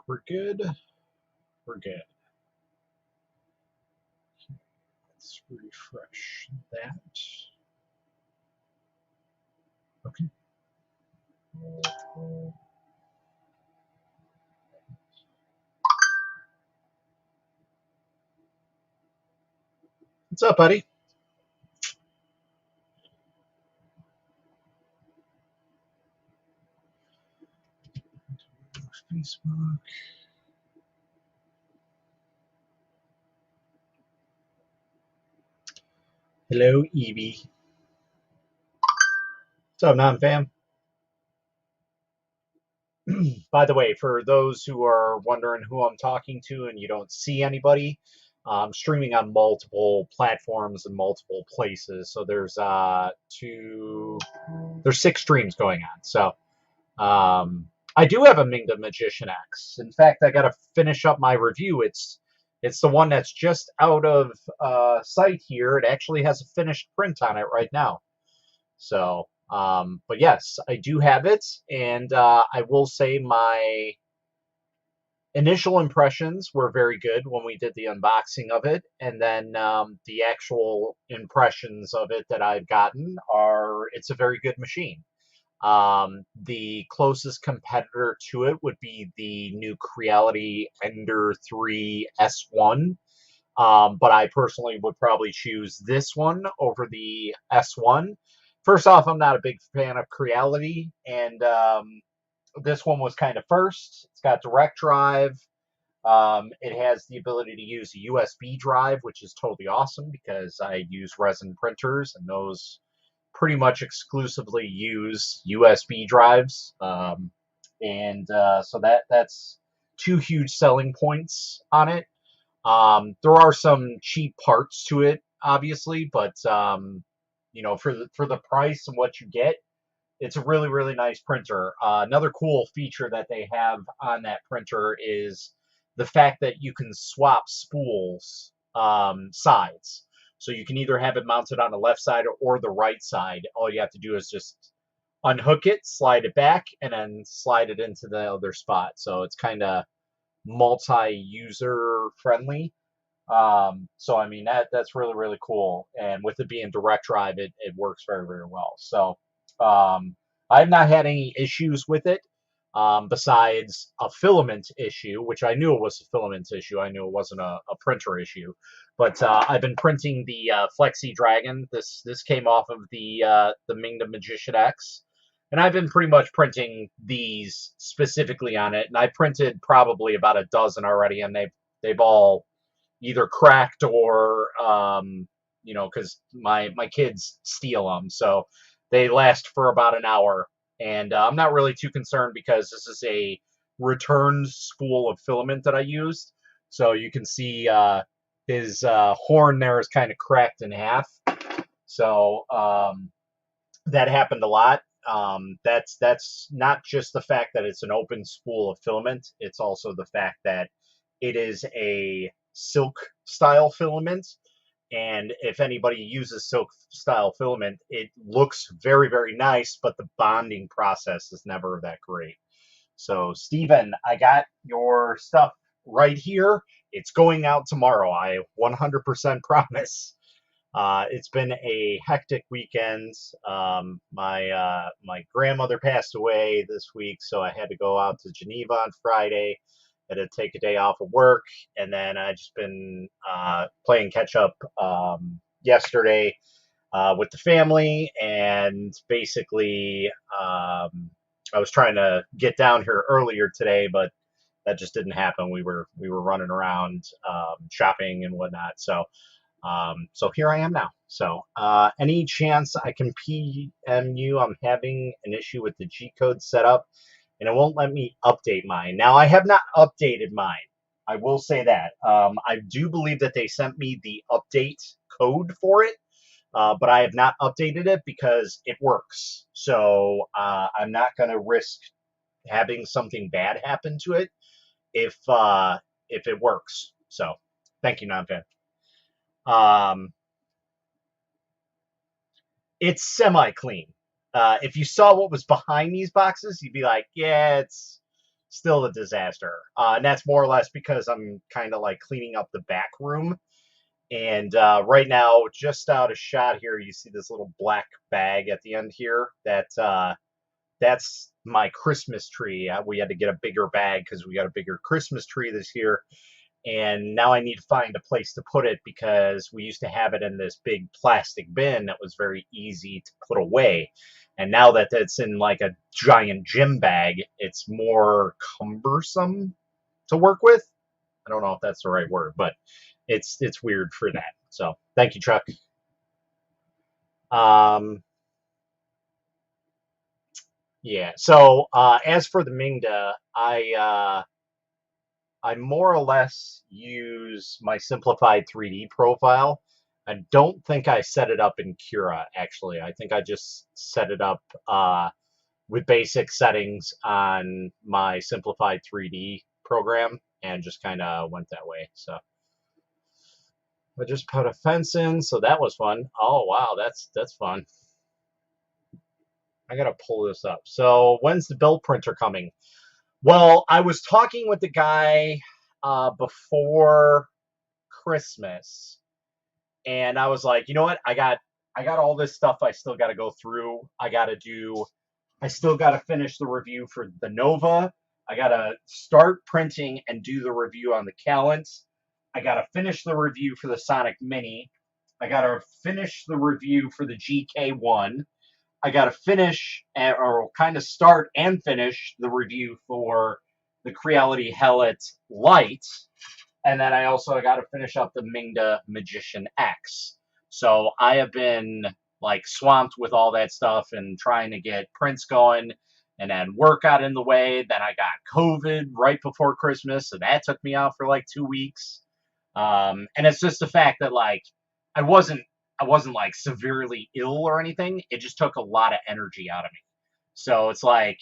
we're good. We're good. Let's refresh that. Okay. What's up, buddy? Facebook. Hello, Evie. What's up, non-fam? By the way, for those who are wondering who I'm talking to and you don't see anybody, I'm streaming on multiple platforms and multiple places. So there's there's 6 streams going on. So I do have a Ming the Magician X. In fact, I got to finish up my review. It's the one that's just out of sight here. It actually has a finished print on it right now. So, but yes, I do have it, and I will say my initial impressions were very good when we did the unboxing of it, and then the actual impressions of it that I've gotten are it's a very good machine. The closest competitor to it would be the new Creality Ender 3 S1. But I personally would probably choose this one over the S1. First off, I'm not a big fan of Creality, and this one was kind of first. It's got direct drive. It has the ability to use a USB drive, which is totally awesome because I use resin printers, and those pretty much exclusively use USB drives. So that's 2 huge selling points on it. There are some cheap parts to it, obviously, but for the price and what you get, it's a really, really nice printer. Another cool feature that they have on that printer is the fact that you can swap spools sides. So you can either have it mounted on the left side or the right side. All you have to do is just unhook it, slide it back, and then slide it into the other spot. So it's kind of multi-user friendly. So I mean that's really, really cool. And with it being direct drive, it works very, very well. So I've not had any issues with it. Besides a filament issue, which I knew it was a filament issue. I knew it wasn't a printer issue. But I've been printing the Flexi Dragon. This came off of the Ming the Magician X. And I've been pretty much printing these specifically on it. And I printed probably about a dozen already, and they've all either cracked or because my kids steal them, so they last for about an hour. And I'm not really too concerned because this is a returned spool of filament that I used. So you can see his horn there is kind of cracked in half. So that happened a lot. That's not just the fact that it's an open spool of filament. It's also the fact that it is a silk style filament. And if anybody uses silk style filament, it looks very, very nice, but the bonding process is never that great. So, Steven, I got your stuff right here. It's going out tomorrow. I 100% promise. It's been a hectic weekend. My grandmother passed away this week, so I had to go out to Geneva on Friday. Had to take a day off of work, and then I just been playing catch up yesterday with the family, and basically I was trying to get down here earlier today, but that just didn't happen. We were running around shopping and whatnot, so here I am now. So any chance I can PM you? I'm having an issue with the G code setup, and it won't let me update mine. Now, I have not updated mine. I will say that. I do believe that they sent me the update code for it, but I have not updated it because it works. So I'm not going to risk having something bad happen to it if it works. So thank you, Nonfan. It's semi-clean. If you saw what was behind these boxes, you'd be like, yeah, still a disaster. And that's more or less because I'm kind of like cleaning up the back room. And right now, just out of shot here, you see this little black bag at the end here. That's my Christmas tree. We had to get a bigger bag because we got a bigger Christmas tree this year. And now I need to find a place to put it because we used to have it in this big plastic bin that was very easy to put away. And now that it's in like a giant gym bag, it's more cumbersome to work with. I don't know if that's the right word, but it's weird for that. So thank you, Chuck. Um, yeah. So as for the Mingda, I more or less use my simplified 3D profile. I don't think I set it up in Cura, actually. I think I just set it up with basic settings on my simplified 3D program and just kind of went that way. So I just put a fence in, so that was fun. Oh wow, that's fun. I gotta pull this up. So when's the build printer coming? Well, I was talking with the guy before Christmas, and I was like, you know what? I got all this stuff I still got to go through. I still got to finish the review for the Nova. I got to start printing and do the review on the Callants. I got to finish the review for the Sonic Mini. I got to finish the review for the GK1. I got to finish or kind of start and finish the review for the Creality Hellet Light. And then I also got to finish up the Mingda Magician X. So I have been like swamped with all that stuff and trying to get prints going, and then work got in the way. Then I got COVID right before Christmas, so that took me out for like 2 weeks. And it's just the fact that like I wasn't I wasn't like severely ill or anything. It just took a lot of energy out of me. So it's like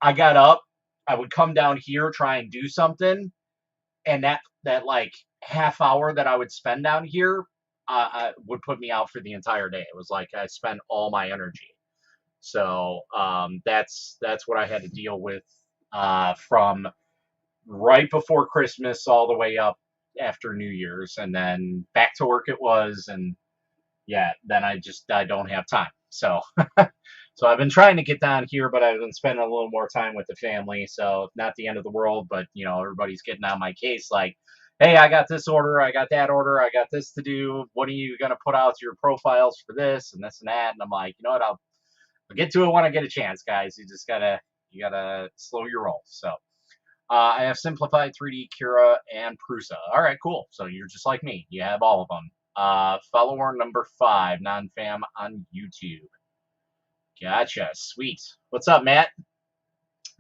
I got up, I would come down here, try and do something, and that like half hour that I would spend down here would put me out for the entire day. It was like I spent all my energy. So that's what I had to deal with from right before Christmas all the way up after New Year's, and then back to work it was, and yeah, then I don't have time. So so I've been trying to get down here, but I've been spending a little more time with the family. So not the end of the world, but everybody's getting on my case like, hey, I got this order, I got that order, I got this to do. What are you gonna put out your profiles for this and this and that? And I'm like, you know what, I'll get to it when I get a chance, guys. You gotta slow your roll. So I have simplified 3D, Cura, and Prusa. All right, cool. So you're just like me. You have all of them. Follower number 5, non-fam on YouTube. Gotcha. Sweet. What's up, Matt?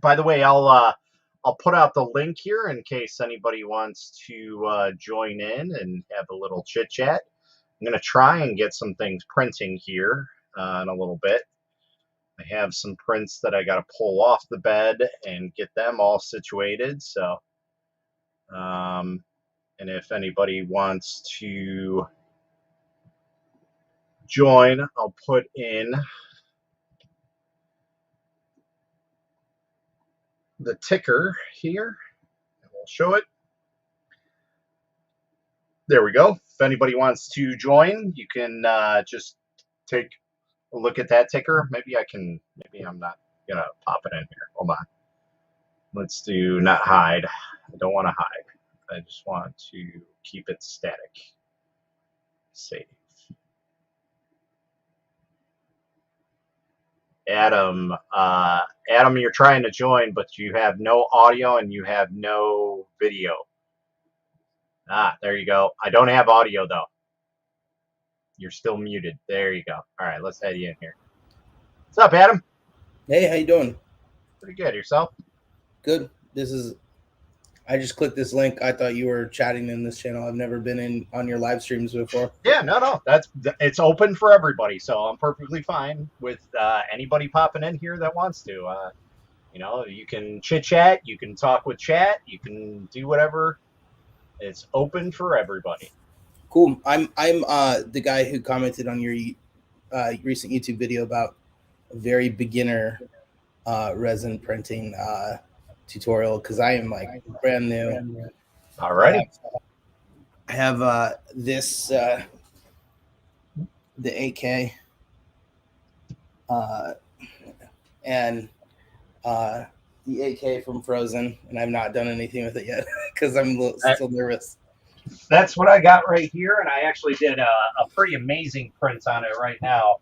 By the way, I'll put out the link here in case anybody wants to join in and have a little chit chat. I'm gonna try and get some things printing here in a little bit. I have some prints that I got to pull off the bed and get them all situated. So, and if anybody wants to join, I'll put in the ticker here, and we'll show it. There we go. If anybody wants to join, you can just take a look at that ticker. Maybe I'm not gonna pop it in here. Hold on. Let's do not hide. I don't want to hide. I just want to keep it static. Save. Adam, you're trying to join, but you have no audio and you have no video. Ah, there you go. I don't have audio though. You're still muted. There you go. All right, let's head you in here. What's up, Adam? Hey, how you doing? Pretty good. Yourself? Good. I just clicked this link. I thought you were chatting in this channel. I've never been in on your live streams before. Yeah, no. It's open for everybody, so I'm perfectly fine with anybody popping in here that wants to. You can chit chat, you can talk with chat, you can do whatever. It's open for everybody. Cool. I'm the guy who commented on your recent YouTube video about a very beginner resin printing tutorial because I am like brand new. Alrighty. I have this the AK and the AK from Frozen, and I've not done anything with it yet because I'm still nervous. That's what I got right here, and I actually did a pretty amazing print on it right now.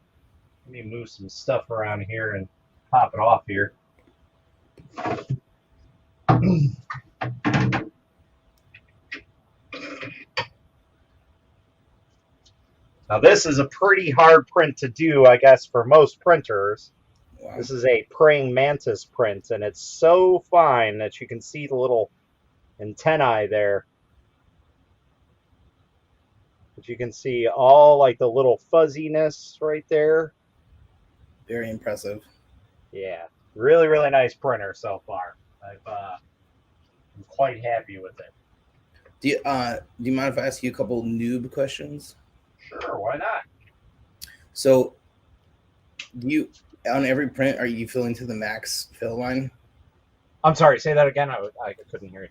Let me move some stuff around here and pop it off here. Now this is a pretty hard print to do, I guess, for most printers. Wow. This is a praying mantis print, and it's so fine that you can see the little antennae there. But you can see all like the little fuzziness right there. Very impressive. Yeah, really, really nice printer so far. I'm quite happy with it. Do you mind if I ask you a couple noob questions? Sure, why not? So, you on every print are you filling to the max fill line? I'm sorry, say that again. I couldn't hear you.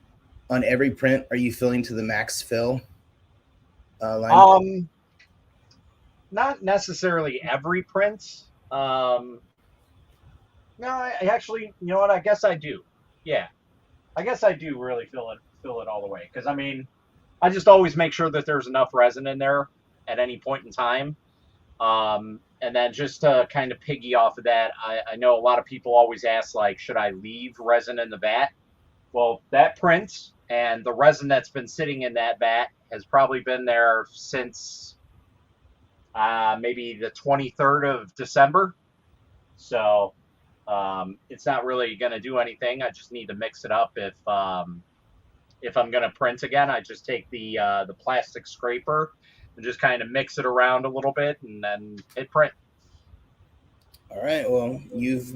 On every print, are you filling to the max fill line? Not necessarily every print. No, I actually, you know what? I guess I do. Yeah, I guess I do really fill it all the way because I mean, I just always make sure that there's enough resin in there at any point in time. And then just to kind of piggy off of that, I know a lot of people always ask, like, should I leave resin in the vat? Well, that print and the resin that's been sitting in that vat has probably been there since maybe the 23rd of December. So it's not really going to do anything. I just need to mix it up if I'm going to print again. I just take the plastic scraper and just kind of mix it around a little bit and then hit print. All right. Well, you've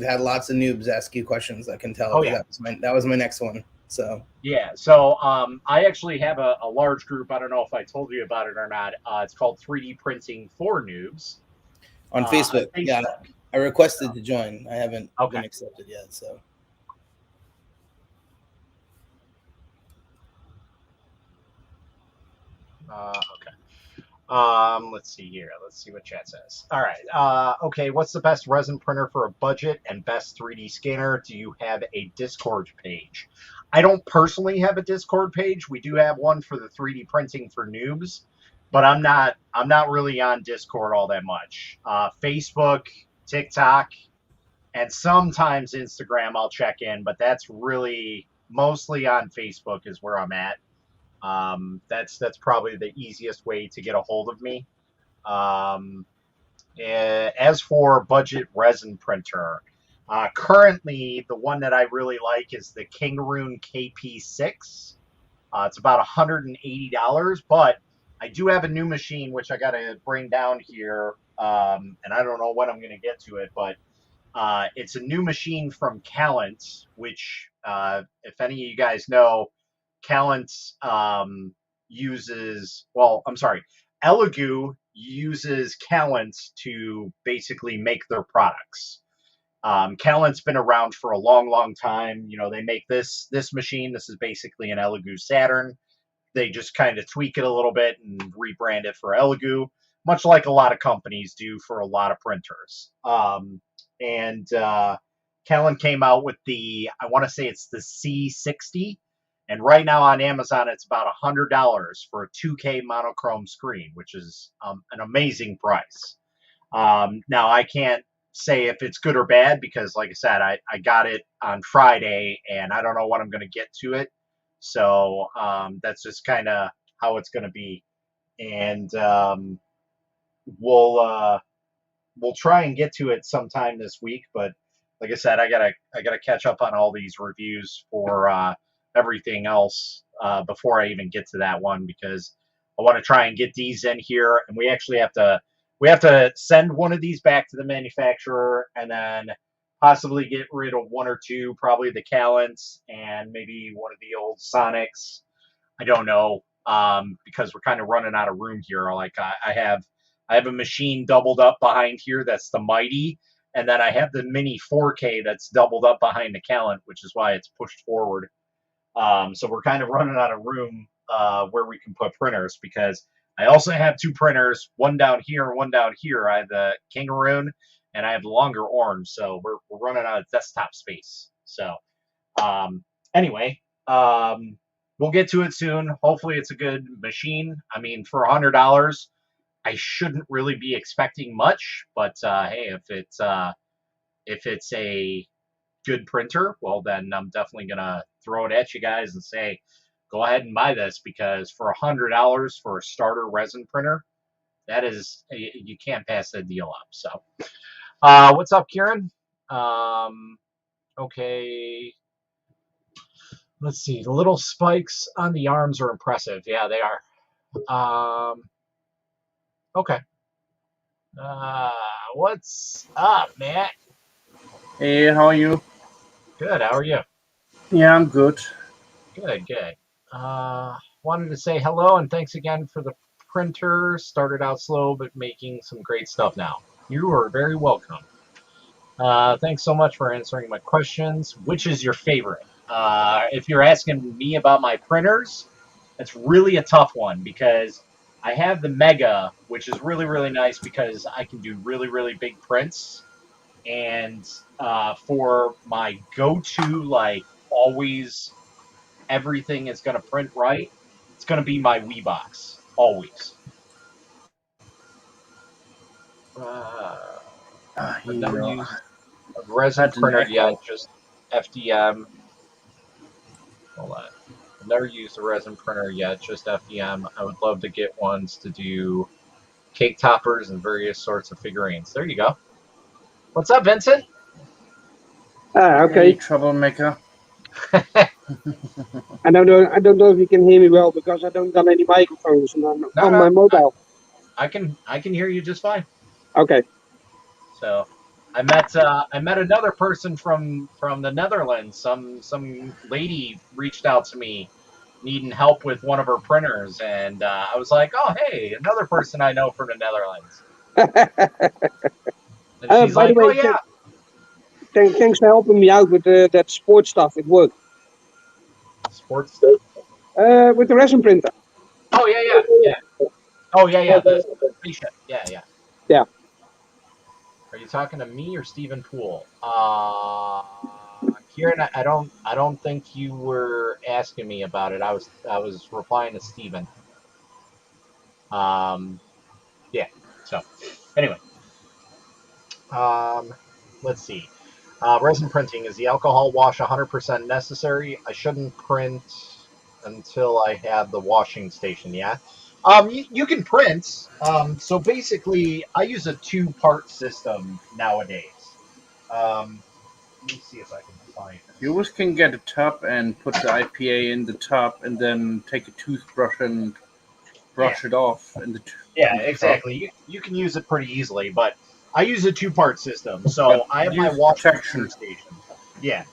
had lots of noobs ask you questions. I can tell. Oh yeah, that was my next one. So yeah. So I actually have a large group. I don't know if I told you about it or not. It's called 3D Printing for Noobs on Facebook. Yeah, I requested to join. I haven't been accepted yet. So. Okay. Let's see here. Let's see what chat says. All right. Okay. What's the best resin printer for a budget and best 3D scanner? Do you have a Discord page? I don't personally have a Discord page. We do have one for the 3D printing for noobs, but I'm not really on Discord all that much. Facebook, TikTok, and sometimes Instagram I'll check in, but that's really mostly on Facebook is where I'm at. That's probably the easiest way to get a hold of me. As for budget resin printer, currently the one that I really like is the Kangaroon KP6. It's about $180, but I do have a new machine which I got to bring down here, and I don't know when I'm going to get to it, but it's a new machine from Calent, which, if any of you guys know, Calent uses, well, I'm sorry, Elegoo uses Calent to basically make their products. Calent's been around for a long, long time. You know, they make this machine. This is basically an Elegoo Saturn. They just kind of tweak it a little bit and rebrand it for Elegoo, much like a lot of companies do for a lot of printers. And Kellen came out with I want to say it's the C60. And right now on Amazon, it's about $100 for a 2K monochrome screen, which is an amazing price. Now, I can't say if it's good or bad because, like I said, I got it on Friday and I don't know when I'm going to get to it. So that's just kind of how it's going to be. And we'll try and get to it sometime this week. But like I said, I gotta catch up on all these reviews for everything else before I even get to that one because I want to try and get these in here, and we actually have to send one of these back to the manufacturer, and then possibly get rid of one or two, probably the Calents and maybe one of the old Sonics. I don't know because we're kind of running out of room here. Like I have a machine doubled up behind here. That's the Mighty, And then I have the mini 4K that's doubled up behind the Calent, which is why it's pushed forward. So we're kind of running out of room where we can put printers because I also have two printers, one down here, one down here. I have the Kangaroon and I have the longer orange. So we're running out of desktop space. So anyway, we'll get to it soon. Hopefully it's a good machine. I mean, for $100, I shouldn't really be expecting much, but hey, if it's a good printer, well then I'm definitely gonna throw it at you guys and say, go ahead and buy this because for $100 for a starter resin printer, that is you can't pass that deal up. So, what's up, Kieran? Okay, let's see. The little spikes on the arms are impressive. Yeah, they are. Okay. What's up, Matt? Hey, how are you? Good. How are you? Yeah, I'm good. Good. Good. Wanted to say hello and thanks again for the printer. Started out slow, but making some great stuff now. You are very welcome. Thanks so much for answering my questions. Which is your favorite? If you're asking me about my printers, it's really a tough one because I have the Mega, which is really, really nice because I can do really, really big prints. And for my go-to, like always, everything is going to print right. It's going to be my Weebox, always. Uh, I've never Yeah, used a resin had an printer yet, echo. just FDM. Hold on. I've never used a resin printer yet, just FDM. I would love to get ones to do cake toppers and various sorts of figurines. There you go. What's up, Vincent? Ah, Hey, okay. troublemaker. I don't know if you can hear me well because I don't got any microphones and I'm No, on no, my mobile. I can hear you just fine. Okay. So I met another person from the Netherlands. Some lady reached out to me needing help with one of her printers, and I was like, oh hey, another person I know from the Netherlands. And she's By the like, oh way, yeah, thanks for helping me out with that sports stuff at work. sports stuff. With the resin printer. Oh yeah, yeah, yeah. Oh yeah, yeah. The spaceship. Yeah, yeah. Yeah. Are you talking to me or Stephen Poole? Kieran, I don't think you were asking me about it. I was replying to Stephen. Um, yeah. So anyway, um, let's see. Resin printing, is the alcohol wash 100% necessary? I shouldn't print until I have the washing station. Yeah. You can print. So basically, I use a two-part system nowadays. Let me see if I can find You this. always can get a tub and put the IPA in the tub and then take a toothbrush and Yeah, brush it off yeah, in the tub. exactly. You can use it pretty easily, but I use a two-part system. But So I have my use wash and cure protection. station. Yeah.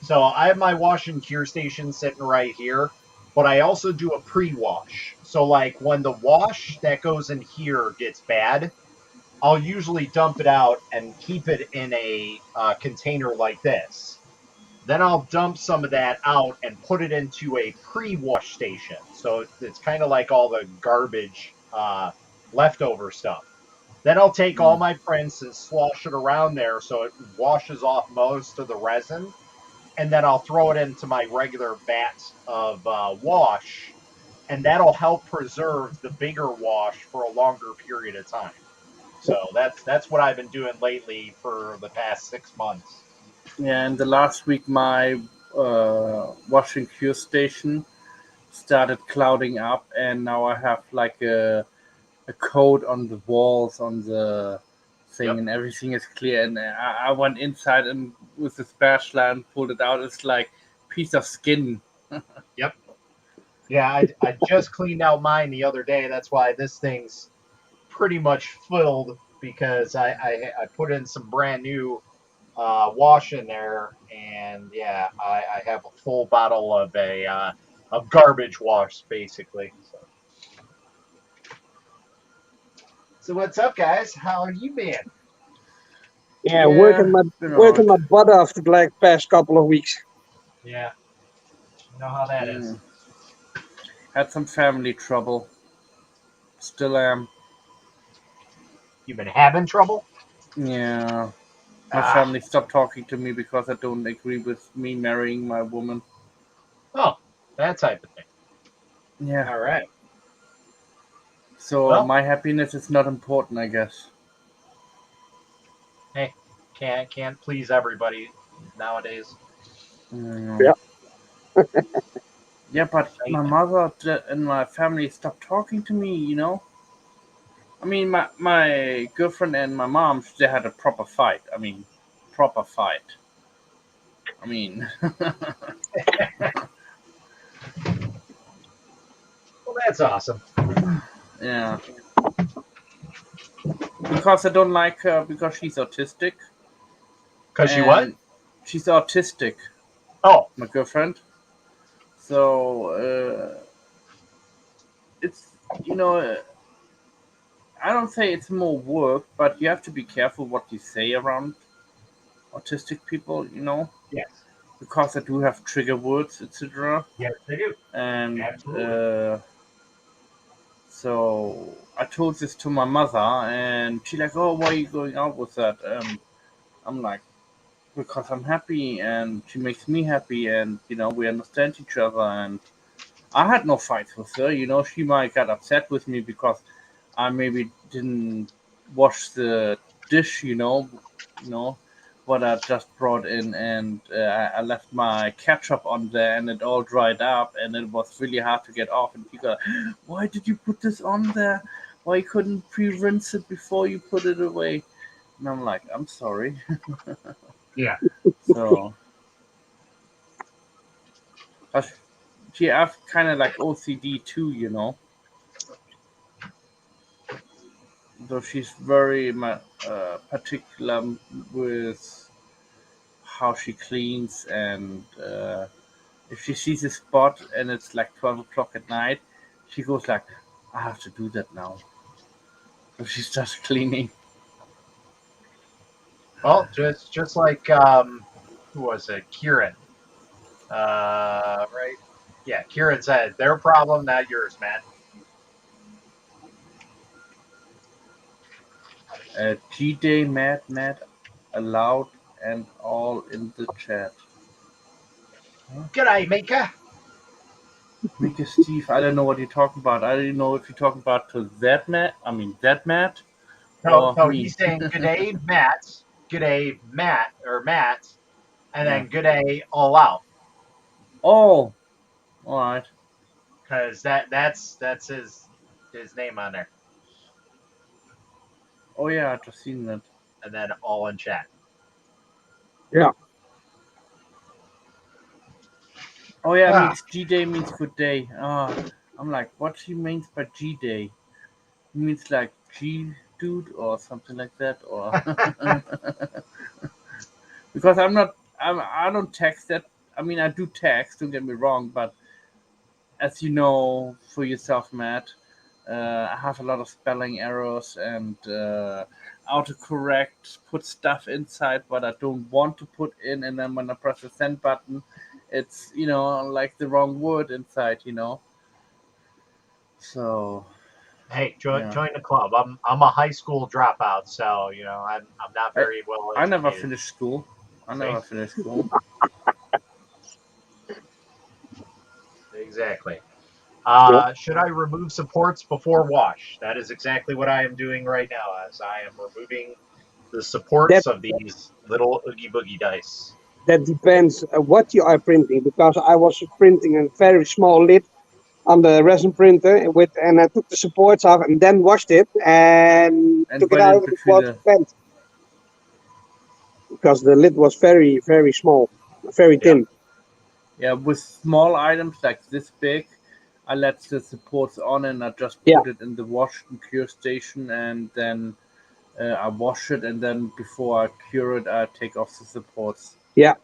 So I have my wash and cure station sitting right here, but I also do a pre-wash. So like when the wash that goes in here gets bad, I'll usually dump it out and keep it in a container like this. Then I'll dump some of that out and put it into a pre-wash station. So it's kind of like all the garbage leftover stuff. Then I'll take all Mm. my prints and slosh it around there so it washes off most of the resin, and then I'll throw it into my regular vat of wash, and that'll help preserve the bigger wash for a longer period of time. So that's what I've been doing lately for the past 6 months. Yeah, and the last week my washing cure station started clouding up, and now I have like a coat on the walls on the thing, Yep, and everything is clear. And I went inside and with the spatula and pulled it out. It's like piece of skin. yep. Yeah, I just cleaned out mine the other day. That's why this thing's pretty much filled because I put in some brand new wash in there, and yeah, I have a full bottle of garbage wash basically. So what's up, guys? How have you been? Yeah, Yeah, been working alright. my butt off the like past couple of weeks. Yeah, you know how that is. Mm. Had some family trouble. Still am. You've been having trouble? Yeah. My Ah, family stopped talking to me because I don't agree with me marrying my woman. oh, that type of thing. Yeah. All right. So Well, my happiness is not important, I guess. hey, can't please everybody nowadays. Mm. Yeah. Yeah, but I, my mother and my family stopped talking to me, you know? I mean, my girlfriend and my mom, they had a proper fight. I mean, proper fight. I mean, well, that's awesome. yeah. Because I don't like her because she's autistic. Cause you what? And she's autistic, Oh, my girlfriend. So, it's, you know, I don't say it's more work, but you have to be careful what you say around autistic people, you know? yes, Because I do have trigger words, etc. yes, they do. And Absolutely. so I told this to my mother, and she's like, "Oh, why are you going out with that?" I'm like, "Because I'm happy, and she makes me happy, and we understand each other." And I had no fights with her. She might get upset with me because I maybe didn't wash the dish. You know what I just brought in, and I left my ketchup on there, and it all dried up, and it was really hard to get off. And she go, "Why did you put this on there? Why couldn't pre-rinse it before you put it away?" And I'm like, "I'm sorry." Yeah. So, but she have kind of like OCD too, though she's very particular with how she cleans, and if she sees a spot and it's like 12 o'clock at night, she goes like, "I have to do that now." So she starts cleaning. Well, just like who was it? Kieran. Right? Yeah, Kieran said their problem, not yours, Matt. G-Day, Mad, allowed, and all in the chat. Huh? G'day, Mika. Mika Steve, I don't know what you're talking about. I don't know if you're talking about to that Matt, that Matt, No, or no, me. he's saying good day, Matt. Good day, Matt, or Matt, and Yeah. then good day, all out, Oh, all right. because that's his name on there, Oh yeah, I just seen that. and then all in chat. Yeah. Oh yeah, it Ah, means G Day means good day. I'm like, what she means by G Day? It means like G dude or something like that, or because I don't text that. I mean, I do text. Don't get me wrong, but as you know for yourself, Matt, I have a lot of spelling errors and autocorrect, put stuff inside what I don't want to put in, and then when I press the send button, it's like the wrong word inside. So hey, join yeah, join the club. I'm a high school dropout, so I'm not I very well I never educated. finished school. I See, never finished school. exactly. Yeah. Should I remove supports before wash? That is exactly what I am doing right now, as I am removing the That supports of these little Oogie Boogie dice. that depends what you are printing because I was printing a very small lid on the resin printer and I took the supports off and then washed it and And took it went out in and it between was the bent because the lid was very very small, very Yeah. thin. yeah, with small items like this big, I let the supports on and I just Yeah, put it in the wash and cure station, and then I wash it, and then before I cure it, I take off the supports. yeah,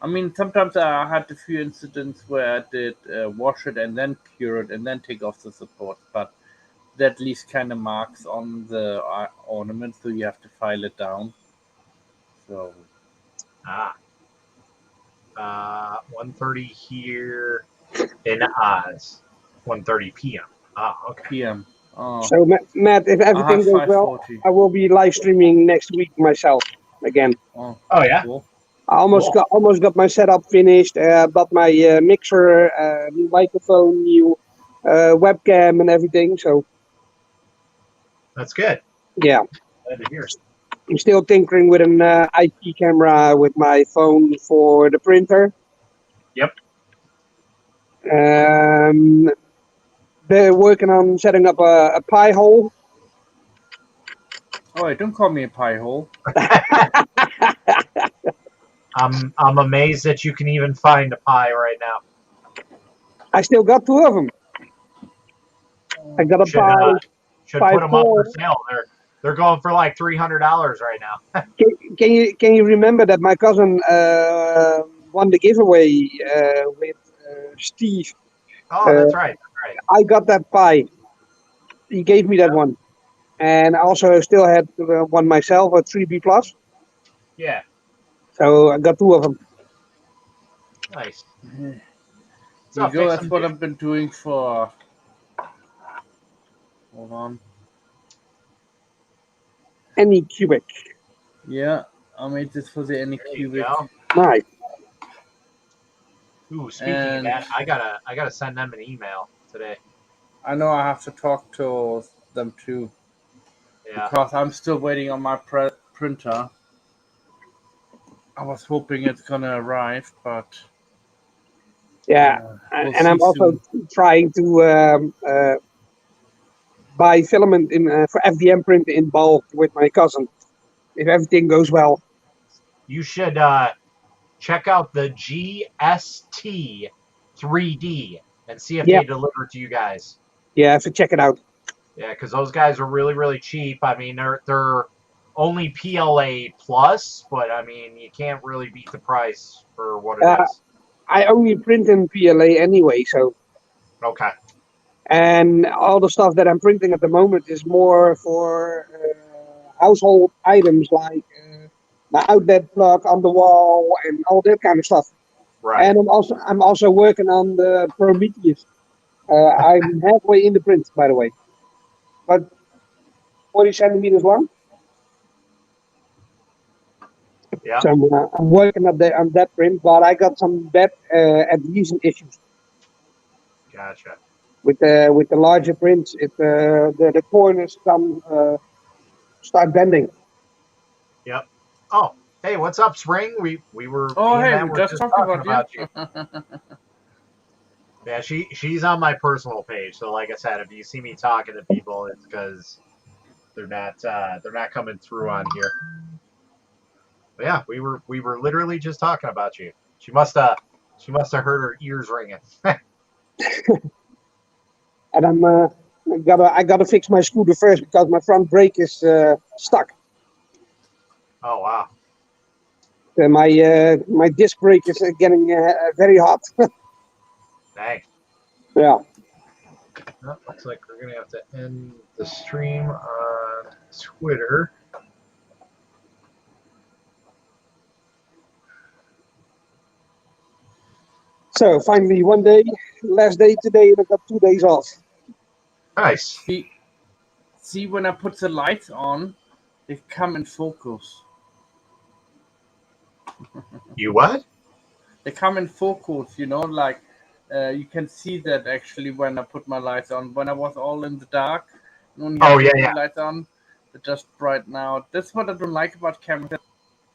I mean, sometimes I had a few incidents where I did wash it and then cure it and then take off the supports, but that leaves kind of marks on the ornament, so you have to file it down. So 1:30 here in Oz. 1:30 p.m. Okay. PM. So, Matt, if I have everything goes well, 5:40. I will be live streaming next week myself again. Oh, Oh yeah. cool. I almost Cool. got my setup finished. Bought my mixer, new microphone, new webcam, and everything. So That's good. yeah, Glad to hear. I'm still tinkering with an IP camera with my phone for the printer. Yep. They're working on setting up a pie hole. Oh, wait, don't call me a pie hole. I'm amazed that you can even find a pie right now. I still got two of them. I got a Should pie put them up for 4. sale. They're going for like $300 right now. Can you remember that my cousin won the giveaway with Steve? Oh, Uh, that's right. That's right. I got that pie. He gave me that one, and I also still had one myself, a 3B plus. Yeah. So I got two of them. Nice. Here What's you up, go. That's Fixin' what Dude? I've been doing for. Hold on. Any cubic. Yeah, I made this for the There you Anycubic. go. Nice. Ooh, speaking of And that, I gotta send them an email today. I know I have to talk to them too Yeah. because I'm still waiting on my printer. I was hoping it's gonna arrive, but Yeah, we'll and see I'm also soon. trying to buy filament in for FDM print in bulk with my cousin. If everything goes well. You should check out the GST 3D and see if Yeah, they deliver to you guys. yeah. So check it out. Yeah, because those guys are really, really cheap. I mean, they're only PLA plus, but I mean, you can't really beat the price for what it Uh, is. I only print in PLA anyway, so Okay. and all the stuff that I'm printing at the moment is more for household items like my outlet plug on the wall and all that kind of stuff. Right. And I'm also working on the Prometheus. I'm halfway in the print, by the way, but 40 centimeters long. Yeah. So I'm working on that print, but I got some bad adhesion issues Gotcha. with the larger prints. The corners come start bending. Yep. Oh, hey, what's up, Spring? Oh, Me and hey, Matt we were just just talked talking about you. about you. Yeah, she's on my personal page. So, like I said, if you see me talking to people, it's because they're not coming through on here. But yeah, we were literally just talking about you. She must have heard her ears ringing. And I gotta fix my scooter first because my front brake is stuck. Oh wow, My disc brake is getting very hot. dang. Yeah. Well, looks like we're gonna have to end the stream on Twitter. So finally, one day, last day today, and I got 2 days off. Nice. See, when I put the lights on, they come in focus. You what? They come in focus, like you can see that actually when I put my lights on. When I was all in the dark and only Oh have the yeah, three yeah. lights on, they just brighten out. That's what I don't like about cameras.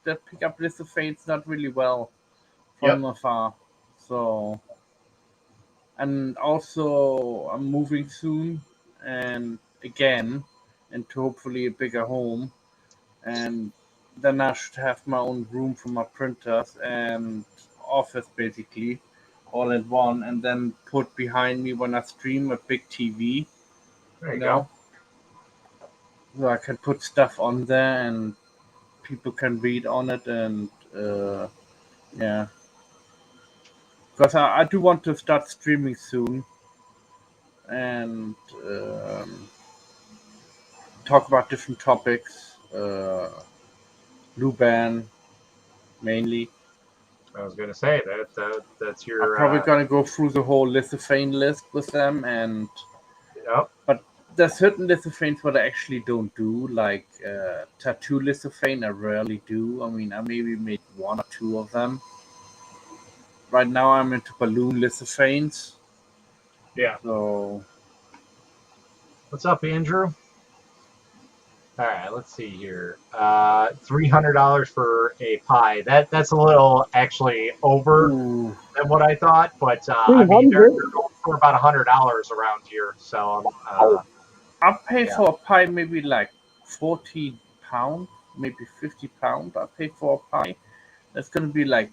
That pick up little fades not really well Yep. from afar. So, and also I'm moving soon, and again, into hopefully a bigger home, and then I should have my own room for my printers and office basically all in one, and then put behind me when I stream a big TV, There you you go. know, so I can put stuff on there and people can read on it, and yeah, because I do want to start streaming soon and talk about different topics, Luban, mainly. I was gonna say that's I'm your probably gonna go through the whole lithophane list with them, and yep. but there's certain lithophanes what I actually don't do, like tattoo lithophane. I rarely do. I mean, I maybe made one or two of them. Right now, I'm into balloon lithophanes. Yeah. So What's up, Andrew? All right, let's see here. $300 for a pie. That's a little actually over ooh, than what I thought, but I mean they're 300. going for about $100 around here. So Oh, I'll pay yeah, for a pie maybe like £40, maybe £50. I'll pay for a pie. That's gonna be like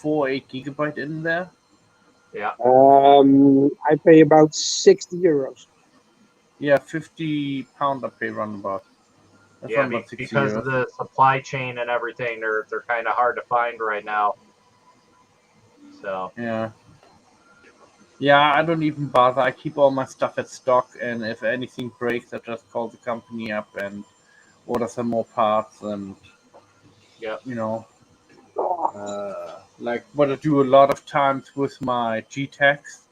8 GB in there. yeah, I pay about 60 euros. Yeah, £50 I pay round about. That's yeah. around about 60 Because of euros. the supply chain and everything, they're kind of hard to find right now. So Yeah. Yeah, I don't even bother. I keep all my stuff at stock, and if anything breaks, I just call the company up and order some more parts. And yeah, you know, like what I do a lot of times with my G-Techs,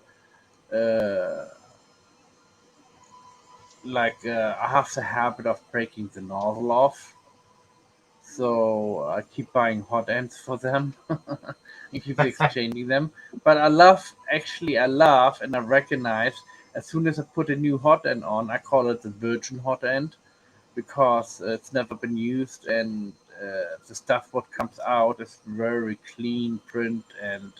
uh, I have the habit of breaking the nozzle off, so I keep buying hot ends for them and keep exchanging them. But I love, and I recognize as soon as I put a new hot end on, I call it the virgin hot end because it's never been used, and the stuff what comes out is very clean print, and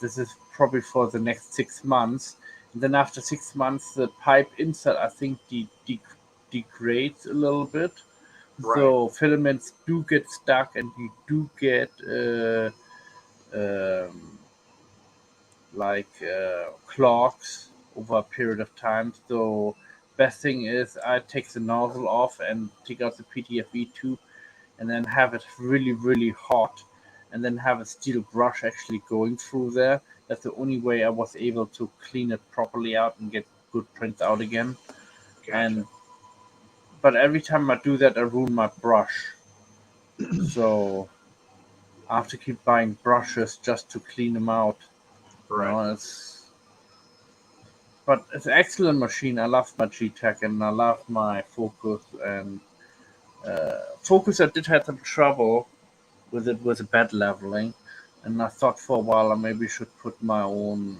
this is probably for the next 6 months. And then after 6 months, the pipe inside I think degrades a little bit, right, so filaments do get stuck, and you do get clogs over a period of time. So best thing is I take the nozzle off and take out the PTFE tube, and then have it really really hot, and then have a steel brush actually going through there. That's the only way I was able to clean it properly out and get good prints out again. gotcha. And but every time I do that, I ruin my brush. So I have to keep buying brushes just to clean them out. You Right. know, it's an excellent machine. I love my G-Tech, and I love my Focus. And Focus, I did have some trouble with it with the bed leveling, and I thought for a while I maybe should put my own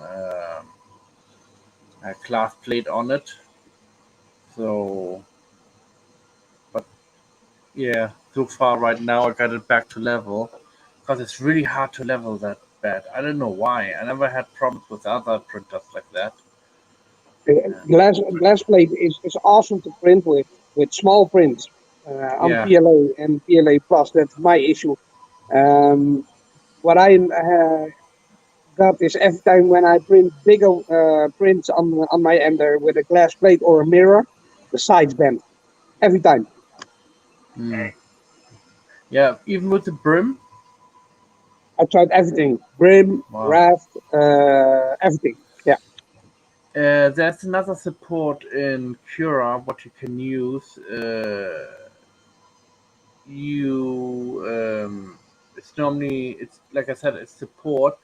glass plate on it. So, but yeah, so far right now I got it back to level because it's really hard to level that bed. I don't know why. I never had problems with other printers like that. And Glass plate is awesome to print with small prints on yeah, PLA and PLA Plus. That's my issue. Um, what I got is every time when I print bigger prints on my ender with a glass plate or a mirror, the sides bend every time. mm. Yeah, even with the brim. I tried everything, brim, Wow. raft, everything. Yeah. There's another support in Cura what you can use. It's normally, it's like I said, it's support,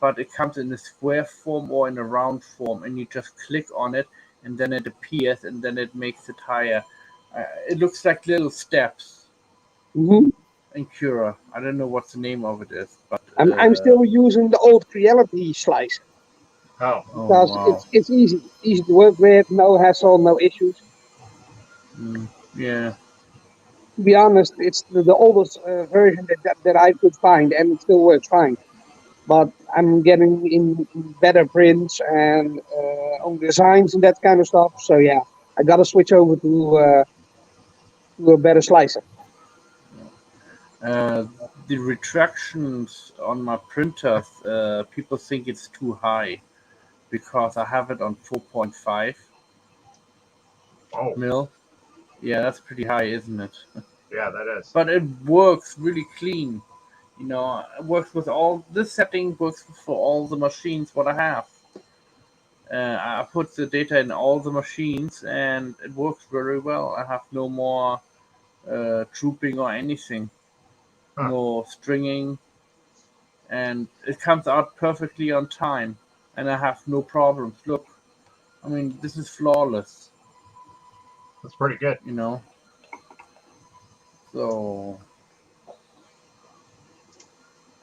but it comes in a square form or in a round form, and you just click on it, and then it appears, and then it makes it higher. It looks like little steps hmm in Cura. I don't know what the name of it is, but I'm still using the old Creality slicer Oh, oh because wow. it's easy to work with, no hassle, no issues. Mm, yeah. To be honest, it's the oldest version that I could find, and it still works fine. But I'm getting in better prints and on designs and that kind of stuff. So yeah, I gotta switch over to a better slicer. Uh, the retractions on my printers, people think it's too high because I have it on 4.5 oh, mil. Yeah, that's pretty high, isn't it? yeah, that is. But it works really clean. You know, it works with all this setting works for all the machines what I have. I put the data in all the machines, and it works very well. I have no more drooping or anything. no stringing, and it comes out perfectly on time, and I have no problems. Look, I mean, this is flawless, That's pretty good. you know. So,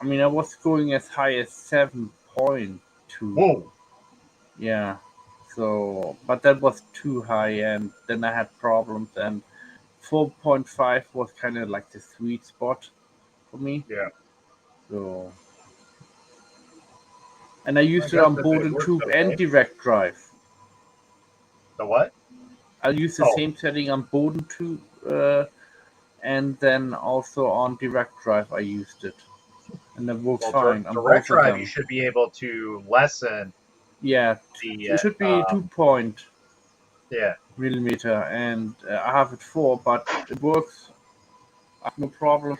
I mean, I was going as high as 7.2. Whoa. Yeah. So, but that was too high, and then I had problems, and 4.5 was kind of like the sweet spot for me. Yeah. So, and I I used it guess on if board it and works tube and okay. direct drive. The what? I used the Oh, same setting on board and tube, and then also on direct drive I used it, and it works well, fine on direct both of drive, you them. should be able to lessen Yeah, the, it should be 2 yeah. millimeter, and I have it 4, but it works. I have no problem.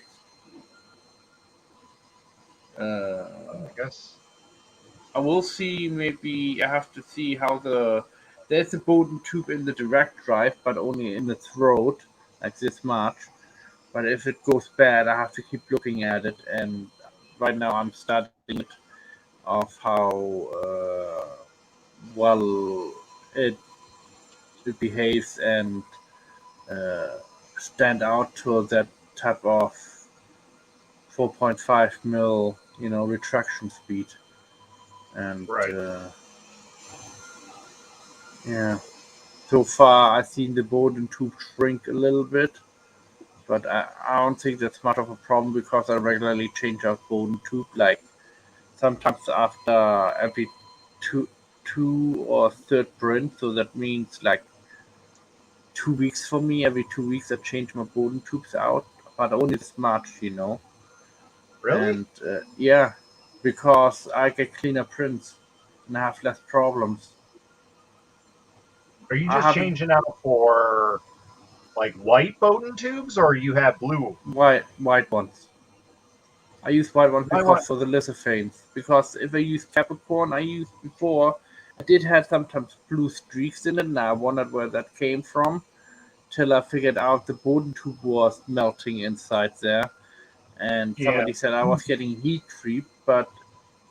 I guess. I will see. Maybe I have to see how there's a Bowden tube in the direct drive, but only in the throat, like this much. But if it goes bad, I have to keep looking at it. And right now, I'm studying it of how well it, it behaves and uh, stand out to that type of 4.5 mil, retraction speed. And Right. yeah. So far, I've seen the Bowden tube shrink a little bit, but I don't think that's much of a problem because I regularly change out Bowden tube, like sometimes after every two or third print. So that means like 2 weeks for me. Every 2 weeks, I change my Bowden tubes out, but only this much. Really? And yeah, because I get cleaner prints and I have less problems. Are you I just have it changing out for like white Bowden tubes, or you have blue? white ones. I use white ones I want. because for the lithophanes. Because if I use Capricorn, I used before, I did have sometimes blue streaks in it, and I wondered where that came from. Till I figured out the Boden tube was melting inside there, and Yeah. somebody said I was getting heat creep, but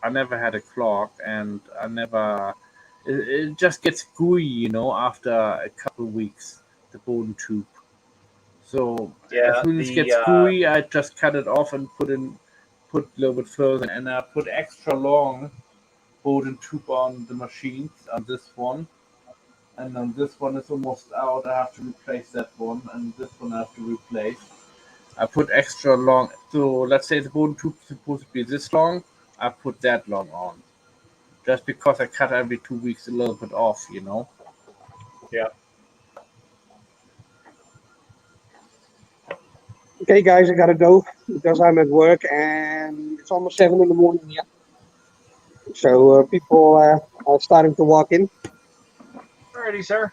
I never had a clog, and I never. It just gets gooey, after a couple weeks. The Boden tube. So as Yeah. soon as it The gets gooey, I just cut it off and put a little bit further, and I put extra long Bowden tube on the machines on this one, and then this one is almost out. I have to replace that one, and this one I have to replace. I put extra long. So let's say the Bowden tube is supposed to be this long. I put that long on, just because I cut every 2 weeks a little bit off. yeah. Okay, guys, I gotta go because I'm at work and it's almost 7 in the morning here. So people are starting to walk in. Alrighty, sir.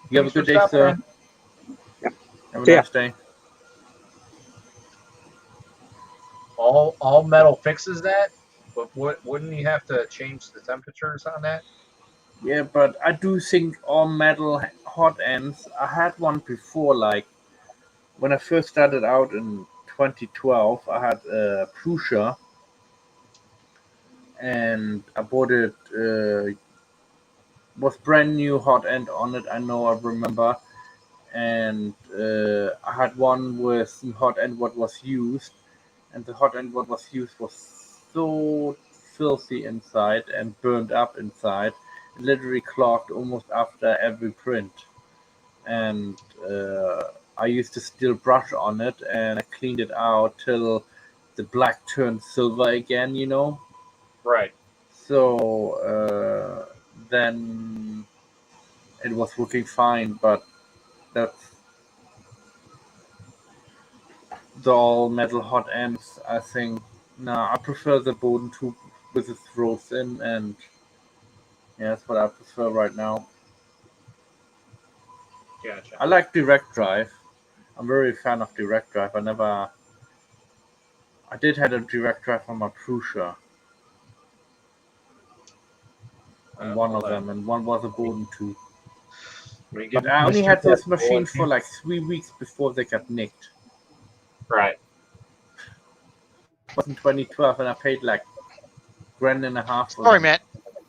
You have a Thanks for good day, stopping sir. in. Yeah. Have a See ya. nice day. All metal fixes that, but wouldn't you have to change the temperatures on that? Yeah, but I do think all metal hot ends. I had one before, like when I first started out in 2012. I had a Prusa, and I bought it. Was brand new hot end on it. I know, I remember, and I had one with the hot end what was used, and the hot end what was used was so filthy inside and burned up inside. It literally clogged almost after every print. And I used to still brush on it, and I cleaned it out till the black turned silver again. Right. So then it was working fine, but that's the all metal hot ends. I think no, I prefer the Bowden tube with its throats in, and yeah, that's what I prefer right now. Gotcha. I like direct drive. I'm very fan of direct drive. I did had a direct drive on my Prusa, on one Hold of on. them, and one was a Bowden tube. Let me give But I only Mr. had those Deadpool in machines for here. like 3 weeks before they got nicked. Right. was in 2012, and I paid like $1.5 for Sorry, them. Matt.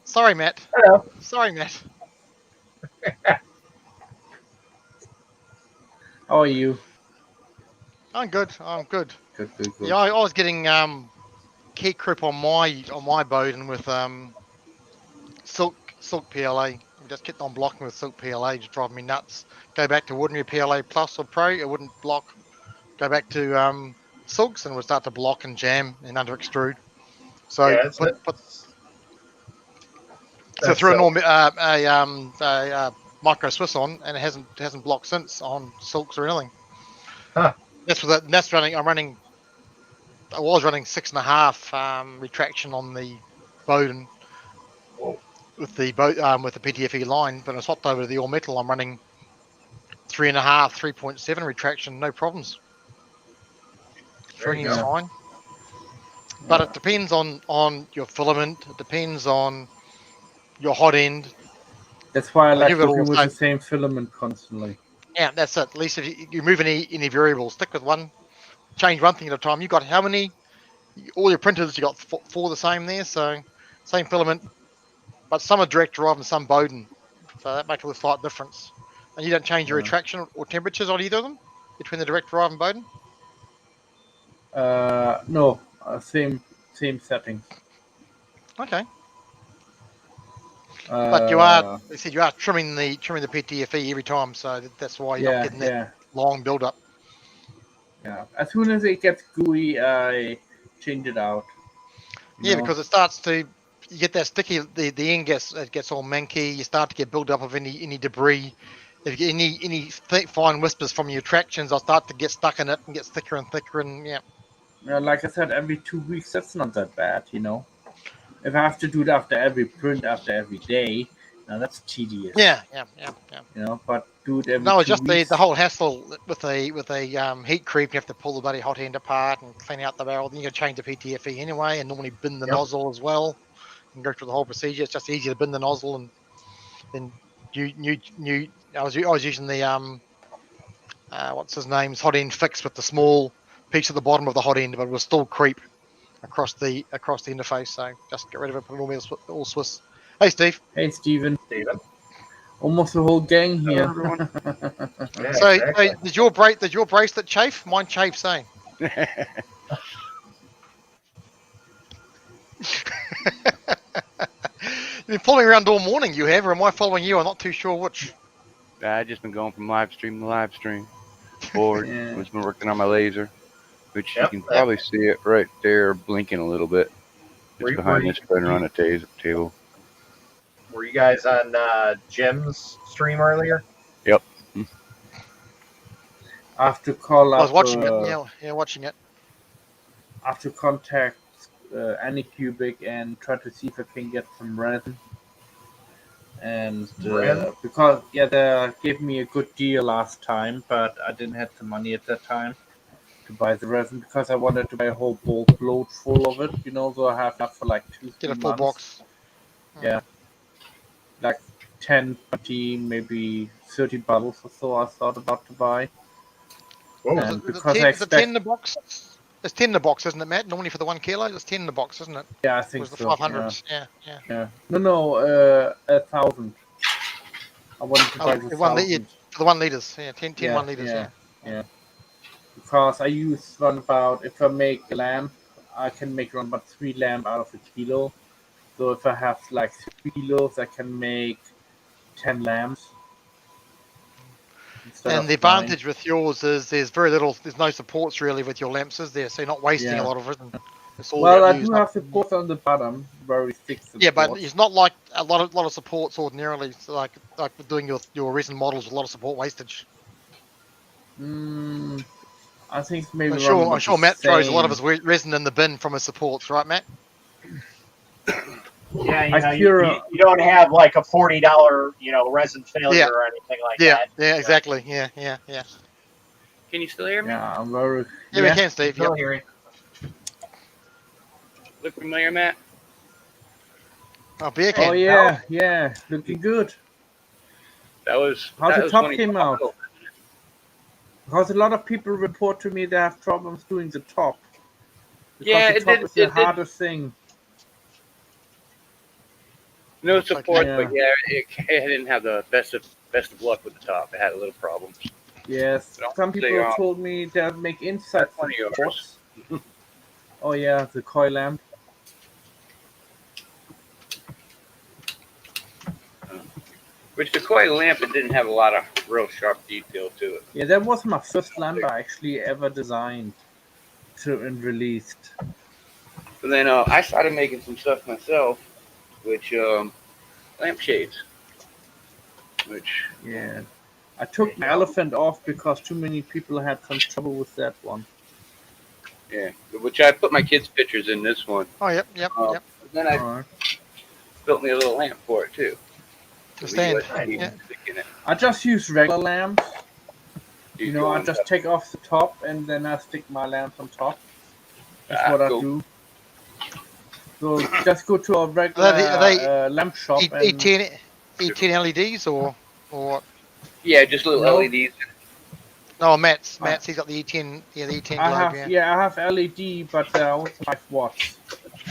Sorry, Matt. Hello. Sorry, Matt. How are you? I'm good. I'm good. Good, good, good. Yeah, I was getting key creep on my boat and with silk PLA. We just kept on blocking with silk PLA, just driving me nuts. Go back to ordinary PLA plus or pro, it wouldn't block. Go back to silks and it would start to block and jam and under extrude. So Yeah, so that's threw a so. normal micro Swiss on and it hasn't blocked since on silks or anything. Huh. That's running. I was running 6.5 retraction on the Bowden Whoa. with the PTFE line, but I swapped over to the all metal. I'm running 3.5, 3.7 retraction, no problems. There you Stringing is go. fine, but it depends on your filament. It depends on your hot end. That's why I like You've got all working the with same. the same filament constantly. Yeah, that's it. At least if you move any variables, stick with one. Change one thing at a time. You got how many? All your printers, you got four the same there, so same filament, but some are direct drive and some Bowden, so that makes a slight difference. And you don't change your retraction or temperatures on either of them between the direct drive and Bowden. No, same settings. Okay, but you said you are trimming the PTFE every time, so that's why you're not getting that long build up. Yeah, as soon as it gets gooey, I change it out. Yeah, because it starts to you get that sticky. The end gets all manky. You start to get build up of any debris. If you get any fine whispers from your tractions, I'll start to get stuck in it and get thicker and thicker. And yeah, like I said, every 2 weeks, that's not that bad, If I have to do it after every print, after every day, now that's tedious. yeah. But do it every No, it's 2 just weeks. the whole hassle with a heat creep. You have to pull the bloody hot end apart and clean out the barrel. Then you got to change the PTFE anyway, and normally bin the nozzle as well, and go through the whole procedure. It's just easier to bin the nozzle and then new. I was using the what's his name's hot end fix with the small piece at the bottom of the hot end, but it was still creep across the interface. So just get rid of it, put it all Swiss. Hey, Steve. Hey, Steven. Steven. Almost the whole gang here. Hello, everyone. Yeah, So, exactly. did your bracelet chafe? Mine chafes, eh? You've been following around all morning, you have, or am I following you? I'm not too sure which. I just been going from live stream to live stream. Or Yeah. was been working on my laser, which Yep. you can probably see it right there blinking a little bit. It's behind this printer on a table. Were you guys on Jim's stream earlier? Yep. I have to call up. I was watching it. Yeah, watching it. I have to contact Anycubic and try to see if I can get some resin. And because they gave me a good deal last time, but I didn't have the money at that time to buy the resin because I wanted to buy a whole bulk load full of it, so I have enough for like 2-3 months. Get a full box. Yeah, like 10, 20, maybe 30 bottles or so I thought about to buy. Whoa. Because is I it expect 10 in the box? It's 10 in the box, isn't it, Matt? Normally for the 1 kilo, it's 10 in the box, isn't it? Yeah, I think it was so. the 500s. Yeah. No, 1,000. I wanted to buy the 1,000. For the 1 liters. Yeah, 10 1 liters. Yeah. Because I use around about, if I make a lamp, I can make around about 3 lamp out of a kilo. So if I have like 3 kilos, I can make 10 lamps. And the advantage with yours is there's no supports really with your lamps, is there? So you're not wasting a lot of resin. I do have supports on the bottom, very thick supports. Yeah, but it's not like a lot of supports ordinarily. So like doing your resin models with a lot of support wastage. I think maybe I'm sure Matt throws a lot of his resin in the bin from his supports, right, Matt? Yeah, you don't have like a $40, resin failure or anything like that. Yeah, exactly. Yeah. Can you still hear me? Yeah, I'm very. Yeah, we can, Steve. Still hear you. Look familiar, Matt? Oh, beer can. Oh yeah, looking good. How the top came out? Because a lot of people report to me they have problems doing the top. Because the top is the hardest thing. No support, Yeah. but yeah, it didn't have the best of luck with the top. It had a little problems. Yes, But some honestly, people told me they'll make inside that's one of yours. supports. Oh yeah, the coil lamp. Which the coil lamp, it didn't have a lot of real sharp detail to it. Yeah, that was my first lamp I actually ever designed and released. But then I started making some stuff myself, which lampshades. Which Yeah. I took my elephant off because too many people had some trouble with that one. yeah, which I put my kids' pictures in this one. Oh, yep. Then I Alright. built me a little lamp for it too. To stand. Yeah. I just use regular lamps. You know, I just take off the top and then I stick my lamps on top. That's what cool. I do. So just go to a regular Are they lamp shop and E10 LEDs or what? Yeah, just little LEDs. No, Matt's he's got the E10, the E10 globe. I have LED, but they're only 5 watts.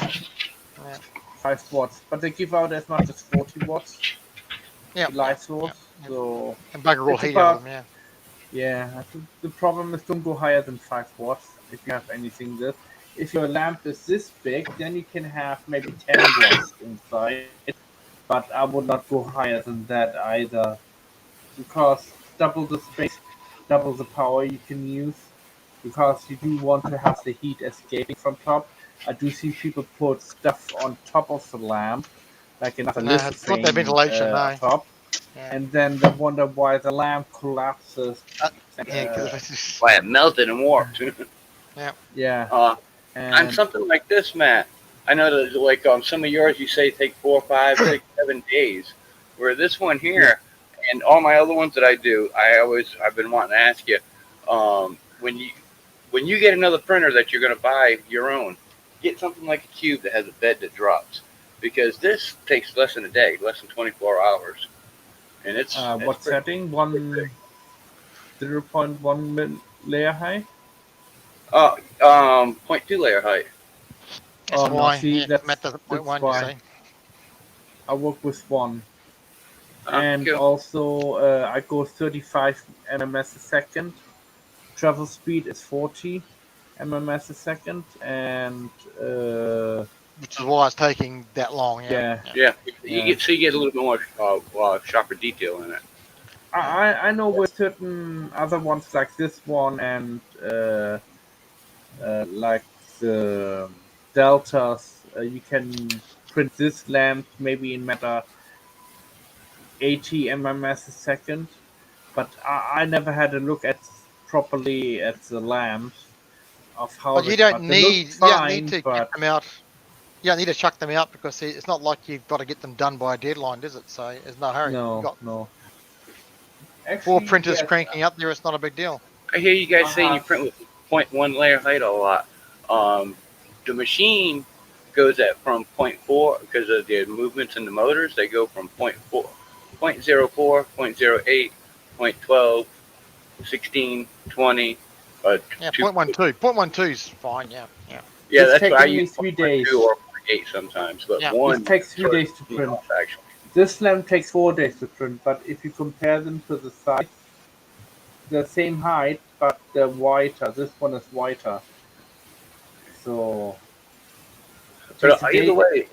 Yeah. 5 watts, but they give out as much as 40 watts. Yeah. Light source. So and bugger all heat out of them. Yeah. I think the problem is don't go higher than 5 watts if you have anything this. If your lamp is this big, then you can have maybe 10 watts inside. But I would not go higher than that either, because double the space, double the power you can use, because you do want to have the heat escaping from top. I do see people put stuff on top of the lamp, like another list thing that ventilation, on top, and then they wonder why the lamp collapses. Why it melted and warped. Yeah. On something like this, Matt, I know that like on some of yours you say take 4, 5, 6, 7 days. Where this one here, and all my other ones that I do, I've been wanting to ask you, when you get another printer that you're going to buy your own, get something like a Cube that has a bed that drops, because this takes less than a day, less than 24 hours, and it's what setting? 0.1 layer height. 0.2 layer height. That's why. No, see, that's Matt doesn't point one. why. You see. I work with 1. And cool. also, I go 35 MMS a second. Travel speed is 40 MMS a second, and which is why it's taking that long. Yeah. You get a little bit more sharper detail in it. I know with certain other ones like this one and like the deltas, you can print this lamp maybe in matter 80 MMS a second, but I never had a look at properly at the lamps of how. But you don't need to but get them out. You don't need to chuck them out because it's not like you've got to get them done by a deadline, is it? So there's no hurry. No. Actually, 4 printers cranking up there, it's not a big deal. I hear you guys saying you print with 0.1 layer height a lot. The machine goes at from 0.4 because of the movements in the motors. They go from 0.4, 0.04, 0.08, 0.12, 16, 20. 0.12. 0.12 is fine. Yeah. Yeah, that's why I use 3 days. 2 or 0.8 sometimes, but one. It takes 3 days to print. Actually. This lamp takes 4 days to print, but if you compare them to the size, the same height, but they're whiter. This one is whiter. So. But either way,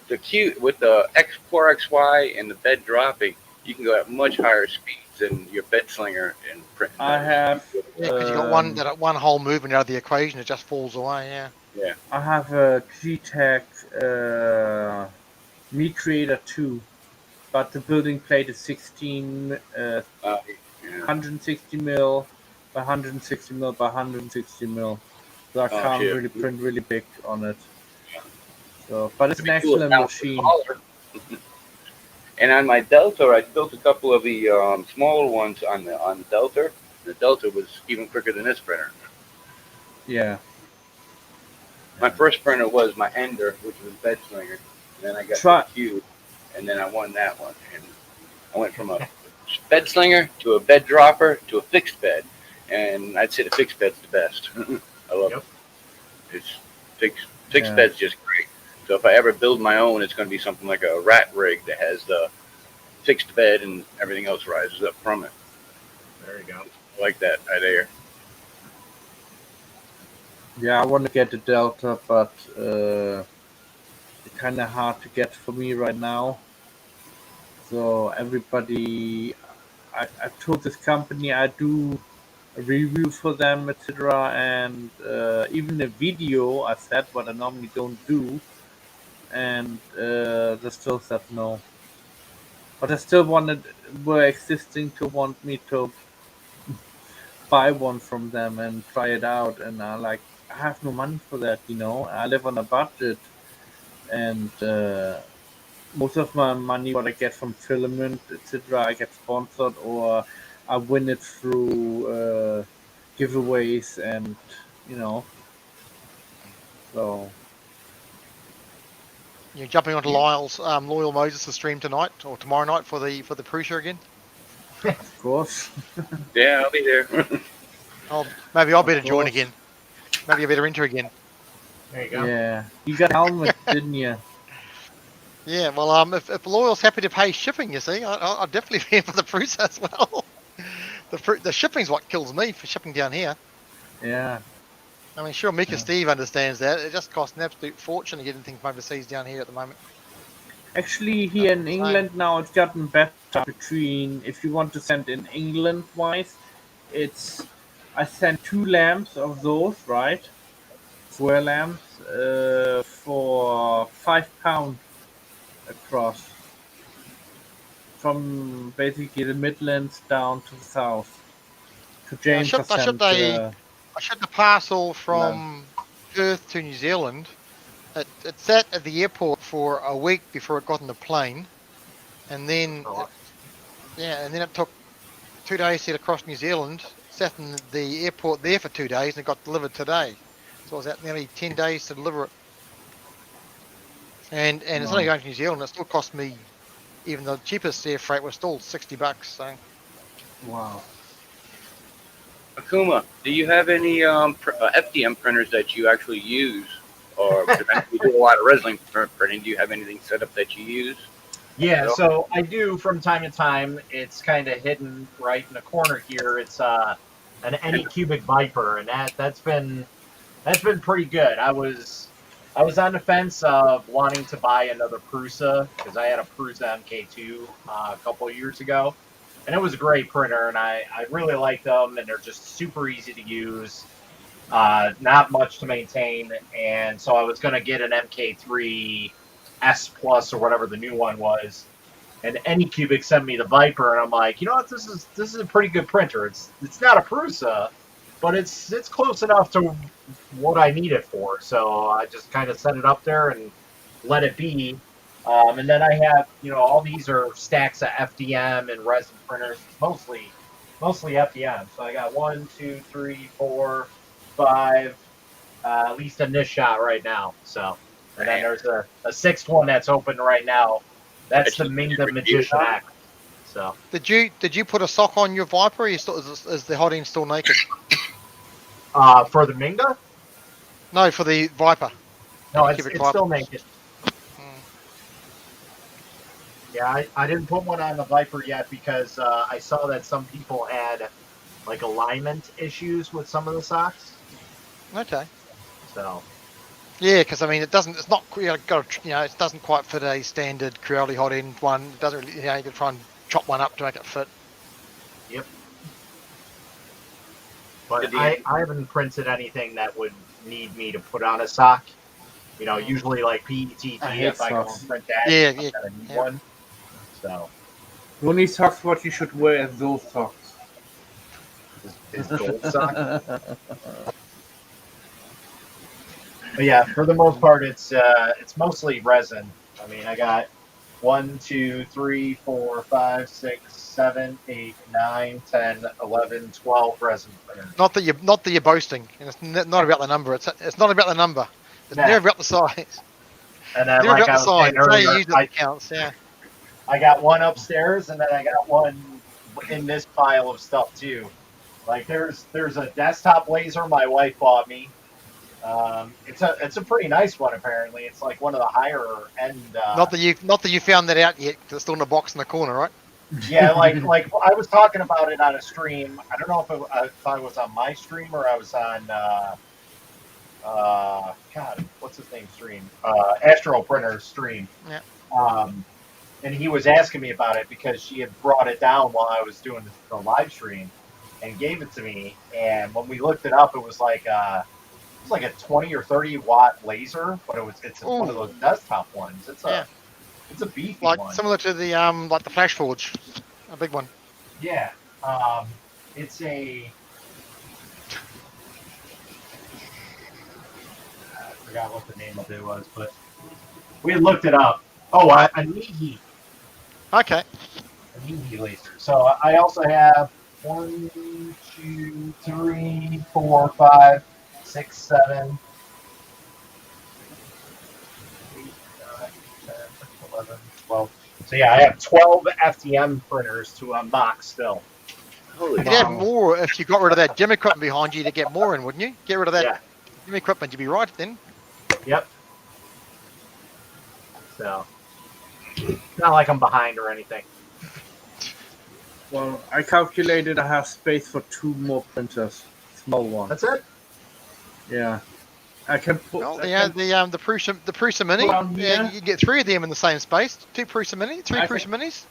the Q with the X4XY and the bed dropping, you can go at much higher speeds than your bed slinger and print. I have. Because you got one whole movement out of the equation, it just falls away. Yeah. I have a G-Tech Meat Creator 2, but the building plate is 16, 160 mil by 160 mil by 160 mil. So I can't really print really big on it. So, but it's an excellent machine. And on my Delta, I built a couple of the smaller ones on the Delta. The Delta was even quicker than this printer. Yeah. My first printer was my Ender, which was bed slinger. And then I got the Cube, and then I won that one. And I went from a bed slinger to a bed dropper to a fixed bed. And I'd say the fixed bed's the best. I love it. Fixed bed's just great. So if I ever build my own, it's going to be something like a rat rig that has the fixed bed and everything else rises up from it. There you go. I like that idea. Yeah, I want to get the Delta, but it's kind of hard to get for me right now. So everybody, I told this company I do a review for them, etc., and even a video. I said what I normally don't do, and they still said no. But I still were existing to want me to buy one from them and try it out, and I have no money for that. I live on a budget, and most of my money what I get from filament, etc., I get sponsored or I win it through giveaways, and so You're jumping onto Lyle's Loyal Moses' stream tonight or tomorrow night for the Prusa again. of course. Yeah, I'll be there. Maybe I'll better Of join course. again. Maybe I better enter again. There you go. Yeah, you got helmet, didn't you? Yeah, well, if Loyal's happy to pay shipping, you see, I'll definitely be in for the Prusa as well. The shipping's what kills me for shipping down here. Yeah. I mean, sure, Mika Yeah. Steve understands that. It just costs an absolute fortune to get anything from overseas down here at the moment. Actually, here in England now it's gotten better. Between if you want to send in England wise, I sent 2 lamps of those, right? Square lamps for £5 across from basically the Midlands down to the south. To James, I shipped a parcel from Perth to New Zealand. It sat at the airport for a week before it got on the plane, and then it took 2 days to get across New Zealand. Sat in the airport there for 2 days, and it got delivered today. So I was out nearly 10 days to deliver it. And it's only going to New Zealand. It still cost me, even the cheapest air freight was still $60. So wow. Akuma, do you have any FDM printers that you actually use? Or you do a lot of resin printing. Do you have anything set up that you use? Yeah, so I do from time to time. It's kind of hidden right in the corner here. It's an Anycubic Viper, and that's been pretty good. I was on the fence of wanting to buy another Prusa because I had a Prusa MK2 a couple of years ago, and it was a great printer, and I really like them, and they're just super easy to use. Not much to maintain, and so I was going to get an MK3 S Plus or whatever the new one was, and Anycubic sent me the Viper, and I'm like, you know what, this is a pretty good printer. It's not a Prusa, but it's close enough to what I need it for. So I just kind of set it up there and let it be. And then I have, all these are stacks of FDM and resin printers, mostly FDM. So I got 1, 2, 3, 4, 5, at least in this shot right now. So, and then there's a 6th one that's open right now. That's the Minga Magician Axe. So did you put a sock on your Viper? Or is the hot end still naked? for the Minga? No, for the Viper. No, it's still naked. Mm. Yeah, I didn't put one on the Viper yet because I saw that some people had like alignment issues with some of the socks. Okay. So. Yeah, because I mean, it doesn't quite fit a standard Creole hot end one. It doesn't really, you can try and chop one up to make it fit. Yep. But I haven't printed anything that would need me to put on a sock. Usually like PETT, if I go and print that, I'm gonna need one. So. The only socks what you should wear is those socks. Is gold sock. But yeah, for the most part, it's mostly resin. I mean, I got 1, 2, 3, 4, 5, 6, 7, 8, 9, 10, 11, 12 resin printers. Not that you're boasting. And it's not about the number. It's not about the number. It's never about the size. And then, never like about I the was saying size. earlier, You use it that counts. Yeah. I got one upstairs, and then I got one in this pile of stuff too. Like there's a desktop laser my wife bought me. It's a pretty nice one apparently. It's like one of the higher end. Not that you found that out yet, because it's still in a box in the corner, right? Yeah, like I was talking about it on a stream. I don't know if I was on my stream or I was on God, what's his name stream? Astro Printer's stream. Yeah. And he was asking me about it because she had brought it down while I was doing the live stream and gave it to me. And when we looked it up, it was like a 20 or 30 watt laser, but it's one of those desktop ones. It's a beefy like one. similar to the like the Flash Forge, a big one. Yeah. It's a. I forgot what the name of it was, but we had looked it up. Oh, a Nihi. Okay. A Nihi laser. So I also have 1, 2, 3, 4, 5, 6, 7, 8, 9, 10, 11, 12. So yeah, I have 12 FDM printers to unbox still. Holy You'd have more if you got rid of that gym equipment behind you to get more in, wouldn't you? Get rid of that gym equipment, you'd be right then. Yep. So, it's not like I'm behind or anything. Well, I calculated I have space for 2 more printers, small ones. That's it. Yeah, I can put. Well, the Prusa Mini. Yeah, you get 3 of them in the same space. 2 Prusa Mini, 3 Prusa Minis.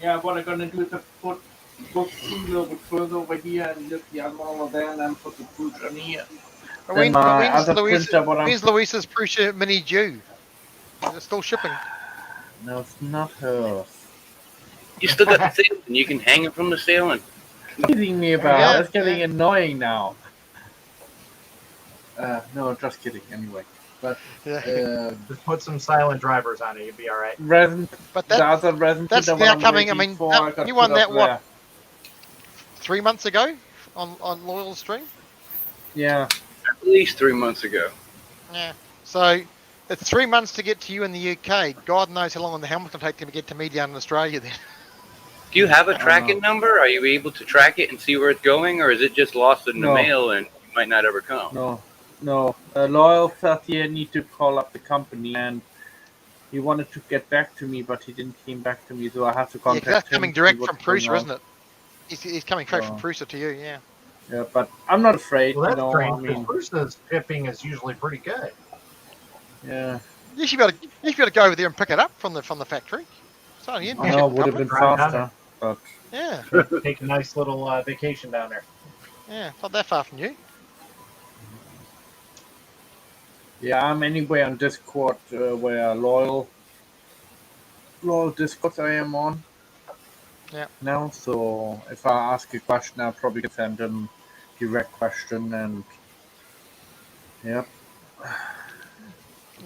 Yeah, what I'm gonna do is put both 2 a little bit further over here and lift the other one over there, and then put the Prusa in here. When's Louisa's Prusa Mini due? Is it still shipping? No, it's not hers. You still got the ceiling. You can hang it from the ceiling. Kidding me about? That's getting annoying now. No, just kidding. Anyway, but just put some silent drivers on it. You'll be all right. Resin, but the other resin. That's now coming. I mean, you won that what? 3 months ago on Loyal Stream. Yeah, at least 3 months ago. Yeah. So it's 3 months to get to you in the UK. God knows how long the helmet can take to get to me down in Australia then. Do you have a tracking number? Are you able to track it and see where it's going, or is it just lost in the mail and it might not ever come? No. Loyal felt he need to call up the company, and he wanted to get back to me, but he didn't came back to me, so I have to contact him. That's coming direct from Prusa, isn't it? He's coming straight from Prusa to you, yeah. Yeah, but I'm not afraid. Well, that's strange, because Prusa's shipping is usually pretty good. Yeah. You should be able to go over there and pick it up from the factory. So I know, it would have been faster, but yeah. Take a nice little vacation down there. Yeah, not that far from you. Yeah, I'm anyway on Discord where loyal Discord I am on. Yeah. Now, so if I ask a question, I'll probably send them direct question, and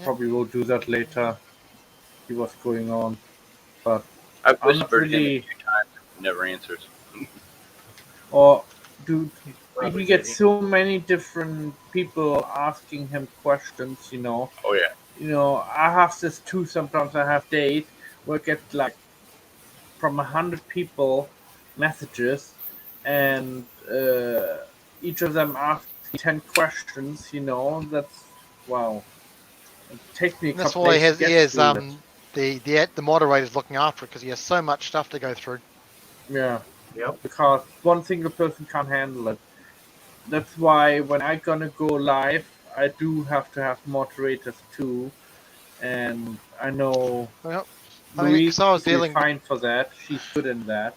probably will do that later. See what's going on, but I've I'm whispered not really... him a few times. He never answers. Or dude, we get so many different people asking him questions. Oh yeah. I have this too. Sometimes I have days where I get like from 100 people messages, and each of them asks 10 questions. That's wow. It takes me a That's couple why days he has the moderators looking after it, because he has so much stuff to go through. Yeah. Yep. Because one single person can't handle it. That's why when I'm gonna go live, I do have to have moderators too, and I know Louise is fine for that. She's good in that.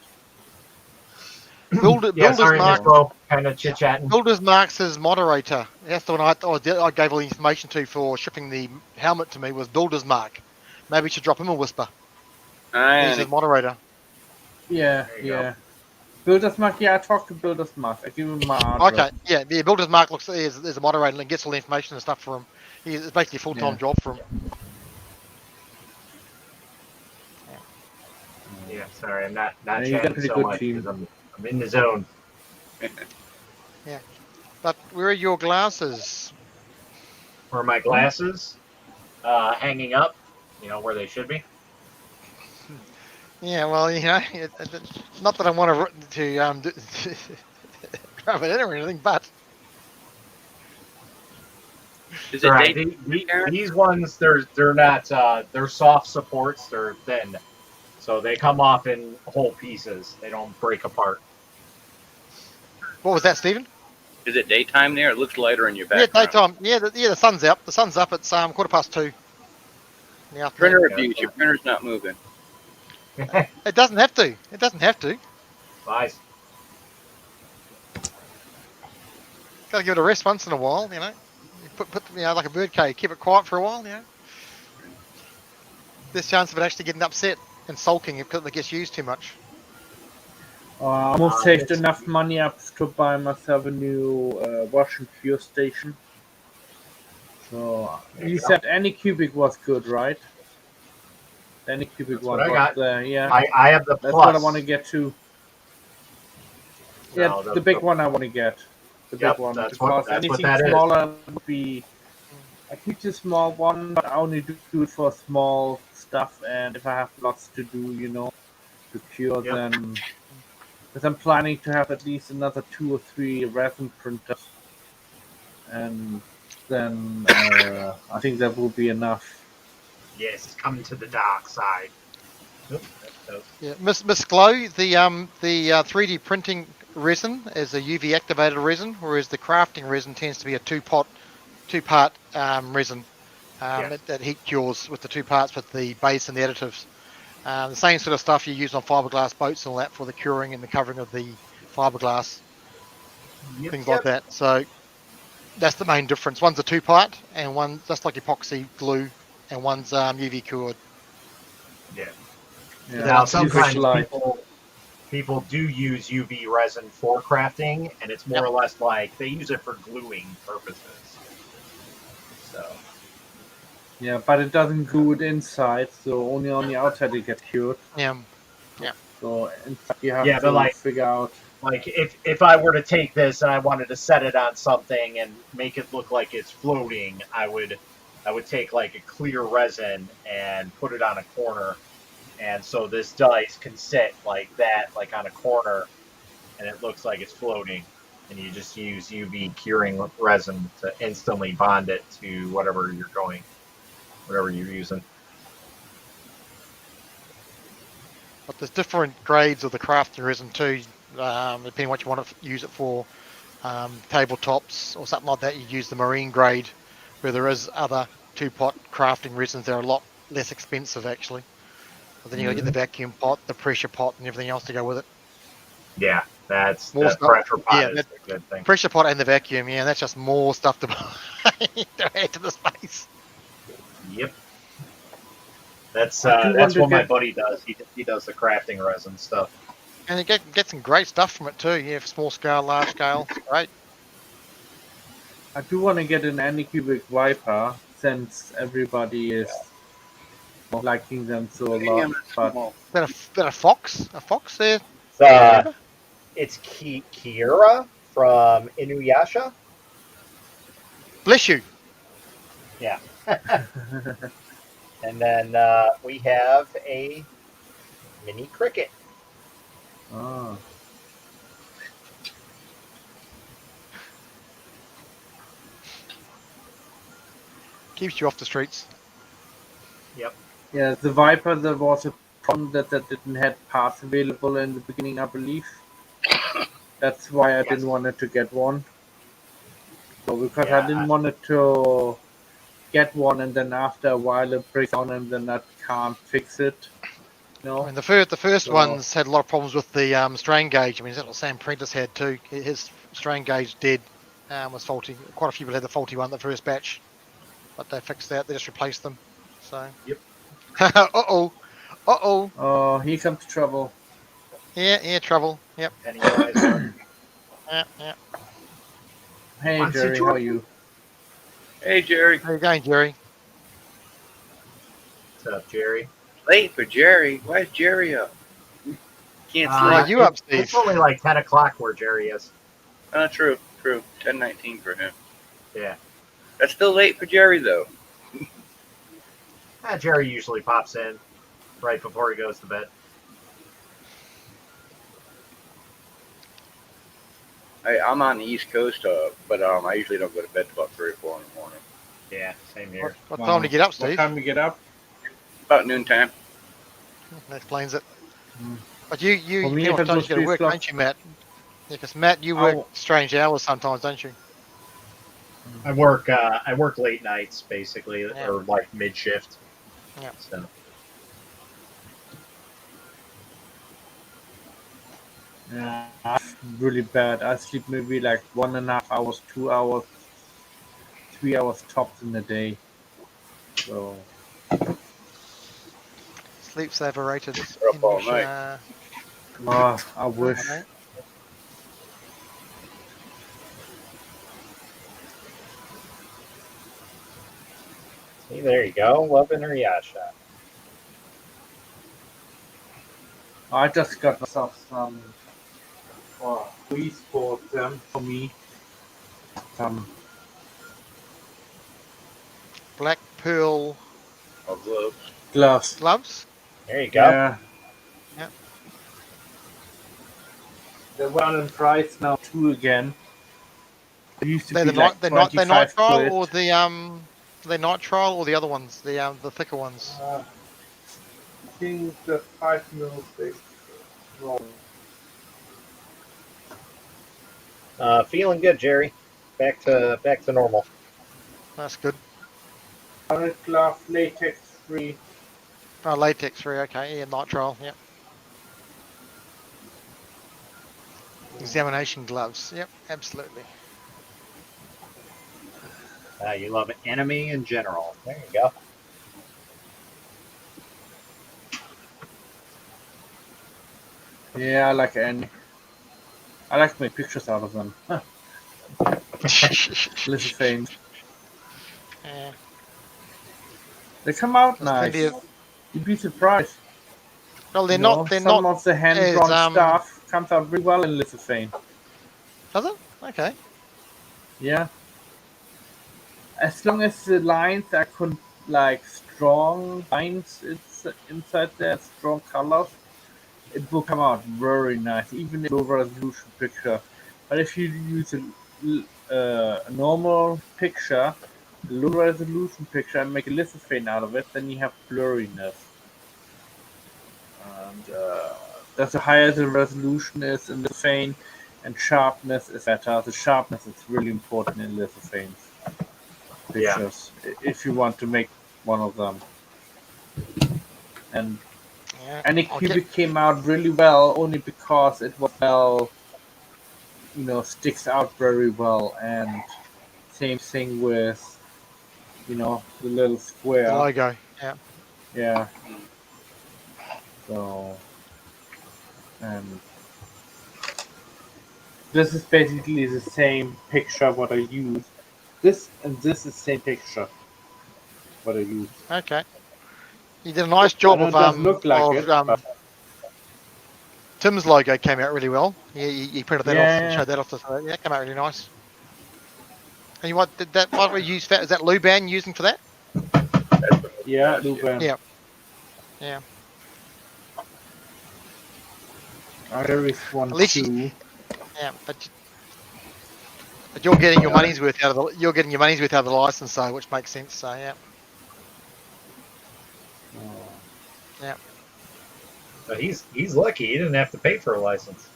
Builders Mark's his moderator. That's the one I gave all the information to for shipping the helmet to me was Builders Mark. Maybe you should drop him a whisper. He's his moderator. Yeah. Builders Mark, I talked to Builders Mark. I give him my address. Okay, yeah. Builders Mark is a moderator and gets all the information and stuff for him. It's basically a full-time job for him. Yeah, sorry, I'm not chatting so much because I'm in the zone. Yeah, but where are your glasses? Where are my glasses? Hanging up, where they should be. Yeah, well, not that I want to rub it in or anything, but Is it Right. daytime? These ones, they're not. They're soft supports. They're thin, so they come off in whole pieces. They don't break apart. What was that, Stephen? Is it daytime there? It looks lighter in your Yeah, background. daytime. Yeah, the sun's out. The sun's up. It's 2:15 in the afternoon. Printer Yeah, abuse. Your printer's not moving. It doesn't have to. It doesn't have to. Nice. Got to give it a rest once in a while, you know. You put like a bird cage, keep it quiet for a while, you know. There's chance of it actually getting upset and sulking because it gets used too much. I almost saved enough money up to buy myself a new wash and cure station. So you said any cubic was good, right? Any cubic That's one what I was got. there, yeah. I have the That's plus. what I want to get to. Yeah, No, the big one I want to get. The Yep, big one. that's Because what anything that is. smaller would be. I keep the small one, but I only do it for small stuff. And if I have lots to do, you know, to cure, Yep. then. Because I'm planning to have at least another 2 or 3 resin printers. And then I think that will be enough. Yes, come to the dark side. Yeah, Miss Glow, the 3D printing resin is a UV activated resin, whereas the crafting resin tends to be a two-part resin that heat cures with the 2 parts with the base and the additives. The same sort of stuff you use on fiberglass boats and all that for the curing and the covering of the fiberglass, things like that. So that's the main difference. One's a 2-part and one's just like epoxy glue, and one's UV cured. Yeah. Yeah. Now sometimes light. people do use UV resin for crafting, and it's more or less like they use it for gluing purposes. So. Yeah, but it doesn't glue it inside, so only on the outside it gets cured. Yeah. So inside you have to but figure out. Like if I were to take this and I wanted to set it on something and make it look like it's floating, I would take like a clear resin and put it on a corner, and so this dice can sit like that, like on a corner, and it looks like it's floating. And you just use UV curing resin to instantly bond it to whatever you're using. But there's different grades of the crafting resin too, depending what you want to use it for. Tabletops or something like that, you use the marine grade, where there is other 2-pot crafting resins that are a lot less expensive actually. But then you got to get the vacuum pot, the pressure pot, and everything else to go with it. Yeah, that's More the stuff. pressure pot Yeah, is a good thing. Pressure pot and the vacuum, yeah, that's just more stuff to add to the space. Yep. That's what my buddy does. He does the crafting resin stuff. And you get some great stuff from it too. Yeah, for small scale, large scale, it's great. I do want to get an Anycubic Viper since everybody is liking them so a lot. But Been a fox? A fox there? It's Kira from Inuyasha. Bless you. Yeah. And then we have a mini cricket. Oh. Keeps you off the streets. Yep. Yeah, the Viper, there was a problem that didn't have parts available in the beginning, I believe. That's why I didn't want it to get one. So because I didn't want it to get one and then after a while it breaks down and then I can't fix it. No. I mean, the first ones had a lot of problems with the strain gauge. I mean, that's what Sam Prentice had too. His strain gauge was faulty. Quite a few people had the faulty one the first batch, but they fixed that. They just replaced them. So. Yep. Oh, here comes trouble. Yeah, trouble. Yep. Yep. Hey, Jerry, how are you? Hey, Jerry. How you going, Jerry? What's up, Jerry? Late for Jerry. Why is Jerry up? Can't sleep. Why you up, Steve? It's only like 10 o'clock where Jerry is. True. 10:19 for him. Yeah. That's still late for Jerry, though. Jerry usually pops in right before he goes to bed. I'm on the East Coast, but I usually don't go to bed till about 3 or 4 in the morning. Yeah, same here. What time do you get up, What Steve? time we get up? About noontime. That explains it. Mm. But you For me, depending on if what it time you was go to 3 work, o'clock, don't you, Matt? Yeah, because Matt, you work I'll, strange hours sometimes, don't you? I work late nights basically, Yeah. or like mid shift. Yeah. So yeah, I'm really bad. I sleep maybe like 1.5 hours, 2 hours, 3 hours tops in a day. So, Sleep's overrated We're up in all night. I wish. Okay. see, there you go, loving her Yasha. I just got myself some please for them for me. Some Black pearl All gloves. gloves. gloves. There you go. Yeah, Yeah. they're well in price now too again. It used to They're be the like night they're 25 nitrile quid. or the nitrile or the other ones, the thicker ones. I think the 5 mil thick. Wrong. Feeling good, Jerry. Back to normal. That's good. 100 glove, latex free. Oh, latex free. Okay. Yeah, nitrile. Yep. Examination gloves. Yep. Absolutely. You love enemy in general. There you go. Yeah, I like any. I like to make pictures out of them. Lithophane. Yeah. They come out There's plenty nice. of. You'd be surprised. Well, You know, they're some not of the as hand-drawn stuff comes out really well in lithophane. Does it? Okay. Yeah, as long as the lines are like strong lines, it's inside there, strong colors, it will come out very nice, even in low resolution picture. But if you use a normal picture, low resolution picture, and make a lithophane out of it, then you have blurriness. And the higher the resolution is in lithophane, and sharpness is better. The sharpness is really important in lithophanes Yeah. pictures if you want to make one of them. And Yeah. I'll get. Anycubic came out really well only because it was well, sticks out very well. And same thing with, the little The square. logo. Yeah. Yeah. So, and this is basically the same picture what I use. This and this is the same picture what I use. Okay. You did a nice I job know it doesn't look like it, but Tim's logo came out really well. You printed that off and yeah, showed that off. Yeah, it came out really nice. And you what did that? What we used that? Is that Luban using for that? yeah, Luban. Yeah. Yeah. There is one At least too. yeah, but you're getting your money's worth out of the license, so which makes sense. So yeah. Yeah. So he's lucky. He didn't have to pay for a license.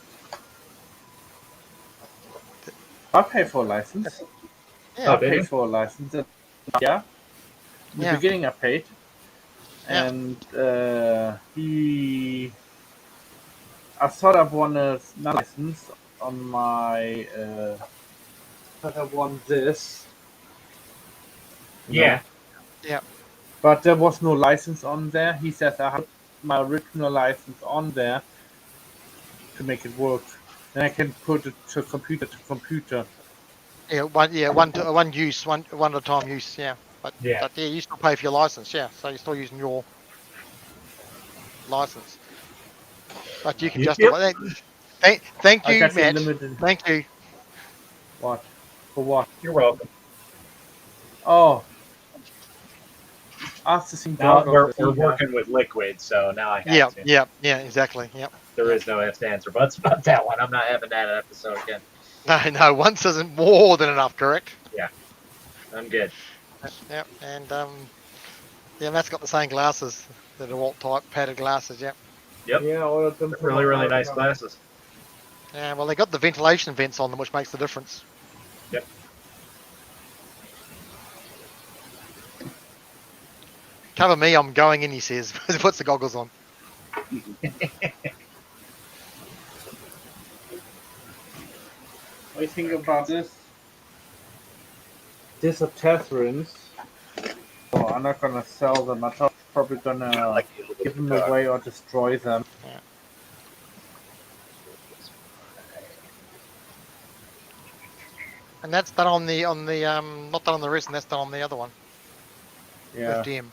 I pay for a license. Yeah. I paid for a license. Yeah. In the Yeah. beginning, I paid, Yeah. and I thought I won a license on my. I thought I won this. Yeah. Yeah. But there was no license on there. He says I have to put my original license on there to make it work. Then I can put it to computer. Yeah. One use, one at a time use. Yeah. But Yeah. yeah, you still pay for your license. Yeah. So you're still using your license. But you can Yep. justify that. Thank I you, got the Matt. limited. Thank you. What? For what? You're welcome. Oh, ask the same Now dog. we're working with liquid, so now I Yeah. have to. Yeah. Exactly. Yep. There is no ifs, ands, or buts about that one. I'm not having that episode again. No. Once isn't more than enough. Correct. Yeah. I'm good. Yep, and yeah, Matt's got the same glasses, the DeWalt type padded glasses. Yep. Yep. Yeah, all of them. Really, really nice glasses. Yeah, well, they got the ventilation vents on them, which makes the difference. Yep. Cover me, I'm going in, he says, as he puts the goggles on. What do you think about this? These are Tethrins. So I'm not gonna sell them. I'm probably gonna Like give them away or destroy them. Yeah. And that's done on the not done on the Resin, that's done on the other one. Yeah. FDM.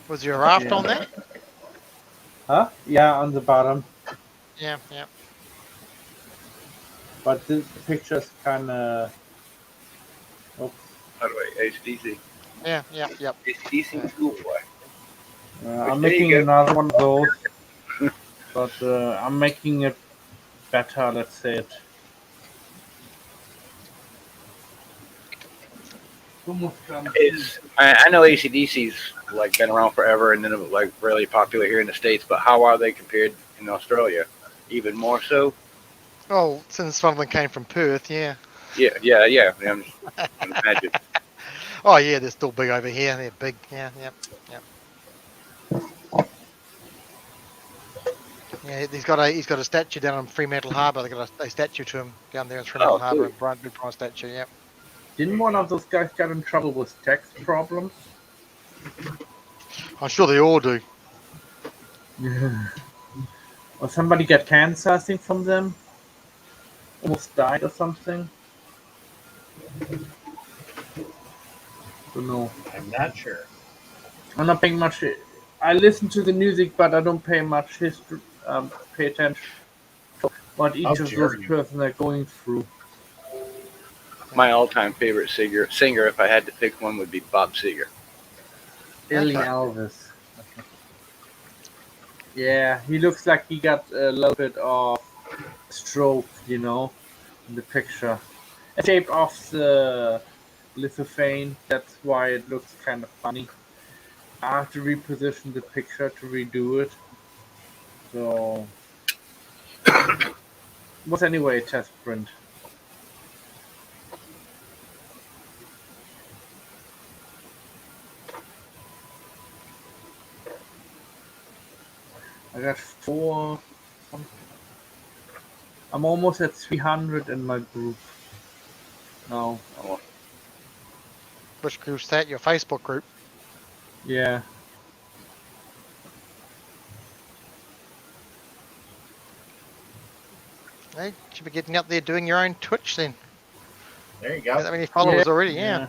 Was there a raft on that? Huh? Yeah, on the bottom. Yeah, yeah. But this picture is kind of. Oops. By the way, HDC. Yeah, yeah, yep. HDC schoolboy. I'm There you making go. another one of those. But I'm making it better, let's say it. I know ACDC's like been around forever and then it was like really popular here in the States, but how are they compared in Australia? Even more so? Oh, since one of them came from Perth, yeah. Yeah. I'm imagine. Oh yeah, they're still big over here. They're big. Yeah, yep. Yeah, he's got a statue down in Fremantle Harbour. They got a statue to him down there in Fremantle Harbour. Cool. A big bronze statue. Yep. Didn't one of those guys get in trouble with tax problems? I'm sure they all do. Or somebody get cancer, I think, from them? Almost died or something? Don't know. I'm not sure. I'm not paying much. I listen to the music, but I don't pay much history. Pay attention to what each of those persons are going through. My all-time favorite singer, if I had to pick one, would be Bob Seger. Billy Elvis. Yeah, he looks like he got a little bit of stroke, in the picture. A shape of the lithophane, that's why it looks kind of funny. I have to reposition the picture to redo it. So, it was anyway a test print. I got 4. I'm almost at 300 in my group. No. Which group's that? Your Facebook group? Yeah. Hey, should be getting up there doing your own Twitch then. There you Got go. that many followers already? Yeah.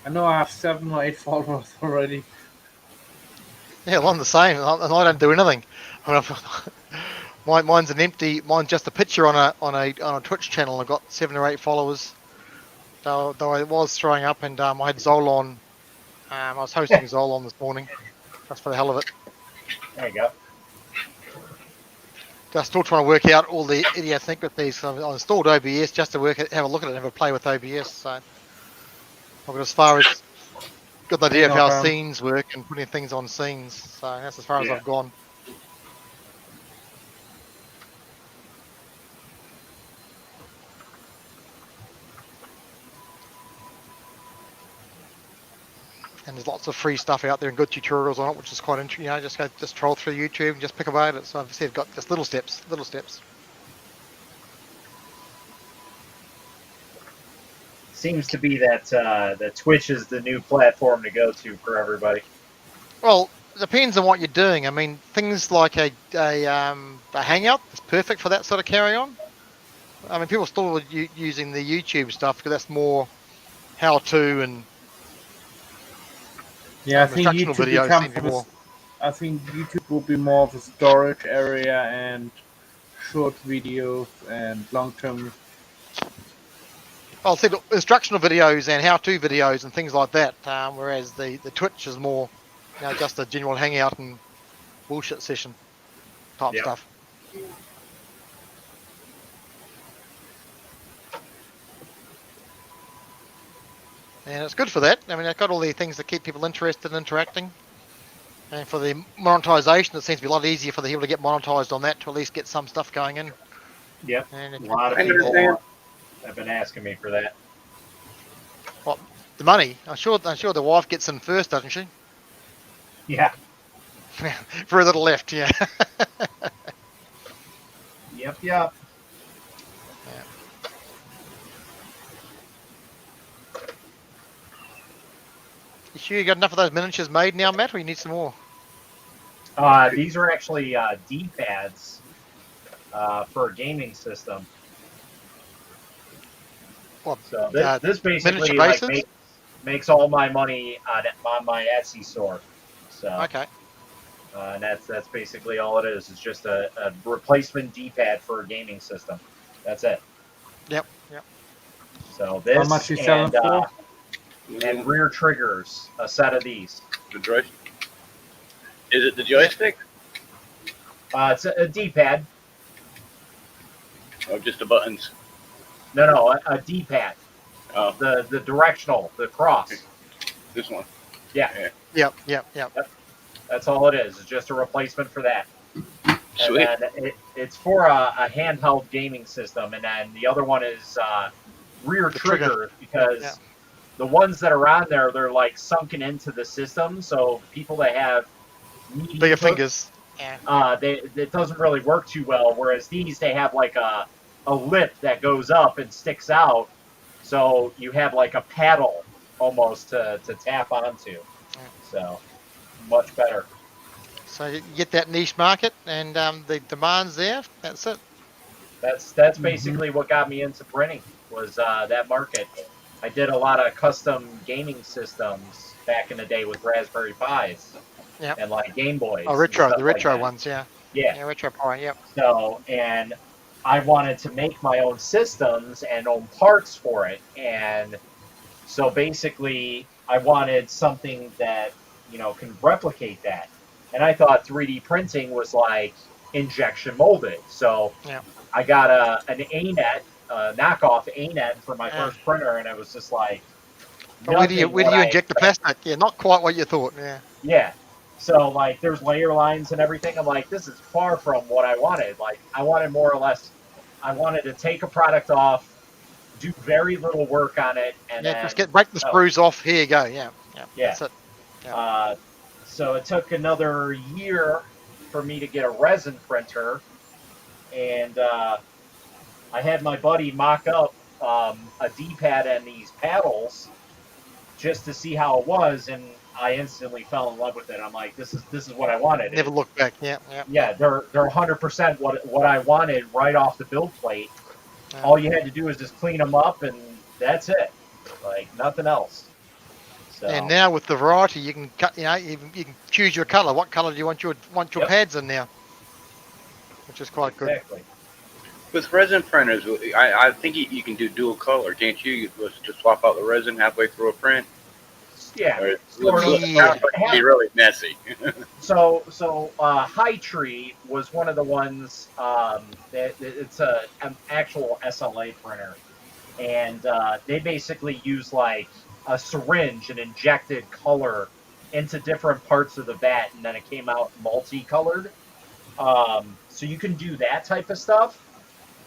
I know I have 7 or 8 followers already. Yeah, well, I'm the same. I don't do anything. Mine's an empty. Mine's just a picture on a Twitch channel. I've got 7 or 8 followers. Though I was throwing up, and I had Zolon. I was hosting Zolon this morning, just for the hell of it. There you go. Just still trying to work out all the idiosyncrasies. I installed OBS just to have a look at it, have a play with OBS. So I've got as far as got the idea of how scenes work and putting things on scenes. So that's as far as I've gone. And there's lots of free stuff out there and good tutorials on it, which is quite interesting. Just troll through YouTube and just pick away at it. So I've said got just little steps. Seems to be that Twitch is the new platform to go to for everybody. Well, it depends on what you're doing. I mean, things like a Hangout is perfect for that sort of carry on. I mean, people still using the YouTube stuff because that's more how to and I think YouTube videos I think YouTube will be more of a storage area and short videos and long-term. I'll say instructional videos and how-to videos and things like that. Whereas the Twitch is more, just a general hangout and bullshit session type stuff. And it's good for that. I mean, it's got all the things that keep people interested in interacting. And for the monetization, it seems to be a lot easier for the people to get monetized on that to at least get some stuff going in. Yep. And A lot of I people understand. have been asking me for that. Well, the money. I'm sure the wife gets in first, doesn't she? Yeah. Very little left, yeah. Yep. Yeah. You sure you got enough of those miniatures made now, Matt, or you need some more? These are actually D-pads for a gaming system. What, So miniature this basically bases? makes all my money on my Etsy store. So Okay. and that's basically all it is. It's just a replacement D-pad for a gaming system. That's it. Yep. So How much this you selling for? and rear triggers, a set of these. The joystick. Is it the joystick? It's a D-pad. Or just the buttons? No, a D-pad. Oh, The directional, the cross. this one. Yeah. Yep. That's all it is. It's just a replacement for that. Sweet. And then it's for a handheld gaming system, and then the other one is rear The trigger. triggers because Yeah. the ones that are on there, they're like sunken into the system. So people that have meaty Bigger hooks, fingers. Yeah. it doesn't really work too well. Whereas these, they have like a lip that goes up and sticks out, so you have like a paddle almost to tap onto. So much better. So you get that niche market, and the demand's there. That's it. That's basically what got me into printing was that market. I did a lot of custom gaming systems back in the day with Raspberry Pis Yep. and like Game Boys. Oh, and stuff the like retro that. ones, yeah. Yeah. Yeah, retro Pi, yep. So, and I wanted to make my own systems and own parts for it. And so basically, I wanted something that, can replicate that. And I thought 3D printing was like injection molded. So Yeah. I got an ANET, knockoff ANET for my first printer, and it was just like, But where do you inject the plastic? Yeah, not quite what you thought. Yeah. Yeah. So like there's layer lines and everything. I'm like, this is far from what I wanted. Like I wanted more or less, I wanted to take a product off, do very little work on it, and then Just break the screws off. Here you go. Yeah. That's it. Yeah. So it took another year for me to get a resin printer, and I had my buddy mock up a D-pad and these paddles just to see how it was, and I instantly fell in love with it. I'm like, this is what I wanted. Never looked back. Yeah. Yeah, they're 100% what I wanted right off the build plate. All you had to do is just clean them up, and that's it. Like nothing else. So. And now with the variety, you can cut. You can choose your color. What color do you want your pads in now? Which is quite good. With resin printers, I think you can do dual color, can't you? You just swap out the resin halfway through a print. Yeah. It sounds like be really messy. So High Tree was one of the ones. It's an actual SLA printer, and they basically use like a syringe and injected color into different parts of the vat, and then it came out multicolored. So you can do that type of stuff,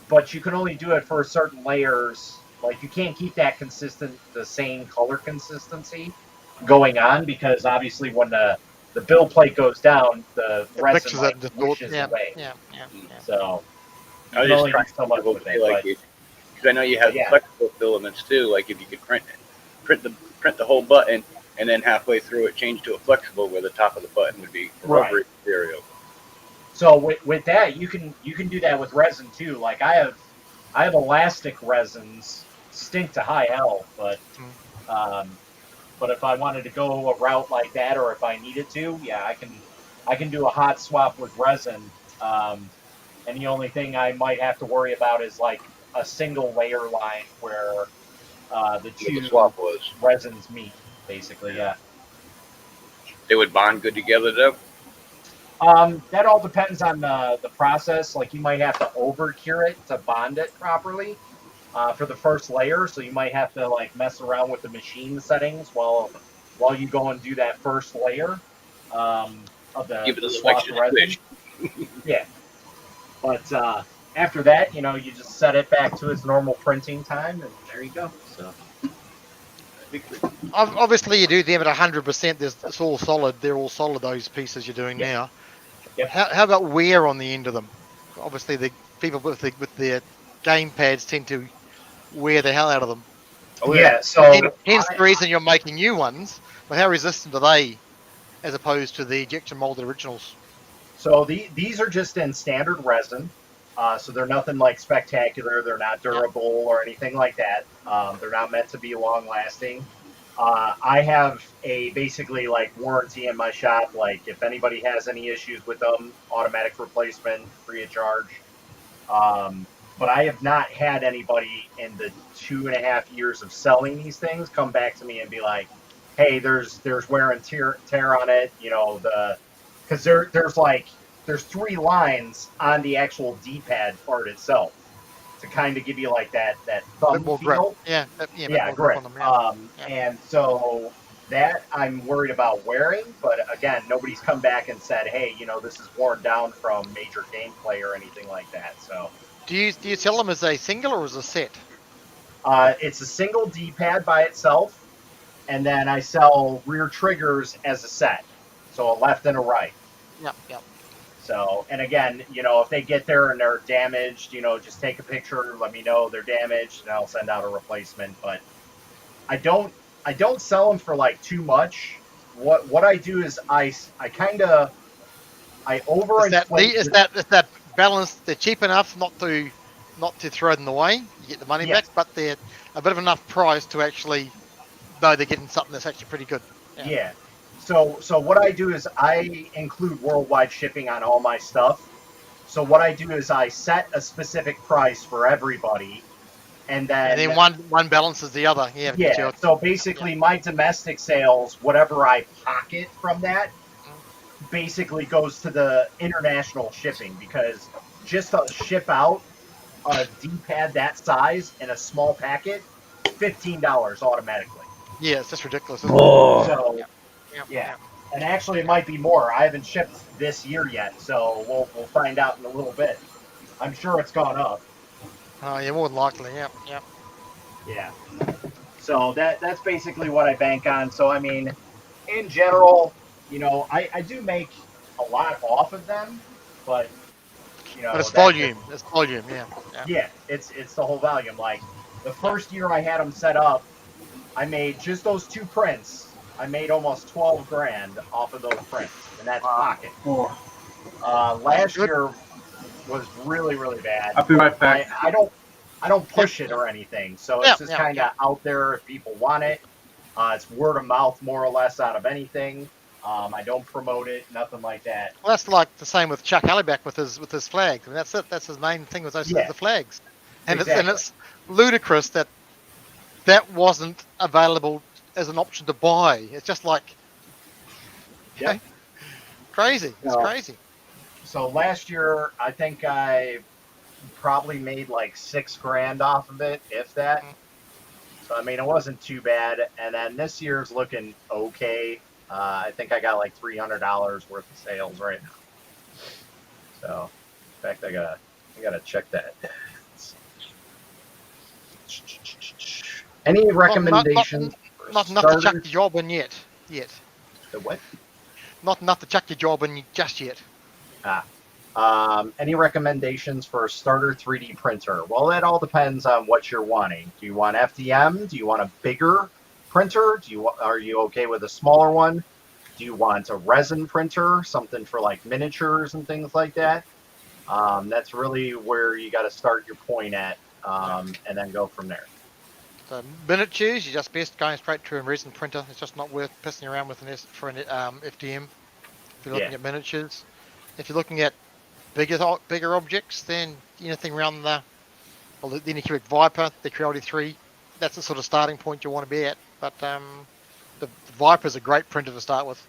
but you can only do it for certain layers. Like you can't keep that the same color consistency going on, because obviously when the build plate goes down, the resin pushes away. Yeah. So I was just trying to so much with it, like because I know you have flexible filaments too. Like if you could print the whole button, and then halfway through it change to a flexible where the top of the button would be rubbery material. So with that, you can do that with resin too. Like I have elastic resins, stink to high hell, but if I wanted to go a route like that, or if I needed to, yeah, I can do a hot swap with resin. And the only thing I might have to worry about is like a single layer line where the two resins meet, basically. Yeah. They would bond good together, though. That all depends on the process. Like you might have to over cure it to bond it properly. for the first layer, so you might have to like mess around with the machine settings while you go and do that first layer of Give it the a switch swathed and a resin. squish. Yeah, but after that, you just set it back to its normal printing time, and there you go. So Obviously, you do them at 100%. It's all solid. They're all solid. Those pieces you're doing yeah, now. yep. How about wear on the end of them? Obviously, the people with their game pads tend to wear the hell out of them. Oh yeah. Yeah, so Hence the reason you're making new ones. But how resistant are they as opposed to the injection molded originals? these are just in standard resin, so they're nothing like spectacular. They're not Yeah. durable or anything like that. They're not meant to be long lasting. I have a basically like warranty in my shop. Like if anybody has any issues with them, automatic replacement, free of charge. Um, but I have not had anybody in the 2.5 years of selling these things come back to me and be like, "Hey, there's wear and tear on it." Because there's three lines on the actual D-pad part itself to kind of give you like that A bit thumb more grip. feel. Yeah. A bit Yeah, more grip grip. on them. Yeah. Yeah. And so that I'm worried about wearing, but again, nobody's come back and said, "Hey, this is worn down from major gameplay or anything like that." So Do you sell them as a single or as a set? it's a single D-pad by itself, and then I sell rear triggers as a set, so a left and a right. Yep. Yep. So, and again, if they get there and they're damaged, just take a picture, let me know they're damaged, and I'll send out a replacement. But I don't, I don't sell them for like too much. What I do is I kind of I overinflate. Is that balance? They're cheap enough not to throw them away. You get the money back, Yes, but they're a bit of enough price to actually know they're getting something that's actually pretty good. Yeah. yeah. So what I do is I include worldwide shipping on all my stuff. So what I do is I set a specific price for everybody, and And then then one balances the other. Yeah, get yeah. you. So Yeah. basically, my domestic sales, whatever I pocket from that, Mm. basically goes to the international shipping because just to ship out a D-pad that size in a small packet, $15 automatically. Yeah, it's just ridiculous, isn't it? Oh, So Yeah. Yeah. yeah, Yeah. and actually it Yeah. might be more. I haven't shipped this year yet, so we'll find out in a little bit. I'm sure it's gone up. Oh, yeah, more than likely. Yeah. Yeah. Yeah. So that's basically what I bank on. So I mean, in general, I do make a lot off of them, but But it's that volume. It's volume. Yeah. Yeah. yeah, it's the whole volume. Like the first year I had them set up, I made just those two prints. I made almost 12 grand off of those prints, and that's Wow. pocket. Oh, Last Good. year was really really bad, I'll be right but back. I don't Yep. push it Yep. or anything, so Yeah. it's just Yeah. kind Yeah. of out there if people want it. It's word of mouth more or less out of anything. I don't promote it, nothing like that. Well, that's like the same with Chuck Halliback with his flags. I mean, that's it. That's his main thing with those Yeah, the flags, and it's and exactly. it's ludicrous that wasn't available as an option to buy. It's just like Yep. crazy. It's So, crazy. so last year, I think I probably made like 6 grand off of it, if that. Mm. So I mean, it wasn't too bad. And then this year's looking okay. I think I got like $300 worth of sales right now. So, in fact, I gotta check that. Any Not not not recommendations for not enough to chuck the starters? job in yet. Yet. The what? Not enough to chuck your job in just yet. Ah. Any recommendations for a starter 3D printer? Well, that all depends on what you're wanting. Do you want FDM? Do you want a bigger printer? Are you okay with a smaller one? Do you want a resin printer, something for like miniatures and things like that? That's really where you got to start your point at, and then go from there. So miniatures, you're just best going straight to a resin printer. It's just not worth pissing around with for an FDM. If you're Yeah, looking at miniatures, if you're looking at bigger objects, then anything around the Anycubic Viper, the Creality 3, that's the sort of starting point you want to be at. But the Viper is a great printer to start with.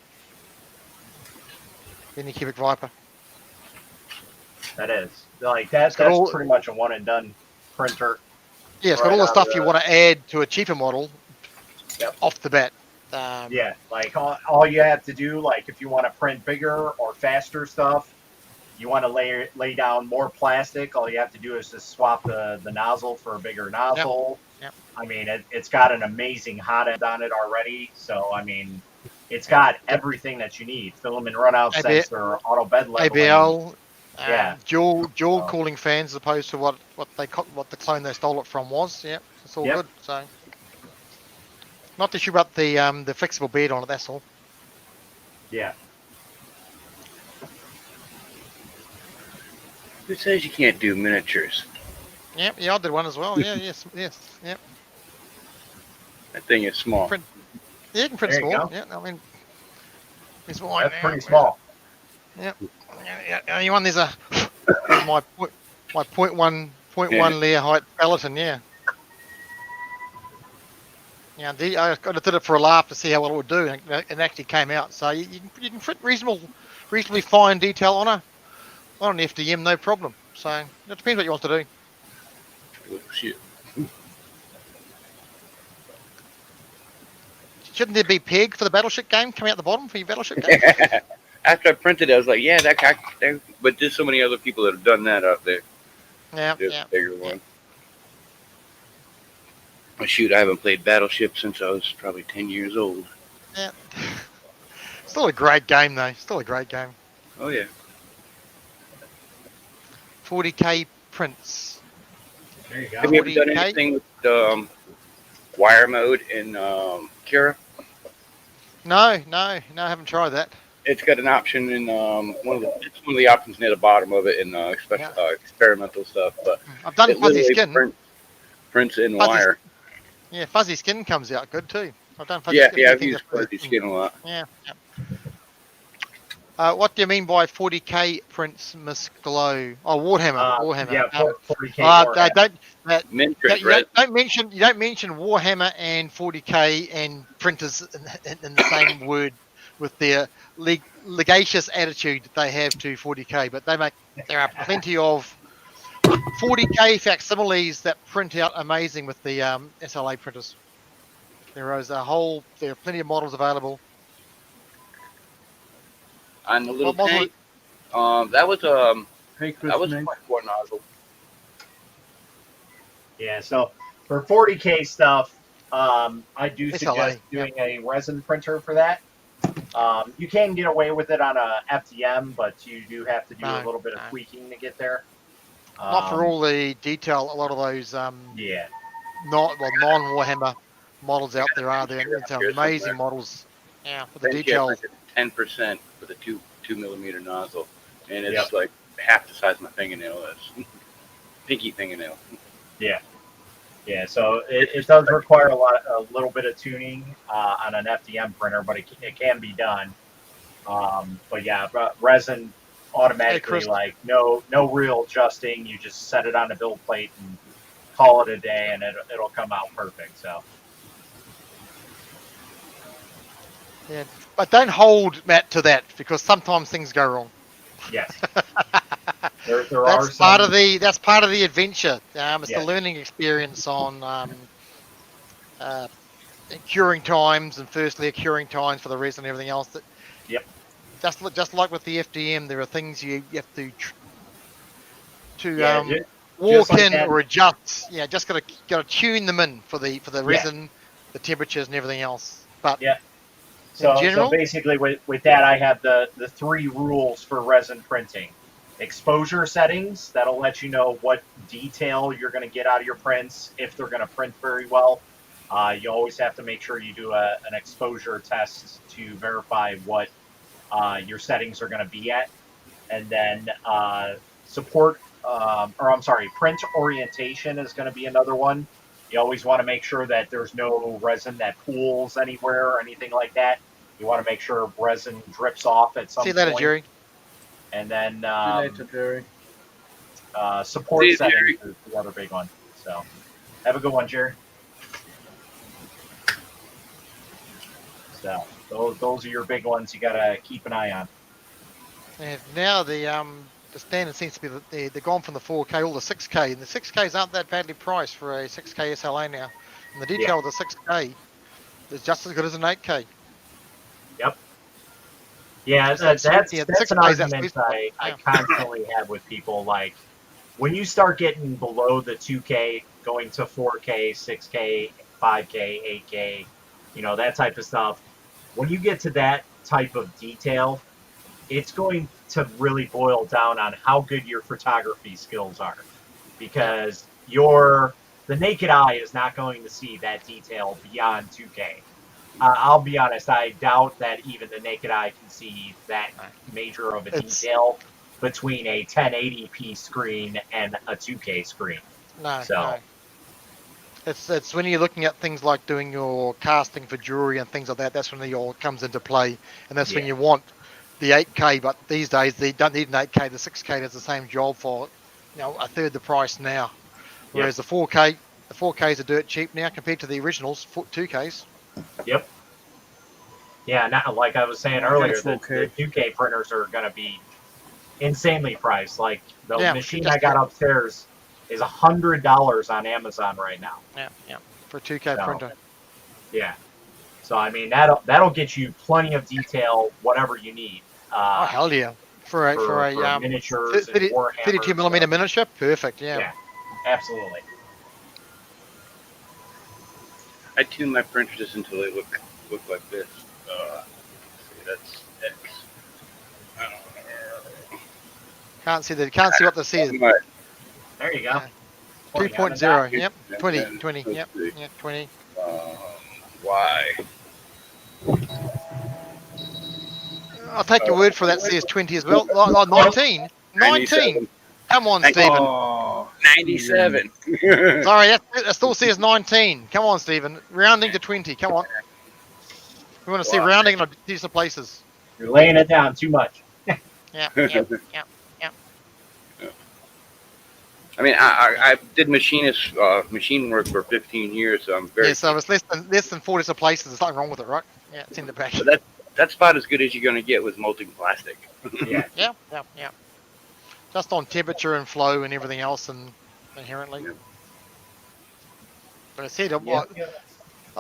The Anycubic Viper. that is like that. It's got That's all pretty much a one and done printer. Yeah, it's got right all the out of stuff you want to add to a cheaper model Yep. off the bat. Yeah, like all you have to do, like if you want to print bigger or faster stuff, you want to lay down more plastic. All you have to do is just swap the nozzle for a bigger Yep. nozzle. Yep. I mean, it's got an amazing hot end on it already. So I mean, it's got everything that you need: filament runout AB, sensor, auto bed leveling. ABL, Yeah. dual So, cooling fans as opposed to what the clone they stole it from was. Yep, it's all yep. good. So not to shoot up the flexible bed on it. That's all. Yeah. Who says you can't do miniatures? Yep. Yeah, I did one as well. Yeah. Yes. Yep. That thing is small. Print. Yeah, you can print There you small. go. Yeah. I mean, it's That's pretty small. Yep. Yeah. Anyone? There's my point one layer height skeleton. Yeah. Yeah, I did it for a laugh to see how well it would do, and it actually came out. So you can print reasonably fine detail on an FDM, no problem. So it depends what you want to do. Oh, shit. Shouldn't there be peg for the battleship game coming out the bottom for your battleship game? After I printed it, I was like, yeah, that guy. But there's so many other people that have done that out there. Yeah, There's yeah. a bigger one. Oh, shoot, I haven't played Battleship since I was probably 10 years old. Yeah. Still a great game though. Still a great game. Oh, yeah. 40k prints. There you go. Have you ever done 40K? anything with wire mode in Cura? No, I haven't tried that. It's got an option in one of the options near the bottom of it in experimental stuff. But I've done it fuzzy literally skin. prints in Fuzzy wire. Yeah, fuzzy skin comes out good too. I've done fuzzy Yeah, skin. yeah, I've used fuzzy skin a lot. Yeah. What do you mean by 40k prints must glow? Oh, Warhammer. Warhammer. Yeah, 40k Warhammer. Miniatures, don't mention Warhammer and 40k and printers in the same word with their legacious attitude that they have to 40k. But there are plenty of 40k facsimiles that print out amazing with the SLA printers. There are plenty of models available. on the little What model? tank. That was Hey, Chris, that was a Mink. 0.4 nozzle. Yeah, so for 40k stuff, I do SLA, suggest doing a resin printer for that. You can get away with it on a FDM, but you do have to do a little bit of tweaking to get there. Not for all the detail. A lot of those Yeah. non-Warhammer models out there are there. It's amazing models. Yeah, with the details. 10% with a 2mm nozzle, and it's like half the size of my fingernail. That's pinky fingernail. Yeah. Yeah, so it does require a little bit of tuning on an FDM printer, but it can be done. But yeah, resin automatically, like no real adjusting. You just set it on the build plate and call it a day, and it'll come out perfect. So. Yeah, but don't hold Matt to that because sometimes things go wrong. Yes. That's part of the adventure. It's the learning experience on curing times and firstly curing times for the resin and everything else. Just like with the FDM, there are things you have to walk in or adjust. Yeah, just gotta tune them in for the resin, the temperatures and everything else. But so basically with that, I have the 3 rules for resin printing. Exposure settings, that'll let you know what detail you're going to get out of your prints, if they're going to print very well. You always have to make sure you do an exposure test to verify what your settings are going to be at. And then print orientation is going to be another one. You always want to make sure that there's no resin that pools anywhere or anything like that. You want to make sure resin drips off at some point. See you later, Jerry. And then See you later, Jerry. Support settings is the other big one. So have a good one, Jerry. So those are your big ones you got to keep an eye on. And now the the standard seems to be that they're gone from the 4K all the 6K, and the 6Ks aren't that badly priced for a 6K SLA now. And the detail of the 6K is just as good as an 8K. Yep. Yeah, Just that sweet, that's the an 6K is that argument sweet spot. I constantly have with people. Like, when you start getting below the 2K, going to 4K, 6K, 5K, 8K, that type of stuff, when you get to that type of detail, it's going to really boil down on how good your photography skills are. Because the naked eye is not going to see that detail beyond 2K. I'll be honest, I doubt that even the naked eye can see that major of a detail between a 1080p screen and a 2K screen. No. It's when you're looking at things like doing your casting for jewelry and things like that, that's when the yaw comes into play. And that's when you want the 8K, but these days they don't need an 8K. The 6K does the same job for a third the price now. Whereas the 4Ks are dirt cheap now compared to the originals, 2Ks. Yep. Yeah, not, like I was saying earlier, the 2K printers are going to be insanely priced. Like, the machine I got upstairs is $100 on Amazon right now. Yeah, for a 2K printer. Yeah. So, I mean, that'll get you plenty of detail, whatever you need. Oh, hell yeah. For a miniatures 32mm miniature, perfect, Yeah, absolutely. I tune my printers until they look like this. That's X. Can't see what the C is. There you go. 2.0. Yep. 20. Yep. Yeah. 20. Why? I'll take your word for that. Says 20 as well. 19. 19. Come on, Stephen. Oh, 97. Sorry, that still says 19. Come on, Stephen. Rounding to 20. Come on. We want to see rounding in decent places. You're laying it down too much. Yeah. I mean, I did machine work for 15 years, so I'm very. Yeah, so it's less than 40 places. There's nothing wrong with it, right? Yeah, it's in the back. But that's about as good as you're going to get with molten plastic. Yeah. Just on temperature and flow and everything else, and inherently. Yeah. But I said,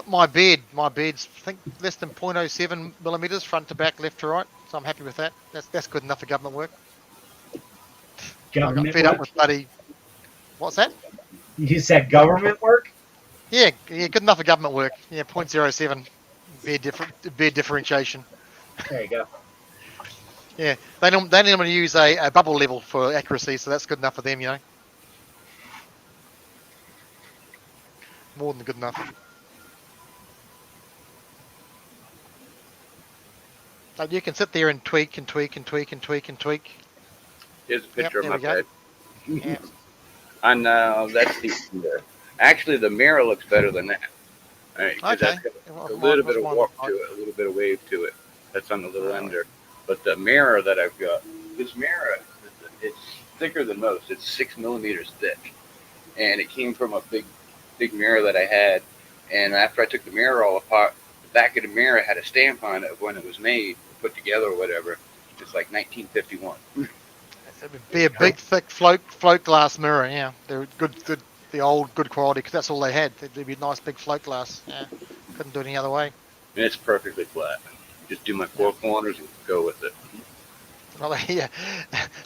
my bed's I think less than 0.07 millimeters front to back, left to right. So I'm happy with that. That's good enough for government work. I got fed up with bloody. What's that? You said government work? Yeah, good enough for government work. Yeah, 0.07 bed differentiation. There you go. Yeah, they normally use a bubble level for accuracy, so that's good enough for them, More than good enough. Like you can sit there and tweak and tweak and tweak and tweak and tweak. Here's a picture of my bed. Yeah. And that's the actually the mirror looks better than that. Right, okay. A little bit of warp to it, a little bit of wave to it. That's on the little ender. But the mirror that I've got, this mirror, it's thicker than most. It's 6 millimeters thick, and it came from a big mirror that I had. And after I took the mirror all apart, the back of the mirror had a stamp on it of when it was made, put together or whatever. It's like 1951. It would be a big, thick float glass mirror. Yeah, they're good, the old good quality because that's all they had. They'd be nice big float glass. Yeah, couldn't do it any other way. And it's perfectly flat. Just do my 4 corners and go with it. Well, yeah,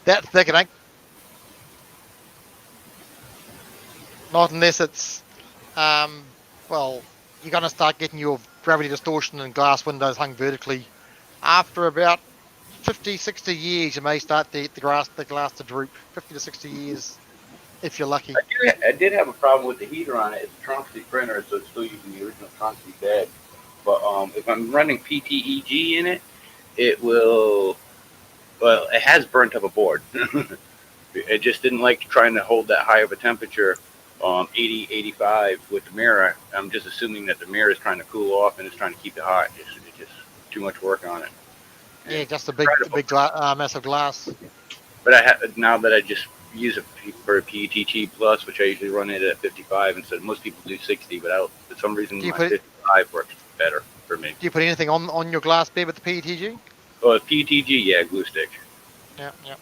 that thick it ain't. Not unless it's, well, you're gonna start getting your gravity distortion and glass windows hung vertically. After about 50, 60 years, you may start the glass to droop. 50 to 60 years, if you're lucky. I did have a problem with the heater on it. It's a Tronxy printer, so it's still using the original Tronxy bed. But if I'm running PTEG in it, it will. Well, it has burnt up a board. It just didn't like trying to hold that high of a temperature, 80, 85 with the mirror. I'm just assuming that the mirror is trying to cool off and it's trying to keep it hot. It's just too much work on it. Yeah, just a big massive glass. But now that I just use it for a PETG Plus, which I usually run it at 55 instead. Most people do 60, but for some reason my 55 works better for me. Do you put anything on your glass bed with the PETG? Oh, PETG, yeah, glue stick. Yeah. Yeah.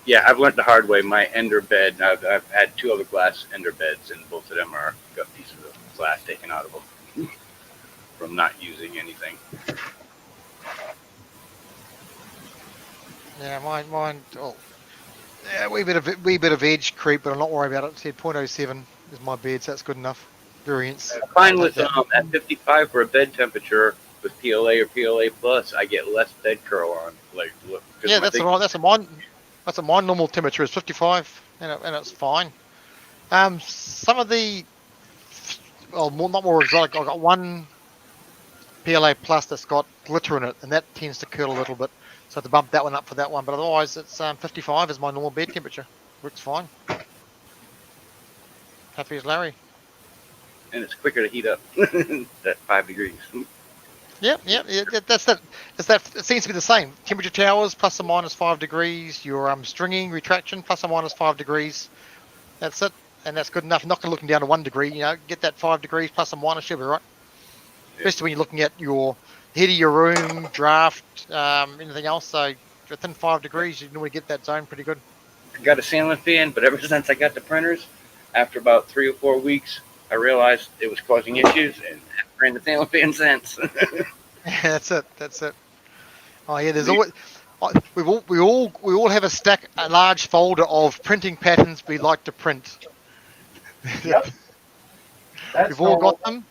Yeah, I've learned the hard way. My ender bed, I've had 2 other glass ender beds, and both of them are got pieces of glass taken out of them from not using anything. Yeah, mine. Oh, yeah, wee bit of edge creep, but I'm not worried about it. Said 0.07 is my bed, so that's good enough. Variance. I'll Fine take with that. at 55 for a bed temperature with PLA or PLA plus, I get less bed curl on. Like, look, because Yeah, my that's big all right. That's a mine normal temperature is 55, and it's fine. Some of the not more exotic. I've got one PLA plus that's got glitter in it, and that tends to curl a little bit. So I have to bump that one up for that one. But otherwise, it's 55 is my normal bed temperature. Works fine. Happy as Larry. and it's quicker to heat up at 5 degrees. Yeah. That's that. It's that. It seems to be the same. Temperature towers plus or minus 5 degrees. Your stringing retraction plus or minus 5 degrees. That's it, and that's good enough. You're not going to looking down to 1 degree. Get that 5 degrees plus or minus, should be right. Especially when you're looking at your head of your room, draft, anything else. So within 5 degrees, you normally get that zone pretty good. I got a ceiling fan, but ever since I got the printers, after about 3 or 4 weeks, I realized it was causing issues, and I ran the ceiling fan since. That's it. Oh yeah, there's always. We all have a large folder of printing patterns we like to print. Yep, that's We've all normal. got them.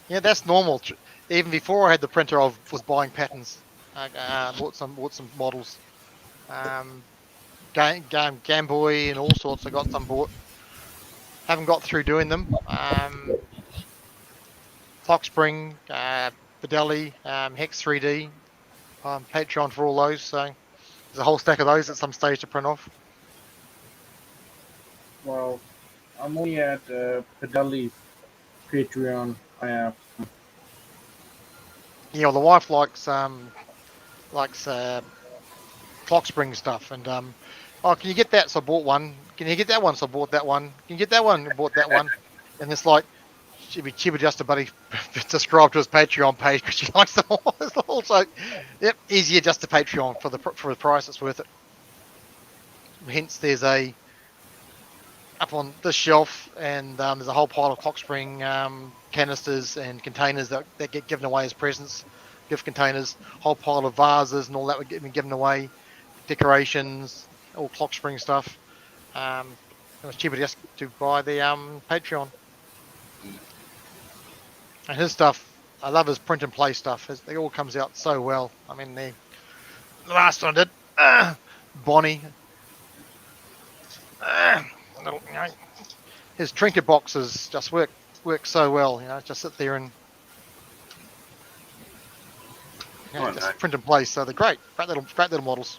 Yeah, that's normal. Even before I had the printer, I was buying patterns. Bought some models. Game Boy and all sorts. I got some bought. Haven't got through doing them. Clock Spring, Fidelity, Hex 3D, Patreon for all those. So there's a whole stack of those at some stage to print off. Well, I'm only at Pedali's Patreon. I am. Yeah, well, the wife likes Clock Spring stuff, and oh, can you get that? So I bought one. Can you get that one? So I bought that one. Can you get that one? I bought that one. And it's like she'd be cheaper just to buddy subscribe to his Patreon page because she likes them all. It's also, yep, easier just to Patreon for the price. It's worth it. Hence, there's a up on this shelf, and there's a whole pile of Clock Spring canisters and containers that get given away as presents, gift containers. Whole pile of vases and all that would get given away, decorations, all Clock Spring stuff. It was cheaper just to buy the Patreon. And his stuff, I love his print and play stuff. It all comes out so well. I mean, the last one I did, Bonnie. His trinket boxes just work so well. Just sit there and just nice. print and play. So they're great little models.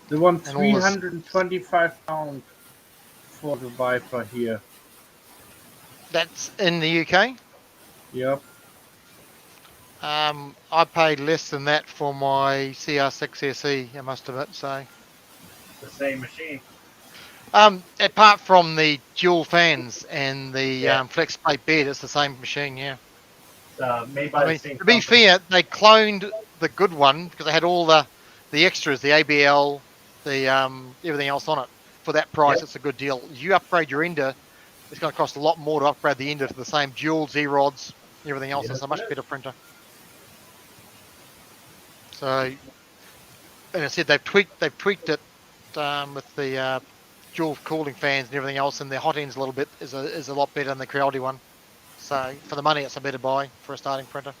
The one And all this- 325 pounds for the Viper here. That's in the UK. Yep. I paid less than that for my CR6 SE, I must admit. So, The same machine. apart from the dual fans and the Yeah. flex plate bed, it's the same machine. Yeah. Made by I mean, the same to be company. fair, they cloned the good one because they had all the extras, the ABL, the everything else on it. For that price, Yep. it's a good deal. You upgrade your ender, it's going to cost a lot more to upgrade the ender to the same dual Z-rods, everything else. Yes, It's a much it is. better printer. So, and I said they've tweaked it with the dual cooling fans and everything else, and their hot ends a little bit is a lot better than the Creality one. So for the money, it's a better buy for a starting printer.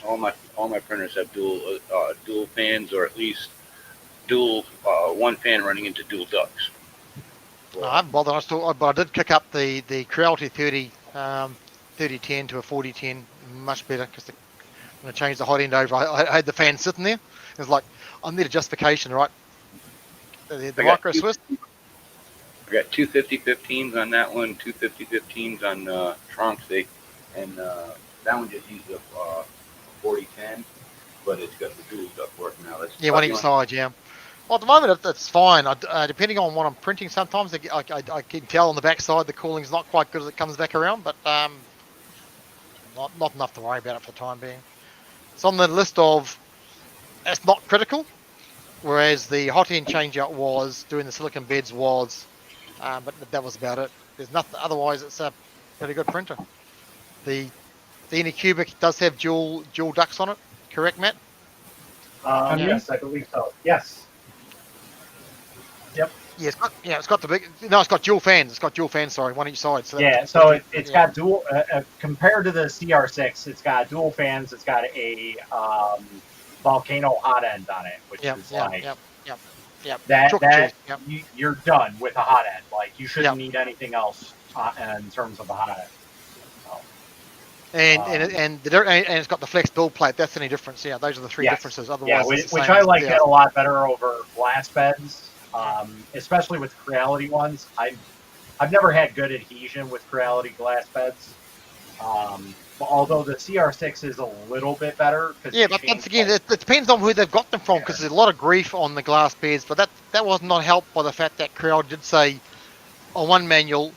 All my printers have dual fans, or at least dual one fan running into dual ducts. No, I haven't bothered. But I did kick up the Creality 3010 to a 4010, much better because when I changed the hot end over, I had the fan sitting there. It was like, I need a justification, right? The micro Swiss. I got two 50-15s on that one, two 50-15s on Tronxy, and that one just used a 4010, but it's got the dual duct work now. That's Yeah, one each side, yeah. Well, at the moment, it's fine. Depending on what I'm printing, sometimes I can tell on the back side the cooling's not quite good as it comes back around, but not enough to worry about it for the time being. It's on the list of, it's not critical, Whereas the hot end changeout was doing the silicon beds was, but that was about it. There's nothing otherwise. It's a pretty good printer. The Anycubic does have dual ducts on it, correct, Matt? Yes, I believe so. Yes. Yep. Yeah, it's got the big. No, it's got dual fans. It's got dual fans. Sorry, one each side. So Yeah, so it's got dual. Compared to the CR6, it's got dual fans. It's got a volcano hot end on it, which is like that. You're done with a hot end. Like you shouldn't need anything else in terms of a hot end. So, and it's got the flex build plate. That's the only difference. Yeah, those are the three differences. Otherwise, which I like that a lot better over glass beds, especially with Creality ones. I've never had good adhesion with Creality glass beds. Although the CR6 is a little bit better. Yeah, but once again, it depends on who they've got them from, because there's a lot of grief on the glass beds, but that was not helped by the fact that Creality did say on one manual,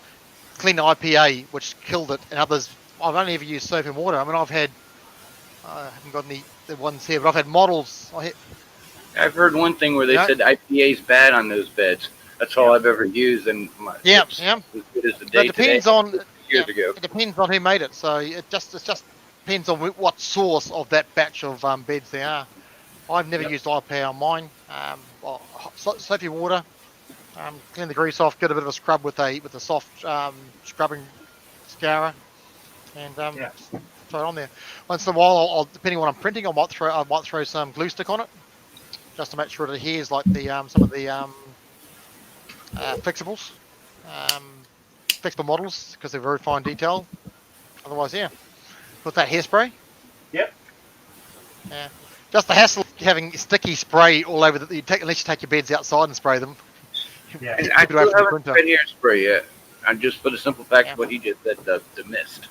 clean IPA, which killed it, and others, I've only ever used soap and water. I mean, I haven't got any the ones here, but I've had models. I've heard one thing where they said IPA is bad on those beds. That's all I've ever used, and as good as the day but it depends today, on years ago. It depends on who made it. So it just depends on what source of that batch of beds they are. I've never used IPA on mine. Soapy water, clean the grease off, get a bit of a scrub with a soft scrubbing scourer, and throw it on there. Once in a while, I'll depending on what I'm printing, I might throw some glue stick on it, just to make sure it adheres like some of the flexibles, flexible models, because they're very fine detail. Otherwise, with that hairspray. Yep. Yeah. Just the hassle of having sticky spray all over unless you take your beds outside and spray them. Yeah. And I still haven't tried hairspray yet. And just for the simple fact of what he just said, the mist.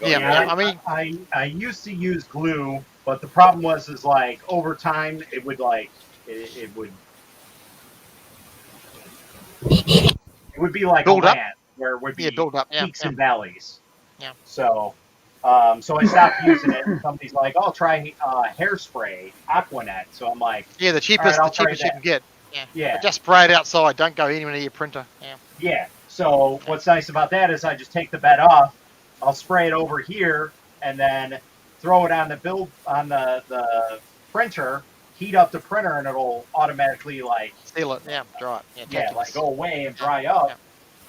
I mean, I used to use glue, but the problem was like over time it would be like build a up, land where it would be build up, peaks and valleys. Yeah. So I stopped using it, and somebody's like, "I'll try hairspray, Aquanet." So I'm like, the cheapest you can get. Yeah. But just spray it outside. Don't go anywhere near your printer. Yeah. Yeah. So what's nice about that is I just take the bed off, I'll spray it over here, and then throw it on the printer, heat up the printer, and it'll automatically seal it. Yeah, dry it. Yeah, go away and dry up,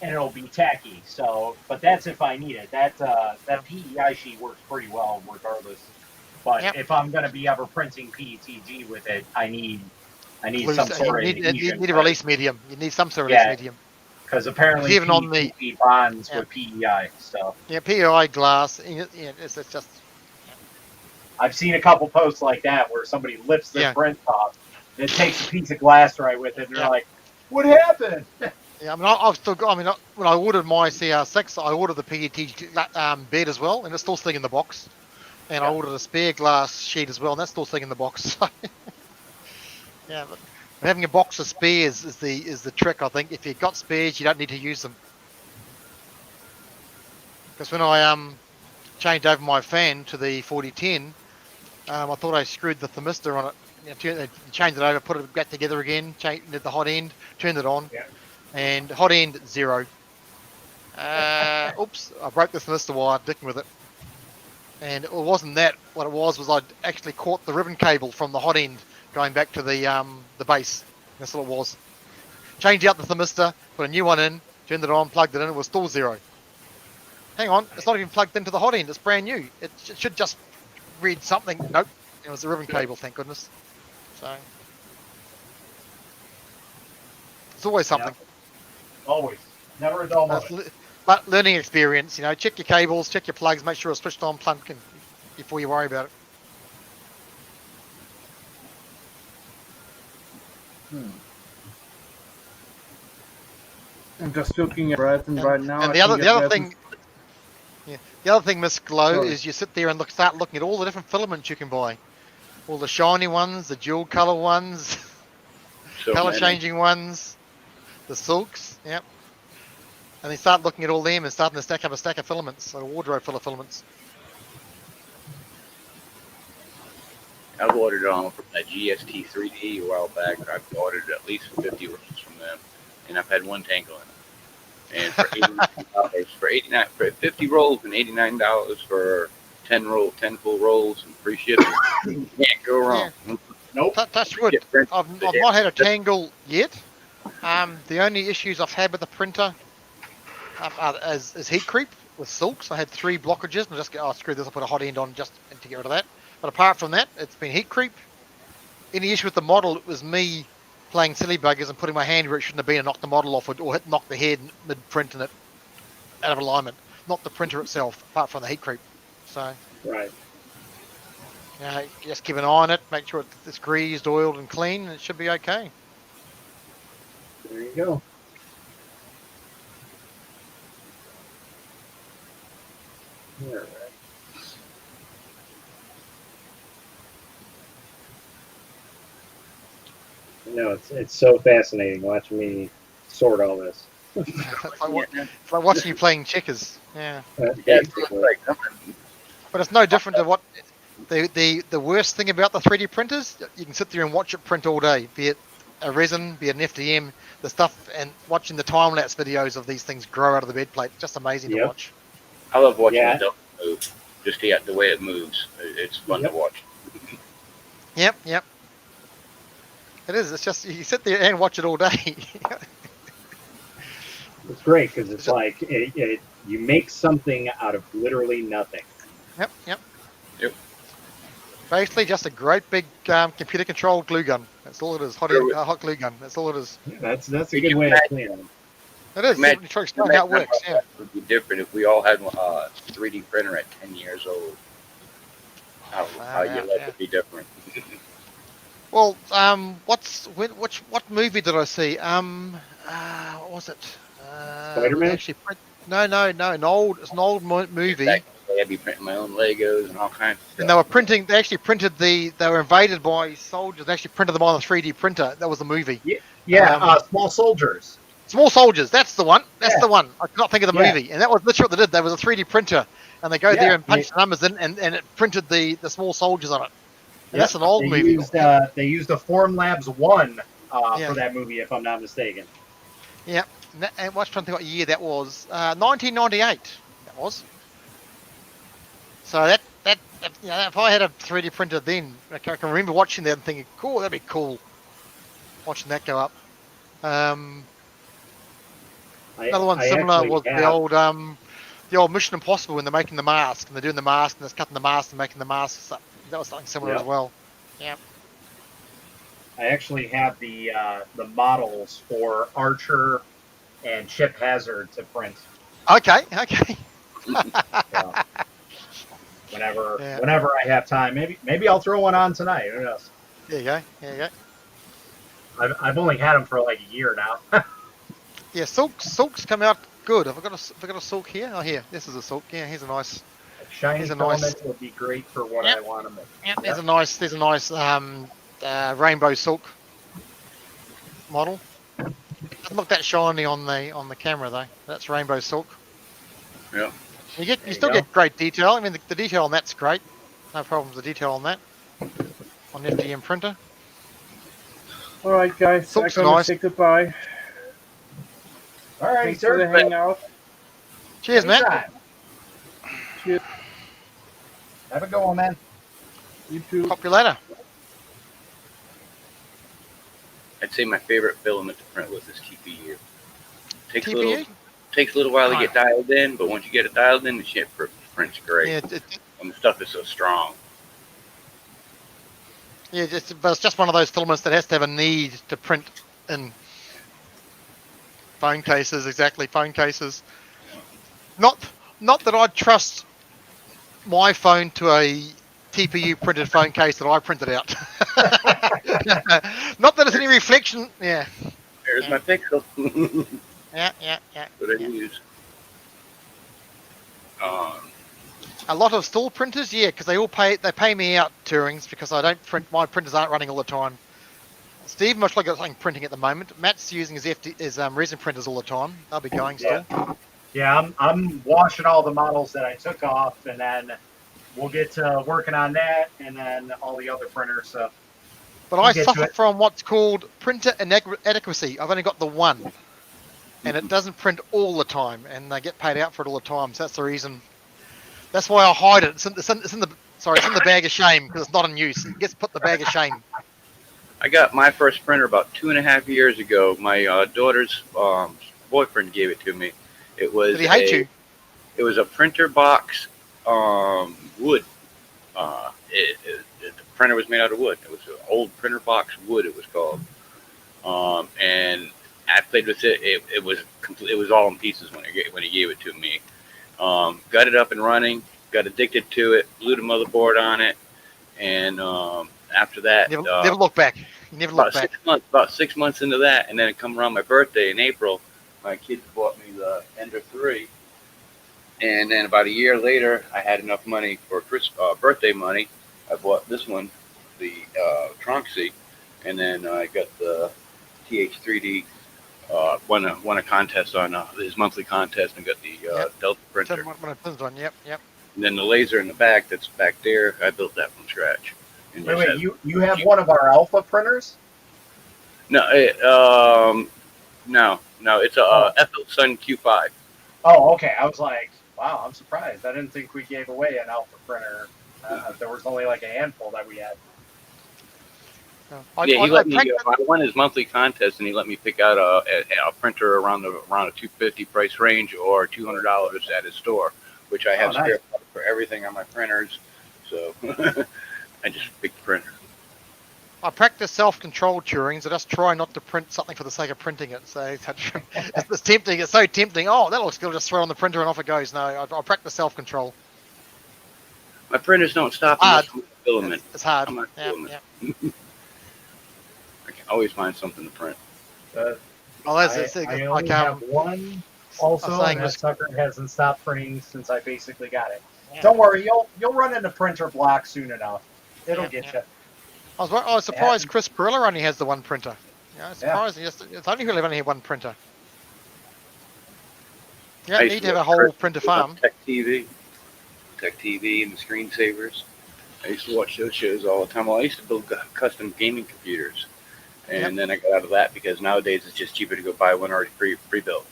and it'll be tacky. So, but that's if I need it. That PEI sheet works pretty well regardless. But if I'm going to be ever printing PETG with it, I need some sort of adhesion. You need a release medium. You need some sort of release medium. Because apparently even on the bonds with PEI. So PEI glass. It's just. I've seen a couple posts like that where somebody lifts their print off, and it takes a piece of glass right with it, and they're like, "What happened?" Yeah, I mean, I've still got. I mean, when I ordered my CR6, I ordered the PET bed as well, and it's still sitting in the box. And I ordered a spare glass sheet as well, and that's still sitting in the box. Yeah, but having a box of spares is the trick, I think. If you've got spares, you don't need to use them. Because when I changed over my fan to the 4010, I thought I screwed the thermistor on it. Changed it over, put it back together again, changed the hot end, turned it on, and hot end 0. Oops, I broke the thermistor wire, dicking with it. And it wasn't that. What it was I'd actually caught the ribbon cable from the hot end going back to the base. That's what it was. Changed out the thermistor, put a new one in, turned it on, plugged it in, it was still 0. Hang on, it's not even plugged into the hot end, it's brand new. It should just read something. Nope, it was the ribbon cable, thank goodness. So, it's always something. Always. Never a dull moment. But learning experience, check your cables, check your plugs, make sure it's switched on, plugged in before you worry about it. I'm just looking at Resin right now. And the other thing, Miss Glow, is you sit there and start looking at all the different filaments you can buy. All the shiny ones, the dual color ones, color changing ones, the silks, And then start looking at all them and starting to stack up a stack of filaments, a wardrobe full of filaments. I've ordered from that GST 3D a while back. I've ordered at least 50 rolls from them, and I've had one tangle in it. And for $89 for 50 rolls and $89 for 10 full rolls and free shipping, you can't go wrong. Nope. Touch wood. I've not had a tangle yet. The only issues I've had with the printer is heat creep with silks. I had 3 blockages, and I just go, oh screw this, I'll put a hot end on just to get rid of that. But apart from that, it's been heat creep. Any issue with the model, it was me playing silly buggers and putting my hand where it shouldn't have been and knocked the model off, or knock the head mid-print and it out of alignment. Not the printer itself, apart from the heat creep. So, Right. Just keep an eye on it, make sure it's greased, oiled, and clean, and it should be okay. There you go. All right. No, it's so fascinating watching me sort all this. It's like watching you playing checkers. Yeah. But it's no different to what the worst thing about the 3D printers. You can sit there and watch it print all day, be it a resin, be it an FDM, the stuff, and watching the time lapse videos of these things grow out of the bed plate. Just amazing to watch. I love watching the double move. Just the way it moves. It's fun to watch. Yep. It is. It's just you sit there and watch it all day. It's great because it's like you make something out of literally nothing. Yep. Basically, just a great big computer-controlled glue gun. That's all it is. Hot glue gun. That's all it is. That's a good way of saying it. It is. It shows how it works. Yeah. It would be different if we all had a 3D printer at 10 years old. How your life would be different. Well, what movie did I see? What was it? Spider-Man? Actually, no. An old movie. I'd be printing my own Legos and all kinds of stuff. And they were printing. They actually printed they were invaded by soldiers. They actually printed them on a 3D printer. That was the movie. Yeah. Small Soldiers. Small Soldiers. That's the one. That's the one. I cannot think of the movie. And that was literally what they did. There was a 3D printer, and they go there and punch the numbers in, and it printed the small soldiers on it. And that's an old movie. They used a Formlabs 1 for that movie, if I'm not mistaken. Yeah. And what's trying to think what year that was? 1998. That was. So that if I had a 3D printer then, I can remember watching that and thinking, cool, that'd be cool. Watching that go up. Another one similar was the old Mission Impossible when they're making the mask and they're doing the mask and they're cutting the mask and making the mask. That was something similar as well. Yeah. I actually have the models for Archer and Chip Hazard to print. Okay. So, whenever I have time, maybe I'll throw one on tonight. Who knows? There you go. I've only had them for like a year now. Yeah, silks come out good. Have I got a silk here? Oh, here. This is a silk. Yeah, here's a nice. Shiny filament would be great for what I want them. Yep. There's a nice rainbow silk model. Doesn't look that shiny on the camera though. That's rainbow silk. Yeah. You still get great detail. I mean, the detail on that's great. No problems with the detail on that. On the FDM printer. All right, guys. Silk's I'm gonna nice. say goodbye. All right, Thanks for the hangout. Cheers, man. Cheers. Have a good one, man. You too. Copy later. I'd say my favorite filament to print was this TPU. Takes TPU? a little while to get dialed in, but once you get it dialed in, the shit prints great. Yeah, and the stuff is so strong. Yeah, but it's just one of those filaments that has to have a need to print in phone cases. Exactly, phone cases. Not that I'd trust my phone to a TPU printed phone case that I printed out. Not that it's any reflection. Yeah. There's my pixel. Yeah. What I use. A lot of stall printers, because they pay me out tourings because I don't print. My printers aren't running all the time. Steve must look at something printing at the moment. Matt's using his resin printers all the time. They'll be going still. Yeah, I'm washing all the models that I took off, and then we'll get to working on that, and then all the other printers. So But we'll I get to suffer it. from what's called printer inadequacy. I've only got the one, and it doesn't print all the time, and they get paid out for it all the time. So that's the reason. That's why I hide it. It's in the bag of shame because it's not in use. It gets put in the bag of shame. I got my first printer about 2.5 years ago. My daughter's boyfriend gave it to me. It was Did he hate you? It was a printer box, wood. The printer was made out of wood. It was an old printer box wood. It was called. And I played with it. It was complete. It was all in pieces when he gave it to me. Got it up and running. Got addicted to it. Blew the motherboard on it, and after that, Never look back. You never look back. About 6 months into that, and then it come around my birthday in April. My kids bought me the Ender 3, and then about a year later, I had enough money for birthday money. I bought this one, the Tronxy, and then I got the TH3D. Won a contest on his monthly contest and got the Delta printer. Yep. And then the laser in the back that's back there, I built that from scratch. And Wait, you have one of our alpha printers? No, no, it's a Ethel Sun Q5. Oh, okay. I was like, wow, I'm surprised. I didn't think we gave away an alpha printer. There was only like a handful that we had. He let me. I won his monthly contest, and he let me pick out a printer around a 250 price range or $200 at his store, which I have spare for everything on my printers. So I just picked the printer. I practice self-controlled Turings. I just try not to print something for the sake of printing it. So it's tempting. It's so tempting. Oh, that looks good. Just throw it on the printer and off it goes. No, I practice self-control. My printers don't stop unless I'm filament. It's hard. Yeah. I can always find something to print. I only have one. Also, and that sucker hasn't stopped printing since I basically got it. Yeah. Don't worry, you'll run into printer block soon enough. It'll get you. I was surprised Chris Perilla only has the one printer. Yeah, it's surprising. It's only really only one printer. Yeah, you need to have a whole printer farm. Tech TV and the screensavers. I used to watch those shows all the time. Well, I used to build custom gaming computers. And then I got out of that because nowadays it's just cheaper to go buy one already pre-built.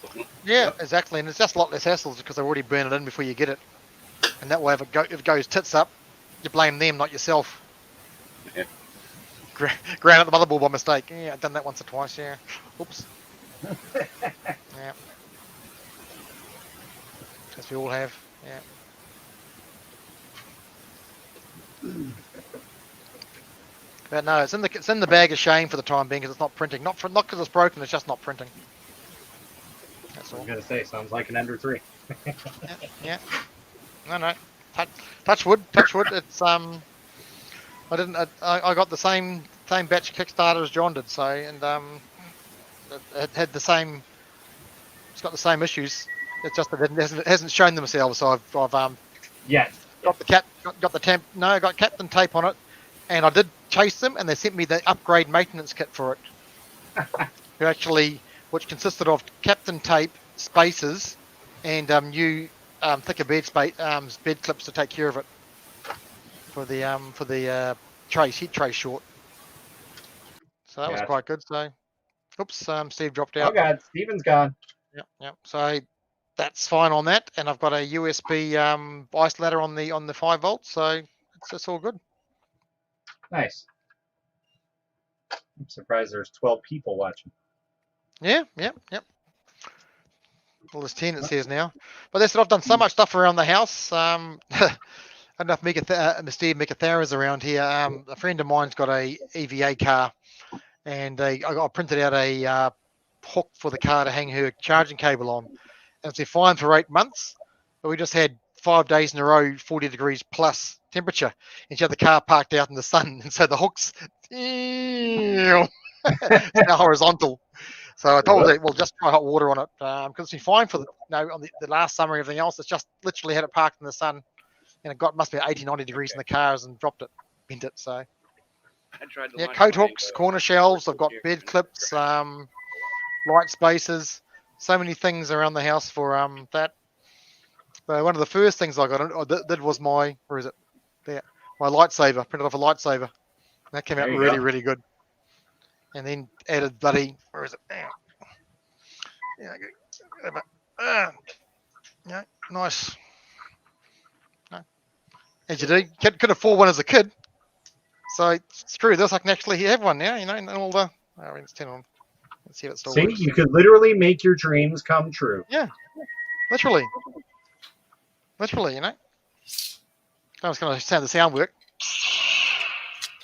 Yeah, exactly. And it's just a lot less hassles because they already burn it in before you get it. And that way, if it goes tits up, you blame them, not yourself. Yeah. Ground out the motherboard by mistake. Yeah, I've done that once or twice, yeah. Oops. Yeah. As we all have, yeah. But no, it's in the bag of shame for the time being because it's not printing. Not because it's broken, it's just not printing. That's all. I was gonna say, sounds like an Ender 3. Yeah. No. Touch wood. It's I got the same batch Kickstarter as John did. So it had the same. It's got the same issues. It's just that it hasn't shown themselves. So I've got Captain tape on it, and I did chase them, and they sent me the upgrade maintenance kit for it. Which consisted of Captain tape, spacers, and new thicker bed clips to take care of it for the heat tray short. So that was quite good. So, oops, Steve dropped out. Oh God, Steven's gone. Yep. So that's fine on that, and I've got a USB ice ladder on the 5 volts, so it's all good. Nice. I'm surprised there's 12 people watching. Yeah. Well, there's 10 it says now. But that's it. I've done so much stuff around the house. Enough Steve Mekatharas around here. A friend of mine's got a EVA car, and I printed out a hook for the car to hang her charging cable on. And it's been fine for 8 months, but we just had 5 days in a row 40 degrees plus temperature, and she had the car parked out in the sun, and so the hook's it's now horizontal. So I told her, well, just try hot water on it because it's been fine for on the last summer and everything else. It's just literally had it parked in the sun, and it must be 80, 90 degrees in the cars and dropped it, bent it. So coat hooks, corner shelves. I've got bed clips, light spacers, so many things around the house for that. But one of the first things I did was where is it? my lightsaber, printed off a lightsaber. That came out There you really, go. really good. And then added bloody, where is it? Yeah, yeah, nice. No. As you do, could afford one as a kid. So screw this, I can actually have one now, and all the, it's 10 on. Let's see if it still See, works. you could literally make your dreams come true. Yeah, literally. Literally, I was going to sound the sound work.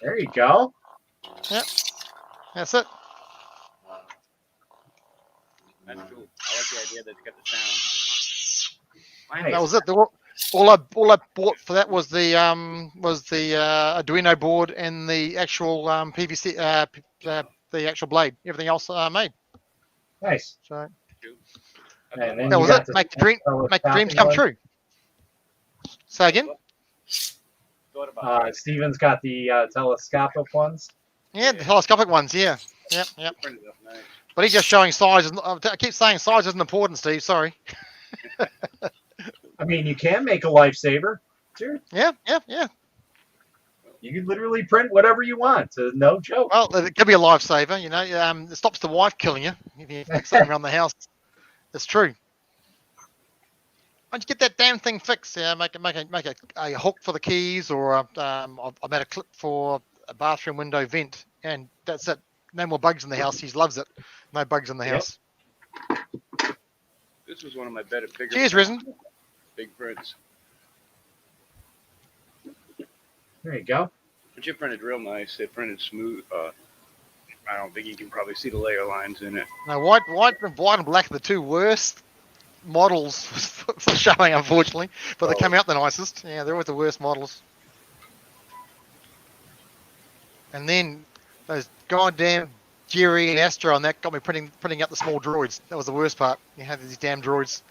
There you go. Yep, that's it. That's cool. I like the idea that it's got the sound. Nice. That was it. All I bought for that was the Arduino board and the actual PVC the actual blade. Everything else made. Nice. So And then that you was got it. the Make the dreams come one. true. Say again. Thought about Steven's got the telescopic ones. Yeah, the telescopic ones. Yeah. Yep. printed up nice. But he's just showing size. I keep saying size isn't important, Steve. Sorry. I mean, you can make a lifesaver. Sure. Yeah. You can literally print whatever you want. No joke. Well, it could be a lifesaver. It stops the wife killing you if you fix something around the house. It's true. Why don't you get that damn thing fixed? Yeah, make a hook for the keys, or I made a clip for a bathroom window vent, and that's it. No more bugs in the house. He loves it. No bugs in the house. This was one of my better bigger. Cheers, Resin. Big prints. There you go. But you printed real nice. It printed smooth. I don't think you can probably see the layer lines in it. Now, white and black are the two worst models for showing, unfortunately, but they come out the nicest. Yeah, they're always the worst models. And then those goddamn Jerry and Astro and that got me printing out the small droids. That was the worst part. You had these damn droids.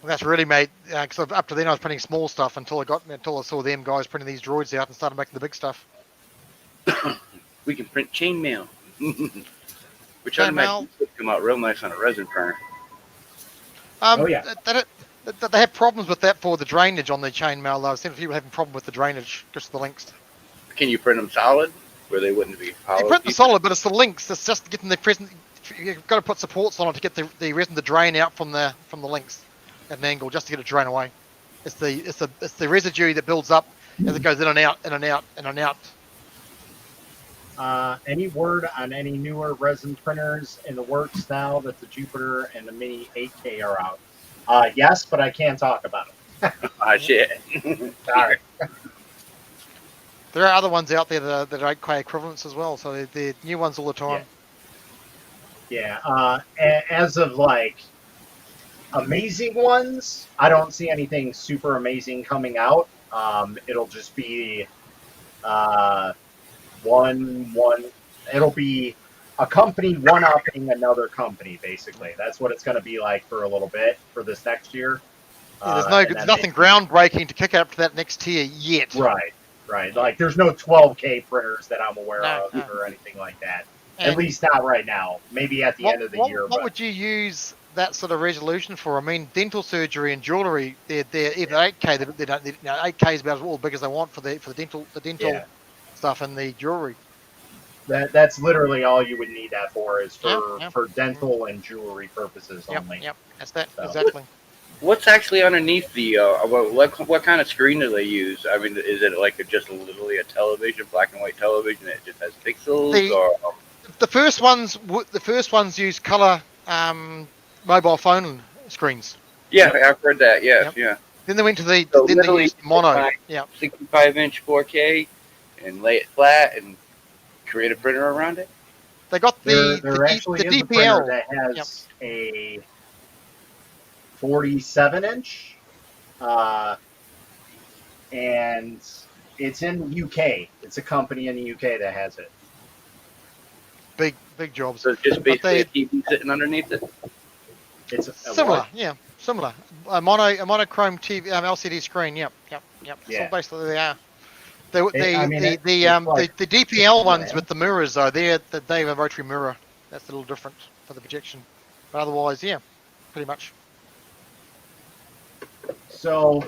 And that's really made, because up to then I was printing small stuff until I saw them guys printing these droids out and started making the big stuff. We can print chainmail. Which I Chainmail. imagine would come out real nice on a resin printer. Oh, yeah. They have problems with that for the drainage on the chainmail, though. I've seen people having problem with the drainage, just the links. Can you print them solid, where they wouldn't be They hollow? print the solid, but it's the links. It's just getting the present. You've got to put supports on it to get the resin to drain out from the links at an angle, just to get it to drain away. It's the residue that builds up as it goes in and out, in and out, in and out. Any word on any newer resin printers in the works now that the Jupiter and the Mini 8K are out? Yes, but I can't talk about it. Shit. Sorry. There are other ones out there that are 8K equivalents as well, so they're new ones all the time. Yeah. As of like amazing ones, I don't see anything super amazing coming out. It'll just be it'll be a company one-upping another company, basically. That's what it's going to be like for a little bit for this next year. Yeah, there's nothing groundbreaking to kick up to that next tier yet. Right. Like, there's no 12K printers that I'm aware of or anything like that. At least not right now. Maybe at the end of the year. What would you use that sort of resolution for? I mean, dental surgery and jewelry, they're even 8K. They don't. 8K is about as big as they want for the dental stuff and the jewelry. That's literally all you would need that for, is for dental and jewelry purposes only. Yep. That's that exactly. What's actually underneath the? What kind of screen do they use? I mean, is it like just literally a television, black and white television that just has pixels? The first ones use color mobile phone screens. Yeah, I've heard that. Yeah. Then they went to they used mono. 65-inch 4K and lay it flat and create a printer around it. They got there actually is a printer DPL that has a 47-inch, and it's in the UK. It's a company in the UK that has it. Big jobs. So it's just basically a TV sitting underneath it. It's similar. A monochrome TV, LCD screen. Yep. So basically they are. The DPL ones with the mirrors though, they have a rotary mirror. That's a little different for the projection. But otherwise, pretty much. So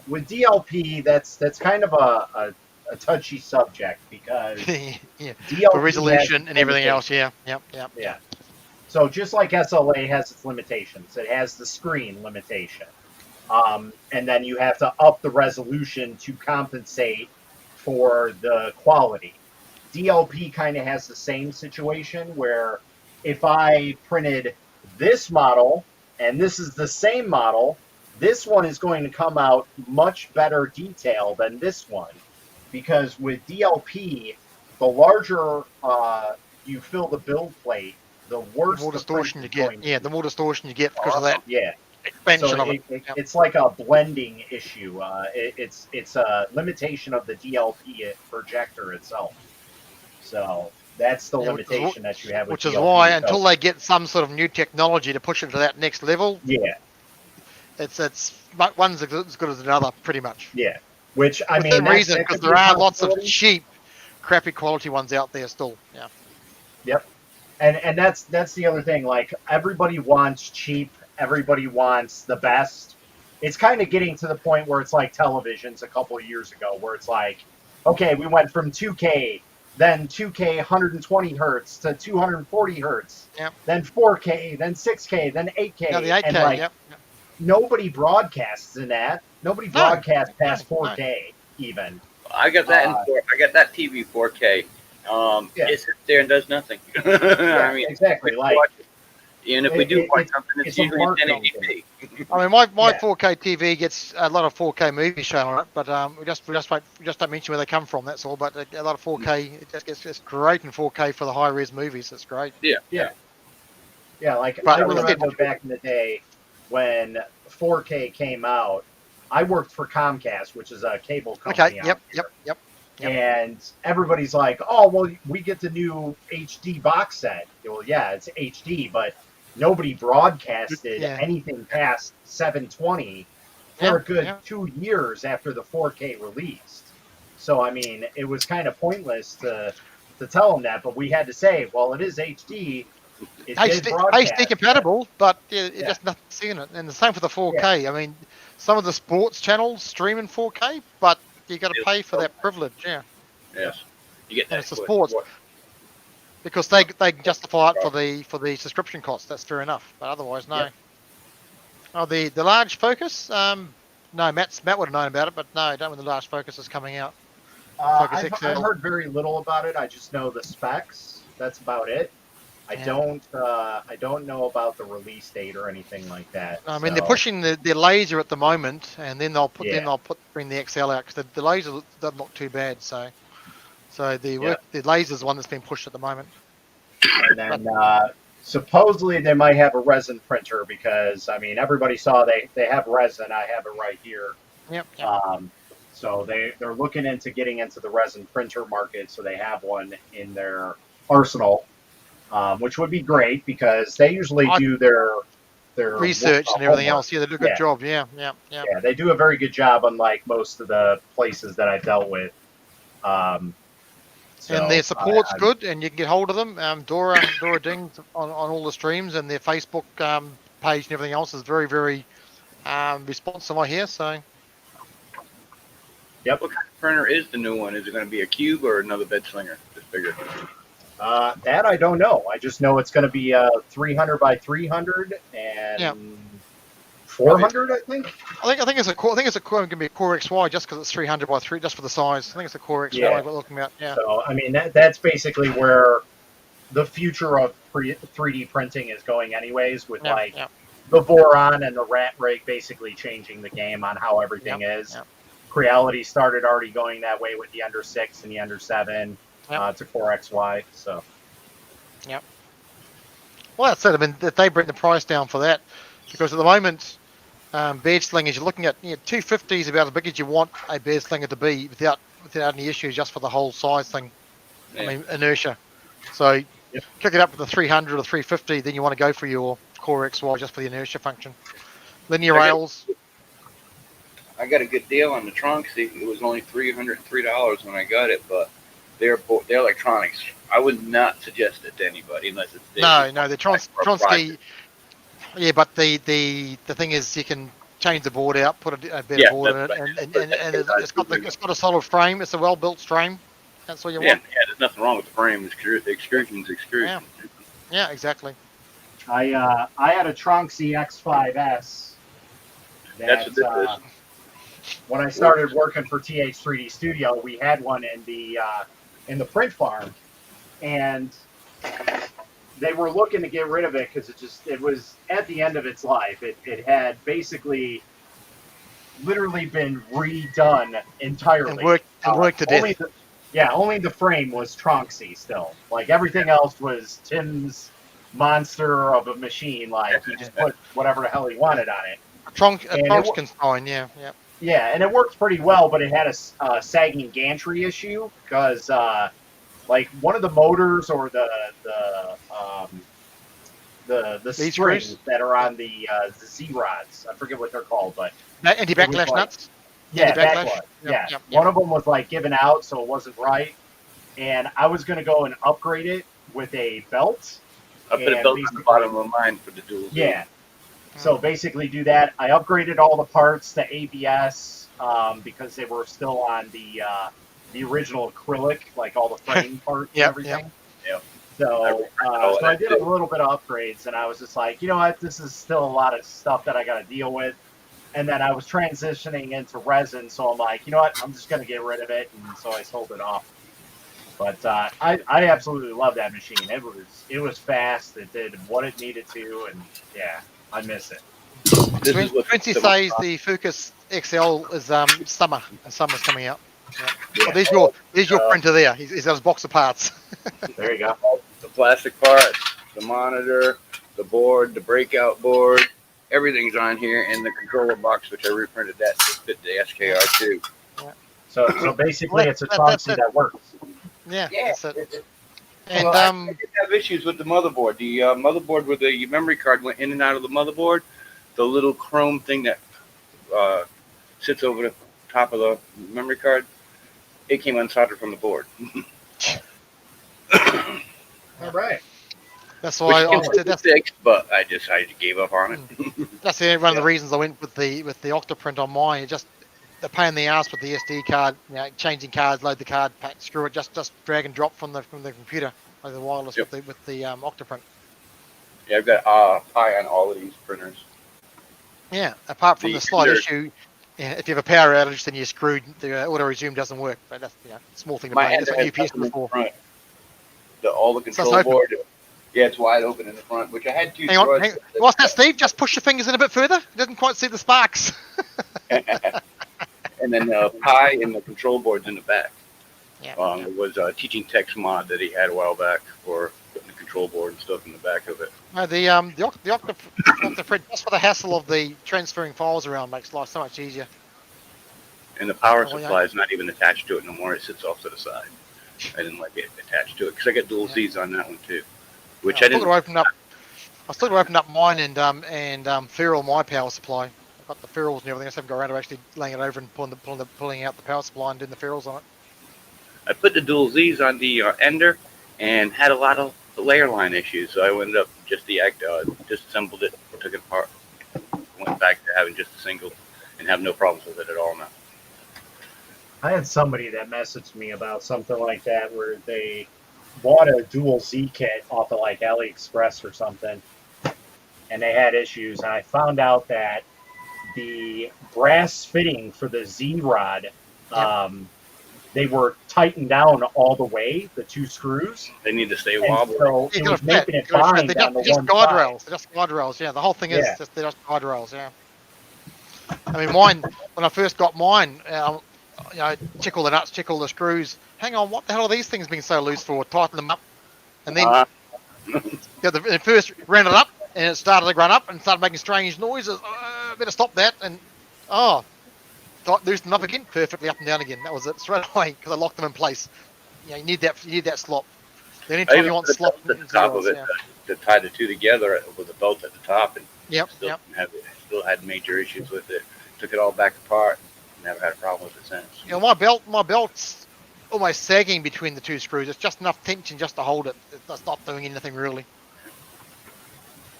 with DLP, that's kind of a touchy subject because Yeah, for DLP has resolution and everything else. limitations. Yeah. So just like SLA has its limitations, it has the screen limitation. And then you have to up the resolution to compensate for the quality. DLP kind of has the same situation where if I printed this model and this is the same model, this one is going to come out much better detail than this one because with DLP, the larger you fill the build plate, the The worse more the print distortion is you get. going to Yeah, be. the more distortion you get because of that Yeah, so expansion of it. Yep. it's like a blending issue. It's a limitation of the DLP projector itself. So that's the Yeah, limitation that you have with which is why DLP. until So they get some sort of new technology to push it to that next level, yeah, it's one's as good as another, pretty much. yeah. Which I mean, Within reason, that because could be there a are lots of possibility. cheap, crappy quality ones out there still. Yeah. Yep. And that's the other thing. Like everybody wants cheap. Everybody wants the best. It's kind of getting to the point where it's like televisions a couple of years ago, where it's like, okay, we went from 2K, then 2K 120 hertz to 240 hertz, Yep. then 4K, then 6K, then Now the 8K, 8K. and like Yep. nobody broadcasts in that. Nobody No. broadcasts past No. 4K even. I got that I got that TV 4K. Yeah. It sits there and does nothing. Yeah, I mean, exactly. Like even if we do watch something, it's it's a usually marketing 1080p. I mean, my Yeah. 4K TV gets a lot of 4K movies shown on it, but we just don't mention where they come from. That's all. But a lot of 4K, it just gets great in 4K for the high res movies. It's great. Yeah. Yeah, like But I like I said, remember back in the day when 4K came out, I worked for Comcast, which is a cable company. okay, out yep. here. And everybody's like, "Oh, well, we get the new HD box set." Well, yeah, it's HD, but nobody broadcasted Yeah. anything past 720 for Yeah, a good yeah. 2 years after the 4K released. So I mean, it was kind of pointless to tell them that, but we had to say, "Well, it is HD. It did HD broadcast." compatible, but it Yeah. just nothing seeing it. And the same for the 4K. Yeah. I mean, some of the sports channels stream in 4K, but you got to pay for that privilege. Yeah. Yes. You get that. And it's the sports because they justify it for the subscription cost. That's fair enough, but otherwise, no. Yep. Oh, the large focus. No, Matt would have known about it, but no, I don't know when the large focus is coming out. Focus I've XL. heard very little about it. I just know the specs. That's about it. I don't know about the release date or anything like that. I mean, they're pushing the laser at the moment, and then they'll bring the XL out because the laser doesn't look too bad. So the laser is the one that's been pushed at the moment. And then supposedly they might have a resin printer because I mean everybody saw they have resin. I have it right here. Yep. So they're looking into getting into the resin printer market. So they have one in their arsenal. Which would be great because they usually do their research and everything else. Yeah, they do a good job. Yeah. Yeah, they do a very good job, unlike most of the places that I've dealt with. And their support's good, and you can get hold of them. Dora Ding on all the streams, and their Facebook page and everything else is very, very responsive, I hear. So. Yep. What kind of printer is the new one? Is it going to be a cube or another bed slinger? Just bigger. That I don't know. I just know it's going to be a 300 by 300 and 400. I think it's going to be a Core XY just because it's 300 by 3, just for the size. I think it's a Core XY we're looking at. Yeah. So I mean that's basically where the future of 3D printing is going, anyways. With the Voron and the Rat Rig basically changing the game on how everything is. Yep. Creality started already going that way with the Under 6 and the Under 7. To Core XY, so. Yep. Well, that's it. I mean, if they bring the price down for that, because at the moment, bed slingers, you're looking at 250 is about as big as you want a bed slinger to be without any issues, just for the whole size thing. Yeah. I mean, inertia. So, kick it up to the 300 or 350, then you want to go for your Core XY just for the inertia function. Linear rails. I got a good deal on the trunk. See, it was only $303 when I got it, but they're electronics. I would not suggest it to anybody unless it's no, the Tronsky. Yeah, but the thing is, you can change the board out, put a better Yeah, board in it, that's and, right. and, and, and it's got a solid frame. It's a well built frame. That's what you Yeah, want. there's nothing wrong with the frame. Extrusion's extrusion. Yeah, exactly. I had a Tronxy X5S That's that what this is. when I started working for TH3D Studio, we had one in the print farm, and they were looking to get rid of it because it was at the end of its life. It had basically literally been redone entirely. And worked to death. Only the frame was Tronxy still. Like everything else was Tim's monster of a machine. Like he just put whatever the hell he wanted on it. Tronxkenstein, yeah. Yeah, and it worked pretty well, but it had a sagging gantry issue because like one of the motors or the springs that are on the Z rods, I forget what they're called, but anti-backlash nuts. Yeah, backlash. Yeah. One of them was like giving out, so it wasn't right, and I was going to go and upgrade it with a belt. I put a belt on the bottom of mine for the dual. Yeah. So basically do that. I upgraded all the parts to ABS because they were still on the original acrylic, like all the frame parts and everything. Yep. So I did a little bit of upgrades, and I was just like, you know what, this is still a lot of stuff that I got to deal with. And then I was transitioning into resin, so I'm like, you know what, I'm just going to get rid of it, and so I sold it off. But I absolutely love that machine. It was fast. It did what it needed to, and yeah, I miss it. Quincy says the Focus XL is summer, and summer's coming out. Yeah. Well, there's your printer there. He's got his box of parts. There you go. The plastic parts, the monitor, the board, the breakout board, everything's on here, and the controller box, which I reprinted that to fit the SKR too. Yeah. So basically, it's a Tronxy that works. Yeah. That's it. And I did have issues with the motherboard. The motherboard where the memory card went in and out of the motherboard, the little chrome thing that sits over the top of the memory card, it came unsoldered from the board. All right. That's why that's fixed, but I decided to give up on it. That's one of the reasons I went with the Octoprint on mine. It just the pain in the ass with the SD card, changing cards, load the card, pack, screw it, just drag and drop from the computer, like the wireless with the Octoprint. Yeah, I've got eye on all of these printers. Yeah, apart from the slight issue, if you have a power outage, then you're screwed. The auto resume doesn't work, but that's a small thing to play. That's what UPS before. All the control board. Yeah, it's wide open in the front, which I had two. Hang on. What's that, Steve? Just push your fingers in a bit further. It doesn't quite see the sparks. And then the pie and the control board's in the back. Yeah. It was a teaching text mod that he had a while back for putting the control board and stuff in the back of it. No, the Octoprint, just for the hassle of the transferring files around, makes life so much easier. And the power supply is not even attached to it no more. It sits off to the side. I didn't like it attached to it because I got dual Z's on that one too, which I didn't. I still got to open up mine and ferrule my power supply. I've got the ferrules and everything. I just haven't got around to actually laying it over and pulling out the power supply and doing the ferrules on it. I put the dual Z's on the Ender and had a lot of layer line issues, so I ended up just disassembled it, took it apart, went back to having just a single, and have no problems with it at all now. I had somebody that messaged me about something like that where they bought a dual Z kit off of like AliExpress or something, and they had issues. And I found out that the brass fitting for the Z rod, they were tightened down all the way, the two screws. They need to stay wobbly. So it was making it bind down the one guardrails. side. They're just guardrails. Yeah, the whole thing is they're just guardrails. Yeah. I mean, mine when I first got mine. Check all the nuts, check all the screws. Hang on, what the hell are these things being so loose for? Tighten them up. And then it first ran it up and it started to run up and started making strange noises. Better stop that. And loosened them up again, perfectly up and down again. That was it straight away because I locked them in place. You need that slop. The only time you want slop at the top of it to tie the two together with a belt at the top, and still had major issues with it. Took it all back apart. Never had a problem with it since. My belt's almost sagging between the two screws. It's just enough tension just to hold it. It's not doing anything really.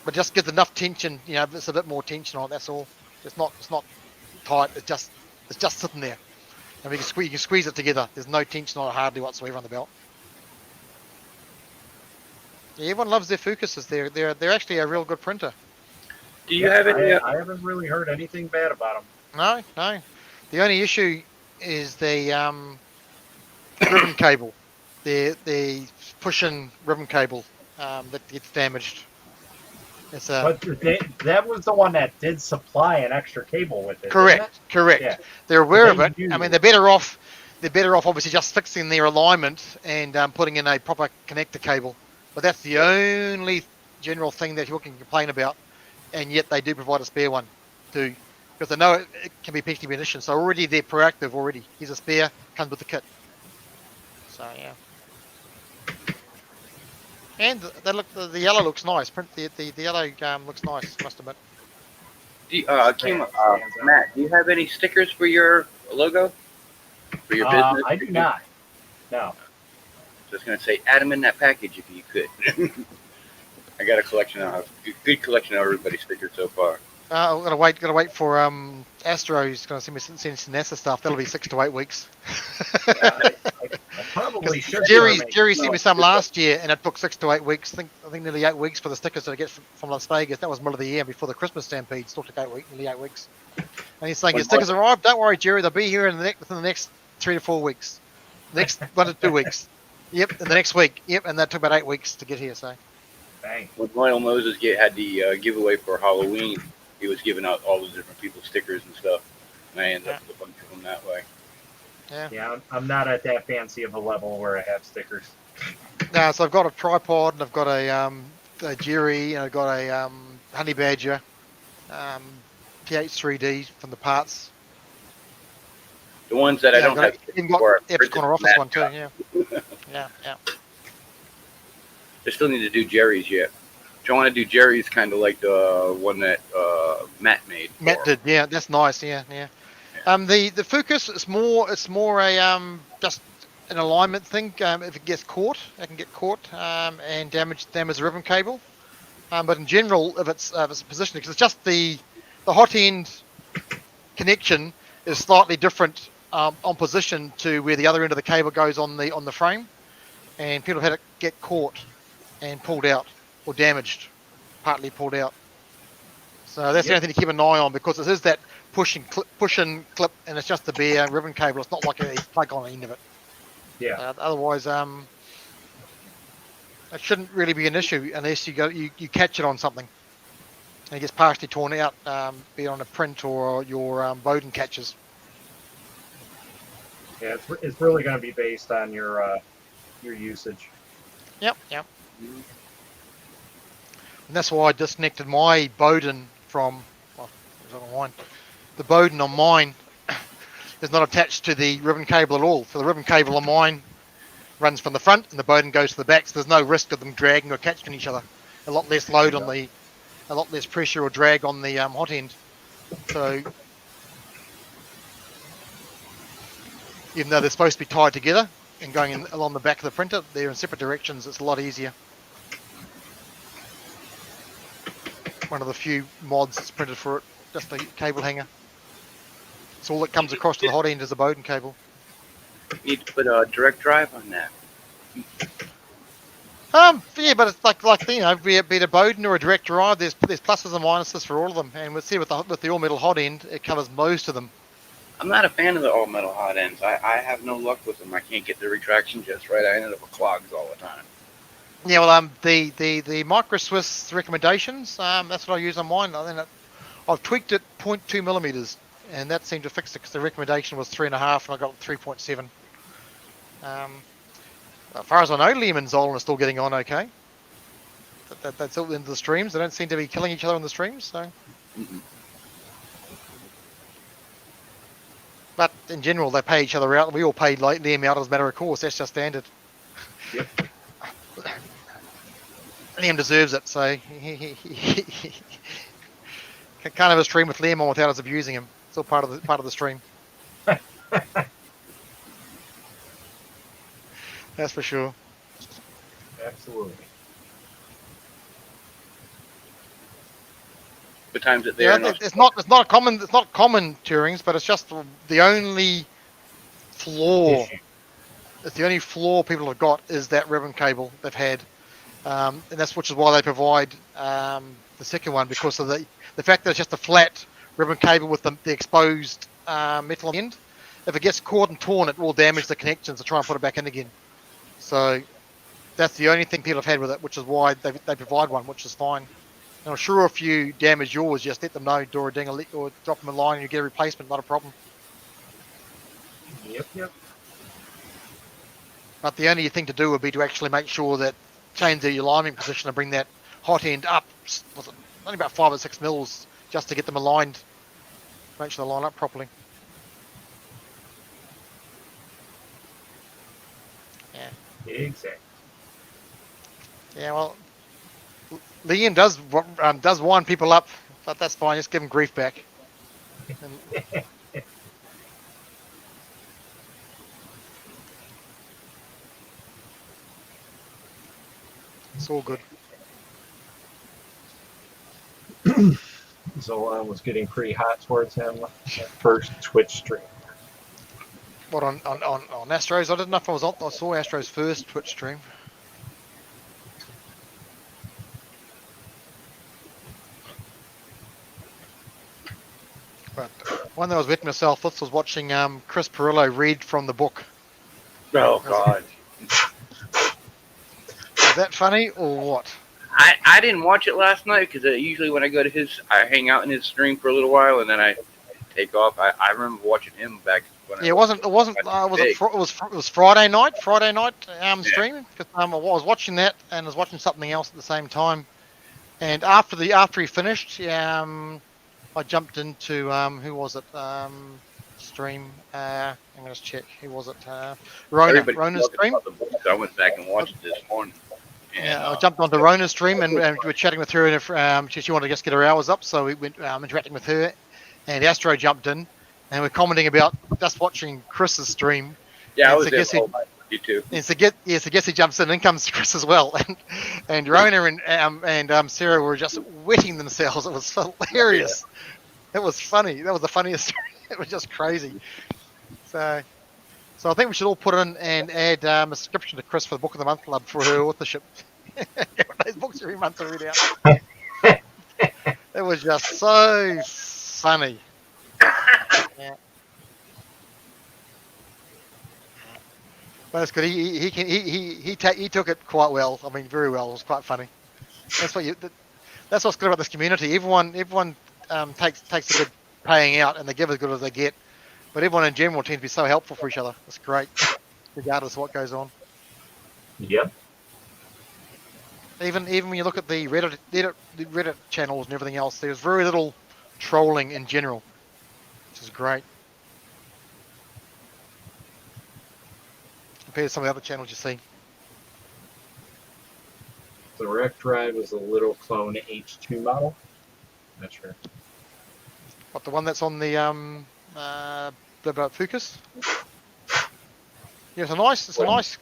But just gives enough tension, it's a bit more tension on it, that's all. It's not tight. It's just sitting there. And you can squeeze it together. There's no tension on it hardly whatsoever on the belt. Yeah, everyone loves their Fucuses. They're actually a real good printer. Do you have any? I haven't really heard anything bad about them. No. The only issue is the ribbon cable. The push-in ribbon cable that gets damaged. It's But that was the one that did supply an extra cable with it. correct. Yeah. They're aware of They it. do. I mean, they're better off obviously just fixing their alignment and putting in a proper connector cable. But that's the only general thing that you can complain about, and yet they do provide a spare one too, because they know it can be potentially be an issue. So already they're proactive already. Here's a spare, comes with the kit. So yeah. And the yellow looks nice. The yellow looks nice, must admit. Matt, do you have any stickers for your logo? For your business? I do not. No. Just gonna say, add them in that package if you could. I got a collection of good collection of everybody's stickers so far. I'm gonna wait for Astro. He's gonna send some NASA stuff. That'll be 6 to 8 weeks. I probably should. Jerry sent me some last year, and it took 6 to 8 weeks. I think nearly 8 weeks for the stickers that I get from Las Vegas. That was middle of the year before the Christmas stampede. Still took nearly 8 weeks. And he's saying your stickers arrived. Don't worry, Jerry. They'll be here within the next 3 to 4 weeks. Next 1 to 2 weeks. Yep, and the next week. Yep, and that took about 8 weeks to get here. So. Bang. When Lionel Moses had the giveaway for Halloween, he was giving out all the different people's stickers and stuff, and I ended up with a bunch of them that way. Yeah, I'm not at that fancy of a level where I have stickers. No, so I've got a tripod, and I've got a Jerry, and I've got a Honey Badger, PH3D from the parts. The ones that I don't have. Even got Epps Corner Office one too. Yeah. Yeah. I still need to do Jerry's yet. I want to do Jerry's kind of like the one that Matt made. Matt did, yeah. That's nice, yeah. The Fucus it's more a just an alignment thing. If it gets caught, it can get caught and damage the ribbon cable. But in general, if it's positioned, because it's just the hot end connection is slightly different on position to where the other end of the cable goes on the frame, and people have had it get caught and pulled out or damaged, partly pulled out. So that's the only thing to keep an eye on, because it is that push and clip, and it's just the bare ribbon cable. It's not like a plug on the end of it. Yeah. Otherwise, it shouldn't really be an issue unless you catch it on something and it gets partially torn out, be it on a print or your Bowden catches. Yeah, it's really going to be based on your usage. Yep. And that's why I disconnected my Bowden from, the Bowden on mine is not attached to the ribbon cable at all. So the ribbon cable on mine runs from the front and the Bowden goes to the back, so there's no risk of them dragging or catching each other. A lot less load a lot less pressure or drag on the hot end. So even though they're supposed to be tied together and going along the back of the printer, they're in separate directions. It's a lot easier. One of the few mods that's printed for it, just a cable hanger. So all that comes across to the hot end is a Bowden cable. You need to put a direct drive on that. Yeah, but it's like be it a Bowden or a direct drive, there's pluses and minuses for all of them. And with the all metal hot end, it covers most of them. I'm not a fan of the all metal hot ends. I have no luck with them. I can't get the retraction just right. I ended up with clogs all the time. Yeah, well, the Micro Swiss recommendations, that's what I use on mine. I've tweaked it 0.2 millimeters, and that seemed to fix it because the recommendation was 3.5, and I got 3.7. As far as I know, Liam and Zolan are still getting on okay. That's all into the streams. They don't seem to be killing each other in the streams, so. Mm-hmm. But in general, they pay each other out. We all pay Liam out as a matter of course. That's just standard. Yep. Liam deserves it, so he can't have a stream with Liam on without us abusing him. It's all part of the stream. That's for sure. Absolutely. the times that they're Yeah, in it's not common Turing's, but it's just the only flaw. Issue. It's the only flaw people have got is that ribbon cable they've had, and that's which is why they provide the second one, because of the fact that it's just a flat ribbon cable with the exposed metal on the end. If it gets caught and torn, it will damage the connections to try and put it back in again. So that's the only thing people have had with it, which is why they provide one, which is fine. And I'm sure if you damage yours, just let them know, do a ding or drop them a line and you get a replacement, not a problem. Yep. But the only thing to do would be to actually make sure that change the aligning position and bring that hot end up, was it only about 5 or 6 mils, just to get them aligned, make sure they line up properly. Yeah. Exactly. Yeah, well, Leon does wind people up, but that's fine. Just give him grief back. And, it's all good. Zolan was getting pretty hot towards him at first Twitch stream. What, on Astros? I didn't know if I was on. I saw Astros first Twitch stream. But one that I was wetting myself with was watching Chris Perillo read from the book. Oh God. Is that funny or what? I didn't watch it last night because usually when I go to his, I hang out in his stream for a little while and then I take off. I remember watching him back when Yeah, it wasn't. It was Friday night. Stream because I was watching that and I was watching something else at the same time. And after he finished, I jumped into who was it? Stream. I'm gonna just check. Who was it? Rona's stream. So I went back and watched it this morning. Yeah, I jumped onto Rona's stream and we were chatting with her, and she wanted to just get her hours up, so we went interacting with her. And Astro jumped in, and we're commenting about just watching Chris's stream. Yeah, and I was there all night with you too. And so guess he jumps in, and comes Chris as well, and Rona and Sarah were just wetting themselves. It was hilarious. Yeah. It was funny. That was the funniest story. It was just crazy. So I think we should all put in and add a subscription to Chris for the Book of the Month Club for her authorship. Those books every month to read out. It was just so funny. Yeah. But it's good. He took it quite well. I mean, very well. It was quite funny. That's what's good about this community. Everyone takes a good paying out, and they give as good as they get. But everyone in general tends to be so helpful for each other. It's great, regardless of what goes on. Yep. Even when you look at the Reddit channels and everything else, there's very little trolling in general, which is great compared to some of the other channels you see. The Rec Drive is a little clone H2 model. Not sure. What, the one that's on the Fucus? Yeah, it's a nice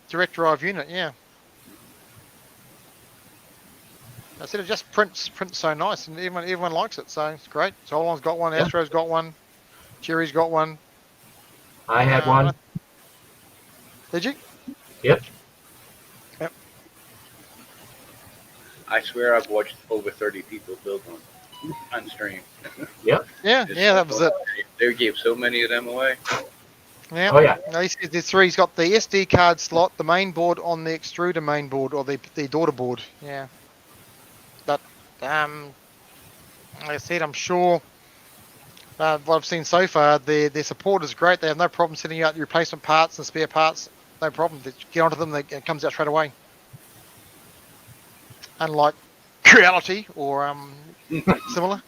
direct drive unit. Yeah. I said it just prints so nice, and everyone likes it, so it's great. Solon's got one, Astro's got one, Cherry's got one. I had one. Did you? Yep. I swear I've watched over 30 people build one on stream. Yep. Yeah, that was it. They gave so many of them away. Yeah. Oh yeah. No, there's three. He's got the SD card slot, the main board on the extruder main board, or the daughter board. Yeah. But like I said, I'm sure what I've seen so far, their support is great. They have no problem sending out replacement parts and spare parts. No problem. They get onto them, it comes out straight away. Unlike Reality or similar.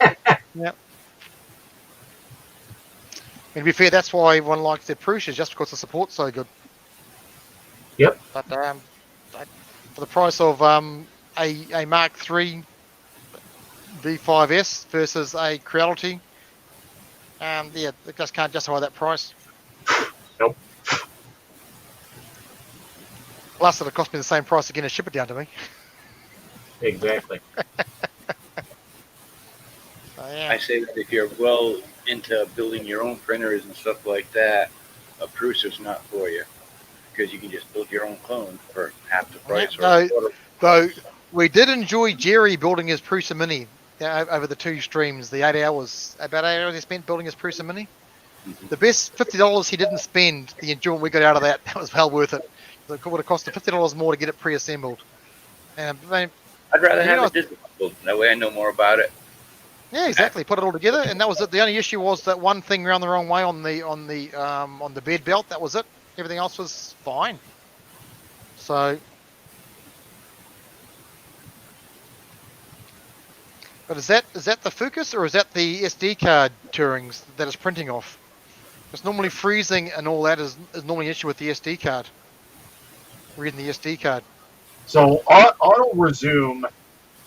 Yeah. And to be fair, that's why everyone likes their Prussias, just because the support's so good. Yep. But for the price of a Mark III V5S versus a Creality, they just can't justify that price. Nope. Plus, it'll cost me the same price again to ship it down to me. Exactly. I say that if you're well into building your own printers and stuff like that, a Prusa's not for you because you can just build your own clone for half the price or a quarter. Though we did enjoy Jerry building his Prusa Mini over the 2 streams, the 8 hours, about 8 hours he spent building his Prusa Mini. The best $50 he didn't spend, the enjoyment we got out of that was well worth it. It would have cost $50 more to get it pre-assembled. And I'd rather have it disassembled. That way I know more about it. Yeah, exactly. Put it all together, and that was it. The only issue was that one thing ran the wrong way on the bed belt. That was it. Everything else was fine. So, but is that the Focus or is that the SD card Turing's that is printing off? Because normally freezing and all that is normally an issue with the SD card. Reading the SD card. So auto resume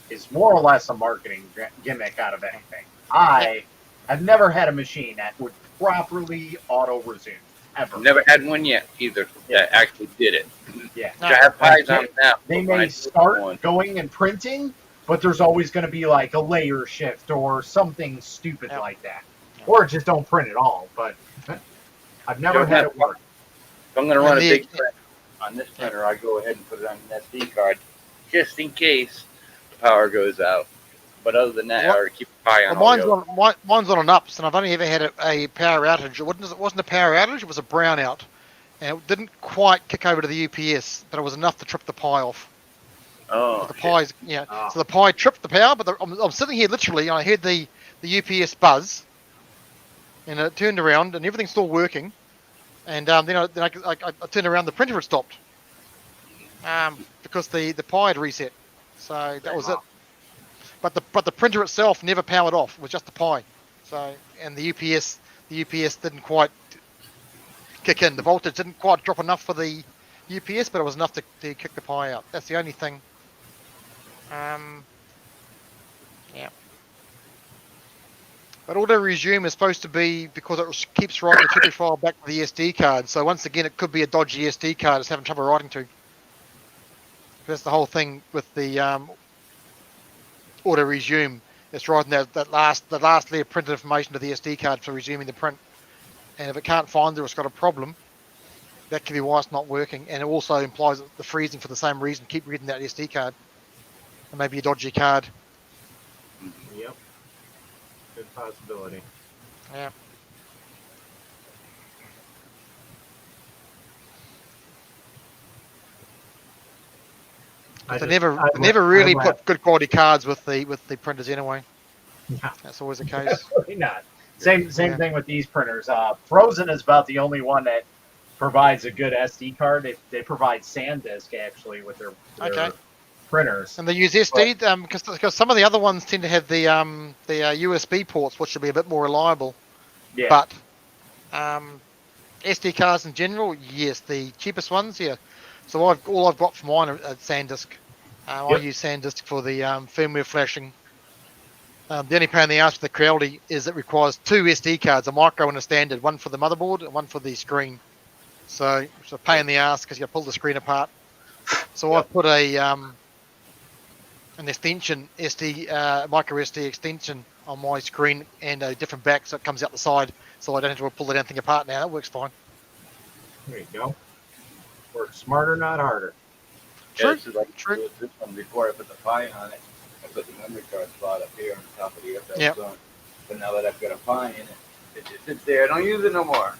is more or less a marketing gimmick out of anything. I have never had a machine that would properly auto resume ever. Never had one yet either that actually did it. Yeah, I have pies on now. They may start going and printing, but there's always going to be like a layer shift or something stupid like that, or just don't print at all. But I've never had it work. If I'm going to run a big print on this printer, I go ahead and put it on an SD card just in case the power goes out. But other than that, I already keep a pie on. Mine's on an ups, and I've only ever had a power outage. It wasn't a power outage; it was a brownout, and it didn't quite kick over to the UPS, but it was enough to trip the Pi off. Oh, the Pi's, So the Pi tripped the power, but I'm sitting here literally, and I heard the UPS buzz, and it turned around, and everything's still working, and then I turned around, the printer had stopped, because the Pi had reset, so that was it. But the printer itself never powered off; it was just the Pi. So, and the UPS didn't quite kick in. The voltage didn't quite drop enough for the UPS, but it was enough to kick the Pi out. That's the only thing. Yeah. But auto resume is supposed to be because it keeps writing the temporary file back to the SD card. So once again, it could be a dodgy SD card it's having trouble writing to. That's the whole thing with the auto resume. It's writing the last layer of printed information to the SD card for resuming the print. And if it can't find it, it's got a problem. That could be why it's not working. And it also implies that the freezing for the same reason. Keep reading that SD card. And maybe a dodgy card. Yep. Good possibility. Yeah. They never really put good quality cards with the printers anyway. No. That's always the case. Really not. Same thing with these printers. Frozen is about the only one that provides a good SD card. They provide SanDisk actually with their printers. And they use SD because some of the other ones tend to have the USB ports, which should be a bit more reliable. Yeah. But SD cards in general, yes, the cheapest ones, yeah. So all I've got for mine are SanDisk. I use SanDisk for the firmware flashing. The only pain in the ass with the Creality is it requires 2 SD cards, a micro and a standard, one for the motherboard and one for the screen. So it's a pain in the ass because you pull the screen apart. So I've put an extension micro SD extension on my screen and a different back so it comes out the side, so I don't have to pull the damn thing apart now. It works fine. There you go. Work smarter, not harder. Yeah, this is like this one before I put the Pi on it. I put the memory card slot up here on the top of the FX zone. But now that I've got a Pi in it, it just sits there. I don't use it no more.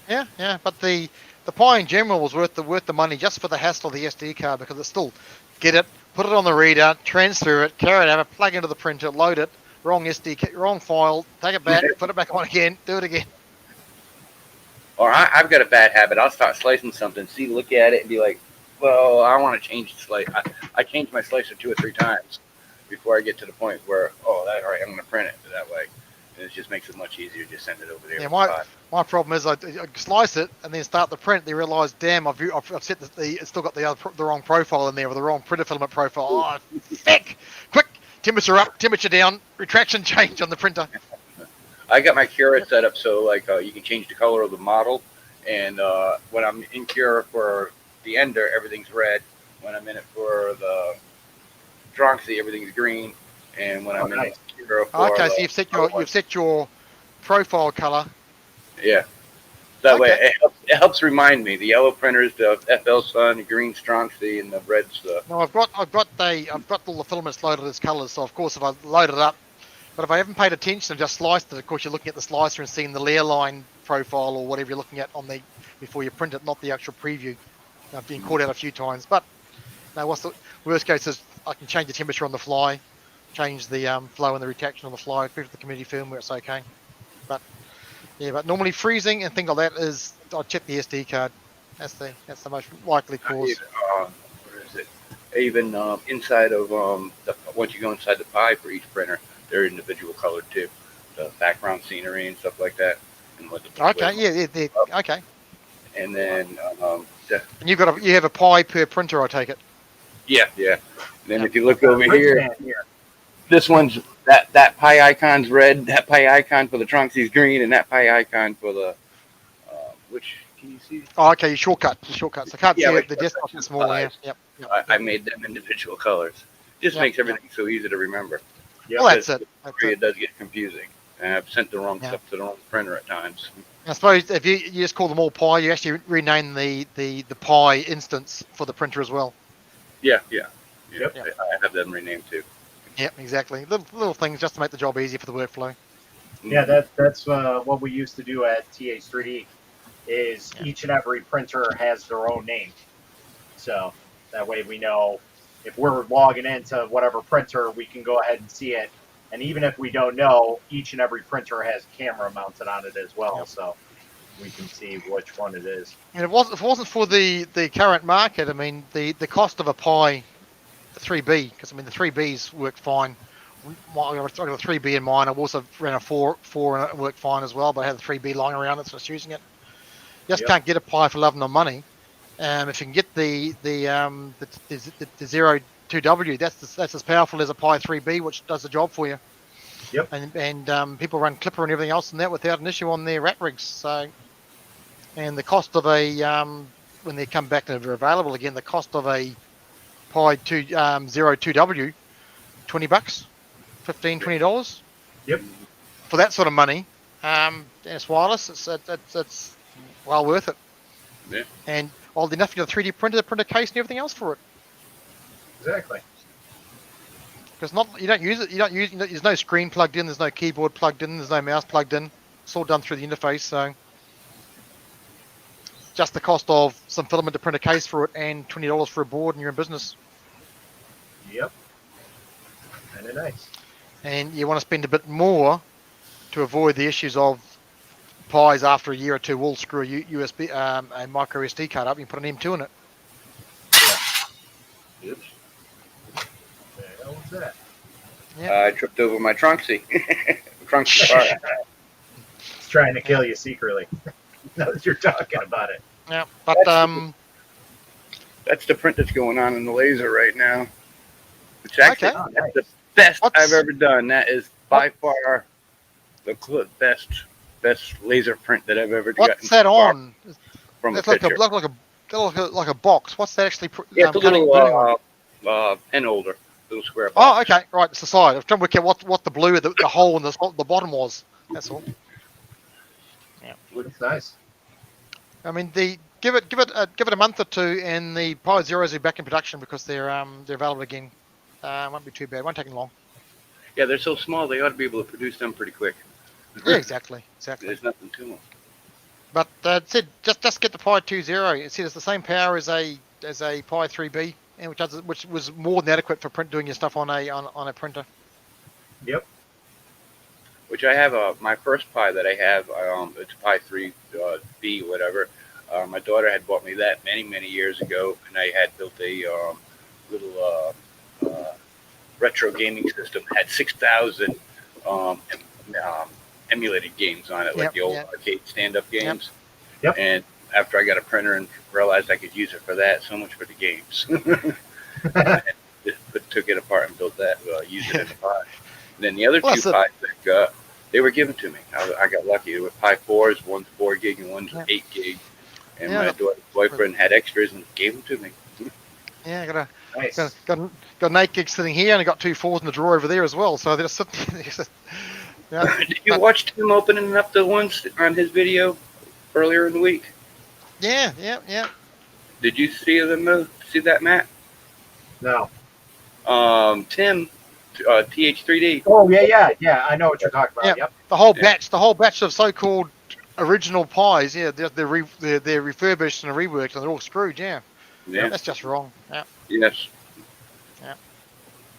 Yeah. But the Pi in general was worth the money just for the hassle of the SD card because it's still get it, put it on the reader, transfer it, carry it over, plug into the printer, load it. Wrong file, take it back, put it back on again, do it again. Or I've got a bad habit. I'll start slicing something, look at it, and be like, well, I want to change the slice. I change my slicer 2 or 3 times before I get to the point where, all right, I'm going to print it that way. And it just makes it much easier to just send it over there. Yeah, my problem is I slice it and then start the print. They realise, damn, I've set it's still got the wrong profile in there with the wrong printer filament profile. Oh, heck! Quick, temperature up, temperature down, retraction change on the printer. I got my Cura set up so you can change the color of the model, and when I'm in Cura for the Ender, everything's red. When I'm in it for the Dronxy, everything's green, and when I'm in nice. 04, Okay, so you've set your profile color. yeah. That way, Okay. it helps remind me. The yellow printers, the FL Sun, the green Strongsy, and the red stuff. Now I've got all the filaments loaded as colors. So of course, if I load it up, but if I haven't paid attention and just sliced it, of course you're looking at the slicer and seeing the layer line profile or whatever you're looking at on the before you print it, not the actual preview. I've been caught out a few times, but now what's the worst case is I can change the temperature on the fly, change the flow and the retraction on the fly, especially with the community firmware, it's okay. But yeah, but normally freezing and things like that is I check the SD card. That's the most likely cause. Where is it? Even inside of once you go inside the pie for each printer, they're individual colored too. The background scenery and stuff like that. And what the, Okay, yeah, okay. And then And you have a pie per printer, I take it. yeah. And then if you look over here, this one's that pie icon's red. That pie icon for the Trunksy's green, and that pie icon for the which can you see? Oh, okay, your shortcuts. I can't see it. The shortcuts, desktop is small. Yeah, yep. I made them individual colors. Just makes everything so easy to remember. Well, that's it. It does get confusing, and I've sent the wrong stuff to the wrong printer at times. I suppose if you just call them all pie, you actually rename the pie instance for the printer as well. Yeah. I have them renamed too. Yep, exactly. Little things just to make the job easier for the workflow. Yeah, that's what we used to do at TH3D. Is each and every printer has their own name, so that way we know if we're logging into whatever printer, we can go ahead and see it. And even if we don't know, each and every printer has a camera mounted on it as well, so we can see which one it is. And if it wasn't for the current market, I mean, the cost of a Pi 3B, because I mean the 3Bs work fine. I've got a 3B in mine. I've also ran a 4 and it worked fine as well, but I had the 3B lying around it, so I was using it. Just can't get a Pi for love nor money. If you can get the 02W, that's as powerful as a Pi 3B, which does the job for you. Yep. And people run Clipper and everything else in that without an issue on their rat rigs. So, and the cost of a when they come back and they're available again, the cost of a Pi 02W, $20, $15-20. Yep. For that sort of money, and it's wireless. It's well worth it. Yeah. And old enough, you got a 3D printer, the printer case, and everything else for it. Exactly. Because you don't use it. There's no screen plugged in. There's no keyboard plugged in. There's no mouse plugged in. It's all done through the interface. So just the cost of some filament to print a case for it, and $20 for a board, and you're in business. Yep. Kind of nice. And you want to spend a bit more to avoid the issues of Pies after a year or two will screw a USB, a micro SD card up. You can put an M2 in it. Yeah. Oops. The hell was that? Yeah. I tripped over my Trunksy. Trunksy part. It's trying to kill you secretly. Now that you're talking about it. Yeah, but That's the print that's going on in the laser right now. It's actually Okay. the best I've ever done. That is by far the best laser print that I've ever gotten. What's that on? From It's a like picture. like a box. What's that actually? Yeah, it's a little pen holder, little square box. Oh, okay, right. It's the side. I was trying to work out what the blue, the hole in the bottom was. That's all. Yeah, Looks nice. I mean, give it a month or two, and the Pi Zeros are back in production because they're available again. Won't be too bad. Won't take them long. Yeah, they're so small they ought to be able to produce them pretty quick. Yeah, exactly. There's nothing to them. But it said just get the Pi 2.0. It said it's the same power as a Pi 3B, and which was more than adequate for doing your stuff on a printer. Yep. Which I have my first Pi that I have. It's Pi 3B, whatever. My daughter had bought me that many years ago, and I had built a little retro gaming system. Had 6,000 emulated games on it, like the old arcade stand-up games. Yep. And after I got a printer and realized I could use it for that, so much for the games. Took it apart and built that, used it in the Pi. And then the other two Pis, they were given to me. I got lucky. They were Pi 4s, one's 4 gig and one's 8 gig. And my daughter's boyfriend had extras and gave them to me. Yeah, I got Nice. Got an 8 gig sitting here, and I got 2 4s in the drawer over there as well. So they're just sitting there. Yeah, Did you watch Tim opening up the ones on his video earlier in the week? yeah. Did you see them? See that, Matt? No. Tim, TH3D. Oh yeah. I know what you're talking about. Yeah. Yep. The whole batch of so-called original pies. Yeah, they're refurbished and reworked, and they're all screwed. Yeah. Yeah. That's just wrong. Yeah. Yes.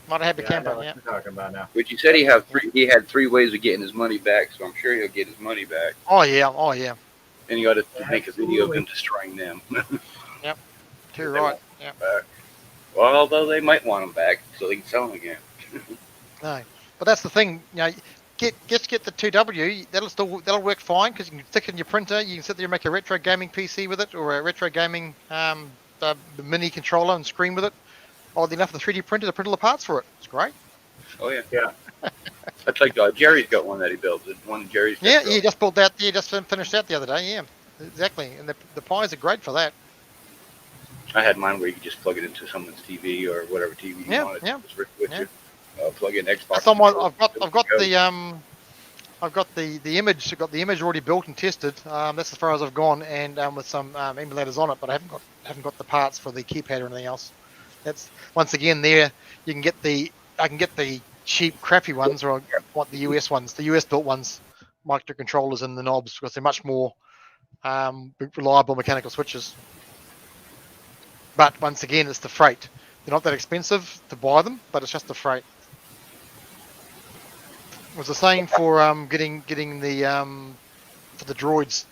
Not a happy I know camper. what Yeah. you're talking about now. But you said he had three ways of getting his money back, so I'm sure he'll get his money back. Oh yeah. And you got to make a video of him destroying them. Too right. Yeah. Well, although they might want them back, so they can sell them again. No, but that's the thing. You know, get the 2W. That'll work fine because you can stick it in your printer. You can sit there and make a retro gaming PC with it, or a retro gaming mini controller and screen with it. Oddly enough, the 3D printer to print all the parts for it. It's great. Oh yeah. Yeah. That's like Jerry's got one that he built. One Jerry's. Yeah, you just built that. You just finished that the other day. Yeah, exactly. And the pies are great for that. I had mine where you could just plug it into someone's TV or whatever TV you wanted. Just with you. Plug in Xbox. I've got the image. I've got the image already built and tested. That's as far as I've gone, and with some emulators on it. But I haven't got the parts for the keypad or anything else. That's once again there. You can get I can get the cheap, crappy ones, or I want the US ones, the US built ones, microcontrollers and the knobs, because they're much more reliable mechanical switches. But once again, it's the freight. They're not that expensive to buy them, but it's just the freight. It was the same for getting the for the droids.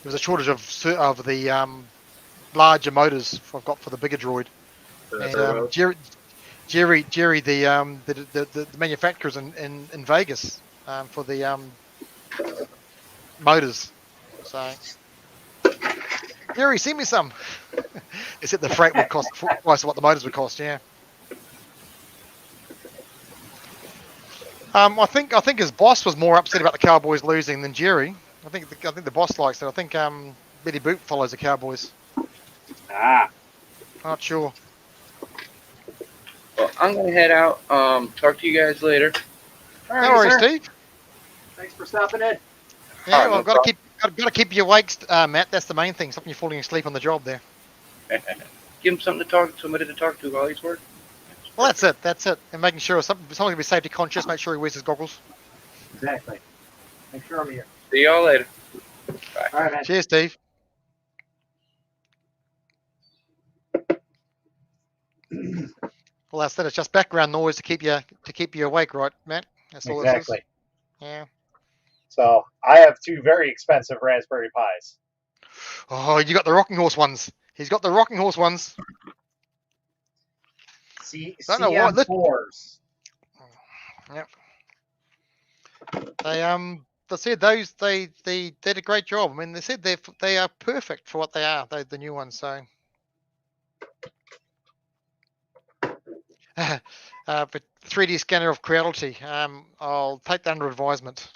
There was a shortage of the larger motors I've got for the bigger droid. And Jerry, the manufacturers in Vegas for the motors. So Jerry, send me some. Except the freight would cost twice what the motors would cost. Yeah. I think his boss was more upset about the Cowboys losing than Jerry. I think the boss likes it. I think Betty Boop follows the Cowboys. Not sure. Well, I'm gonna head out. Talk to you guys later. All No right, worries, sir. Steve. Thanks for stopping in. Yeah, no well, I've got to keep you awake, Matt. That's the main thing. Stop you falling asleep on the job there. Give him somebody to talk to while he's working. Well, that's it. And making sure someone's going to be safety conscious. Make sure he wears his goggles. Exactly. Make sure I'm here. See y'all later. All right, man. Cheers, Steve. Well, that's it. It's just background noise to keep you awake, right, Matt? That's all Exactly. it is. Yeah. So I have 2 very expensive Raspberry Pis. Oh, you got the rocking horse ones. He's got the rocking horse ones. Don't know why. CM4s. Yep. They said those they did a great job. I mean, they said they are perfect for what they are. The new ones. So. But 3D scanner of Creality. I'll take that under advisement.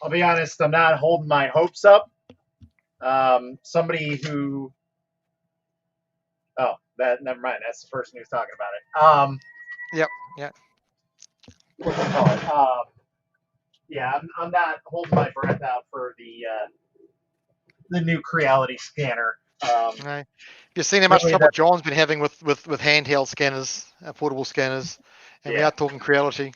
I'll be honest, I'm not holding my hopes up. Somebody who... Oh, never mind. That's the person who's talking about it. Yep. What do you call it? Yeah, I'm not holding my breath out for the new Creality scanner. Right. You've seen how much trouble John's been having with handheld scanners, portable scanners, and we are talking Creality.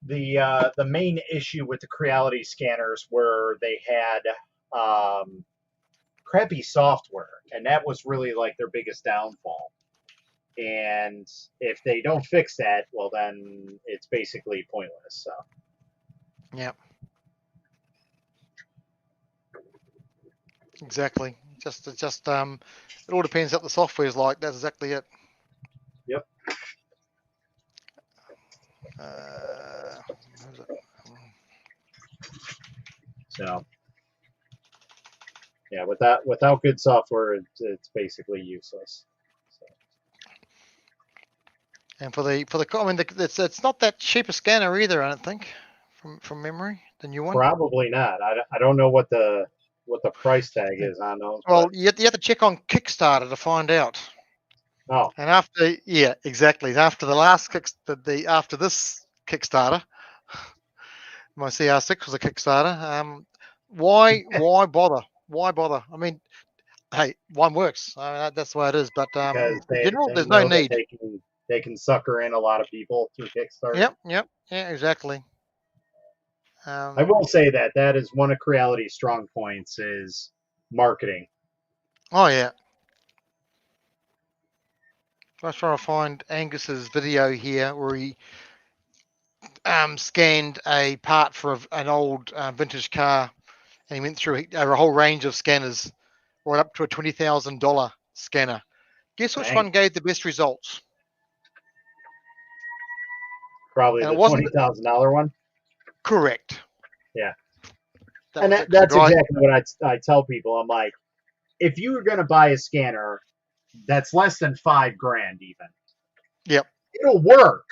The main issue with the Creality scanners were they had crappy software, and that was really like their biggest downfall. And if they don't fix that, well, then it's basically pointless. So. Yeah. Exactly. It all depends what the software is like. That's exactly it. Yep. So. Yeah, without good software, it's basically useless. So. And for the I mean, it's not that cheap a scanner either. I don't think, from memory, the new one. Probably not. I don't know what the price tag is on those. Well, you have to check on Kickstarter to find out. Oh, And after exactly. After the last after this Kickstarter, my CR6 was a Kickstarter. Why bother? Why bother? I mean, hey, one works. That's the way it is. But because in they general, they there's no know that need. they can sucker in a lot of people through Kickstarter. Yep, yeah, exactly. I will say that that is one of Creality's strong points is marketing. Oh yeah. I was trying to find Angus's video here where he scanned a part for an old vintage car, and he went through a whole range of scanners, right up to a $20,000 scanner. Guess which Dang, one gave the best results? probably And it the wasn't $20,000 one. correct. Yeah, That and was it. 'Cause the that's guy, exactly what I tell people. I'm like, if you were going to buy a scanner that's less than $5,000 even, yep, it'll work,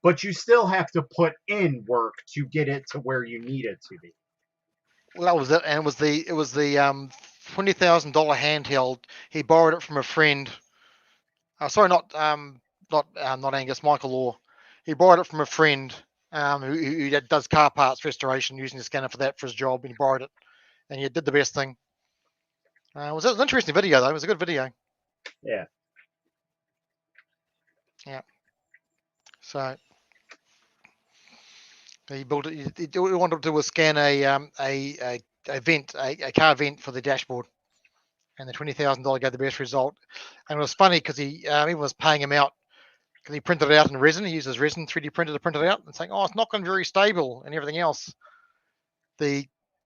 but you still have to put in work to get it to where you need it to be. well, that was it. And it was the $20,000 handheld. He borrowed it from a friend. Sorry, not Angus, Michael Orr. He borrowed it from a friend who does car parts restoration, using the scanner for that for his job, and he borrowed it, and he did the best thing. It was an interesting video though. It was a good video. Yeah. Yeah. So he built it. He wanted to do was scan a vent, a car vent for the dashboard, and the $20,000 gave the best result. And it was funny because he even was paying him out because he printed it out in resin. He uses resin 3D printer to print it out, and saying, "Oh, it's not going very stable," and everything else.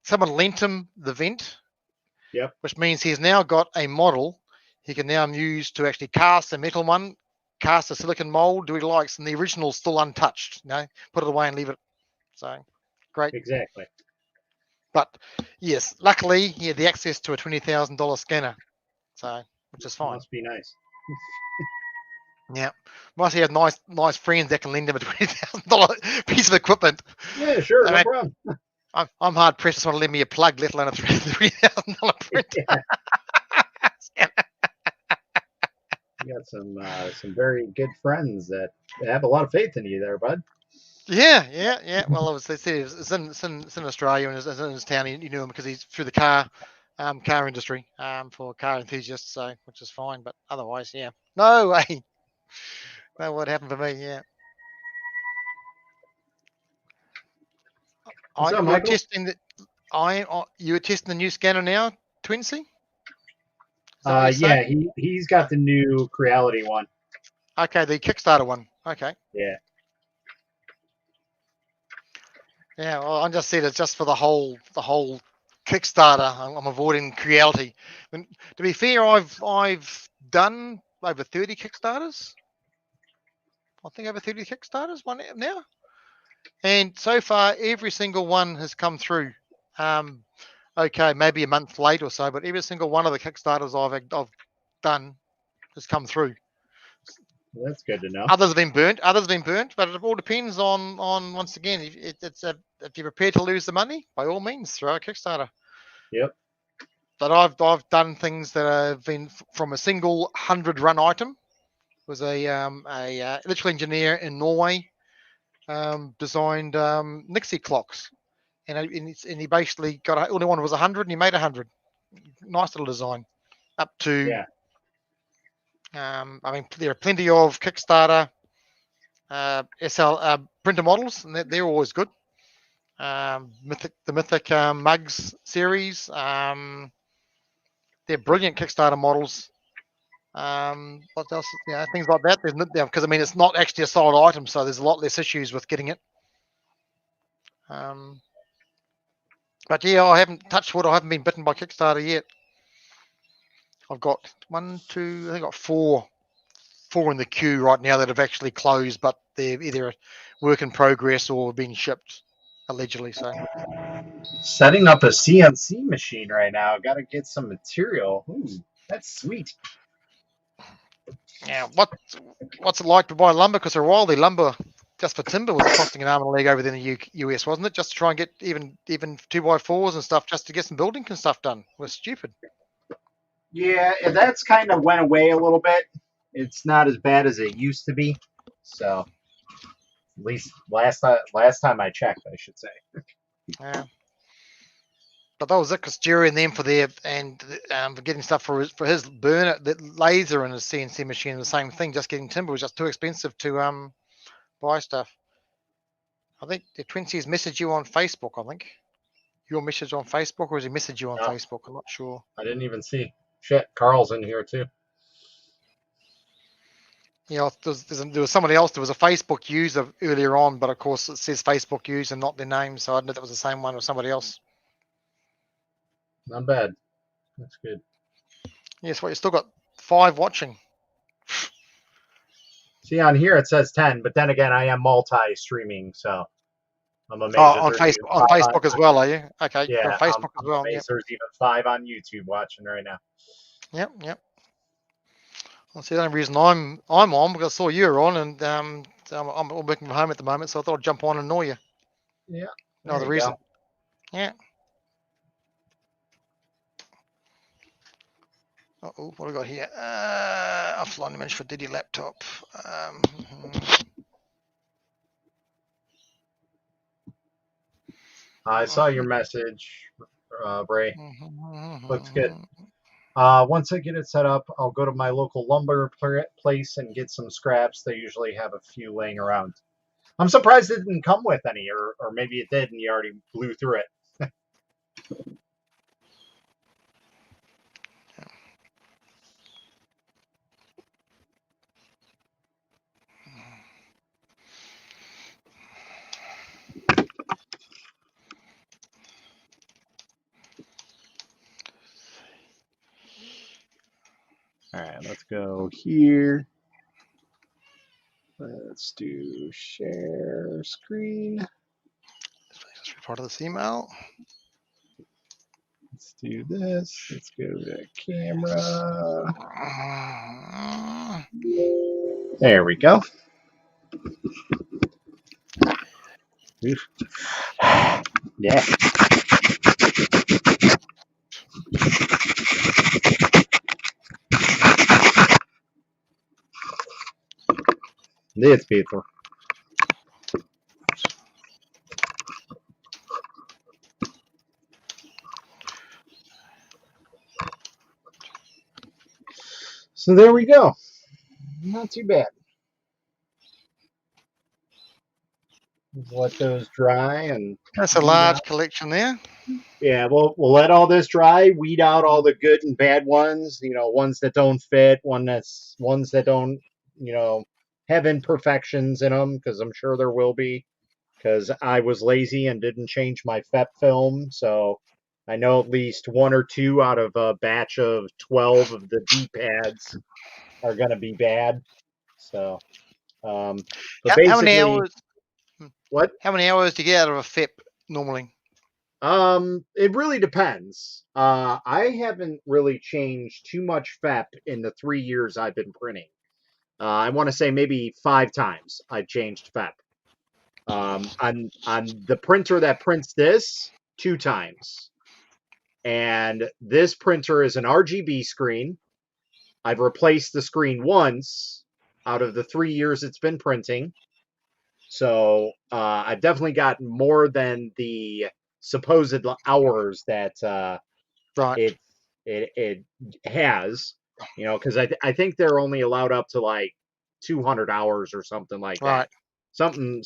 Someone lent him the vent, Yep. which means he's now got a model he can now use to actually cast a metal one, cast a silicon mold, do what he likes, and the original's still untouched. Put it away and leave it. So great. Exactly. But yes, luckily he had the access to a $20,000 scanner, so which is fine. Must be nice. Yeah, must he have nice friends that can lend him a $20,000 piece of equipment. Yeah, sure, I no mean, problem. I'm hard pressed to someone to lend me a plug, let alone a $3,000 printer. Yeah. You got some very good friends that have a lot of faith in you there, bud. Yeah. Well, they said it's in Australia, and it's in his town. He knew him because he's through the car industry for car enthusiasts, so which is fine. But otherwise, yeah, no way. No, what happened for me? Yeah, What's up, you were Michael? testing the you were testing the new scanner now, Twinsy? Is that what you're Yeah, saying? he's got the new Creality one. Okay, the Kickstarter one. Okay. Yeah. Yeah, well, I just said it's just for the whole Kickstarter. I'm avoiding Creality. To be fair, I've done over 30 Kickstarters. I think over 30 Kickstarters one now, and so far every single one has come through. Okay, maybe a month late or so, but every single one of the Kickstarters I've done has come through. Well, that's good to know. Others have been burnt. But it all depends on once again, if you're prepared to lose the money, by all means, throw a Kickstarter. Yep. But I've done things that have been from a single 100 run item. It was a electrical engineer in Norway designed Nixie clocks, and he basically got all he wanted was 100, and he made 100. Nice little design. Up to Yeah. I mean, there are plenty of Kickstarter SL printer models, and they're always good. The Mythic Mugs series, they're brilliant Kickstarter models. What else? Things like that. Because I mean, it's not actually a solid item, so there's a lot less issues with getting it. But yeah, I haven't touched wood. I haven't been bitten by Kickstarter yet. I've got I think I've got four in the queue right now that have actually closed, but they're either a work in progress or being shipped allegedly. So Setting up a CNC machine right now. Got to get some material. Ooh, that's sweet. yeah, what's it like to buy lumber? Because for a while the lumber just for timber was costing an arm and a leg over there in the US, wasn't it? Just to try and get even 2x4s and stuff, just to get some building and stuff done. It was stupid. Yeah, that's kind of went away a little bit. it's not as bad as it used to be. So at least last time I checked, I should say. Yeah. But that was it, because Jerry and them for their for getting stuff for his burner, the laser and his CNC machine, the same thing. Just getting timber was just too expensive to buy stuff. I think the Twinsies messaged you on Facebook. I think your message on Facebook, or does he message you on No. Facebook? I'm not sure. I didn't even see. Shit, Carl's in here too. Yeah, there was somebody else. There was a Facebook user earlier on, but of course it says Facebook user, not their name. So I don't know if that was the same one or somebody else. Not bad. That's good. Yes, well, you still got 5 watching. See, on here it says 10, but then again, I am multi-streaming, so I'm amazed. On Facebook as well, are you? Okay, yeah, on Facebook as well. Amazed Yep. there's even 5 on YouTube watching right now. Yep. That's the only reason I'm on, because I saw you were on, and I'm working from home at the moment, so I thought I'd jump on and annoy you. Yeah. No other reason. Yeah. Oh, what have we got here? Offline image for Diddy laptop. I saw your message, Ray. Looks good. Once I get it set up, I'll go to my local lumber place and get some scraps. They usually have a few laying around. I'm surprised it didn't come with any, or maybe it did and you already blew through it. All right, let's go here. Let's do share screen. This be part of this email. Let's do this. Let's go to camera. There we go. Oof. Yeah. It's beautiful. So there we go. Not too bad. Let those dry, and That's a large collection there. yeah, we'll let all this dry, weed out all the good and bad ones, ones that don't fit, ones that don't, have imperfections in them, because I'm sure there will be, because I was lazy and didn't change my FEP film, so I know at least 1 or 2 out of a batch of 12 of the D-pads are going to be bad. So, but basically, how many hours? What? How many hours do you get out of a FEP normally? It really depends. I haven't really changed too much FEP in the 3 years I've been printing. I want to say maybe 5 times I've changed FEP. On the printer that prints this, 2 times. And this printer is an RGB screen. I've replaced the screen once out of the 3 years it's been printing. So I've definitely gotten more than the supposed hours that Right. it has, because I think they're only allowed up to like 200 hours or something like Right. that. Something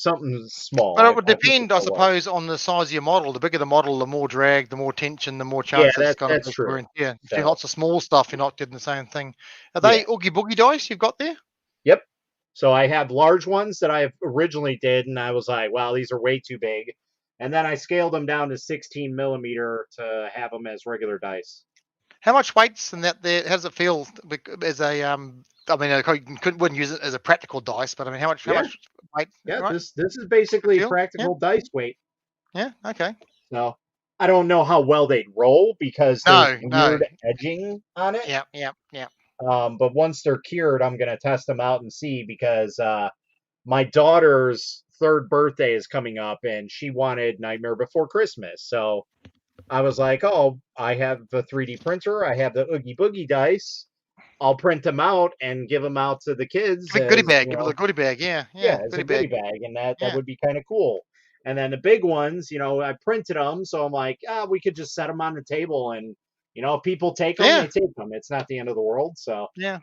small. But it would depend, I suppose, on the size of your model. The bigger the model, the more drag, the more tension, the more chance it's going to be true. Yeah, if you lots of small stuff, you're not getting the same thing. Are they Oogie Boogie dice you've got there? Yep. So I have large ones that I originally did, and I was like, wow, these are way too big. And then I scaled them down to 16 millimeter to have them as regular dice. How much weight's in that there? How does it feel as a I mean, I wouldn't use it as a practical dice, but I mean, how much weight? Yeah, right? This is basically practical dice weight. Yeah, okay. So I don't know how well they'd roll because there's weird edging on it. Yeah. But once they're cured, I'm gonna test them out and see, because my daughter's 3rd birthday is coming up, and she wanted Nightmare Before Christmas. So I was like, oh, I have the 3D printer, I have the Oogie Boogie dice. I'll print them out and give them out to the kids Give a goodie as, bag. Give it a goodie bag. Yeah, as a goodie goodie bag. bag, and that Yeah, would be kind of cool. And then the big ones, I printed them, so I'm like, we could just set them on the table, and if people take them, yeah, they take them. It's not the end of the world. So yeah.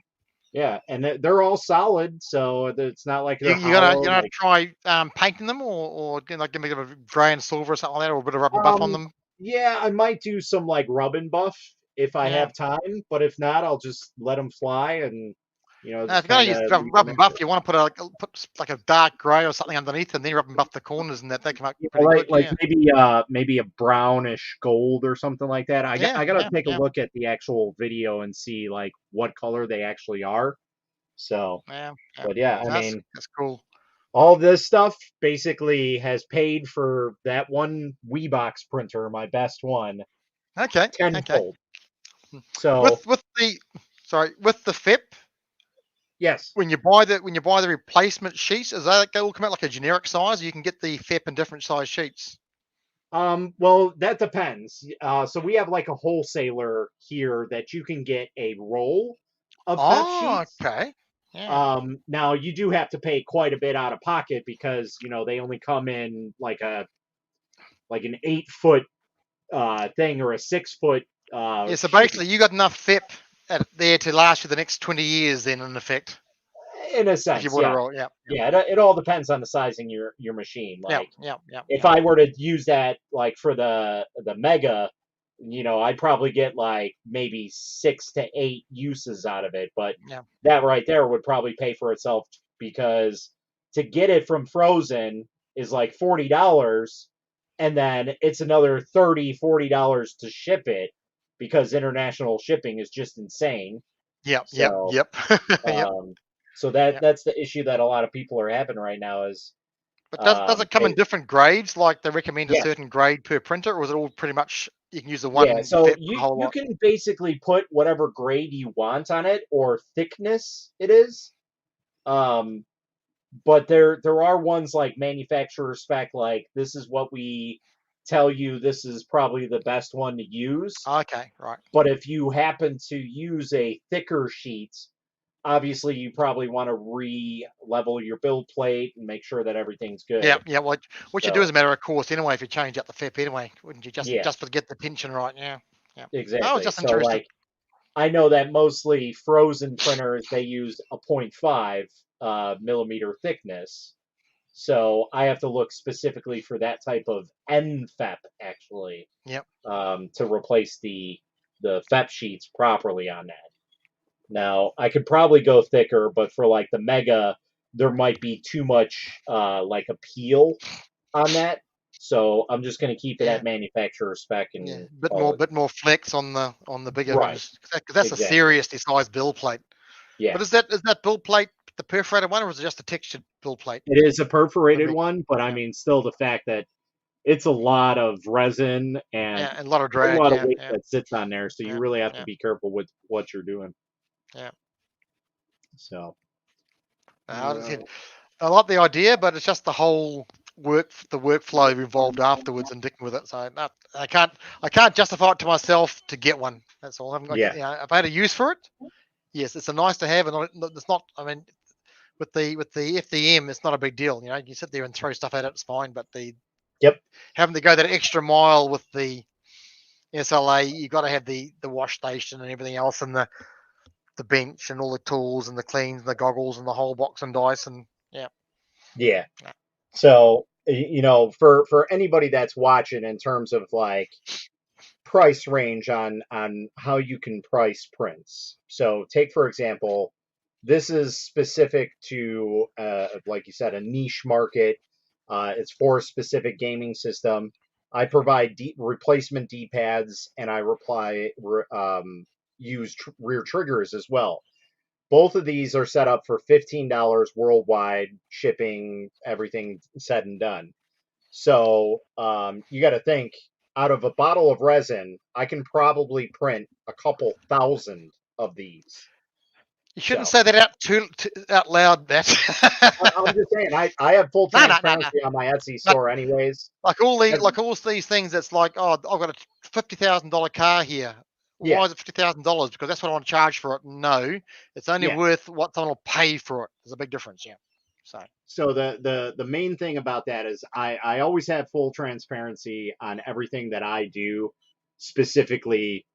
yeah, and they're all solid, so it's not like You they're you gonna hollow. you gonna Like, try painting them or like give a bit of grey and silver or something like that, or a bit of rub and buff on um, them? yeah, I might do some like rub and buff if I Yeah. have time, but if not, I'll just let them fly and If just you're gonna kind use of leave rub them and in buff, there. you want to put like a dark grey or something underneath, and then rub and buff the corners, and that they come out Yeah, pretty good. like Yeah. maybe a brownish gold or something like that. Yeah. I gotta Yeah. take a Yeah. look at the actual video and see like what color they actually are. So, Yeah. Yeah. but yeah, I That's mean, that's cool. all this stuff basically has paid for that one Weebox printer, my best one, Okay. Okay. tenfold. So With the FIP, yes, when you buy the replacement sheets, is that they all come out like a generic size, or you can get the FIP in different size sheets? well, that depends. So we have like a wholesaler here that you can get a roll of FEP Oh, sheets. okay. Yeah. Now you do have to pay quite a bit out of pocket because they only come in like an 8 foot thing or a 6 foot Yeah. So sheet. basically, you got enough FIP there to last you the next 20 years, then, in effect, In a if you sense, bought a yeah, roll. Yeah. yeah. It all depends on the sizing your machine. Yeah. Like Yeah. Yeah. if Yeah. I were to use that like for the mega, I'd probably get like maybe 6 to 8 uses out of it. But Yeah. that right there would probably pay for itself because to get it from frozen is like $40, and then it's another $30-$40 to ship it because international shipping is just insane. Yep. Yep. So Yep. Yep. um, so that Yep. that's the issue that a lot of people are having right now is But does it come in they different grades? Like they recommend a yes. certain grade per printer, or is it all pretty much you can use the Yeah, one so FIP for the whole you lot? can basically put whatever grade you want on it or thickness it is. Um, but there are ones like manufacturer spec, like this is what we tell you this is probably the best one to use. Okay. Right. But if you happen to use a thicker sheet, obviously you probably want to re-level your build plate and make sure that everything's Yeah. good. Yeah. What you do So as a matter of course anyway, if you change out the FIP anyway, wouldn't you yeah, just forget the tension right? Yeah. Yeah. I was exactly. just So interested. like I know that mostly frozen printers they use a 0.5 millimeter thickness. So I have to look specifically for that type of NFEP actually Yep. to replace the FEP sheets properly on that. Now I could probably go thicker, but for like the Mega, there might be too much like appeal on that. So I'm just going to keep it Yeah. at manufacturer spec Yeah. and Bit call more it bit more flex on the bigger right. ones because that's a Exactly. seriously sized build plate. Yeah. But is that build plate the perforated one, or is it just a textured build plate? It is a The perforated big. one, but I Yeah. mean, still the fact that it's a lot of resin and Yeah. And a lot of a drag. lot of Yeah. weight Yeah. that sits on there, so you Yeah. really have to Yeah. be careful with what you're doing. Yeah. So, I just said no. I like the idea, but it's just the whole the workflow involved afterwards and dealing with it. So no, I can't justify it to myself to get one. That's all. I haven't got, Yeah, if I had a use for it, yes, it's a nice to have, and it's not. I mean, with the FDM, it's not a big deal. You sit there and throw stuff at it, it's fine. But the yep, having to go that extra mile with the SLA, you got to have the wash station and everything else, and the bench and all the tools and the cleans and the goggles and the whole box and dice and yeah. yeah. Yeah. So, for anybody that's watching in terms of like price range on how you can price prints. So, take for example, this is specific to like you said, a niche market. It's for a specific gaming system. I provide replacement D-pads, and I use rear triggers as well. Both of these are set up for $15 worldwide shipping, everything said and done. So you got to think out of a bottle of resin, I can probably print a couple thousand of these. You shouldn't So say that out loud, Matt. I'm just saying, I have full No, no, no, no. transparency on my Etsy But store, anyways. like all Ev- these things, it's like, oh, I've got a $50,000 car here. why is it $50,000? Because that's what I want to charge for it. No, it's only worth what someone will pay for it. There's a big difference. Yeah. So the main thing about that is I always have full transparency on everything that I do, specifically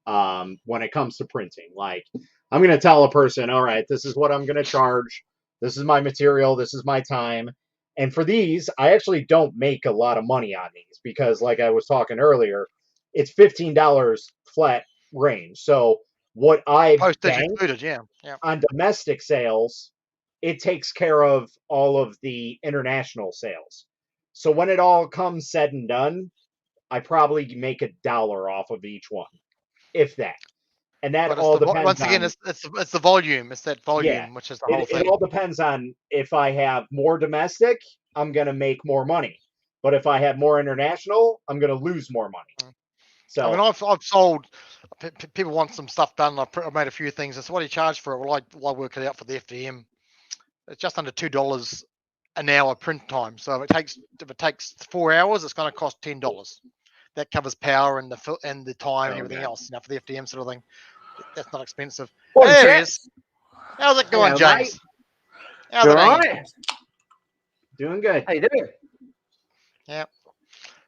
when it comes to printing. Like, I'm going to tell a person, all right, this is what I'm going to charge. This is my material. This is my time. And for these, I actually don't make a lot of money on these because, like I was talking earlier, it's $15 flat range. So what I Postage bank included. Yeah. on domestic sales, it takes care of all of the international sales. So when it all comes said and done, I probably make $1 off of each one, if that. And that But it's all depends once again, on, it's the volume. It's that yeah, volume, which is the whole it thing. all depends on if I have more domestic, I'm going to make more money. But if I have more international, I'm going to lose more money. So I mean, I've sold. People want some stuff done. I've made a few things. And so, what do you charge for it? Well, I work it out for the FDM. It's just under $2 an hour print time. So if it takes 4 hours, it's going to cost $10. That covers power and the time and everything else. Now for the FDM sort of thing, that's not expensive. There he is. How's it going, James? How's it going? Doing good. How you doing? Yeah.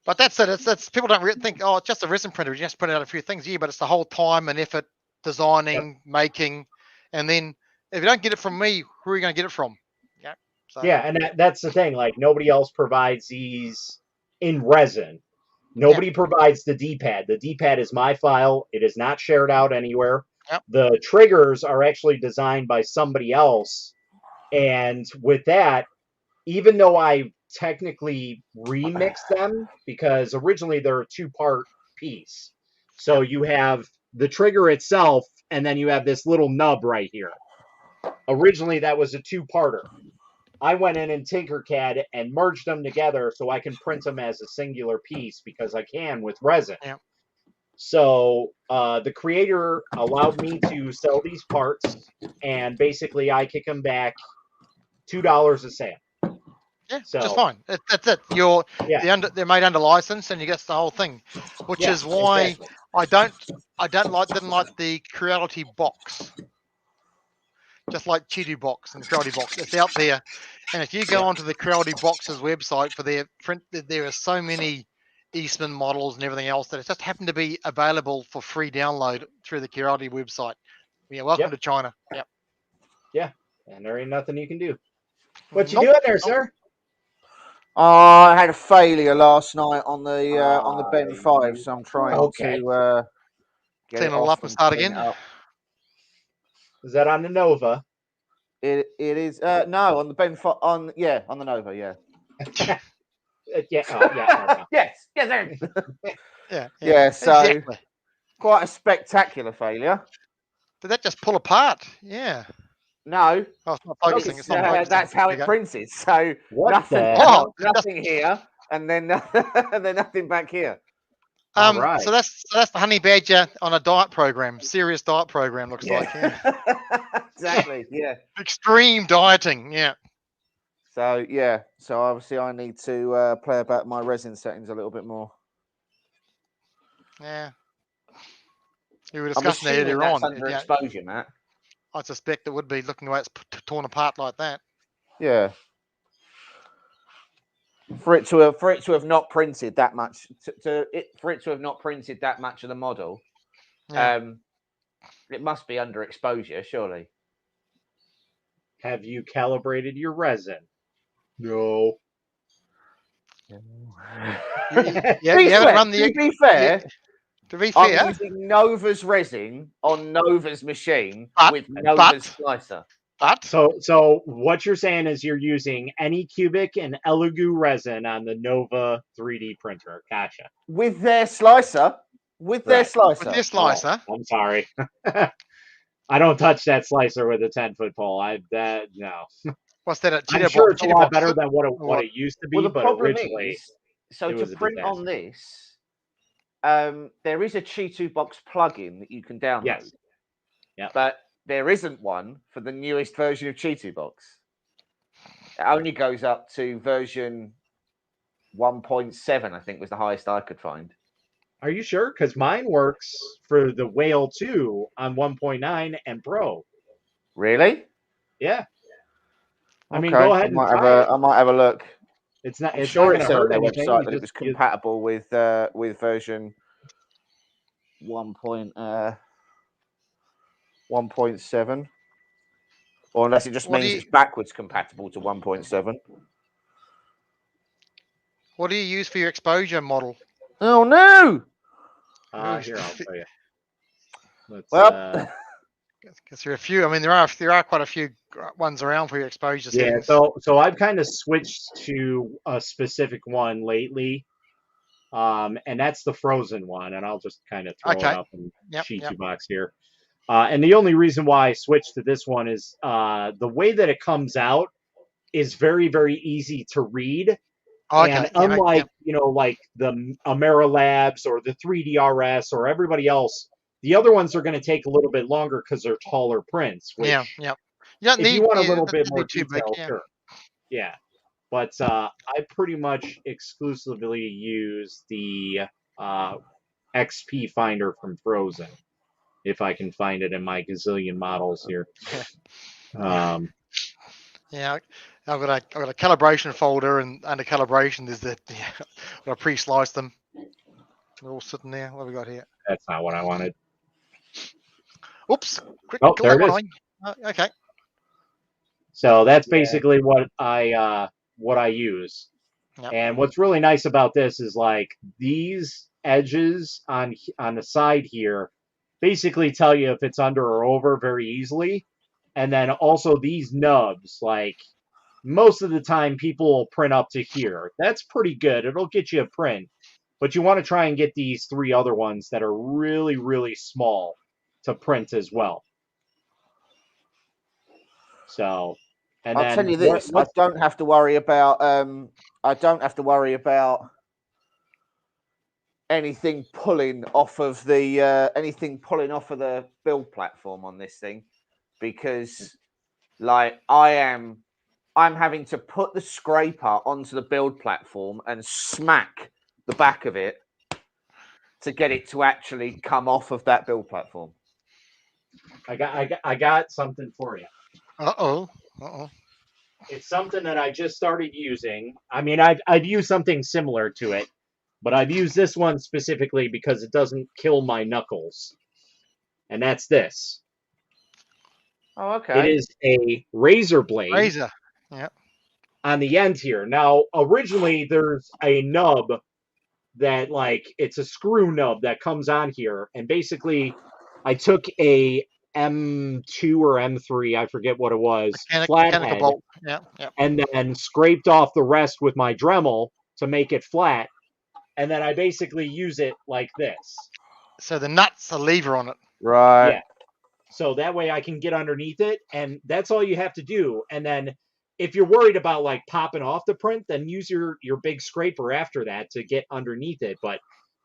But that's it. It's people don't think, oh, it's just a resin printer. You just print out a few things. Yeah, but it's the whole time and effort, designing, making, and then if you don't get it from me, who are you going to get it from? Yeah. So. Yeah, and that's the thing. Like, nobody else provides these in resin. Nobody provides the D-pad. The D-pad is my file. It is not shared out anywhere. Yep. The triggers are actually designed by somebody else. And with that, even though I technically remixed them, because originally they're a two-part piece. So you have the trigger itself, and then you have this little nub right here. Originally, that was a two-parter. I went in Tinkercad and merged them together so I can print them as a singular piece because I can with resin. Yeah. So the creator allowed me to sell these parts, and basically I kick them back $2 a sale. Yeah, so, just fine. That's it. They're made under license, and you get the whole thing, which is why exactly. I didn't like the Creality box. Just like Cheeto box and the Creality box, it's out there. And if you go onto the Creality box's website for their print, there are so many Eastman models and everything else that it just happened to be available for free download through the Creality website. Yeah, welcome to China. Yep. Yeah, and there ain't nothing you can do. What you doing there, sir? I had a failure last night on the Ben 5, so I'm trying to get clean it all off up and start again. Is that on the Nova? It is no, on the Ben 5 on the Nova, yeah. Yes. Yeah, so exactly. Quite a spectacular failure. Did that just pull apart? Yeah. No. Oh, it's not focusing. It's not focusing. That's how it printed. So nothing here, and then nothing back here. Right. So that's the honey badger on a diet program, serious diet program, looks like. Yeah. Exactly. Yeah. Extreme dieting. Yeah. So so obviously I need to play about my resin settings a little bit more. Yeah. You were discussing that earlier on. Under exposure, Matt. I suspect it would be looking the way it's torn apart like that. Yeah. For it to have not printed that much, for it to have not printed that much of the model, it must be under exposure, surely. Have you calibrated your resin? No. To be fair, I'm using Nova's resin on Nova's machine with Nova's slicer. So what you're saying is you're using Anycubic and Elegoo resin on the Nova 3D printer. Gotcha. With their slicer. With their slicer. Oh, I'm sorry. I don't touch that slicer with a 10-foot pole. No. What's that? I'm sure it's a lot better than what it used to be. Well, the problem originally, is, to print on this, there is a Cheeto Box plugin that you can download. Yes. Yeah. But there isn't one for the newest version of Cheeto Box. It only goes up to version 1.7, I think was the highest I could find. Are you sure? Because mine works for the Whale 2 on 1.9 and Pro. Really? Yeah. I mean, Okay, go ahead and try it. I might have a look. It's not. I'm It's not sure going it to said on hurt their anything. website that it was compatible with version 1.7, or unless it just means it's backwards compatible to 1.7. What do you use for your exposure model? Oh no! Here, I'll tell you. Let's, well, because there are a few. I mean, there are quite a few ones around for your exposure settings. So I've kind of switched to a specific one lately, and that's the frozen one. And I'll just kind of throw it up in Shichi box here. And the only reason why I switched to this one is the way that it comes out is very, very easy to read. And unlike, like the Amera Labs or the 3DRS or everybody else, the other ones are going to take a little bit longer because they're taller prints. Which, if you want a little bit more detail, sure. Yeah. But I pretty much exclusively use the XP Finder from Frozen, if I can find it in my gazillion models here. Yeah, I've got a calibration folder, and under calibration there's I pre-sliced them. They're all sitting there. What have we got here? That's not what I wanted. Oops! Quick, there it is. Okay. So that's basically what I use. Yep. And what's really nice about this is like these edges on the side here basically tell you if it's under or over very easily. And then also these nubs, like most of the time people will print up to here. That's pretty good. It'll get you a print. But you want to try and get these 3 other ones that are really, really small to print as well. So, and I'll tell you this: I don't have to worry about. I don't have to worry about anything pulling off of the build platform on this thing, because, like, I'm having to put the scraper onto the build platform and smack the back of it to get it to actually come off of that build platform. I got something for you. Uh-oh. It's something that I just started using. I mean, I've used something similar to it, but I've used this one specifically because it doesn't kill my knuckles. And that's this. Oh, okay. It is a razor blade. Razor. Yeah. On the end here. Now, originally there's a nub that, like, it's a screw nub that comes on here, and basically I took a M2 or M3, I forget what it was, flathead, bolt. And then scraped off the rest with my Dremel to make it flat, and then I basically use it like this. So the nut's a lever on it. Right. Yeah. So that way I can get underneath it, and that's all you have to do. And then if you're worried about like popping off the print, then use your big scraper after that to get underneath it. But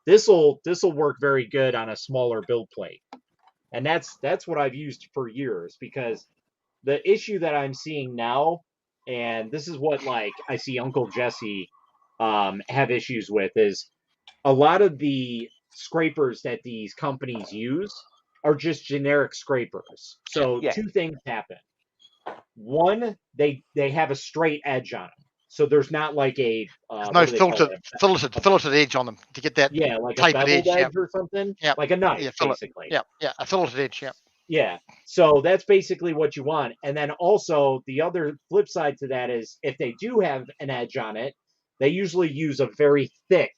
this'll work very good on a smaller build plate. And that's what I've used for years, because the issue that I'm seeing now, and this is what like I see Uncle Jesse have issues with, is a lot of the scrapers that these companies use are just generic scrapers. So 2 things happen. One, they have a straight edge on them, so there's not like a no filleted edge on them to get that like a beveled edge or something, like a knife, basically. A filleted edge, Yeah, so that's basically what you want. And then also the other flip side to that is if they do have an edge on it, they usually use a very thick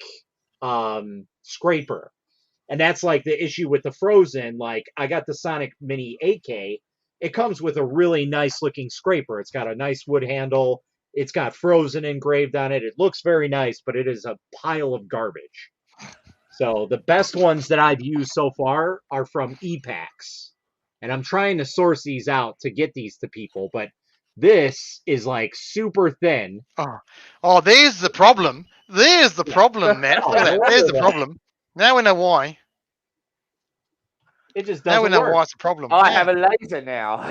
scraper. And that's like the issue with the Frozen. Like, I got the Sonic Mini 8K. It comes with a really nice looking scraper. It's got a nice wood handle. It's got Frozen engraved on it. It looks very nice, but it is a pile of garbage. So the best ones that I've used so far are from ePacks. And I'm trying to source these out to get these to people, but this is like super thin. Oh, there's the problem. There's the problem, man. Look at that. There's the problem. Now we know why. It just Now we doesn't know work. why it's a problem. I yeah. have a laser now.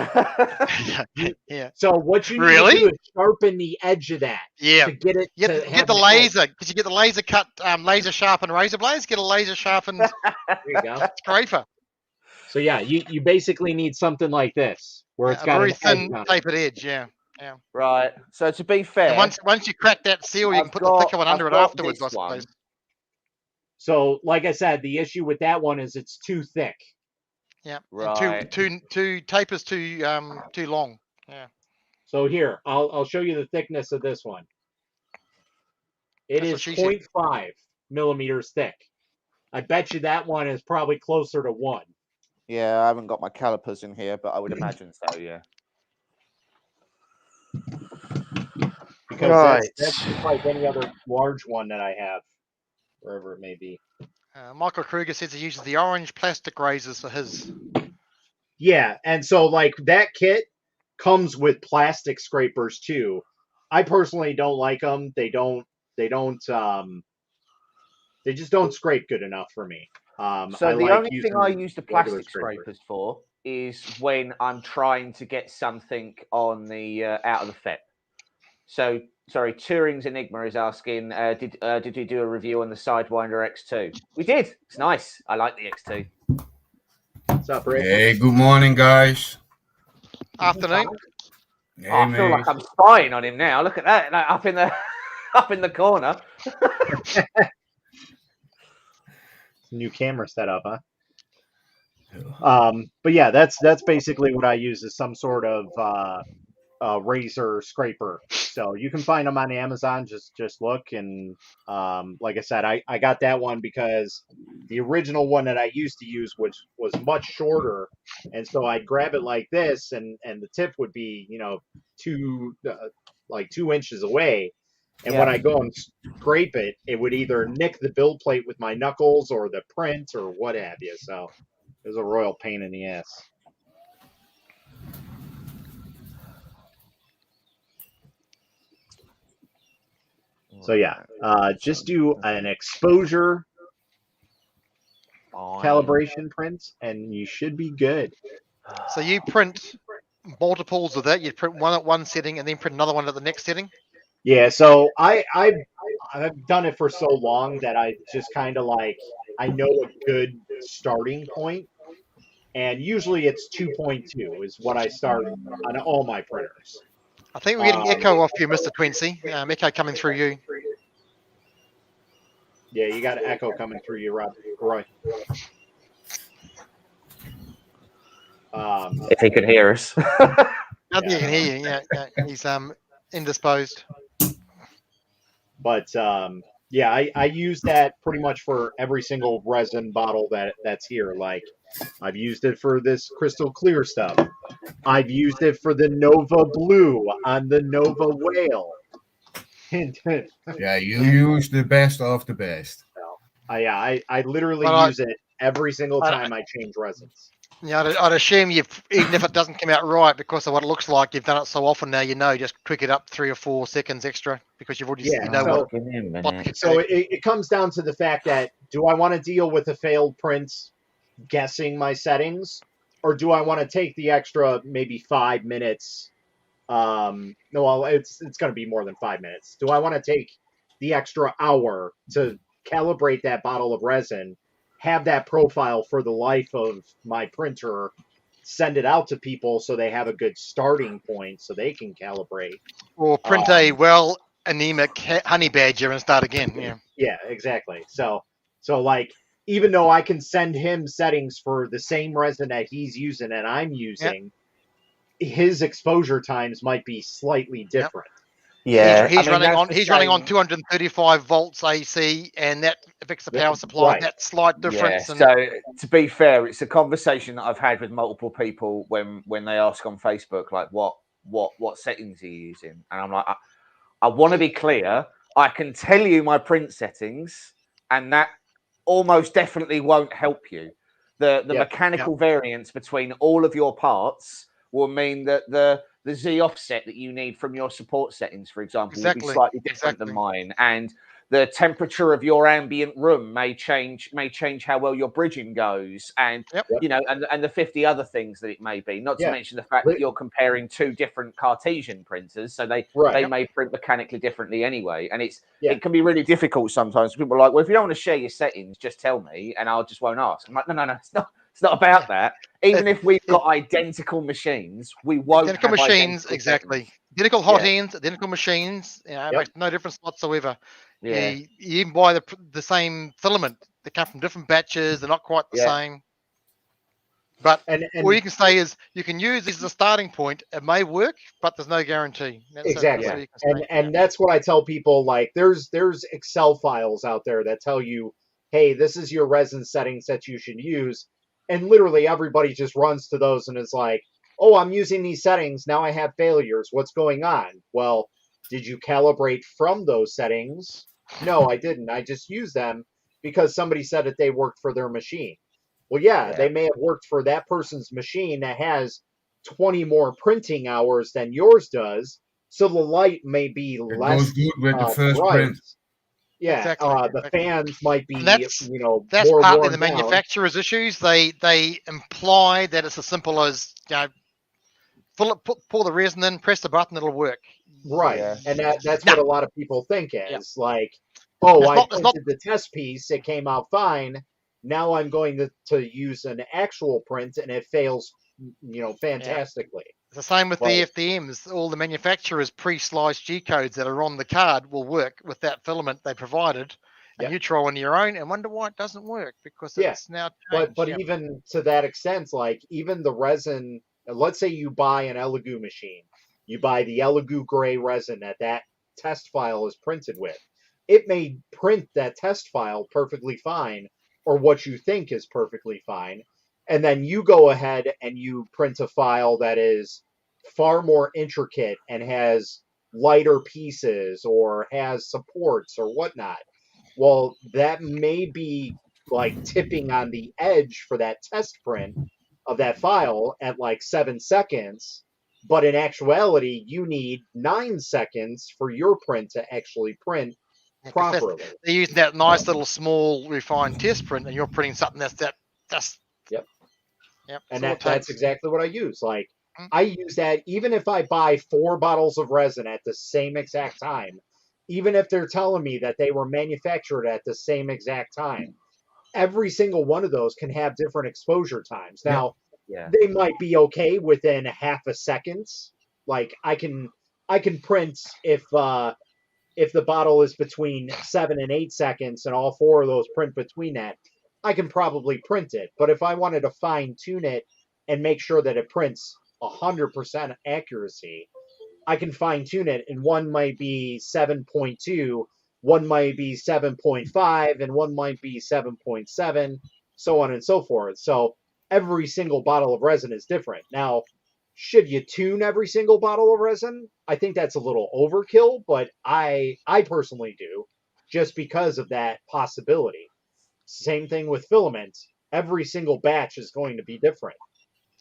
yeah. So what you need Really? to do is sharpen the edge of that Yeah. to get it You to get, have get the an laser, edge. because you get the laser cut, laser sharpened razor blades. Get a laser sharpened There you go. scraper. So yeah, you basically need something like this where it's A got very an edge thin on it. tapered edge. Yeah. Right. So to be fair, And once you crack that seal, you can put the thicker one under it afterwards, I this one. suppose. So like I said, the issue with that one is it's too thick. Yeah. Right. And two tapers too long. Yeah. So here, I'll show you the thickness of this one. It That's what is she said. 0.5 millimeters thick. I bet you that one is probably closer to 1. Yeah, I haven't got my calipers in here, but I would imagine so. Yeah. Because that's just like any other large one that I have, wherever it may be. Michael Kruger says he uses the orange plastic razors for his. Yeah, and so like that kit comes with plastic scrapers too. I personally don't like them. They just don't scrape good enough for me. So I the like only thing using I use the regular plastic scrapers for is when I'm trying to get something on the out of the FEP. So sorry, Turing's Enigma is asking, did you do a review on the Sidewinder X2? We did. It's nice. I like the X2. What's up, Rick? Hey, good morning, guys. Afternoon. Hey, Oh, I feel mate. like I'm spying on him now. Look at that, like, up in the up in the corner. New camera setup, huh? But yeah, that's basically what I use is some sort of razor scraper. So you can find them on Amazon. Just look, and like I said, I got that one because the original one that I used to use was much shorter, and so I'd grab it like this, and the tip would be 2 inches away, and when I go and scrape it, it would either nick the build plate with my knuckles or the print or what have you. So it was a royal pain in the ass. So yeah, just do an exposure calibration print, and you should be good. So you print multiples of that. You print one at one setting and then print another one at the next setting. Yeah, so I've done it for so long that I just kind of like I know a good starting point, and usually it's 2.2 is what I start on all my printers. I think we're getting echo off you, Mr. Quincy. Echo coming through you. Yeah, you got an echo coming through you, Roy. If he could hear us. I think he can hear you. Yeah, he's indisposed. But yeah, I use that pretty much for every single resin bottle that's here. Like I've used it for this crystal clear stuff. I've used it for the Nova Blue on the Nova Whale. Yeah, you use the best of the best. I literally use it every single time I change resins. Yeah, I'd assume you've, even if it doesn't come out right because of what it looks like, you've done it so often now, just tweak it up 3 or 4 seconds extra because you've already So it comes down to the fact that do I want to deal with a failed print guessing my settings, or do I want to take the extra maybe 5 minutes? No, well, it's going to be more than 5 minutes. Do I want to take the extra hour to calibrate that bottle of resin, have that profile for the life of my printer, send it out to people so they have a good starting point so they can calibrate? Or print a anemic honey badger and start again. Yeah, exactly. So like, even though I can send him settings for the same resin that he's using and I'm using, his exposure times might be slightly different. Yeah, he's running on 235 volts AC, and that affects the power supply. Right. That slight difference. Yeah. So to be fair, it's a conversation that I've had with multiple people when they ask on Facebook, like, what settings are you using? And I'm like, I want to be clear. I can tell you my print settings, and that almost definitely won't help you. The mechanical variance between all of your parts will mean that the Z offset that you need from your support settings, for example, will be slightly different than mine. And the temperature of your ambient room may change how well your bridging goes, and you know, and the 50 other things that it may be. Not to mention the fact that you're comparing two different Cartesian printers, so they may print mechanically differently anyway. And it can be really difficult sometimes. People are like, well, if you don't want to share your settings, just tell me, and I just won't ask. I'm like, no, it's not about that. Even if we've got identical machines, we won't identical have machines, identical exactly. settings. Identical hot ends, identical machines. You know, it makes no difference whatsoever. Yeah. You even buy the same filament. They come from different batches. They're not quite the same. But all you can say is you can use this as a starting point. It may work, but there's no guarantee. Exactly. And that's what I tell people. Like, there's Excel files out there that tell you, hey, this is your resin settings that you should use. And literally everybody just runs to those and is like, oh, I'm using these settings. Now I have failures. What's going on? Well, did you calibrate from those settings? No, I didn't. I just used them because somebody said that they worked for their machine. Well, they may have worked for that person's machine that has 20 more printing hours than yours does. So the light may be less goes good with the first bright. print. Yeah, exactly. The fans might be, that's more partly worn the down. manufacturer's issues. They imply that it's as simple as, you know, pour the resin in, press the button, it'll work. Right, and that's what a lot of people think is like, oh, I printed the test piece, it came out fine. Now I'm going to use an actual print, and it fails, fantastically. It's the same with the FDMs. All the manufacturers' pre-sliced G codes that are on the card will work with that filament they provided, and you try on your own and wonder why it doesn't work because it's now changed. But even to that extent, like even the resin, let's say you buy an Elegoo machine, you buy the Elegoo gray resin that test file is printed with. It may print that test file perfectly fine, or what you think is perfectly fine, and then you go ahead and you print a file that is far more intricate and has lighter pieces or has supports or whatnot. Well, that may be like tipping on the edge for that test print of that file at like 7 seconds, but in actuality, you need 9 seconds for your print to actually print properly. They're using that nice little small refined test print, and you're printing something that's Yep. And that's exactly what I use. Like, I use that even if I buy 4 bottles of resin at the same exact time, even if they're telling me that they were manufactured at the same exact time. Every single one of those can have different exposure times. Now, they might be okay within half a second. Like I can print if the bottle is between 7 and 8 seconds and all 4 of those print between that, I can probably print it. But if I wanted to fine tune it and make sure that it prints 100% accuracy, I can fine tune it, and one might be 7.2, one might be 7.5, and one might be 7.7, so on and so forth. So every single bottle of resin is different. Now, should you tune every single bottle of resin? I think that's a little overkill, but I personally do, just because of that possibility. Same thing with filament. Every single batch is going to be different.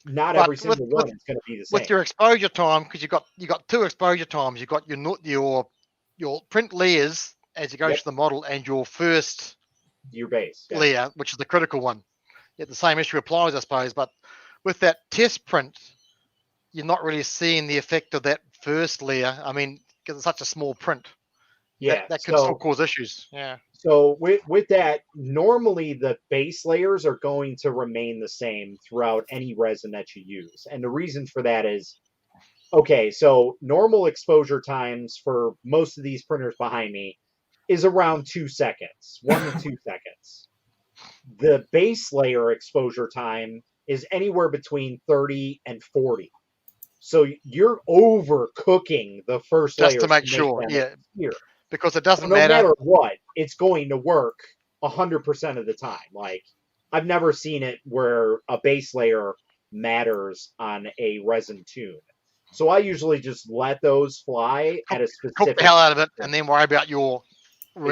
Not every single one is going to be the same. With your exposure time, because you got 2 exposure times. You've got your print layers as you go through the model, and your base layer, which is the critical one. Yet the same issue applies, I suppose. But with that test print, you're not really seeing the effect of that first layer. I mean, because it's such a small print. That could still cause issues. Yeah. So with that, normally the base layers are going to remain the same throughout any resin that you use. And the reason for that is, okay, so normal exposure times for most of these printers behind me is around 2 seconds, 1 to 2 seconds. The base layer exposure time is anywhere between 30 and 40. So you're overcooking the first layer. Just to make sure, here. Because it doesn't matter. No matter what, it's going to work 100% of the time. Like, I've never seen it where a base layer matters on a resin tune. So I usually just let those fly at a specific... Cook the hell out of it, and then worry about your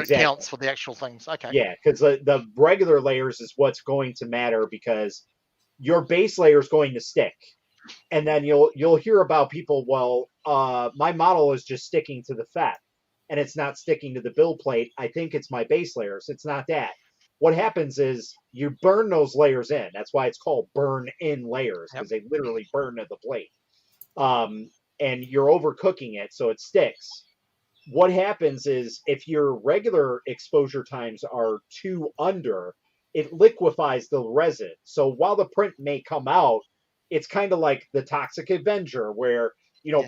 counts for the actual things. Okay. Yeah, because the regular layers is what's going to matter, because your base layer is going to stick. And then you'll hear about people, well, my model is just sticking to the fat. and it's not sticking to the build plate. I think it's my base layers. It's not that. What happens is you burn those layers in. That's why it's called burn in layers, because they literally burn to the plate. And you're overcooking it so it sticks. What happens is if your regular exposure times are too under, it liquefies the resin. So while the print may come out, it's kind of like the Toxic Avenger, where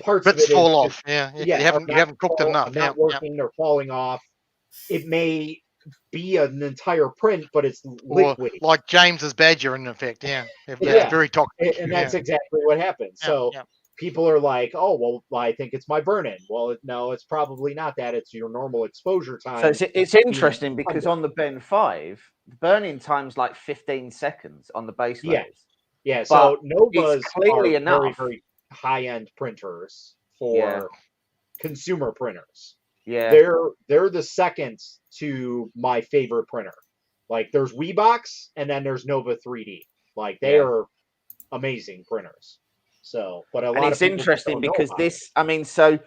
parts bits of it fall is off. Yeah, yeah, you haven't cooked it enough. not working, they're falling off. It may be an entire print, but it's Or liquid. like James's badger, in effect. Yeah, Yeah. very toxic. And that's exactly what happens. So people are like, oh, well, I think it's my burn-in. Well, no, it's probably not that. It's your normal exposure time. So it's interesting because on the Ben 5, the burn-in time's like 15 seconds on the base layers. Yeah, so But Novas it's clearly are very, enough. very high-end printers for consumer printers. Yeah. They're the second to my favorite printer. Like there's Weebox and then there's Nova 3D. Like they are amazing printers. So, but a lot of people interesting don't because know this, I mean, so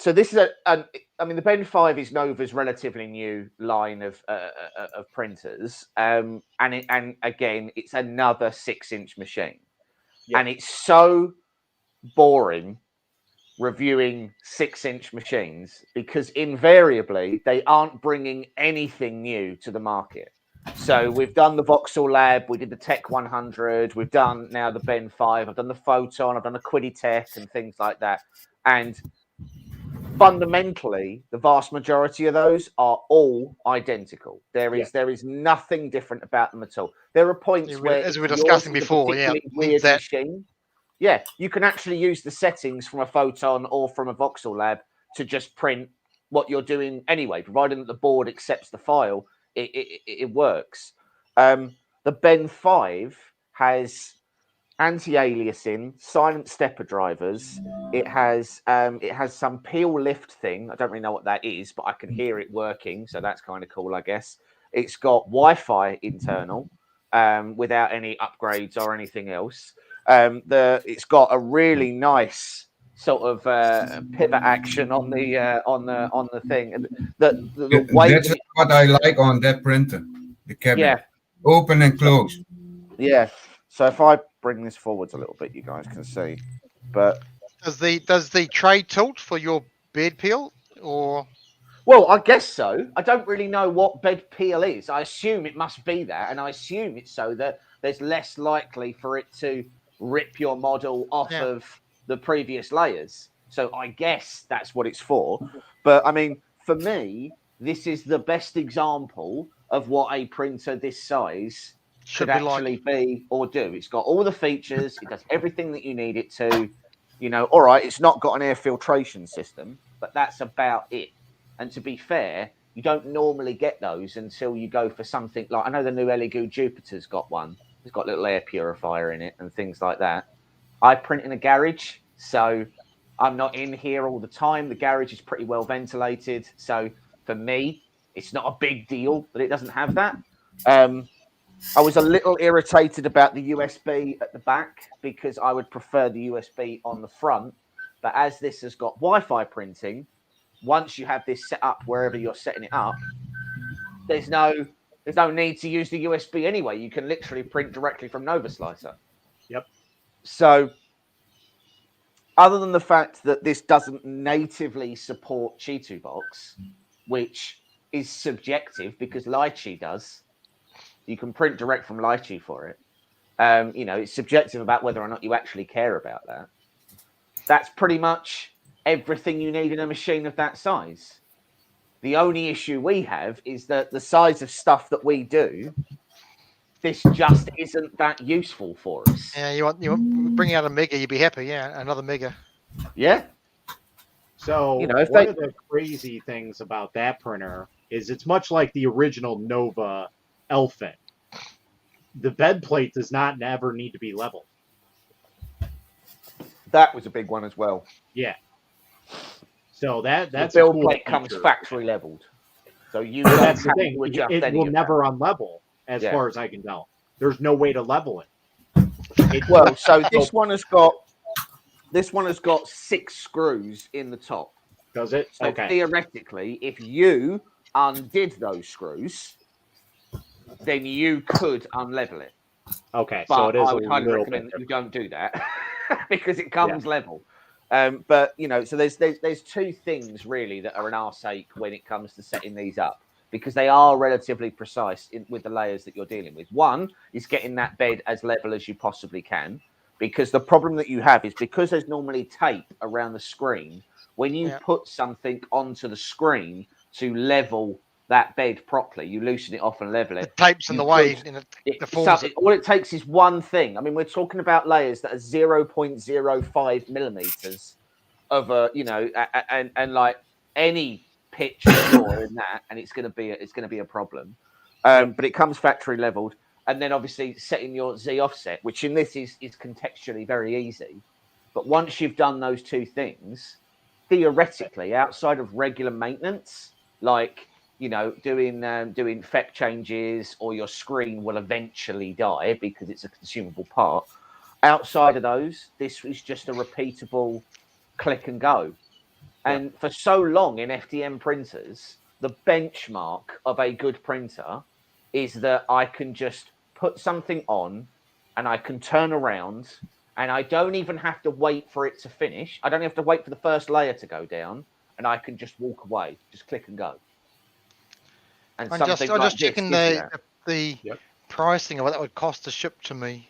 this is I mean, the Ben 5 is Nova's relatively new line of printers, and again, it's another 6-inch machine, and it's so boring reviewing 6-inch machines because invariably they aren't bringing anything new to the market. So we've done the Vauxhall Lab, we did the Tech 100, we've done now the Ben 5, I've done the Photon, I've done the Quiditech and things like that. And fundamentally, the vast majority of those are all identical. There is nothing different about them at all. There are points where, as we were discussing before, weird machine. Yeah, you can actually use the settings from a Photon or from a Vauxhall Lab to just print what you're doing anyway, providing that the board accepts the file. It works. The Ben 5 has anti-aliasing, silent stepper drivers. It has some peel lift thing. I don't really know what that is, but I can hear it working, so that's kind of cool, I guess. It's got Wi-Fi internal without any upgrades or anything else. It's got a really nice sort of pivot action on the thing, and the way that's what I like on that printer. The cabinet, open and close. Yeah. So if I bring this forwards a little bit, you guys can see. But does the tray tilt for your bed peel or? Well, I guess so. I don't really know what bed peel is. I assume it must be that, and I assume it's so that there's less likely for it to rip your model off of the previous layers. So I guess that's what it's for. But I mean, for me, this is the best example of what a printer this size should actually be or do. It's got all the features. It does everything that you need it to. All right, it's not got an air filtration system, but that's about it. And to be fair, you don't normally get those until you go for something like, I know the new Elegoo Jupiter's got one. It's got a little air purifier in it and things like that. I print in a garage, so I'm not in here all the time. The garage is pretty well ventilated. So for me, it's not a big deal that it doesn't have that. I was a little irritated about the USB at the back because I would prefer the USB on the front. But as this has got Wi-Fi printing, once you have this set up wherever you're setting it up, there's no need to use the USB anyway. You can literally print directly from Nova Slicer. Yep. So other than the fact that this doesn't natively support Chi2 Box, which is subjective because Lychee does, you can print direct from Lychee for it. It's subjective about whether or not you actually care about that. That's pretty much everything you need in a machine of that size. The only issue we have is that the size of stuff that we do, this just isn't that useful for us. Yeah, you want bring out a mega, you'd be happy. Yeah, another mega. Yeah. So one of the crazy things about that printer is it's much like the original Nova Elfin. The bed plate does not ever need to be leveled. That was a big one as well. Yeah. So that's the build plate comes factory leveled. So that's the thing. It will never unlevel, as far as I can tell. There's no way to level it. So this one has got 6 screws in the top. Does it? So Okay. theoretically, if you undid those screws, then you could unlevel it. Okay. But So it is I a would highly little recommend bit that you different. don't do that because it comes level. But so there's two things really that are an arse ache when it comes to setting these up, because they are relatively precise with the layers that you're dealing with. One is getting that bed as level as you possibly can, because the problem that you have is because there's normally tape around the screen. When you put something onto the screen to level that bed properly, you loosen it off and level it. The tape's in the way, and it deforms it. All it takes is one thing. I mean, we're talking about layers that are 0.05 millimeters of a, and like any pitch or flaw in that, and it's going to be a problem. But it comes factory leveled, and then obviously setting your Z offset, which in this is contextually very easy. But once you've done those two things, theoretically, outside of regular maintenance, like doing FEC changes, or your screen will eventually die because it's a consumable part. Outside of those, this is just a repeatable click and go. And for so long in FDM printers, the benchmark of a good printer is that I can just put something on and I can turn around, and I don't even have to wait for it to finish. I don't have to wait for the first layer to go down, and I can just walk away, just click and go. And I'm just checking the pricing of what that would cost to ship to me.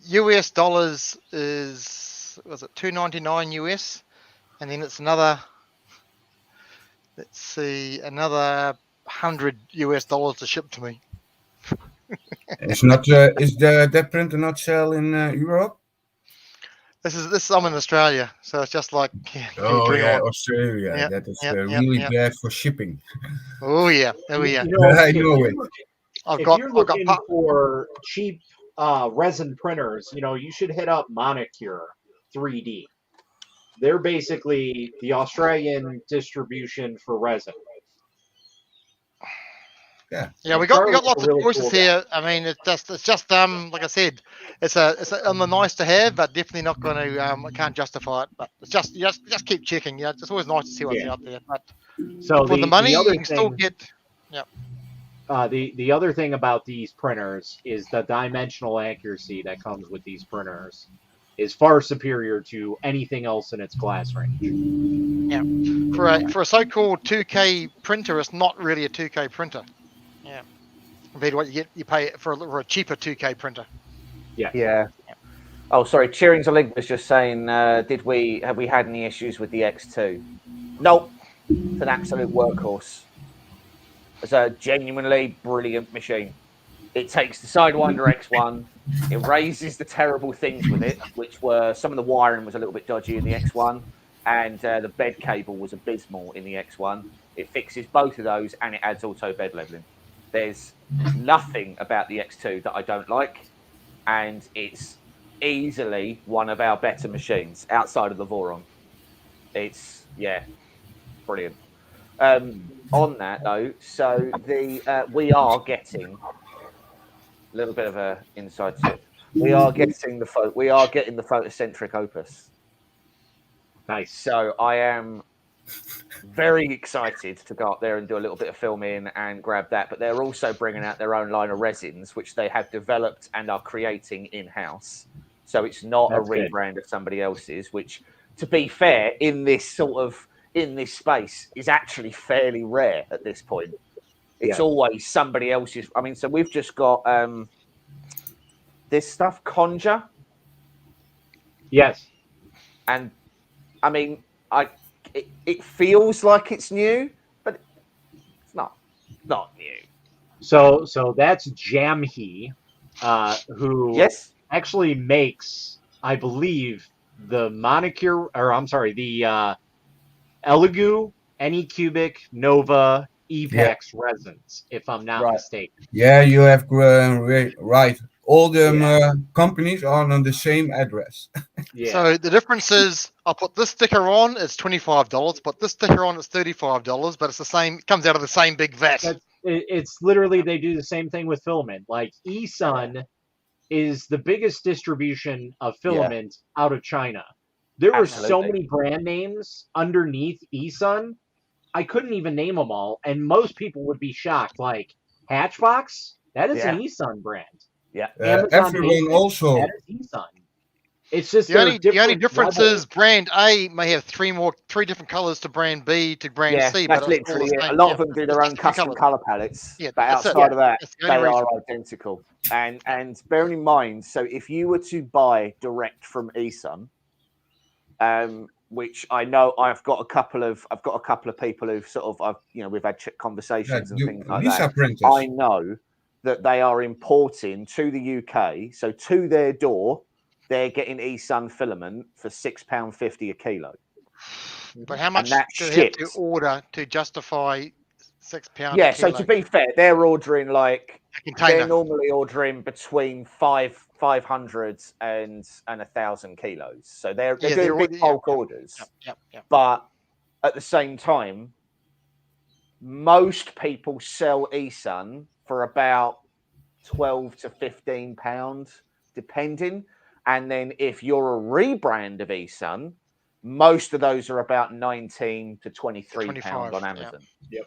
US dollars is, was it $2.99 US, and then it's another, let's see, another $100 US to ship to me. It's not. Is that printer not sell in Europe? This I'm in Australia, so it's just like Australia. Yeah, that is yeah, really bad for shipping. Oh yeah. I know it. If you're looking for cheap resin printers, you should hit up Monicure 3D. They're basically the Australian distribution for resin. Yeah, we got lots of choices here. I mean, it's just like I said, it's a nice to have, but definitely not going to. I can't justify it, but it's just keep checking. Yeah, it's always nice to see what's out there. But so for the money, you can still get. Yeah. The other thing about these printers is the dimensional accuracy that comes with these printers is far superior to anything else in its class range. Yeah, for a so-called 2K printer, it's not really a 2K printer. Yeah, compared to what you pay for a cheaper 2K printer. Yeah. Oh, sorry. Cheering Link was just saying, have we had any issues with the X2? Nope. It's an absolute workhorse. It's a genuinely brilliant machine. It takes the Sidewinder X1. It raises the terrible things with it, which were some of the wiring was a little bit dodgy in the X1, and the bed cable was abysmal in the X1. It fixes both of those, and it adds auto bed leveling. There's nothing about the X2 that I don't like, and it's easily one of our better machines outside of the Voron. It's brilliant. On that though, so we are getting a little bit of a inside tip. We are getting the photocentric Opus. Nice. So I am very excited to go up there and do a little bit of filming and grab that. But they're also bringing out their own line of resins, which they have developed and are creating in-house. So it's not a rebrand of somebody else's, which, to be fair, in this space is actually fairly rare at this point. It's always somebody else's. I mean, so we've just got this stuff, Conjure. Yes. And I mean, it feels like it's new, but it's not new. So that's Jamhe, who actually makes, I believe, the Monicure, or I'm sorry, the Elegoo, Anycubic, Nova, Epax resins, if I'm not mistaken. Yeah, you have right. All the companies are on the same address. So the difference is, I'll put this sticker on, it's $25. Put this sticker on, it's $35. But it's the same. It comes out of the same big vat. It's literally, they do the same thing with filament. Like eSun is the biggest distribution of filament out of China. There were so Absolutely. many brand names underneath eSun. I couldn't even name them all, and most people would be shocked. Like Hatchbox, that is an Yeah. eSun brand. Yeah. Amazon Everyone Basics, also. that is eSun. It's just The they're only different difference levels. is brand A may have three different colors to brand B to brand Yeah, C, that's but it's all literally the it. A same. lot Yeah, of them do it's their just own different custom colours. color palettes, Yeah, but that's it. outside of that, That's the only they reason. are identical. And bearing in mind, so if you were to buy direct from eSun, which I know I've got a couple of people who've sort of we've had conversations and things like Lisa that. printers. I know that they are importing to the UK, so to their door, they're getting eSun filament for £6.50 a kilo. But how much that do they have to ships. order to justify £6 a Yeah, so kilo? to be fair, they're ordering like A container. they're normally ordering between 500 and 1,000 kilos. So they're doing big bulk orders. Yep. But at the same time, most people sell eSun for about £12 to £15, depending. And then if you're a rebrand of eSun, most of those are about £19 to £23 on Amazon. Yep.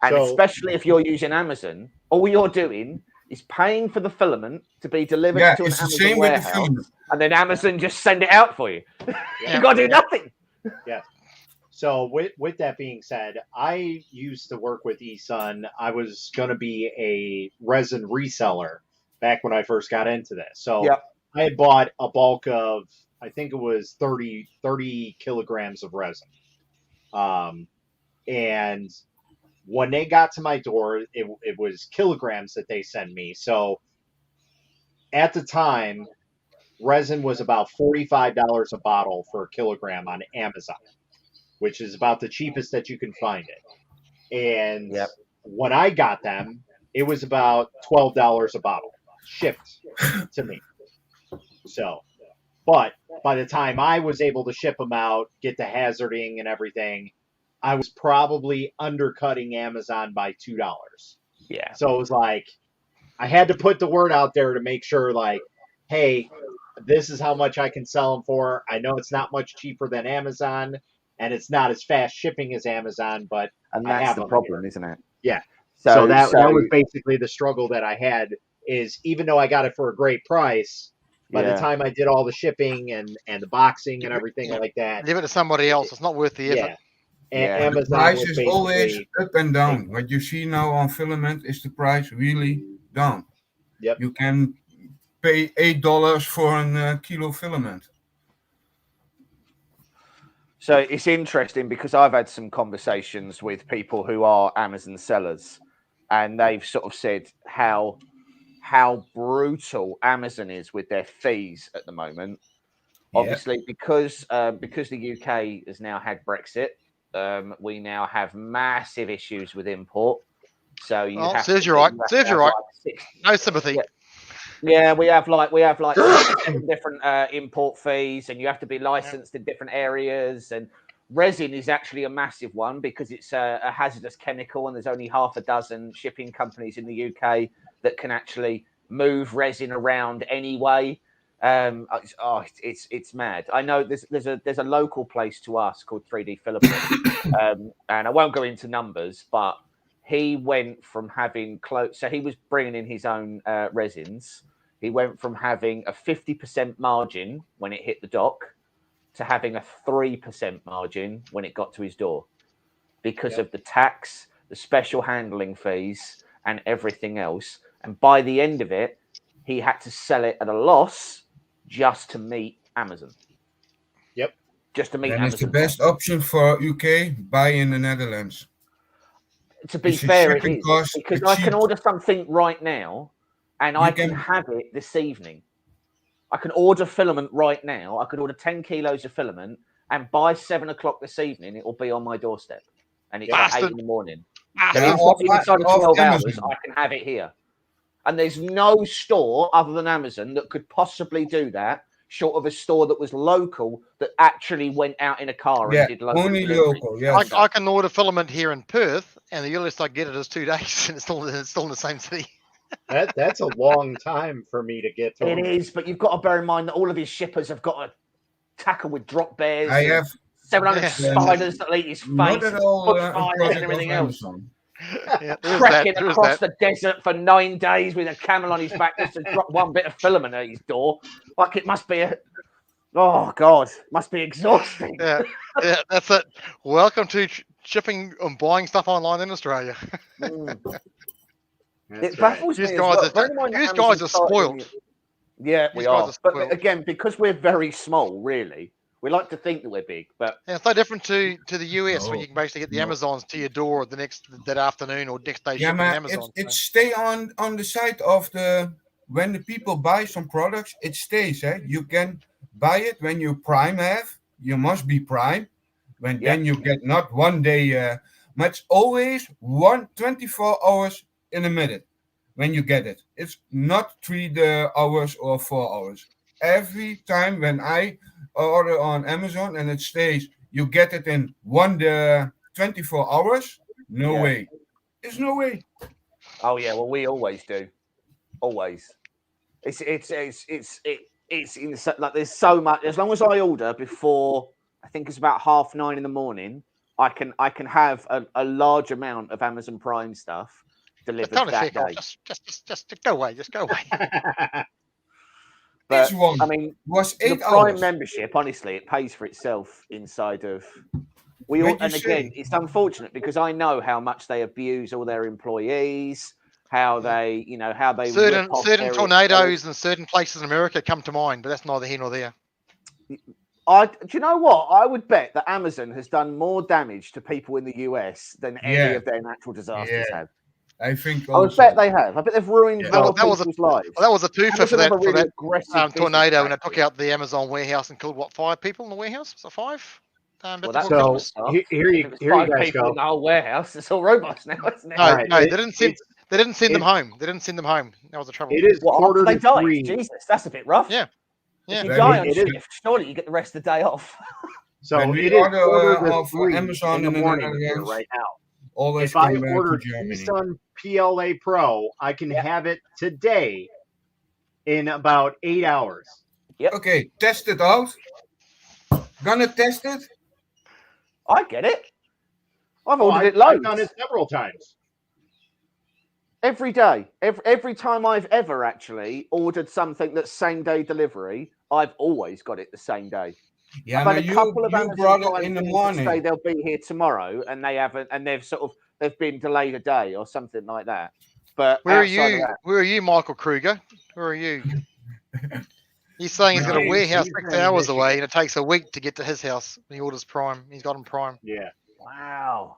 And So- especially if you're using Amazon, all you're doing is paying for the filament to be delivered to an it's the Amazon same with the warehouse, filament. and then Amazon just send it out for you. You've got to do nothing. Yeah. So with that being said, I used to work with eSun. I was going to be a resin reseller back when I first got into this. So Yep. I had bought a bulk of, I think it was 30 kilograms of resin. And when they got to my door, it was kilograms that they sent me. So at the time, resin was about $45 a bottle for a kilogram on Amazon, which is about the cheapest that you can find it. And Yep. when I got them, it was about $12 a bottle shipped to me. So, but by the time I was able to ship them out, get the hazarding and everything, I was probably undercutting Amazon by $2. Yeah. So it was like, I had to put the word out there to make sure, like, hey, this is how much I can sell them for. I know it's not much cheaper than Amazon, and it's not as fast shipping as Amazon, but And I that's have the them problem, here. isn't it? Yeah. So So that was basically the struggle that I had. Is even though I got it for a great price, by the time I did all the shipping and the boxing and everything like that, Give it to somebody else. It's not worth the effort. yeah. Yeah. The Amazon price was is basically always up and down. What you see now on filament is the price really down. Yep. You can pay $8 for a kilo filament. So it's interesting because I've had some conversations with people who are Amazon sellers, and they've sort of said how brutal Amazon is with their fees at the moment. Yeah. Obviously, because the UK has now had Brexit, we now have massive issues with import. So you have serves to, you right. you have Serves to you have right. like No sympathy. Yeah, we have like different import fees, and you have to be licensed in different areas. And resin is actually a massive one because it's a hazardous chemical, and there's only half a dozen shipping companies in the UK that can actually move resin around anyway. It's mad. I know there's a local place to us called 3D Philippine, and I won't go into numbers, but he went from having so he was bringing in his own resins. He went from having a 50% margin when it hit the dock to having a 3% margin when it got to his door because of the tax, the special handling fees, and everything else. And by the end of it, he had to sell it at a loss just to meet Amazon. Yep. Just to meet Then Amazon. it's the best option for UK, buy in the Netherlands. To be It's a fair, it shipping is cost, because it's I can cheap. order something right now and I can have it this evening. I can order filament right now. I could order 10 kilos of filament, and by 7 o'clock this evening, it will be on my doorstep. And it's like 8 in the morning. And inside of 12 hours, I can have it here. And there's no store other than Amazon that could possibly do that, short of a store that was local that actually went out in a car and did local only delivery. local. Yes. I can order filament here in Perth, and the earliest I get it is 2 days, and it's still in the same city. That's a long time for me to get to. It is, but you've got to bear in mind that all of his shippers have got to tackle with drop bears. I and have 700 Yeah. spiders that eat his not face, at all a bushfires and product everything of else. Amazon. Yeah, there is that. Trekking There is across that. the desert for 9 days with a camel on his back just to drop one bit of filament at his door. Like it must be oh God, must be exhausting. Yeah, yeah, that's it. Welcome to shipping and buying stuff online in Australia. That's It right. baffles These me as guys well. are Bear in mind that these Amazon guys are started in spoiled. the- Yeah, These we guys are. are But spoiled. again, because we're very small, really, we like to think that we're big. But Yeah, it's no different to the US where No, you can basically get the no. Amazons to your door that afternoon or next day Yeah, shipping on man, Amazon. it stay on the side of the when the people buy some products, it stays. You can buy it when you Prime have. You must be Prime. When Yeah. then you get not 1 day, but it's always 24 hours in a minute when you get it. It's not 3 hours or 4 hours. Every time when I order on Amazon and it stays, you get it in 24 hours. No Yeah. way. There's no way. Oh yeah, well we always do, always. It's like there's so much. As long as I order before, I think it's about 9:30 in the morning, I can have a large amount of Amazon Prime stuff delivered Tell the that check off. day. Just go away. Just go away. But This one I mean, was the 8 Prime hours. membership, honestly, it pays for itself inside of. When you And again, say- it's unfortunate because I know how much they abuse all their employees, how they rip certain off certain their tornadoes in certain places in America come to mind, but that's neither here nor there. do you know what? I would bet that Amazon has done more damage to people in the US than any Yeah. of their natural disasters Yeah. have. I think I would also. bet they have. I bet they've ruined Yeah. more That was people's lives. Well, that was a twofer for Amazon have a that really aggressive tornado, and it business took out the Amazon warehouse and killed 5 people in the warehouse. Was it 5? Well, Before that's So Christmas. here If it's you 5 guys people go. in the whole warehouse, it's all robots now, isn't it? No, All right, no, they didn't send. it's- They didn't send them it- home. They didn't send them home. That was the trouble. It is What, quarter after to they die? 3. Jesus, that's a bit rough. Yeah. If Yeah. you When die we- on it is- shift, surely you get the rest of the day off. So When we it is order quarter to off 3 Amazon in the in morning here Netherlands, right now. always If I come back to order Germany. Sun PLA Pro, I can have it today in about 8 hours. Okay, test it out. Gonna test it? I get it. I've Oh, ordered it I've loads. done it several times. Every day. Every time I've ever actually ordered something that's same day delivery, I've always got it the same day. Yeah, I've but had a you couple of Amazon brought it Prime in the things that say morning. they'll be here tomorrow, and they haven't, and they've been delayed a day or something like that. But Where are outside of you? that- Where are you, Michael Kruger? Where are you? He's saying he's got a No, warehouse he's 6 in hours away, Michigan. and it takes a week to get to his house. He orders Prime. He's got him Prime. Yeah. Wow.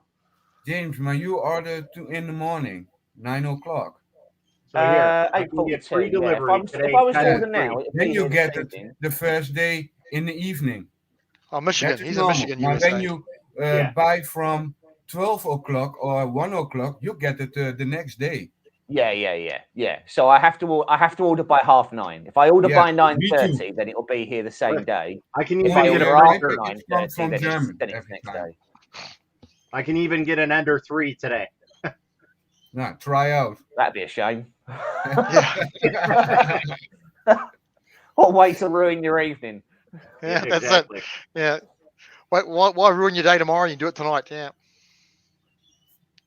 James, but you ordered in the morning, 9 o'clock. So here, I can get 8:42. free Yeah. delivery If today. I was to Yeah. order now, it'd Then be you here get this it evening. the first day in the evening. Oh, Michigan. That is He's in normal. Michigan, But USA. when you Yeah. buy from 12 o'clock or 1 o'clock, you get it the next day. Yeah. So I have to order by 9:30. If I order Yeah, by me 9:30, then it'll be here the same Right. day. I can If even I Only get order a right after package 9:30, from then German it's every next time. day. I can even get an Ender 3 today. Nah, try out. That'd be a shame. Yeah. What a way to ruin your evening. Yeah, that's exactly. it. Yeah. Why ruin your day tomorrow? You do it tonight. Yeah.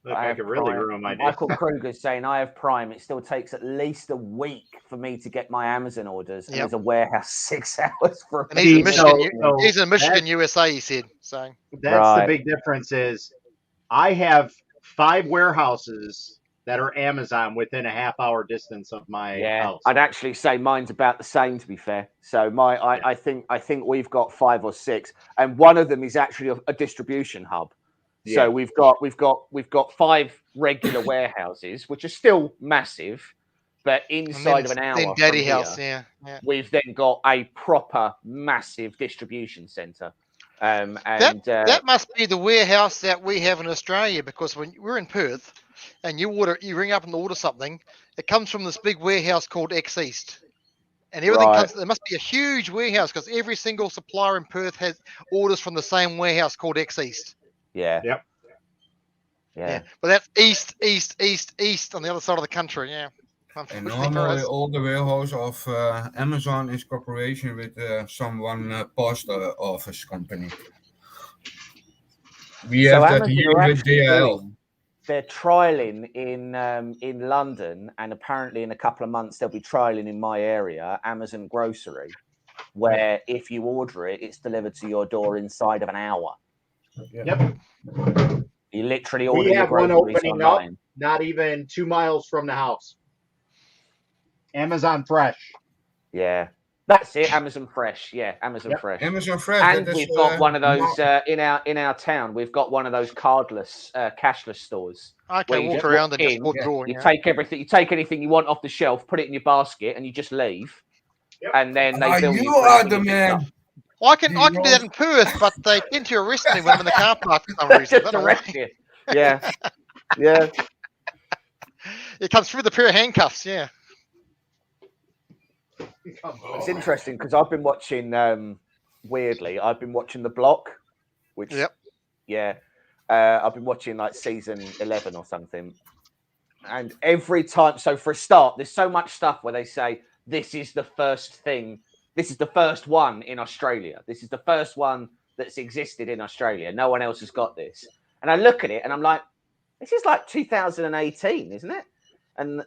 Look, I I have could really Prime. ruin my day. Michael Kruger's saying I have Prime. It still takes at least a week for me to get my Amazon orders, and Yep. there's a warehouse 6 hours for. And he's in See, Michigan. so He's in Michigan, that- USA. He said. So That's Right. the big difference is I have 5 warehouses that are Amazon within a half-hour distance of my house. I'd actually say mine's about the same. To be fair, so I think we've got 5 or 6, and one of them is actually a distribution hub. Yeah. So we've got 5 regular warehouses, which are still massive, but inside of an hour then Daddy from House. here, Yeah. we've then got a proper massive distribution center. That must be the warehouse that we have in Australia, because when we're in Perth and you ring up and order something, it comes from this big warehouse called X East. And everything Right. comes, there must be a huge warehouse because every single supplier in Perth has orders from the same warehouse called X East. Yeah. Yeah. But that's east on the other side of the country. Yeah. And Unfortunately for normally us. all the warehouse of Amazon is cooperation with someone post office company. We So have that Amazon here are with actually DHL. they're trialing in London, and apparently in a couple of months they'll be trialing in my area, Amazon Grocery, where if you order it, it's delivered to your door inside of an hour. Yep. You literally We order your have one groceries opening up, online. not even 2 miles from the house. Amazon Fresh. Yeah, that's it. Amazon Fresh. Yeah, Amazon Yep. Fresh. Amazon Fresh. And that is, we've got one of those more- in our town. We've got one of those cardless, cashless stores. Okay, where you walk just around walk and just in, walk yeah. door. you Yeah. take everything, you take anything you want off the shelf, put it in your basket, and you just leave. Yep. And then they bill you you for are anything the you picked up. man. Well, I can do that in Perth, but they tend to arrest me when I'm in the car park for some reason. I Just don't know why. arrest you. Yeah, yeah. It comes through the pair of handcuffs. Yeah. It's interesting because I've been watching. Weirdly, I've been watching The Block, which Yep. yeah, I've been watching like season 11 or something. And every time, so for a start, there's so much stuff where they say this is the first thing, this is the first one in Australia. This is the first one that's existed in Australia. No one else has got this. And I look at it and I'm like, this is like 2018, isn't it? And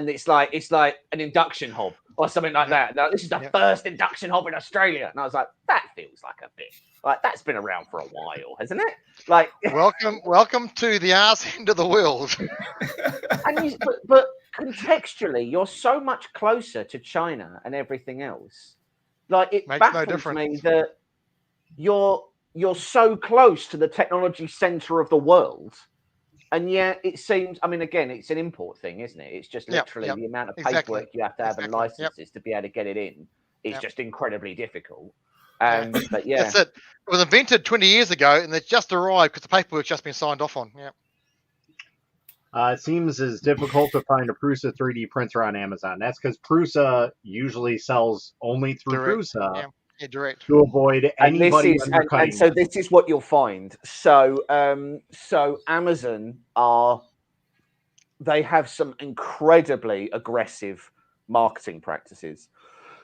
it's like an induction hob or something like that. Now, this is the first induction hob in Australia. And I was like, that feels like a bit like that's been around for a while, hasn't it? Like welcome to the arse end of the world. and but contextually, you're so much closer to China and everything else. Like it Makes no baffles difference. me that you're so close to the technology center of the world. And yet it seems, I mean, again, it's an import thing, isn't it? It's just literally the amount of paperwork you have to have and licenses to be able to get it in is just incredibly difficult. But yeah. That's it. It was invented 20 years ago and it's just arrived because the paperwork's just been signed off on. Yeah. It seems as difficult to find a Prusa 3D printer on Amazon. That's because Prusa usually sells only through Direct. Prusa Direct. to avoid anybody undercutting. And so this is what you'll find. So Amazon they have some incredibly aggressive marketing practices.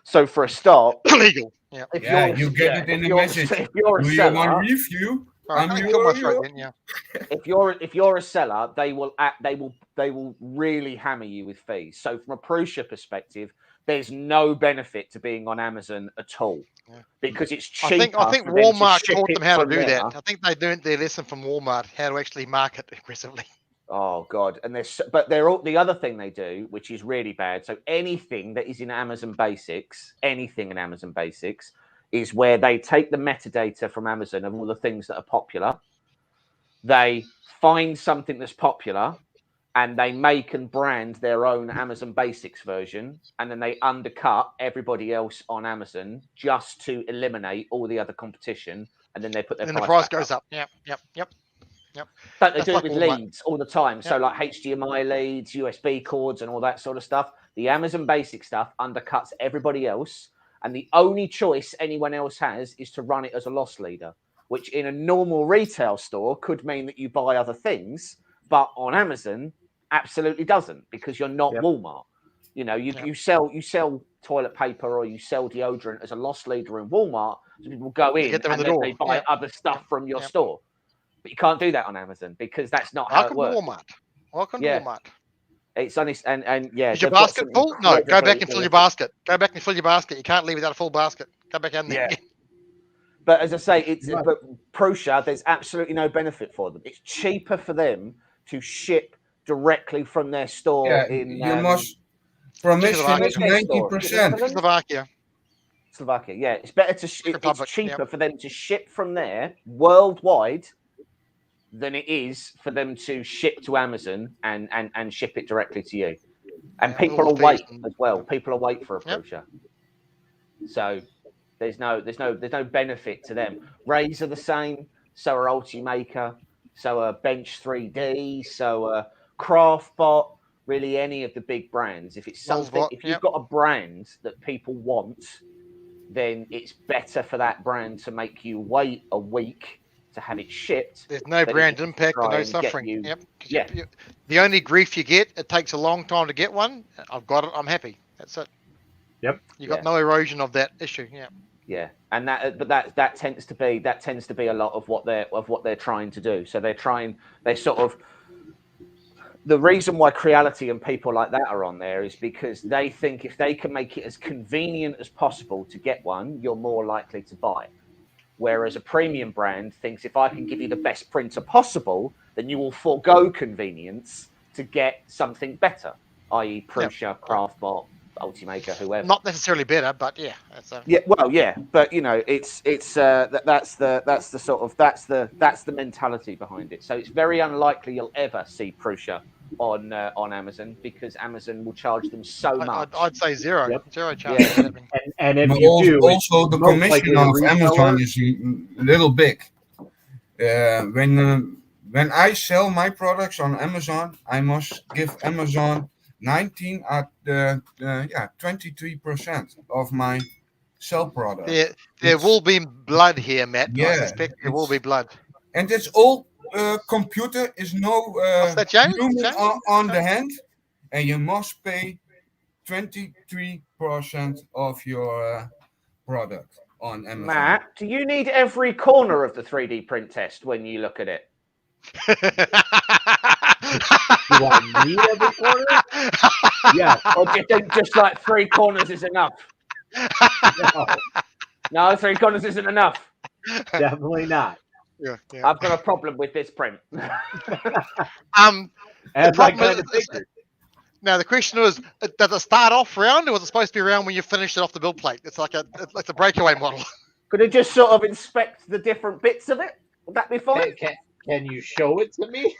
So for a start, illegal. Yeah. You get it in the message. If you're a Do you seller, want review? If you're a seller, they will really hammer you with fees. So from a Prusa perspective, there's no benefit to being on Amazon at all because it's cheaper. I think Walmart taught them how to do that. I think they learned their lesson from Walmart how to actually market aggressively. Oh God! And they're all the other thing they do, which is really bad. So anything that is in Amazon Basics, is where they take the metadata from Amazon of all the things that are popular. They find something that's popular, and they make and brand their own Amazon Basics version, and then they undercut everybody else on Amazon just to eliminate all the other competition, and then they put their price goes up. Yep. But they do it with leads all the time. So like HDMI leads, USB cords, and all that sort of stuff. The Amazon Basic stuff undercuts everybody else, and the only choice anyone else has is to run it as a loss leader, which in a normal retail store could mean that you buy other things, but on Amazon absolutely doesn't because you're not Walmart. You know, you sell toilet paper or you sell deodorant as a loss leader in Walmart, so people go in and then they buy other stuff from your store. But you can't do that on Amazon because that's not how it works. Welcome to Walmart. It's honest and yeah. Is your basket full? No, go back and fill your basket. Go back and fill your basket. You can't leave without a full basket. Go back in there. Yeah. But as I say, but Prusa, there's absolutely no benefit for them. It's cheaper for them to ship directly from their store in. You must promise to 90%. Slovakia, yeah. It's better to. It's cheaper for them to ship from there worldwide than it is for them to ship to Amazon and ship it directly to you. And people will wait as well. People will wait for a Prusa. So there's no benefit to them. Rays are the same. So are Ultimaker. So are Bench 3D. So are Craftbot. Really, any of the big brands. If it's something, if you've got a brand that people want, then it's better for that brand to make you wait a week to have it shipped. There's no They brand just impact and try no and get suffering. you- Yep. 'Cause Yeah. the only grief you get, it takes a long time to get one. I've got it. I'm happy. That's it. Yep. You got Yeah. no erosion of that issue. Yeah. Yeah, and that tends to be a lot of what they're trying to do. So they sort of, the reason why Creality and people like that are on there is because they think if they can make it as convenient as possible to get one, you're more likely to buy it. Whereas a premium brand thinks if I can give you the best printer possible, then you will forego convenience to get something better, i.e. Prusa, Craftbot, Ultimaker, whoever. Not necessarily better, but yeah. Yeah, well, yeah, but you know, that's the mentality behind it. So it's very unlikely you'll ever see Prusa on Amazon because Amazon will charge them so much. I'd say zero. Yep. Zero charge. Yeah. And if But you do, also the most likely commission the of Amazon reseller. is a little big. When I sell my products on Amazon, I must give Amazon 23% of my sell product. There will be blood here, Matt. I Yeah, suspect there will be blood. and it's all computer is no What's that, James? human James? on the hand, and you must pay 23% of your product on Amazon. Matt, do you need every corner of the 3D print test when you look at it? Do I need every corner? Yeah. Or do you think just like 3 corners is enough? No, 3 corners isn't enough. Definitely not. Yeah. I've got a problem with this print. As I kind of figured. Now the question is, does it start off round, or was it supposed to be round when you finished it off the build plate? It's like a breakaway model. Could it just sort of inspect the different bits of it? Would that be fine? Can you show it to me?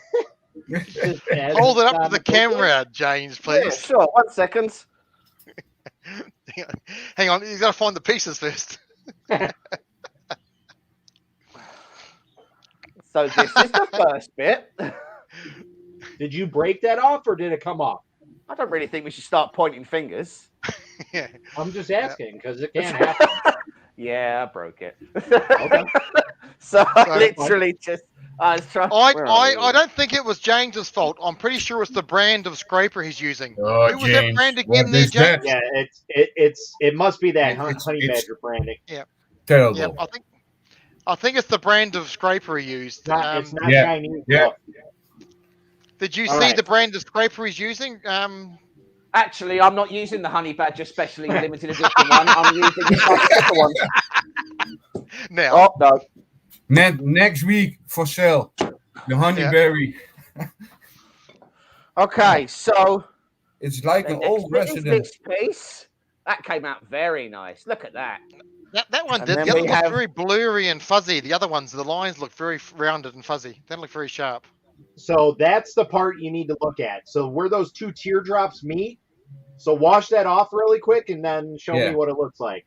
Hold it up to the camera, James, please. Yeah, sure. 1 second. Hang on, you got to find the pieces first. So this is the first bit. Did you break that off or did it come off? I don't really think we should start pointing fingers. Yeah. I'm just asking because it can happen. Yeah, I broke it. Okay. So literally just I was trying. I don't think it was James's fault. I'm pretty sure it's the brand of scraper he's using. Oh, Who was that James, brand again what there, is that? James? Yeah, it must be that honey it's- badger branding. Terrible. Yeah, I think it's the brand of scraper he used. It's not Yeah, Chinese. yeah. Did you All see right. the brand of scraper he's using? Actually, I'm not using the Honey Badger Specially Limited Edition one. I'm using the one. Now. Oh no. Next week for sale, the honeyberry. Okay, so It's like the an next old bit is resident. this piece. That came out very nice. Look at that. That one And did. then The other we one have- looked very blurry and fuzzy. The other ones, the lines look very rounded and fuzzy. They don't look very sharp. So that's the part you need to look at. So where those two teardrops meet. So wash that off really quick and then show me what it looks like.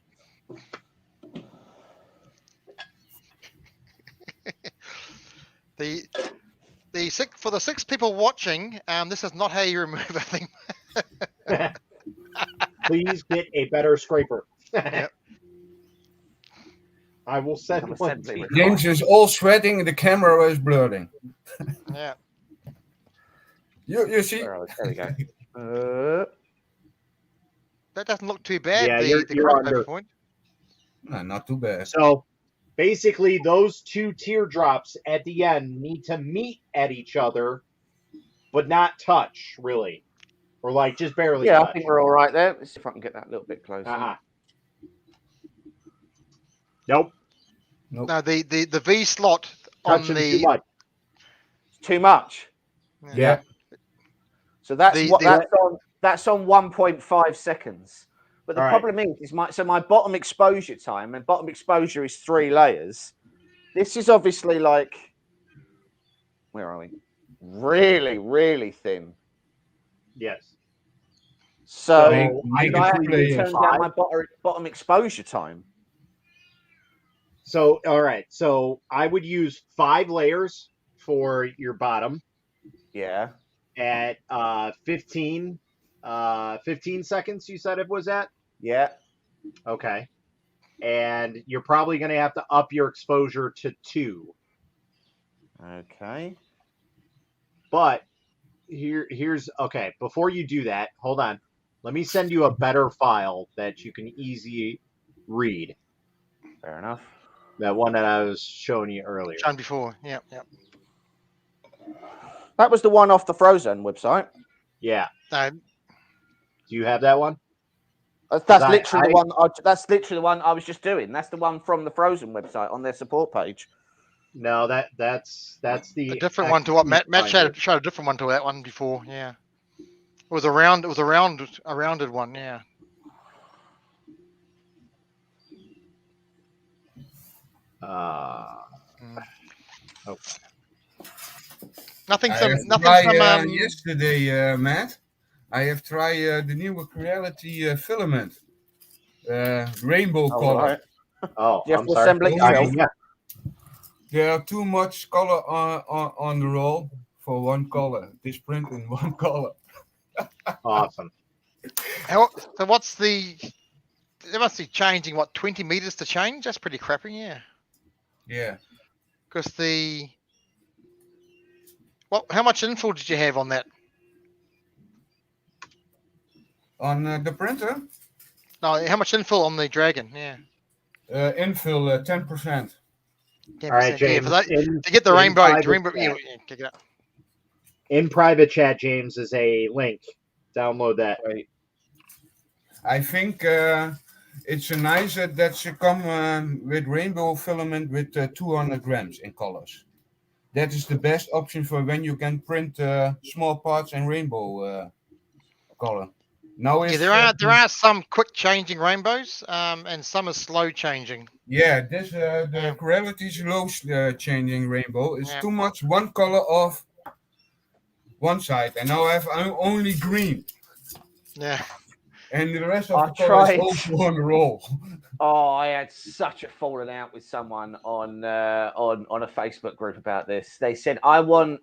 For the 6 people watching, this is not how you remove a thing. Please get a better scraper. Yep. I will send one to you. James is all sweating. The camera is blurring. Yeah. You see? There we go. That doesn't look too bad. Yeah, the you're crossover under. point. No, not too bad. So basically, those two teardrops at the end need to meet at each other, but not touch, really. Or like just barely Yeah, touch. I think we're all right there. Let's see if I can get that a little bit closer. Nope. No, the V slot on Touching the too much. Too much. Yeah. So that's The- that's on 1.5 seconds. But the All right. problem is my bottom exposure time, and bottom exposure is 3 layers. This is obviously like, where are we? Really, really thin. Yes. So Make should it I 2 actually layers. turn down my bottom exposure time? So, all right. So I would use 5 layers for your bottom Yeah. at 15 seconds, you said it was at? Yeah. Okay. And you're probably going to have to up your exposure to 2. Okay. But here's okay. Before you do that, hold on. Let me send you a better file that you can easily read. Fair enough. That one that I was showing you earlier. Shown before. Yep. That was the one off the Frozen website. Yeah. No, Do you have that one? That's literally the one. That's literally the one I was just doing. That's the one from the Frozen website on their support page. No, that's the a different one to what Matt finder. showed a different one to that one before. Yeah, it was a rounded one. Yeah. Okay. Nothing. I have tried yesterday, Matt. I have tried the new Creality filament, rainbow color. Right. Oh, you have I'm to sorry. assemble it yourself. Yeah. There are too much color on the roll for one color. This print in one color. Awesome. So what's the? They must be changing 20 meters to change. That's pretty crappy. Yeah. Yeah. Because how much infill did you have on that? On the printer? No, how much infill on the Dragon? Yeah. Infill 10%. All right, James. Yeah, to get the rainbow. Kick it up. In private chat, James, is a link. Download that. Right. I think it's nice that she come with rainbow filament with 200 grams in colors. That is the best option for when you can print small parts in rainbow color. Now, there are some quick changing rainbows, and some are slow changing. Yeah, the Creality slow changing rainbow is too much one color of one side, and now I have only green. Yeah. And the rest of the color is also on the roll. Oh, I had such a falling out with someone on a Facebook group about this. They said, I want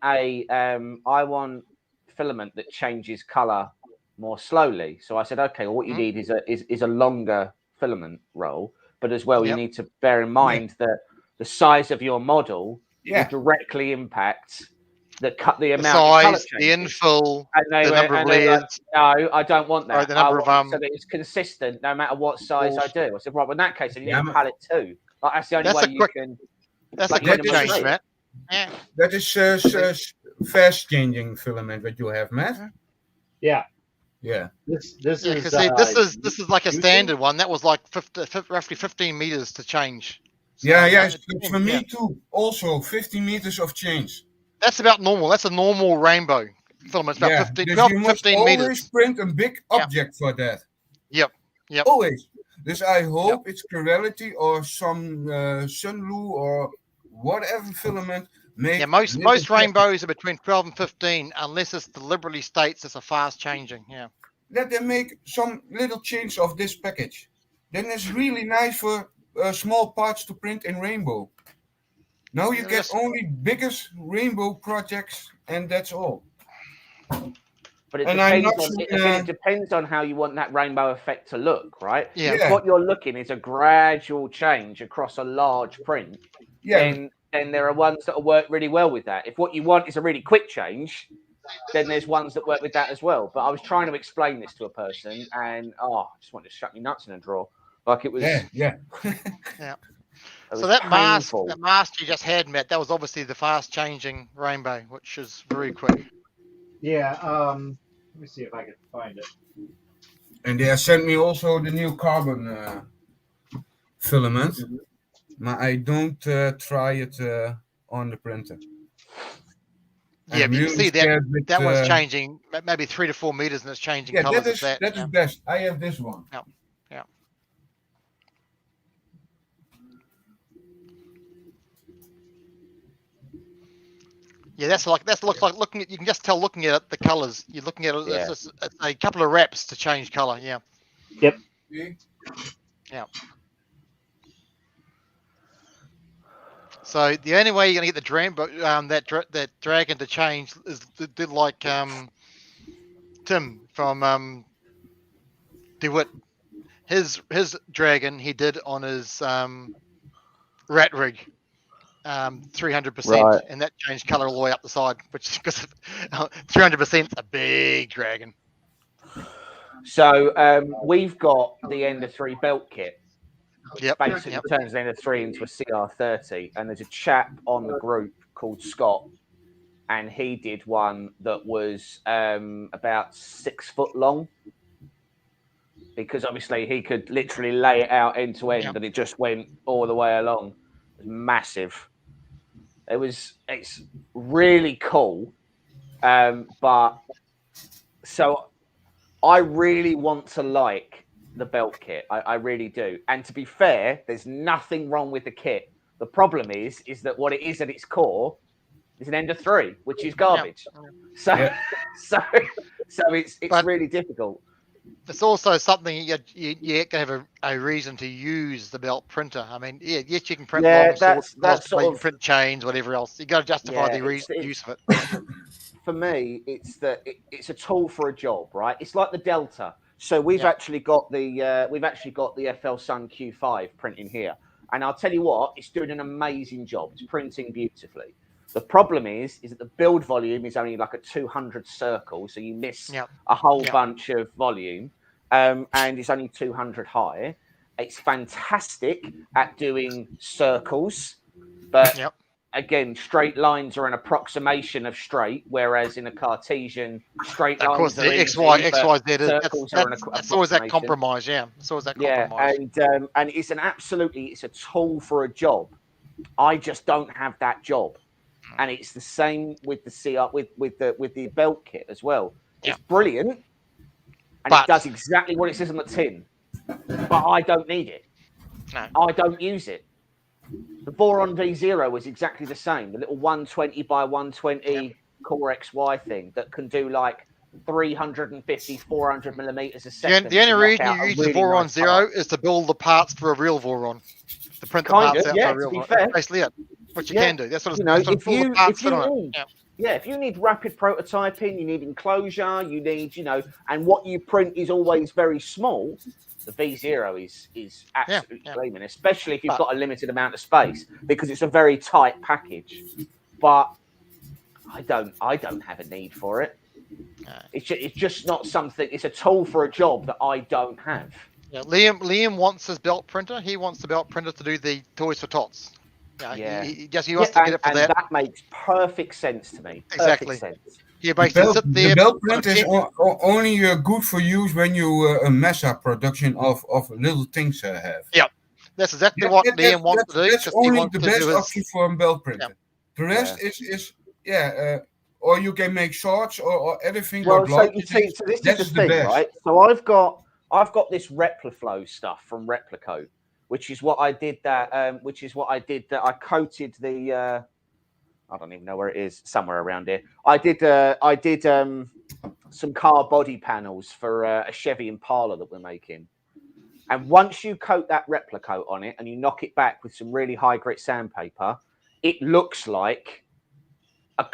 filament that changes color more slowly. So I said, okay, well, what you need is a longer filament roll, but as well, you need to bear in mind that the size of your model will directly impact the amount of color changes. The infill, the number of layers. Like, no, I don't want that. Right, the number so that it's consistent no matter what size I do. I said, right, well, in that case, you need a palette too. Like, that's the only way you can. That's a quick change, Matt. Yeah. That is fast changing filament that you have, Matt. Yeah. Yeah. This is like a standard one. That was like roughly 15 meters to change. So, yeah. For me too. Also, 50 meters of change. That's about normal. That's a normal rainbow filament. It's about 15 meters. Always print a big object for that. Yep. Always. This I hope it's Creality or some Sunlu or whatever filament. Most rainbows are between 12 and 15, unless it deliberately states it's a fast changing. Yeah. Let them make some little change of this package. Then it's really nice for small parts to print in rainbow. Now you get only biggest rainbow projects, and that's all. But it depends on how you want that rainbow effect to look, right? Yeah. If what you're looking is a gradual change across a large print, then there are ones that will work really well with that. If what you want is a really quick change, then there's ones that work with that as well. But I was trying to explain this to a person, and I just wanted to shut me nuts in a drawer. Like it was. Yeah. So that mask you just had, Matt, that was obviously the fast changing rainbow, which is very quick. Yeah. Let me see if I can find it. And they sent me also the new carbon filament. But I don't try it on the printer. Yeah, but you can see that one's changing maybe 3 to 4 meters, and it's changing colors. That is best. I have this one. Yeah. Yeah, that's like looking at. You can just tell looking at the colors. You're looking at it. Yeah. It's a couple of wraps to change color. Yeah. Yep. Yeah. So the only way you're gonna get the dragon to change is did like Tim from DeWitt. His dragon he did on his rat rig. 300%, Right. and that changed color all the way up the side, which because 300% a big dragon. So we've got the Ender 3 belt kit. Yep. Basically turns the Ender 3 into a CR30, and there's a chap on the group called Scott, and he did one that was about 6 foot long, because obviously he could literally lay it out end to end, and it just went all the way along. It was massive. It's really cool, but so I really want to like the belt kit. I really do. And to be fair, there's nothing wrong with the kit. The problem is that what it is at its core is an Ender 3, which is garbage. So it's really difficult. It's also something you can have a reason to use the belt printer. I mean, yes, you can print long swords, you can print chains, whatever else. You got to justify the use of it. For me, it's it's a tool for a job, right? It's like the Delta. So we've actually got the FL Sun Q5 printing here, and I'll tell you what, it's doing an amazing job. It's printing beautifully. The problem is that the build volume is only like a 200 circle, so you miss a whole bunch of volume, and it's only 200 high. It's fantastic at doing circles, but again, straight lines are an approximation of straight, whereas in a Cartesian, straight lines of course, are X, Y, Z. That's always that compromise. Yeah, it's always that compromise. And it's it's a tool for a job. I just don't have that job, and it's the same with the CR with the belt kit as well. It's brilliant, and it does exactly what it says on the tin, but I don't need it. No. I don't use it. The Voron V0 was exactly the same. The little 120 by 120 Core XY thing that can do like 350, 400 millimeters a second. The only reason you use the Voron Zero is to build the parts for a real Voron. To print the parts out for a real Voron. That's basically it. Which you can do. That's what if you need rapid prototyping, you need enclosure, you need, and what you print is always very small. The V0 is absolutely flaming, especially if you've got a limited amount of space, because it's a very tight package. But I don't have a need for it. It's just not something. It's a tool for a job that I don't have. Yeah, Liam wants his belt printer. He wants the belt printer to do the Toys for Tots. He wants to get it for that. That makes perfect sense to me. Exactly. Perfect sense. The belt print is only good for use when you a mesa production of little things have. Yeah, that's exactly what Liam wants to do. That's only the best option for a belt printer. Yeah. The rest is or you can make shorts or everything. Well, so this is the thing, right? So I've got this Replaflow stuff from Replico, which is what I did that. I coated the. I don't even know where it is. Somewhere around here. I did some car body panels for a Chevy Impala that we're making. And once you coat that Replico on it and you knock it back with some really high grit sandpaper, it looks like a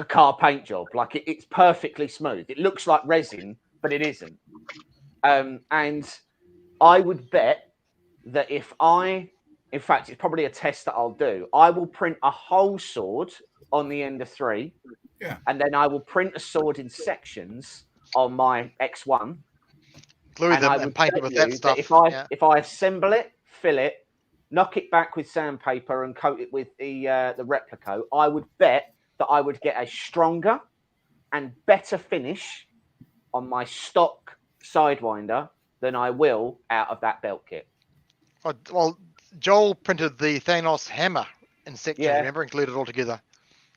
car paint job. Like it's perfectly smooth. It looks like resin, but it isn't. And I would bet that in fact, it's probably a test that I'll do. I will print a whole sword on the Ender 3, and then I will print a sword in sections on my X1. Glue them and paint it with that stuff. If I assemble it, fill it, knock it back with sandpaper, and coat it with the Replico, I would bet that I would get a stronger and better finish on my stock Sidewinder than I will out of that belt kit. Well, Joel printed the Thanos hammer in section, remember, and glued it all together.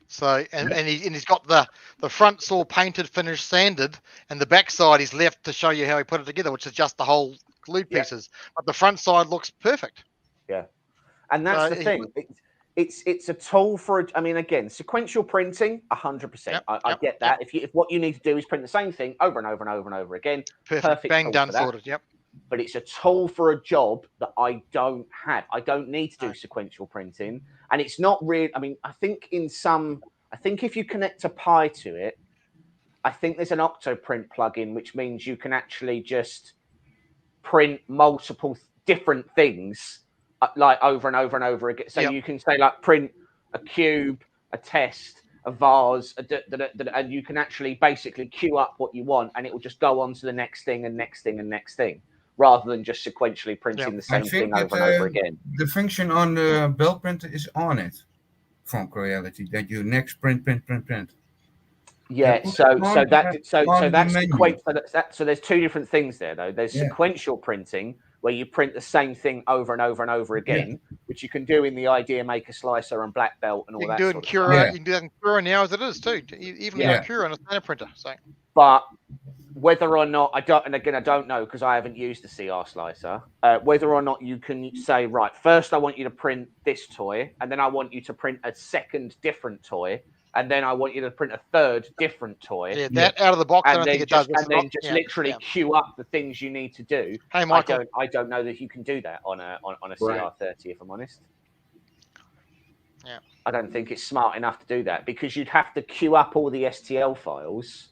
So and he's got the front saw painted, finished, sanded, and the back side is left to show you how he put it together, which is just the whole glued pieces. But the front side looks perfect. Yeah, and that's the thing. It's a tool for. I mean, again, sequential printing, 100%. I get that. If what you need to do is print the same thing over and over and over and over again, perfect. Bang done, sorted. Yep. But it's a tool for a job that I don't have. I don't need to do sequential printing. And it's not really, I mean, I think if you connect a Pi to it, I think there's an Octoprint plugin, which means you can actually just print multiple different things like over and over and over again. So you can say like print a cube, a test, a vase, and you can actually basically queue up what you want, and it will just go on to the next thing and next thing and next thing, rather than just sequentially printing the I same think thing over and over again. the function on the build printer is on it from Creality that you next print. Yeah, put so it on the that's menu. so there's two different things there though. There's sequential printing where you print the same thing over and over and over again, which you can do in the Idea Maker Slicer and Black Belt and all that. You can do it in Cura. You can do that in Cura now as it is too. Even in Cura on a standard printer. So. But whether or not I don't know because I haven't used the CR slicer. Whether or not you can say, right, first I want you to print this toy, and then I want you to print a second different toy, and then I want you to print a third different toy. Yeah, that out of the box, and I don't then think it does. And then just literally queue up the things you need to do. Hey, Michael. I don't know that you can do that on a CR30, if I'm honest. Yeah. I don't think it's smart enough to do that because you'd have to queue up all the STL files.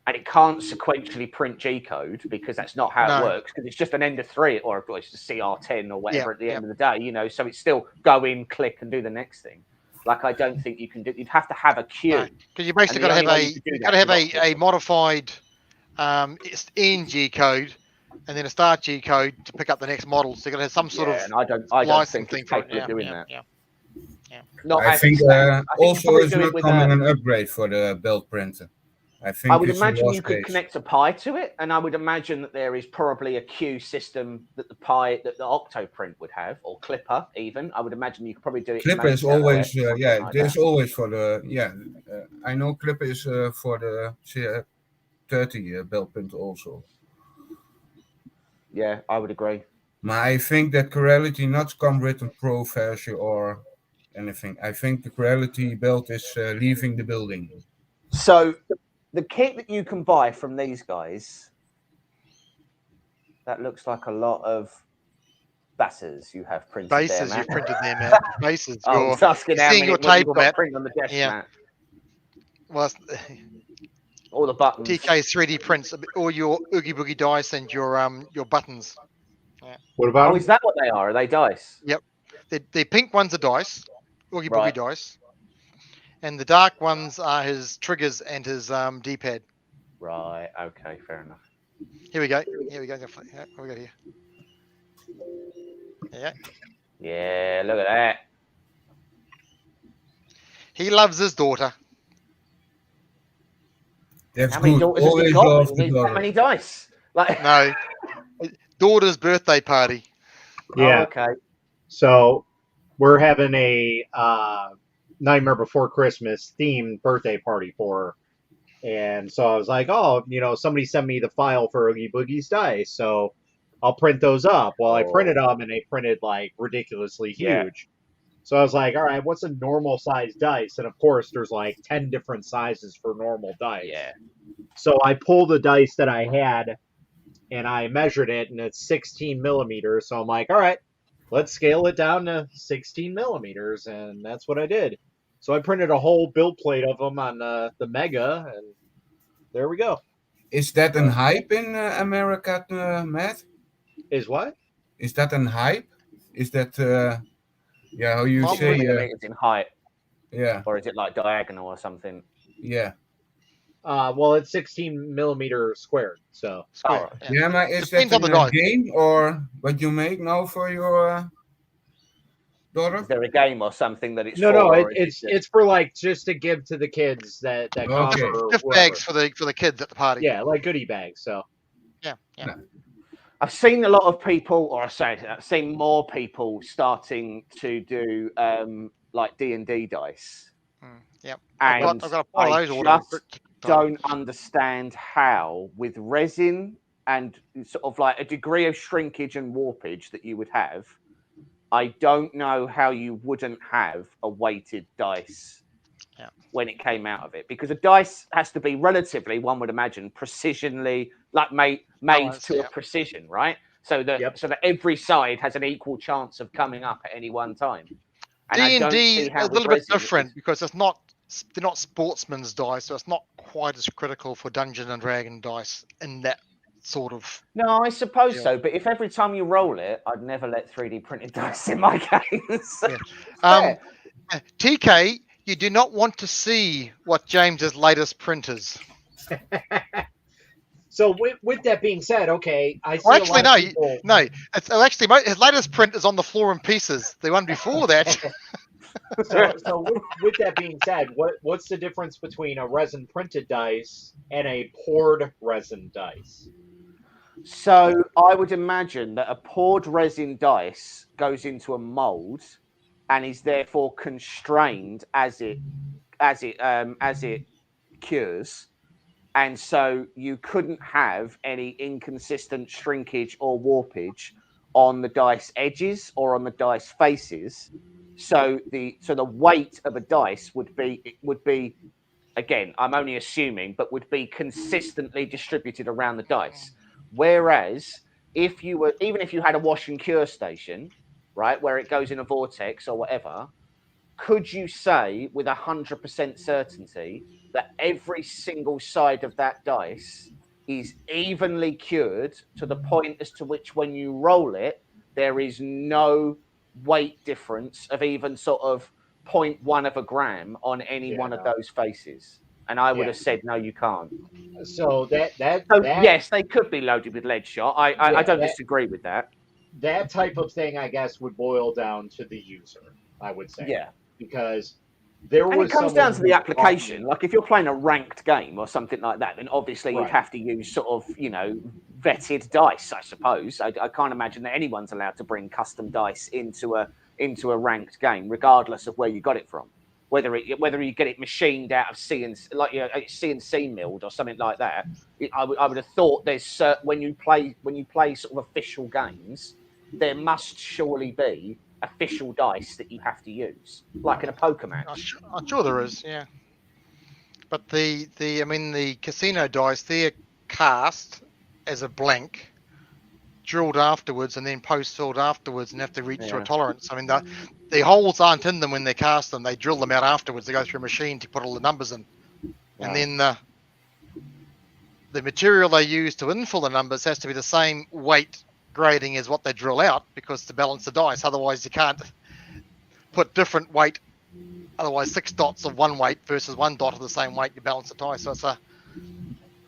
And it can't sequentially print G-code because that's not how it works. Because it's just an end of 3 or it's a CR10 or whatever at the end of the day, So it's still go in, click, and do the next thing. Like I don't think you can do. You'd have to have a queue because you basically got to have a modified end G-code and then a start G-code to pick up the next model. So you got to have some sort of. And I don't think it's capable of doing that. I think also it's not coming an upgrade for the build printer. I would imagine you could connect a Pi to it, and I would imagine that there is probably a queue system that the Octoprint would have, or Clipper even. I would imagine you could probably do it. Clipper is always, there's always for the, I know Clipper is for the CR30 build printer also. Yeah, I would agree. But I think that Creality not come with a Pro version or anything. I think the Creality build is leaving the building. So the kit that you can buy from these guys, that looks like a lot of bases you have printed bases there, you've printed there, Matt. Bases. Oh, asking how seeing many your table, Matt. Print on the desk, Matt. Well, all the buttons. TK 3D prints all your Oogie Boogie dice and your buttons. Yeah. What about? Oh, is that what they are? Are they dice? Yep. The pink ones are dice, Oogie Boogie dice. And the dark ones are his triggers and his D-pad. Right. Okay. Fair enough. Here we go. Here we go. What we got here? Yeah. Yeah. Look at that. He loves his daughter. That's how many good. daughters has he got? How many dice? Like no. Daughter's birthday party. Yeah. Oh, okay. So we're having a Nightmare Before Christmas themed birthday party for her. And so I was like, oh, somebody sent me the file for Oogie Boogie's dice, so I'll print those up. Well, I printed them, and they printed, like, ridiculously huge. Yeah. So I was like, all right, what's a normal size dice? And, of course, there's, like, 10 different sizes for normal dice. Yeah. So I pulled the dice that I had, and I measured it, and it's 16 millimeters. So I'm like, all right, let's scale it down to 16 millimeters, and that's what I did. So I printed a whole build plate of them on the Mega, and there we go. Is that an hype in America, Matt? Is what? Is that an hype? Is that, how you say? It's in height. Yeah. Or is it like diagonal or something? Yeah. Well, it's 16 millimeter squared, so. Square. Yeah, but is that a game or what you make now for your daughter? Is there a game or something that it's No, it's for like just to give to the kids that come. Gift bags for the kids at the party. Yeah, like goodie bags. So. Yeah. I've seen a lot of people, I've seen more people starting to do like D&D dice. Yep. And I've got I just don't understand how, with resin and sort of like a degree of shrinkage and warpage that you would have, I don't know how you wouldn't have a weighted dice when it came out of it, because a dice has to be relatively, one would imagine, precisionally like made to a precision, right? So that so that every side has an equal chance of coming up at any one time. D&D is a little bit different because they're not sportsman's dice, so it's not quite as critical for Dungeon and Dragon dice in that sort of. No, I suppose Yeah. so. But if every time you roll it, I'd never let 3D printed dice in my games. Yeah. TK, you do not want to see what James's latest print is. So with that being said, okay, I see Well, a actually, lot of people. no. It's actually his latest print is on the floor in pieces. The one before that. So with that being said, what's the difference between a resin printed dice and a poured resin dice? So I would imagine that a poured resin dice goes into a mold and is therefore constrained as it cures, and so you couldn't have any inconsistent shrinkage or warpage on the dice edges or on the dice faces. So the weight of a dice would be again, I'm only assuming, but would be consistently distributed around the dice. Whereas if you were, even if you had a wash and cure station, right, where it goes in a vortex or whatever, could you say with 100% certainty that every single side of that dice is evenly cured to the point as to which when you roll it, there is no weight difference of even sort of 0.1 of a gram on any one of those faces? And I would have said, no, you can't. So So yes, they could be loaded with lead shot. I don't that, disagree with that. that type of thing, I guess, would boil down to the user, I would say. Yeah. Because there And was it comes down to the who application. Like if you're playing a ranked game or something like that, then obviously you'd Right. have to use sort of, vetted dice, I suppose. I can't imagine that anyone's allowed to bring custom dice into a ranked game, regardless of where you got it from. Whether you get it machined out of CNC milled or something like that. I would have thought there's when you play sort of official games, there must surely be official dice that you have to use, like in a poker match. I'm sure there is, yeah. But the casino dice, they're cast as a blank, drilled afterwards, and then post-filled afterwards, and have to reach to a tolerance. I mean, the holes aren't in them when they cast them; they drill them out afterwards. They go through a machine to put all the numbers in, and then the material they use to infill the numbers has to be the same weight grading as what they drill out, because to balance the dice. Otherwise, you can't put different weight. Otherwise, 6 dots of one weight versus 1 dot of the same weight, you balance the dice. So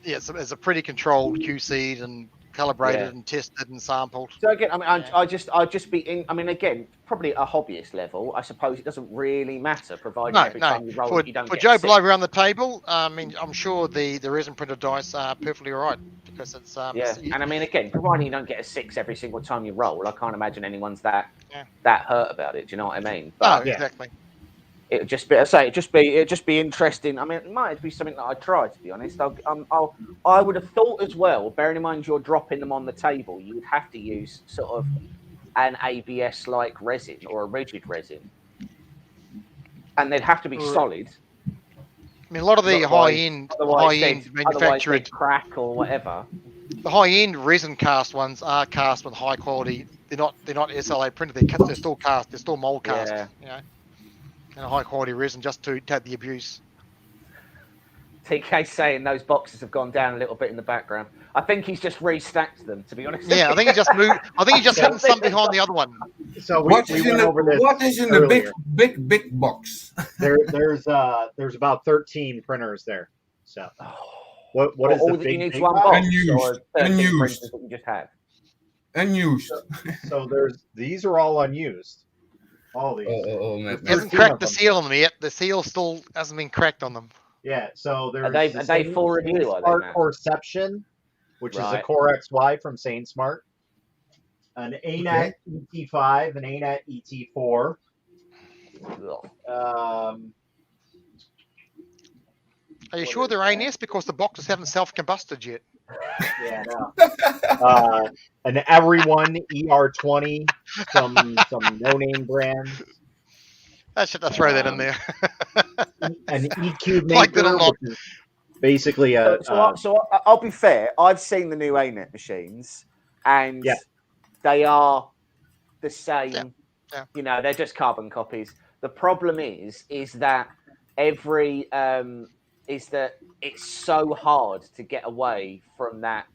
it's a pretty controlled QC'd and calibrated and tested and sampled. So again, I mean, I'd just be in. I mean, again, probably at a hobbyist level, I suppose it doesn't really matter, provided every time you roll it, you don't for get Joe sick. below around the table, I mean, I'm sure the resin printed dice are perfectly all right, because it's and I mean, again, providing you don't get a 6 every single time you roll, I can't imagine anyone's that hurt about it. Do you know what I mean? But exactly. It would just be, it'd just be interesting. I mean, it might be something that I'd try, to be honest. I would have thought as well, bearing in mind you're dropping them on the table, you would have to use sort of an ABS-like resin or a rigid resin, and they'd have to be solid. I mean, a lot of the high-end manufactured crack or whatever. The high-end resin cast ones are cast with high quality. They're not SLA printed. They're still cast. They're still mold cast. And a high quality resin just to take the abuse. TK saying those boxes have gone down a little bit in the background. I think he's just restacked them, to be honest. Yeah, I think he just moved. I think he just hit some behind the other one. So what is in the big box? There's about 13 printers there. So what is the big? You need one box unused. Printers that you just have. Unused. So these are all unused. All these. He hasn't cracked the seal on them yet. The seal still hasn't been cracked on them. Yeah, so there's are they full review? Smart Coreception, which is a Core XY from Saint Smart, an ANET ET5, an ANET ET4. Are you sure they're ANS? Because the boxes haven't self-combusted yet. Yeah, no. An Everyone ER20, some no-name brand. I should have throw that in there. An EQ maker, which is basically So I'll be fair. I've seen the new ANET machines, and they are the same. Yeah. You know, they're just carbon copies. The problem is that is that it's so hard to get away from that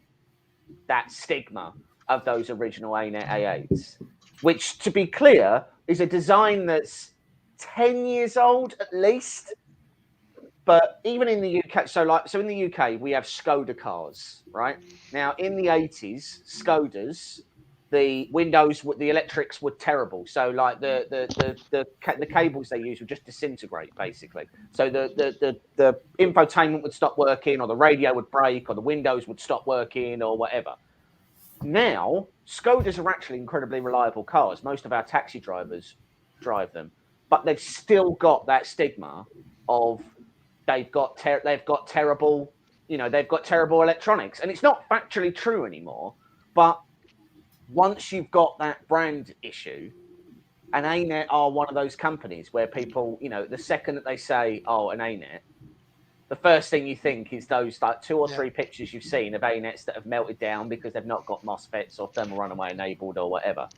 that stigma of those original ANET A8s, which, to be clear, is a design that's 10 years old at least. But even in the UK, so in the UK, we have Skoda cars, right? Now, in the 80s, Skodas, the windows, the electrics were terrible. So, like the cables they used would just disintegrate, basically. So the infotainment would stop working, or the radio would break, or the windows would stop working, or whatever. Now, Skodas are actually incredibly reliable cars. Most of our taxi drivers drive them, but they've still got that stigma of they've got terrible, they've got terrible electronics, and it's not factually true anymore. But once you've got that brand issue, and ANET are one of those companies where people, the second that they say, "Oh, an ANET," the first thing you think is those like 2 or 3 pictures you've seen of ANETs that have melted down because they've not got MOSFETs or thermal runaway enabled or whatever.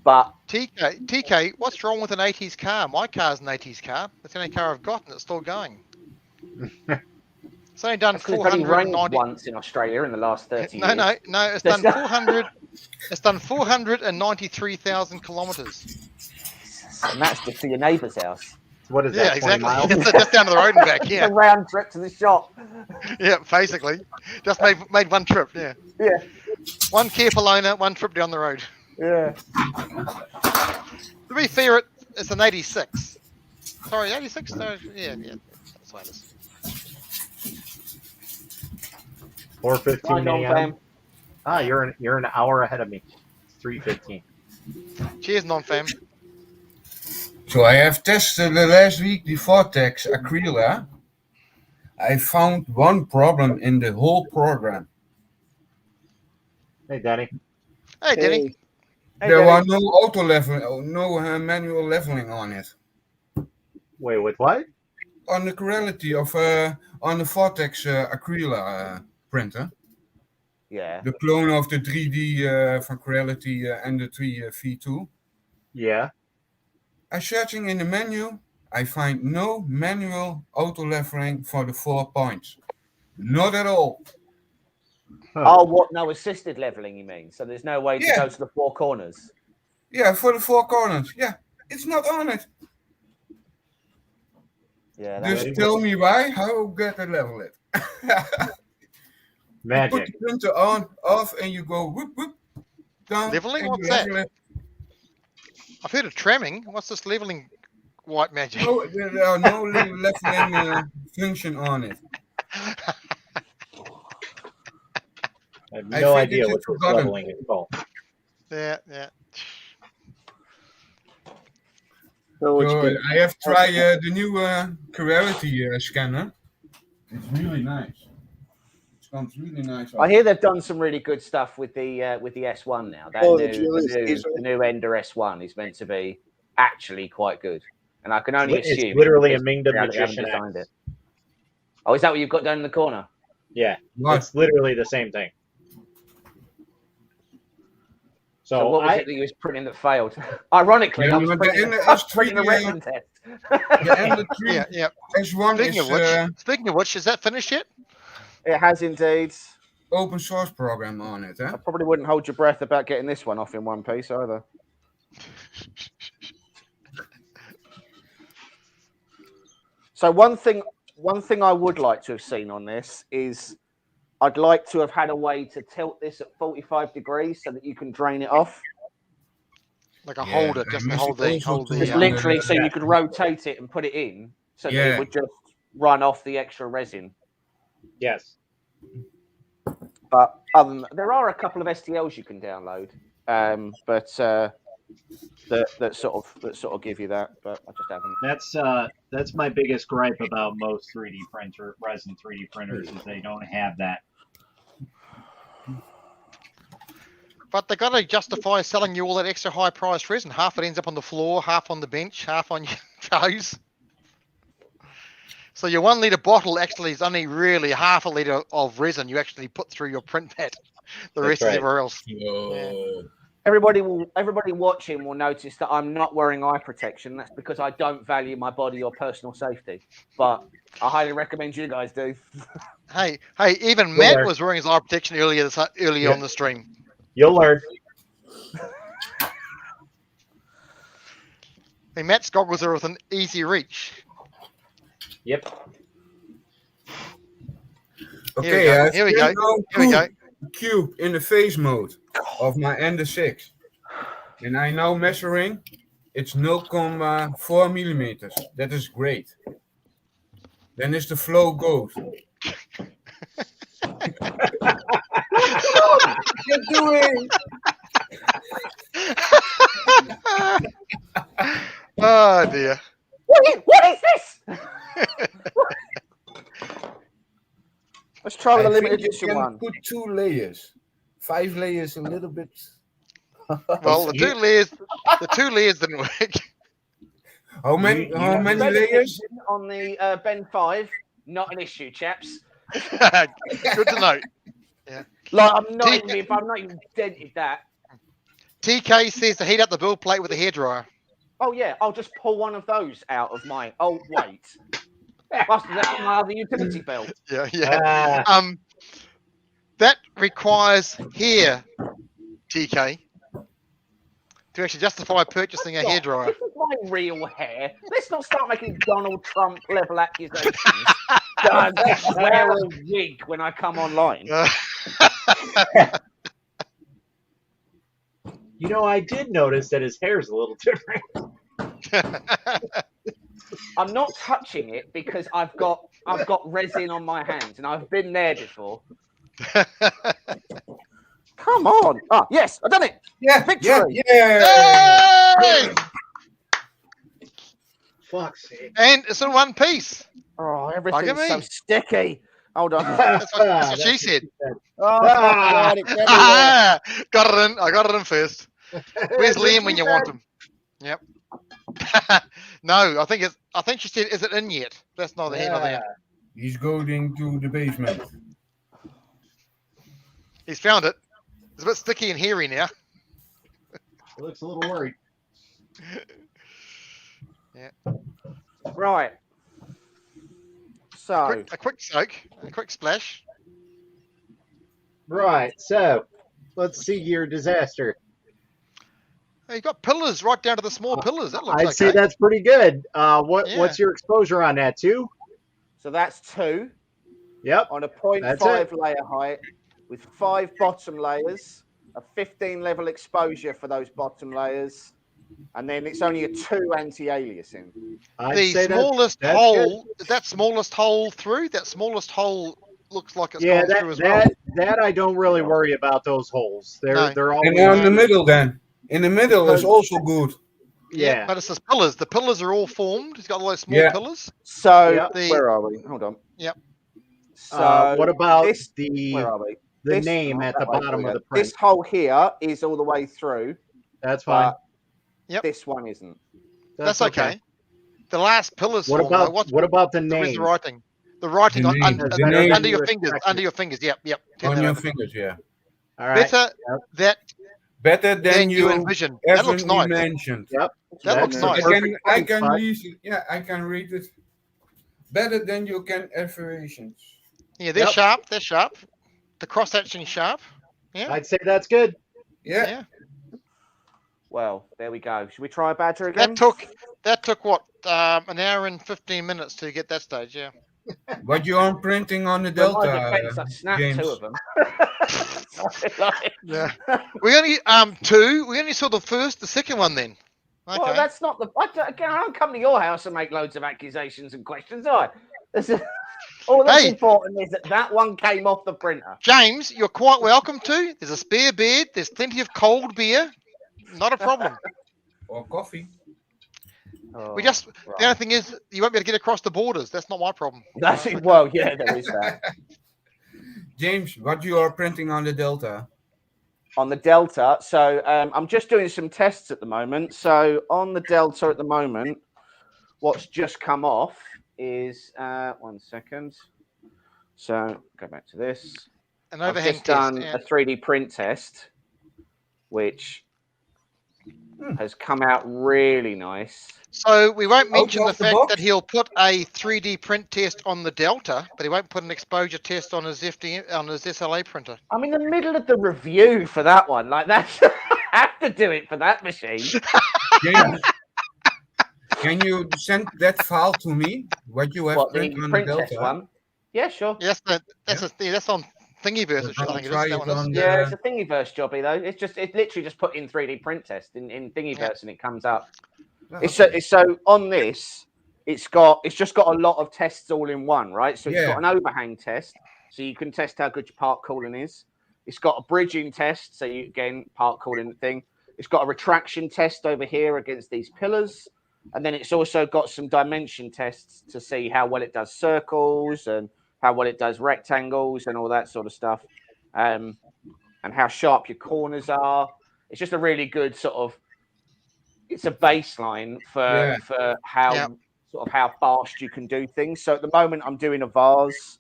But TK, what's wrong with an 80s car? My car's an 80s car. That's the only car I've got, and it's still going. It's only done 490 once in Australia in the last 30 years. No. It's done 400. It's done 493,000 kilometers. And that's just to your neighbour's house. What is that? Exactly. Miles? That's down to the road and back. Yeah. It's a round trip to the shop. Yeah, basically, just made one trip. Yeah. Yeah. One careful owner, one trip down the road. Yeah. To be fair, it's an 86. Sorry, 86. No, yeah. That's what it is. 4:15 a.m. Fam. Ah, you're an hour ahead of me. It's 3:15. Cheers, non-fam. So I have tested last week the Vortex Acryla. I found one problem in the whole program. Hey, Danny. Hey, Denny. There was no auto level, no manual leveling on it. Wait, with what? On the quality of on the Vortex Acryla printer. Yeah. The clone of the 3D van Quality and the 3V2. Yeah. I'm searching in the menu. I find no manual auto leveling for the 4 points. Not at all. Huh. Oh, what? No assisted leveling, you mean? So there's no way to go to the 4 corners? Yeah, for the 4 corners. Yeah, it's not on it. Yeah. Just tell me why. How get to level it? Magic. You put the printer on, off, and you go whoop whoop down. Leveling? What's that? I've heard of tramming. What's this leveling white magic? No, there are no leveling function on it. I have no idea what this leveling is called. Yeah. So I have tried the new Clarity scanner. It's really nice. It comes really nice. I hear they've done some really good stuff with the S1 now. The new Ender S1 is meant to be actually quite good, and I can only assume it's literally a Mingdom Magician designed it. Oh, is that what you've got down in the corner? Yeah, it's literally the same thing. So what was it that you was printing that failed? Ironically, I was printing a resin test. Yeah. S1 Speaking of which, is that finished yet? It has indeed. Open source program on it. I probably wouldn't hold your breath about getting this one off in one piece either. So one thing I would like to have seen on this is I'd like to have had a way to tilt this at 45 degrees so that you can drain it off. Like a holder, just to hold the just literally so you could rotate it and put it in so that it would just run off the extra resin. Yes. But there are a couple of STLs you can download, but that sort of give you that, but I just haven't. That's my biggest gripe about most 3D resin 3D printers is they don't have that. But they got to justify selling you all that extra high-priced resin. Half it ends up on the floor, half on the bench, half on your toes. So your 1 litre bottle actually is only really half a litre of resin you actually put through your print pad. The rest is everywhere else. Yeah. Everybody watching will notice that I'm not wearing eye protection. That's because I don't value my body or personal safety. But I highly recommend you guys do. Hey, even You'll Matt learn. was wearing his eye protection earlier Yeah. on the stream. You'll learn. Hey, Matt's goggles are within easy reach. Yep. Okay, I Here we go. Here we go. Cube in the phase mode of my Ender 6. And I now measuring, it's 0.4 millimeters. That is great. Then is the flow goes. You're doing. Oh dear. What is this? Let's try with I a limited think you edition can one. put 2 layers. 5 layers a little bit. Well, the two layers didn't work. How many layers? On the Ben 5, not an issue, chaps. Good to know. Yeah. Like I'm not even dented that. TK says to heat up the build plate with a hairdryer. Oh yeah, I'll just pull one of those out of my. Oh wait, that's my other utility belt. Yeah. That requires hair, TK, to actually justify purchasing a hairdryer. This is my real hair. Let's not start making Donald Trump level accusations. I wear a wig when I come online. You know, I did notice that his hair is a little different. I'm not touching it because I've got resin on my hands, and I've been there before. Come on! Ah, yes, I've done it. Yeah, victory! Yeah. Hey! Fuck's sake. And it's in one piece. Oh, everything's Bugger so me. sticky. Hold on. That's what she said. Oh, God, it's everywhere. Got it in. I got it in first. Where's Liam when you want him? Yep. No, I think she said, "Is it in yet?" That's neither here nor there. He's going to the basement. He's found it. It's a bit sticky and hairy now. He looks a little worried. Yeah. Right. So A quick soak, a quick splash. Right, so let's see your disaster. Oh, you got pillars right down to the small pillars. That looks I'd okay. say that's pretty good. Yeah. What's your exposure on that, 2? So that's 2 Yep. on a That's 0.5 it. layer height with 5 bottom layers, a 15 level exposure for those bottom layers, and then it's only a 2 anti-aliasing. I'd The say smallest that's hole, is that smallest hole through? That smallest hole looks like it's yeah, gone through as well. that I don't really worry about those holes. They're always And on the middle then. In the middle is also good. yeah. But it's the pillars. The pillars are all formed. It's got all those small pillars. So Yep. where are we? Hold on. Yep. So What about this? the Where are we? name at the bottom of the print? This hole here is all the way through. That's fine. But Yep. this one isn't. That's okay. The last pillars. What formed, about though. what about the Where's name? the writing? The writing The on, name. The name. under your fingers. Under your fingers. Yep. Turn On that your over. fingers, yeah. All right. Better that Better than than you you envision. That looks ever nice. imagined. Yep. That looks That's a nice. perfect I print can spot. read it. Yeah, I can read it. Better than you can aspirations. Yeah, they're Yep. sharp. They're sharp. The cross hatching sharp. Yeah. I'd say that's good. Yeah. Yeah. Well, there we go. Should we try a badger again? That took what? An hour and 15 minutes to get that stage. Yeah. What you are printing on the Well, Delta, my defense, I snapped James? 2 of them. Yeah. We only 2. We only saw the first, the second one then. Okay. Well, that's not the. I don't come to your house and make loads of accusations and questions, do I? All that's Hey. important is that one came off the printer. James, you're quite welcome to. There's a spare bed. There's plenty of cold beer. Not a problem. Or coffee. Oh, The right. only thing is, you won't be able to get across the borders. That's not my problem. That's it. Well, yeah, there is that. James, what you are printing on the Delta? On the Delta, so I'm just doing some tests at the moment. So on the Delta at the moment, what's just come off is 1 second. So go back to this. An I've overhang just test. done Yeah. a 3D print test, which has come out really nice. So we won't mention the of the fact box? that he'll put a 3D print test on the Delta, but he won't put an exposure test on his SLA printer. I'm in the middle of the review for that one. Like that's I have to do it for that machine. Can you send that file to me? What you have What, the printed on print the test Delta? one? Yeah, sure. Yes, that's on Thingiverse. We're I gonna think it try is. That it one is. on Yeah, the. it's a Thingiverse jobby though. It's literally just put in 3D print test in Thingiverse and it comes up. So on this, it's just got a lot of tests all in one, right? So it's got an overhang test, so you can test how good your part cooling is. It's got a bridging test, so you again part cooling thing. It's got a retraction test over here against these pillars, and then it's also got some dimension tests to see how well it does circles and how well it does rectangles and all that sort of stuff, and how sharp your corners are. It's just a really good sort of. It's a baseline for how sort of how fast you can do things. So at the moment, I'm doing a vase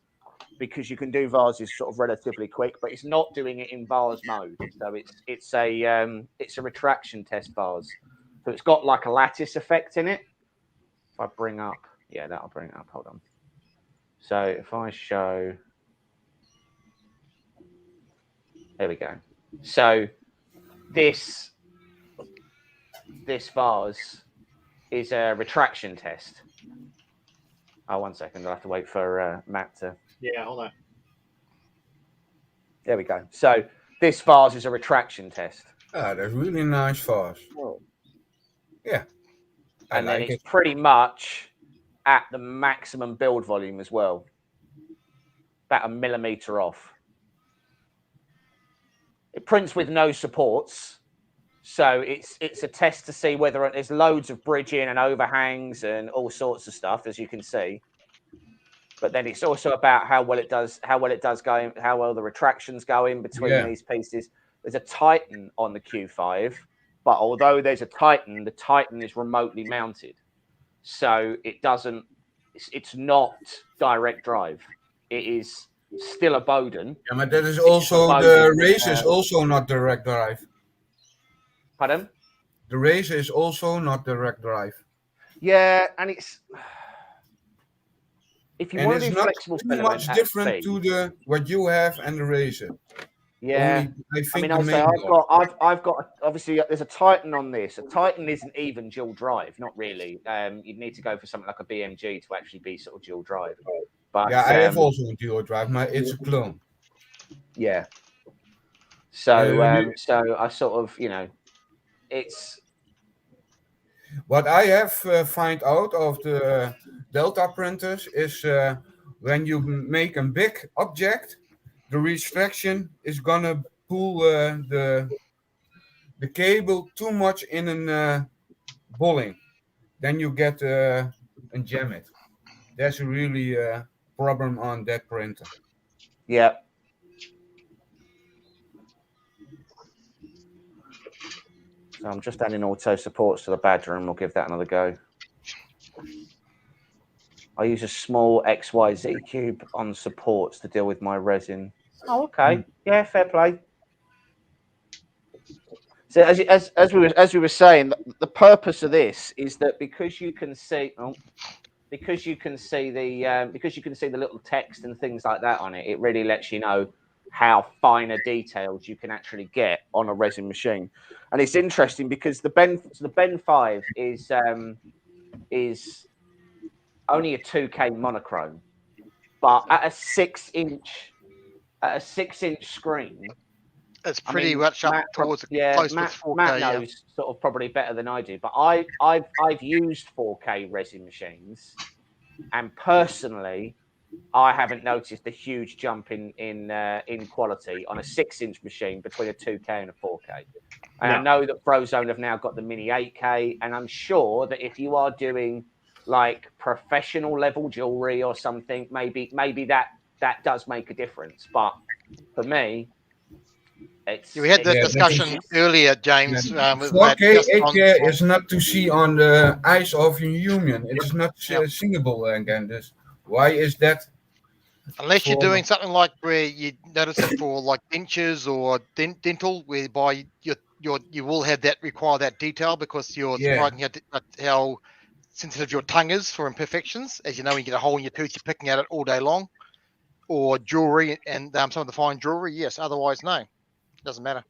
because you can do vases sort of relatively quick, but it's not doing it in vase mode. So it's a retraction test vase. So it's got like a lattice effect in it. If I bring up, that'll bring it up. Hold on. So if I show, there we go. So this vase is a retraction test. Oh, 1 second. I'll have to wait for Matt to. Yeah, hold on. There we go. So this vase is a retraction test. Ah, that's really nice vase. Yeah. And then it's pretty much at the maximum build volume as well. About 1 millimeter off. It prints with no supports. So it's a test to see whether there's loads of bridging and overhangs and all sorts of stuff, as you can see. But then it's also about how well the retractions go in between these pieces. There's a Titan on the Q5, but although there's a Titan, the Titan is remotely mounted. So it's not direct drive. It is still a Bowden. Yeah, but that is also the race is also not direct drive. Pardon? The Razor is also not direct drive. Yeah, and it's if you want to do flexible filament, much different to what you have and the Razor. Yeah, I've got obviously there's a Titan on this. A Titan isn't even dual drive, not really. You'd need to go for something like a BMG to actually be sort of dual drive. But yeah, I have also a dual drive. It's a clone. Yeah. So so I sort of it's what I have find out of the Delta printers is when you make a big object, the retraction is gonna pull the cable too much in a bowling. Then you get and jam it. That's a really problem on that printer. Yeah. So I'm just adding auto supports to the Badger and we'll give that another go. I use a small XYZ cube on supports to deal with my resin. Oh, okay. Yeah, fair play. So as we were saying, the purpose of this is that because you can see the little text and things like that on it, it really lets you know how finer details you can actually get on a resin machine. And it's interesting because the Ben 5 is only a 2K monochrome, but at a 6-inch screen, it's pretty much up towards close with 4K. Matt knows sort of probably better than I do, but I've used 4K resin machines, and personally, I haven't noticed a huge jump in quality on a 6-inch machine between a 2K and a 4K. And I know that Frozone have now got the Mini 8K, and I'm sure that if you are doing like professional level jewelry or something, maybe that does make a difference. But for me, we had this discussion earlier, James. 4K, 8K is not to see on the eyes of a human. It is not seeable again. Why is that? Unless you're doing something like where you notice it for like dentures or dental, whereby you're you will have that require that detail because you're Yeah. surprising how sensitive your tongue is for imperfections. As you know, when you get a hole in your tooth, you're picking at it all day long. Or jewelry and some of the fine jewelry, yes. Otherwise, no, doesn't matter.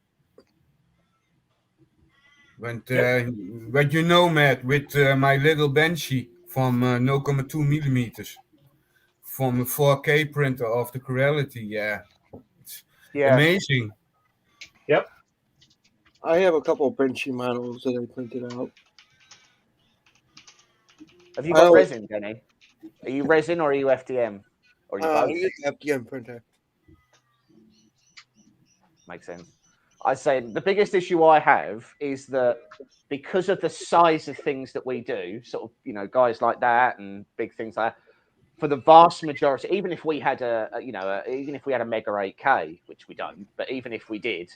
But you know, Matt, with my little Banshee from 0.2 millimeters from a 4K printer of the Corelity, it's amazing. Yep. I have a couple of Banshee models that I printed out. Have you got resin, Denny? Are you resin or are you FDM? Or are you both? I use FDM printer. Makes sense. I say the biggest issue I have is that because of the size of things that we do, sort of, guys like that and big things like that, for the vast majority, even if we had even if we had a Mega 8K, which we don't, but even if we did,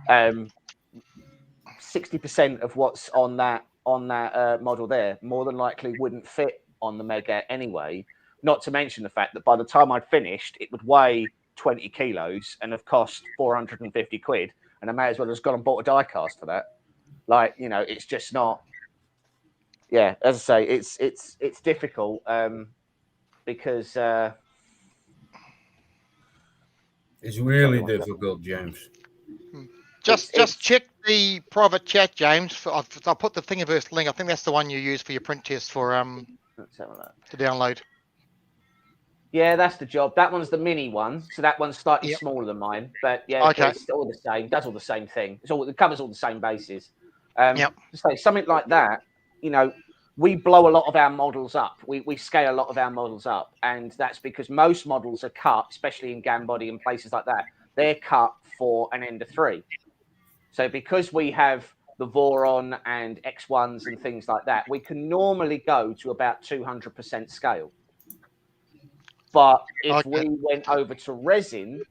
60% of what's on that model there more than likely wouldn't fit on the Mega anyway. Not to mention the fact that by the time I'd finished, it would weigh 20 kilos and have cost 450 quid, and I may as well have gone and bought a die cast for that. It's just not. Yeah, as I say, it's difficult because it's really difficult, James. Just check the private chat, James. I'll put the Thingiverse link. I think that's the one you use for your print test for to download. Yeah, that's the job. That one's the mini one, so that one's slightly smaller than mine. But yeah, it's all the same. Does all the same thing. It covers all the same bases. So something like that, we blow a lot of our models up. We scale a lot of our models up, and that's because most models are cut, especially in GAN body and places like that. They're cut for an Ender 3. So because we have the Voron and X1s and things like that, we can normally go to about 200% scale. But if we went over to resin,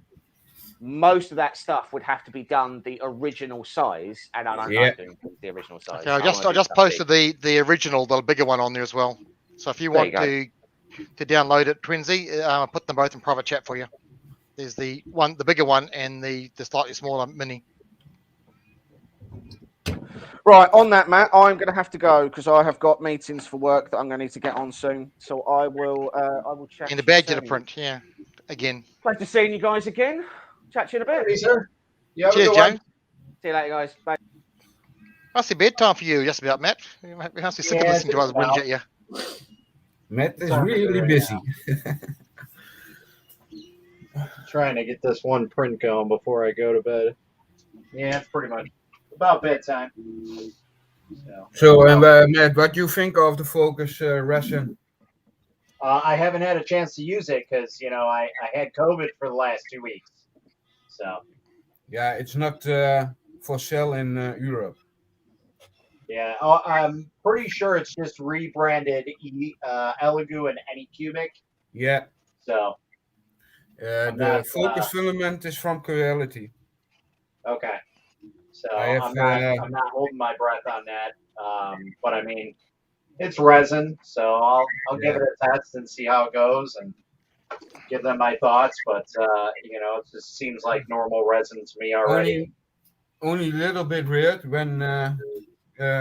most of that stuff would have to be done the original size, and I don't like doing the original size. Okay, I just posted the original, the bigger one on there as well. So if you want to download it, Twinsy, I'll put them both in private chat for you. There's the bigger one, and the slightly smaller mini. Right, on that, Matt, I'm going to have to go because I have got meetings for work that I'm going to need to get on soon. So I will chat. And the badge to print, again. Pleasure seeing you guys again. Chat to you in a bit. Hey, sir. Cheers, James. See you later, guys. Bye. Must be bedtime for you, just about, Matt. You must be sick of listening to us whinge at you. Matt is really busy. Trying to get this one print going before I go to bed. Yeah, it's pretty much about bedtime. So Matt, what do you think of the Focus Resin? I haven't had a chance to use it because I had COVID for the last 2 weeks. So yeah, it's not for sale in Europe. Yeah, I'm pretty sure it's just rebranded Elegoo and Anycubic. Yeah. So the Focus filament is from Corelity. Okay. So I'm not holding my breath on that. But I mean, it's resin, so I'll give it a test and see how it goes and give them my thoughts. But it just seems like normal resin to me already. Only a little bit weird when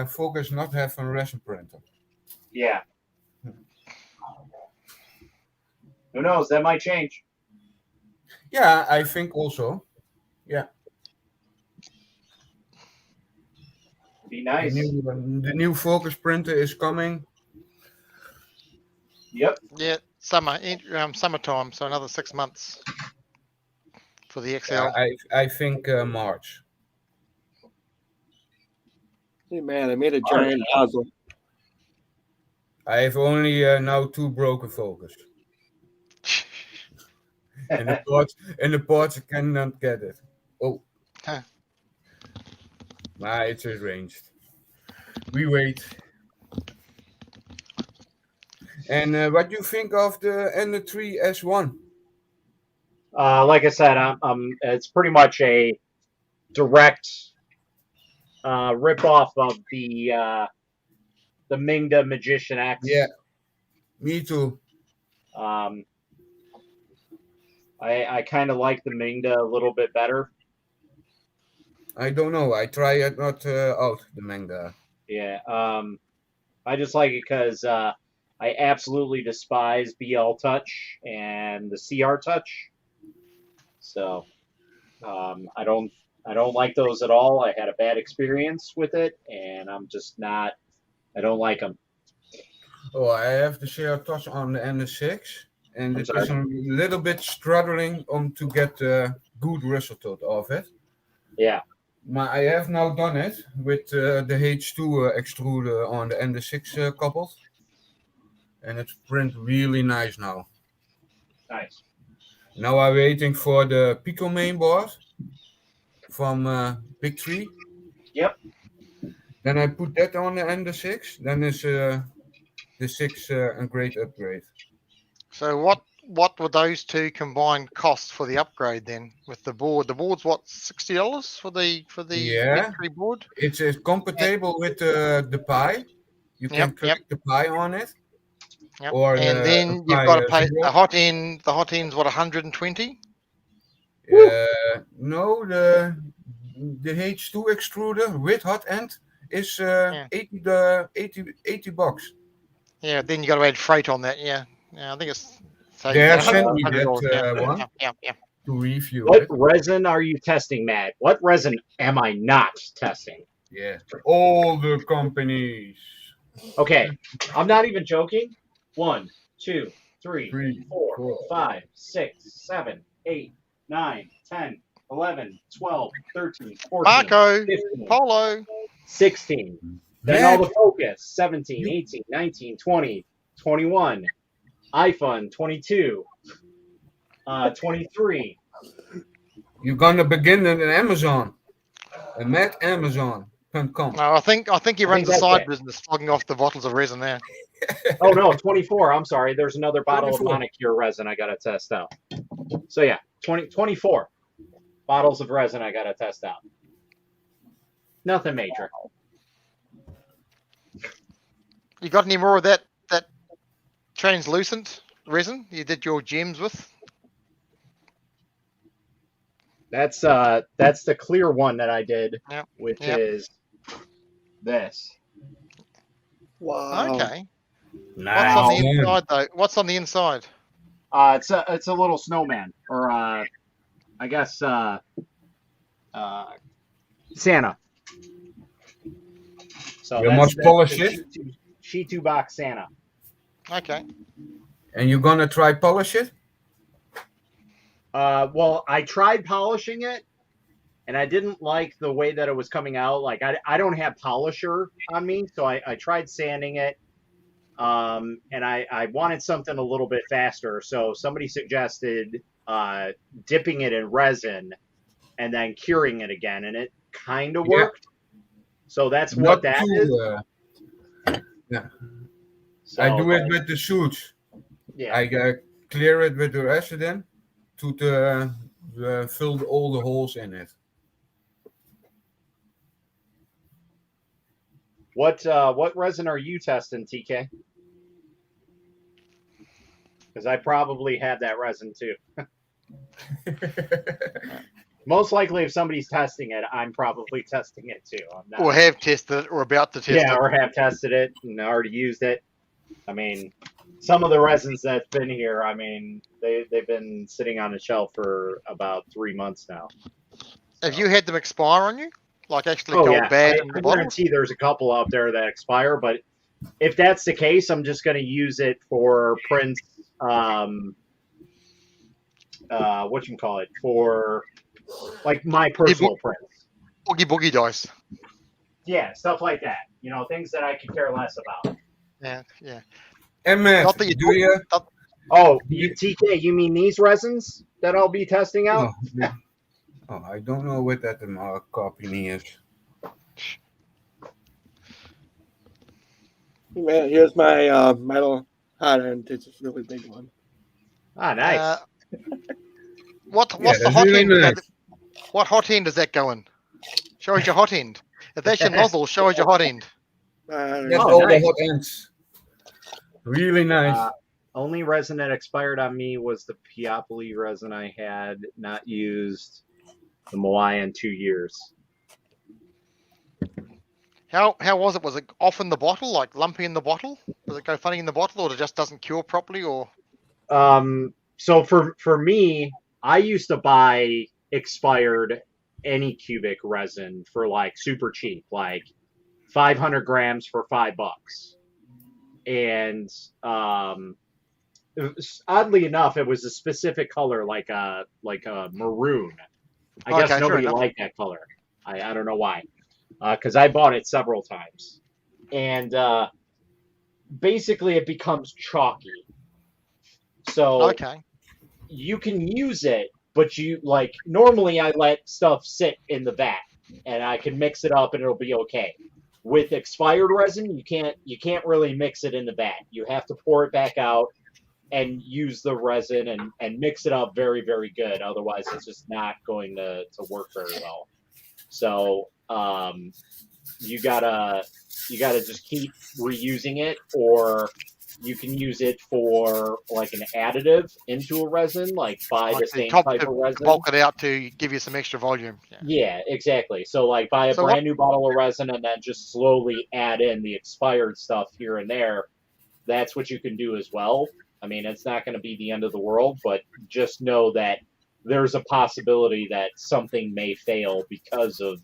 Focus not have a resin printer. Yeah. Who knows? That might change. Yeah, I think also. Yeah. Be nice. The new Focus printer is coming. Yep. Yeah, summertime, so another 6 months for the XL. Yeah, I think March. Hey man, I made a giant nozzle. I have only now 2 broken Focus. and the ports I cannot get it. Oh. Huh. Nah, it's arranged. We wait. And what do you think of the Ender 3 S1? Like I said, it's pretty much a direct rip-off of the Mingda Magician X. Yeah, me too. I kind of like the Mingda a little bit better. I don't know. I try it not out the manga. Yeah. I just like it because I absolutely despise BL Touch and the CR Touch. So I don't like those at all. I had a bad experience with it, and I'm just not. I don't like them. Oh, I have the share touch on the NS6, and I'm it is sorry. a little bit struggling to get a good result out of it. Yeah. I have now done it with the H2 extruder on the NS6 coupled, and it's print really nice now. Nice. Now I'm waiting for the Pico main board from Big 3. Yep. Then I put that on the NS6. Then is the 6 a great upgrade. So what would those two combined cost for the upgrade then with the board? The board's what, $60 for the Yeah, Big 3 board? it's compatible with the Pi. You can Yep, click the Pi on it, yep. or And a then you've Pi got to pay Zero. the hot end. The hot end's what, 120? No, the H2 extruder with hot end is Yeah. 80 bucks. Yeah. Then you got to add freight on that. Yeah. Yeah. I think it's so They have $100. sent me $100. that Yeah. one Yeah. Yeah. to review What it. resin are you testing, Matt? What resin am I not testing? Yeah, all the companies. Okay, I'm not even joking. 1, 2, 3, 3, 4, 4. 5, 6, 7, 8, 9, 10, 11, 12, 13, 14, Marco, 15, Polo. 16. Then all Matt, the focus 17, you, 18, 19, 20, 21, iPhone 22, 23. you're gonna begin in Amazon. MattAmazon.com. No, I think he I think runs a that's side it. business flogging off the bottles of resin there. Oh no, 24. I'm sorry. There's another bottle of 24. Monicure resin I gotta test out. So yeah, 24 bottles of resin I gotta test out. Nothing major. You got any more of that translucent resin you did your gems with? That's the clear one that I did, Yep. which Yep. is this. Wow. Okay. Nice. What's on the Man. inside though? What's on the inside? It's a little snowman, or I guess Santa. So You that's must polish the it, Shitu box Santa. Okay. and you're gonna try polish it. Well, I tried polishing it, and I didn't like the way that it was coming out. Like I don't have polisher on me, so I tried sanding it, and I wanted something a little bit faster. So somebody suggested dipping it in resin and then curing it again, and it kind of Yeah. worked. So that's Not what that is. too. Yeah. So, I do it like, with the suits. yeah. I clear it with the resin to fill all the holes in it. What resin are you testing, TK? Because I probably have that resin too. Most likely, if somebody's testing it, I'm probably testing it too. I'm not. Or have tested it or about to test Yeah, it. or have tested it and already used it. I mean, some of the resins that's been here, I mean, they've been sitting on the shelf for about 3 months now. Have you had them expire on you? Like actually Oh go yeah, bad I in the bottles? guarantee there's a couple out there that expire, but if that's the case, I'm just going to use it for prints. What you call it, for like my personal prints. Boogie boogie dice. Yeah, stuff like that. You know, things that I could care less about. Yeah, yeah. And Matt, Not that you do you? Oh, TK, you mean these resins that I'll be testing out? Oh, I don't know what that company is. Man, here's my metal hot end. It's a really big one. Ah, nice. What's Yeah, the that's hot really end? nice. What hot end does that go in? Show us your hot end. If that's your nozzle, show us your hot end. That's Oh, all nice. the hot ends. Really nice. Only resin that expired on me was the Piopoli resin I had not used the Moai in 2 years. How was it? Was it off in the bottle, like lumpy in the bottle? Does it go funny in the bottle, or it just doesn't cure properly, or? So for me, I used to buy expired cubic resin for like super cheap, like 500 grams for $5. And oddly enough, it was a specific color, like a maroon. I guess Okay, fair nobody enough. liked that color. I don't know why, because I bought it several times, and basically it becomes chalky. So Okay. you can use it, but you like normally I let stuff sit in the vat and I can mix it up and it'll be okay. With expired resin, you can't really mix it in the vat. You have to pour it back out and use the resin and mix it up very, very good. Otherwise it's just not going to work very well. So you gotta just keep reusing it, or you can use it for like an additive into a resin, like buy Like the the same top type to of resin. bulk it out to give you some extra volume. Yeah. Yeah, exactly. So like buy a So brand new bottle of resin and then just slowly add in the expired stuff here and there. That's what you can do as well. I mean, it's not going to be the end of the world, but just know that there's a possibility that something may fail because of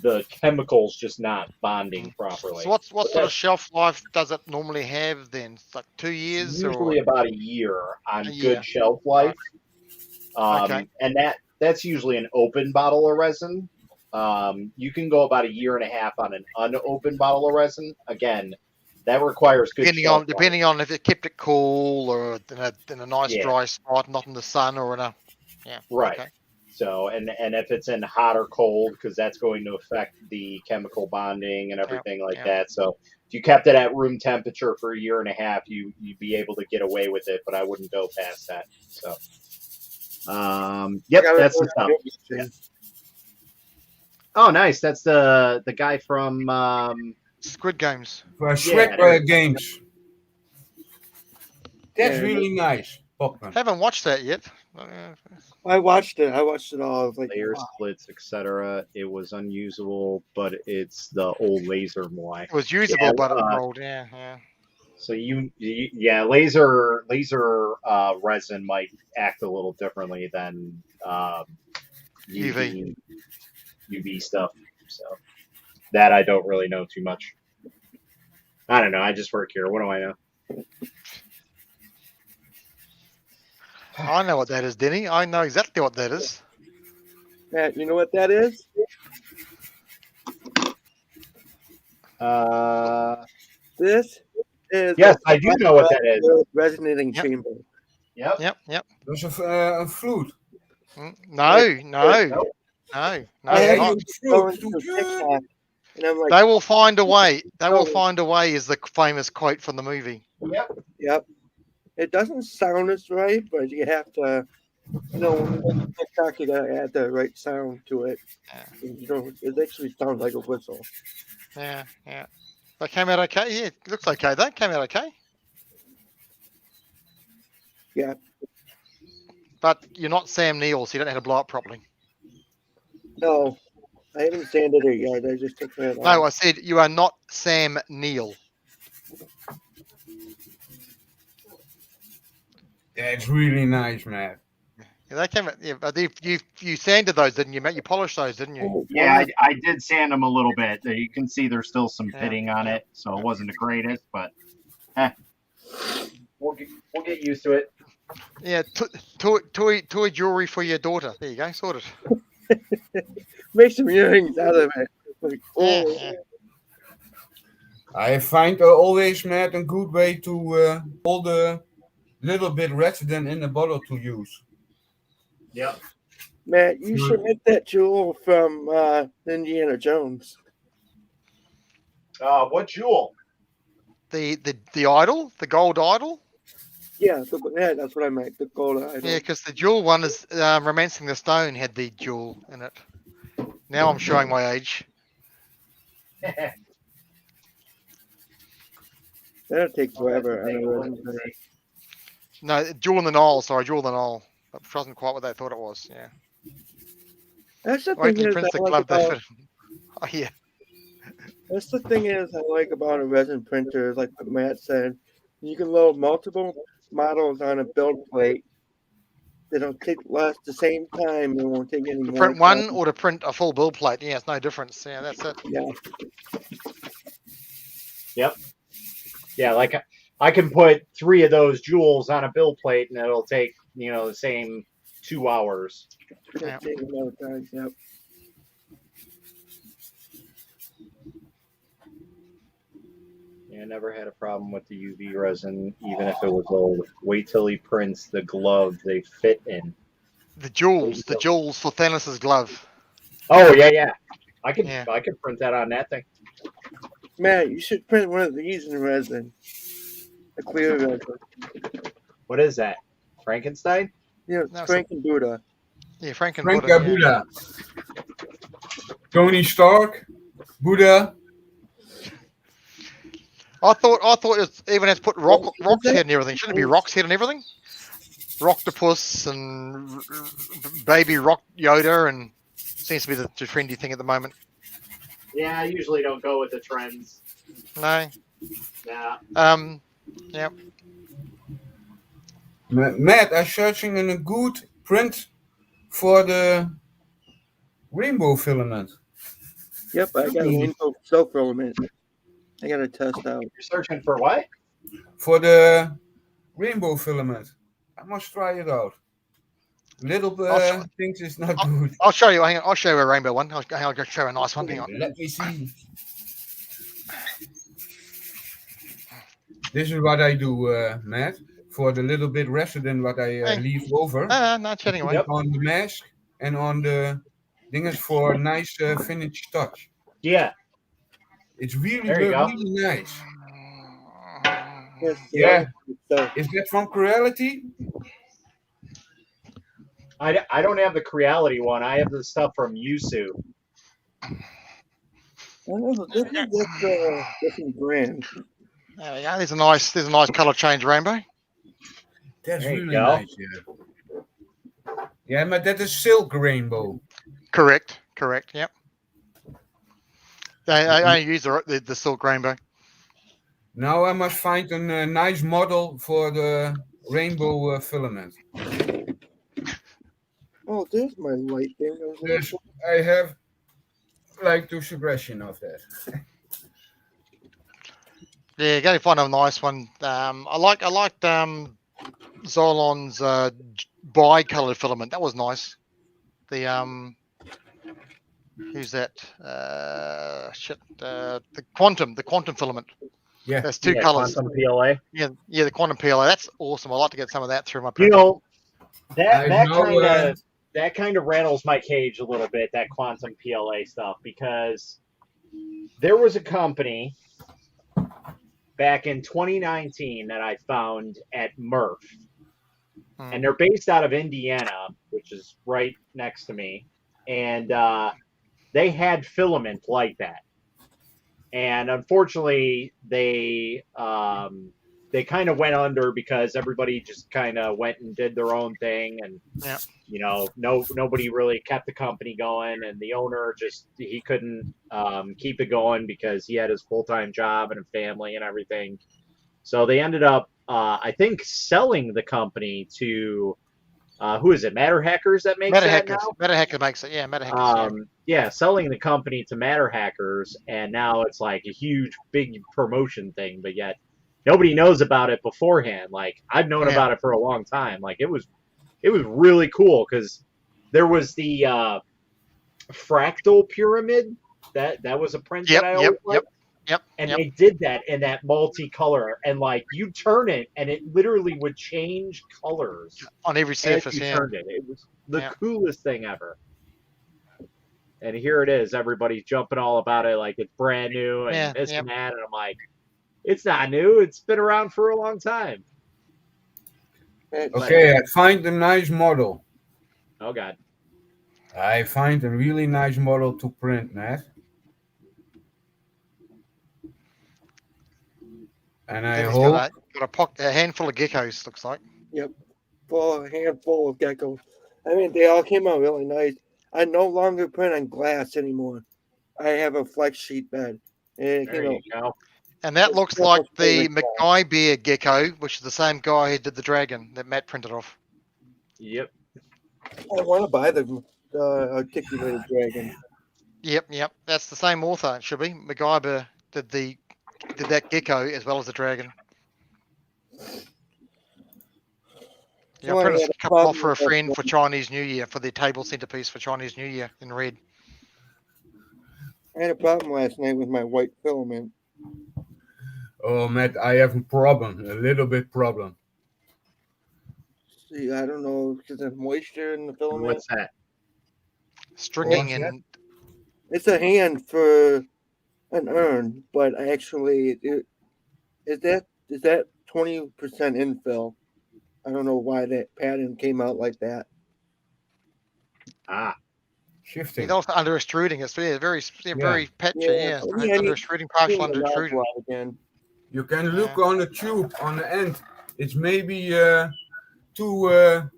the chemicals just not bonding properly. So what But sort of that's shelf life does it normally have then? It's like 2 years or usually about a year on a year? good shelf Right. life. Okay. And that's usually an open bottle of resin. You can go about a year and a half on an unopened bottle of resin. Again, that requires good Depending shelf on life. depending on if it kept it cool or in a nice Yeah. dry spot, not in the sun or in a Right. Okay. So, and if it's in hot or cold, because that's going to affect the chemical bonding and everything like yeah. that. So, if you kept it at room temperature for a year and a half, you'd be able to get away with it, but I wouldn't go past that. So, yep, Yeah, that's the stuff. Yeah. Oh, nice. That's the guy from Squid Games. For Shrek there. games. That's Yeah, really nice, Pokemon. Haven't watched that yet. I watched it. I watched it all. I was like, layer wow. splits, etc. It was unusable, but it's the old laser Moai. It was usable, but it rolled. Yeah. So laser resin might act a little differently than UV stuff. So that I don't really know too much. I don't know. I just work here. What do I know? I know what that is, Denny. I know exactly what that is. Matt, you know what that is? This is Yes, I do know what that is. Resonating chamber. Yep. There's a flute. No. I had not. you going through TikTok, and I'm like, They will find a way. They will find a way is the famous quote from the movie. Yep. It doesn't sound as right, but you have to, TikTok, you gotta add the right sound to it. It actually sounds like a whistle. Yeah. That came out okay. Yeah, it looks okay. That came out okay. Yeah. But you're not Sam Neill, so you don't know how to blow it properly. No, I haven't sanded it yet. I just took that off. No, I said you are not Sam Neill. That's really nice, man. Yeah, they came out. Yeah, but you sanded those, didn't you, Matt? You polished those, didn't you? Yeah, I did sand them a little bit. You can see there's still some pitting on it, so it wasn't the greatest, but we'll get used to it. Yeah, toy jewelry for your daughter. There you go, sorted. Make some earrings out of it. Like, Yeah. I find always, Matt, a good way to hold a little bit resident in the bottle to use. Yep. Matt, you should make that jewel from Indiana Jones. What jewel? The idol, the gold idol. Yeah, that's what I meant. The gold idol. Yeah, because the jewel one is Romancing the Stone had the jewel in it. Now I'm showing my age. That'll take forever. No, Jewel in the Nile. Sorry, Jewel in the Nile. That wasn't quite what they thought it was. Yeah. That's the Wait thing till is Prince I the like Club. about, Oh yeah. That's the thing is I like about a resin printer is like what Matt said. You can load multiple models on a build plate. They don't take less the same time. It won't take any To more print one time. or to print a full build plate. Yeah, it's no difference. Yeah, that's it. Yeah. Yep. Yeah, like I can put 3 of those jewels on a build plate, and it'll take the same 2 hours. Yeah. Take a lot of time. Yep. Yeah, I never had a problem with the UV resin, even if it was old. Wait till he prints the glove they fit in. The jewels for Thanos' glove. Oh yeah. I could Yeah. print that on that thing. Matt, you should print one of these in resin. A clear resin. What is that? Frankenstein? Yeah, No, Frank and Buddha. Yeah, Frank and Frank Buddha. and Buddha. Tony Stark, Buddha. I thought it even had to put Rock's head and everything. Shouldn't it be Rock's head and everything? Rocktopus and baby Rock Yoda, and seems to be the trendy thing at the moment. Yeah, I usually don't go with the trends. No. Nah. Yep. Matt, I'm searching in a good print for the rainbow filament. Yep, I got a rainbow silk filament. I got to test out. You're searching for what? For the rainbow filament. I must try it out. Little things is not good. I'll show you. Hang on, I'll show you a rainbow one. I'll just show you a nice one. Hang on. Let me see. This is what I do, Matt. For the little bit resident what I leave over. No, chatting away. On the mask and on the things for nice finish touch. Yeah. It's really, there you really nice. Yes, yeah. Is that from Creality? I don't have the Creality one. I have the stuff from Yusu. This is different brand. There we go. There's a nice color change rainbow. That's really nice. Yeah, but that is silk rainbow. Correct. Yep. I use the silk rainbow. Now I must find a nice model for the rainbow filament. Oh, there's my light thing. I have like the suggestion of that. Yeah, go find a nice one. I liked Zolon's bi-colored filament. That was nice. The who's that? The quantum filament. Yeah, there's 2 colors. Quantum PLA. Yeah, the quantum PLA. That's awesome. I'd like to get some of that through my. That kind of rattles my cage a little bit. That quantum PLA stuff, because there was a company back in 2019 that I found at Murph, and they're based out of Indiana, which is right next to me, and they had filament like that. And unfortunately, they kind of went under because everybody just kind of went and did their own thing, and nobody really kept the company going, and the owner he couldn't keep it going because he had his full-time job and a family and everything. So they ended up, I think, selling the company to who is it? Matter Hackers that makes that now? Matter Hackers makes it. Yeah, Matter Hackers. Selling the company to Matter Hackers, and now it's like a huge, big promotion thing, but yet nobody knows about it beforehand. Like, I've known about it for a long time. Like, it was really cool because there was the fractal pyramid that was a print that I always liked. And they did that in that multicolor, and like you turn it, and it literally would change colors on every surface. Turned it. It was the coolest thing ever. And here it is. Everybody's jumping all about it, like it's brand new and this and that. And I'm like, it's not new. It's been around for a long time. Okay, I find a nice model. Oh God. I find a really nice model to print, Matt. And I hope got a handful of geckos, looks like. Yep, a handful of geckos. I mean, they all came out really nice. I no longer print on glass anymore. I have a flex sheet bed. It There came you out. go. And that looks like the Mackay Bear gecko, which is the same guy who did the dragon that Matt printed off. Yep. I want to buy the articulated dragon. Yep. That's the same author. It should be. MacGyver did that gecko as well as the dragon. Yeah, So I I printed had a a couple off problem for a with that friend one. for Chinese New Year, for the table centerpiece for Chinese New Year in red. I had a problem last night with my white filament. Oh, Matt, I have a problem, a little bit problem. See, I don't know because of moisture in the filament. What's that? Stringing What's that? and It's a hand for an urn, but actually, is that 20% infill? I don't know why that pattern came out like that. Ah, Shifting. it's also under extruding. It's very patchy. Yeah, Yeah, I under need extruding, to clean partial the under nozzle extrusion. out again. You can look on the tube on the end. It's maybe too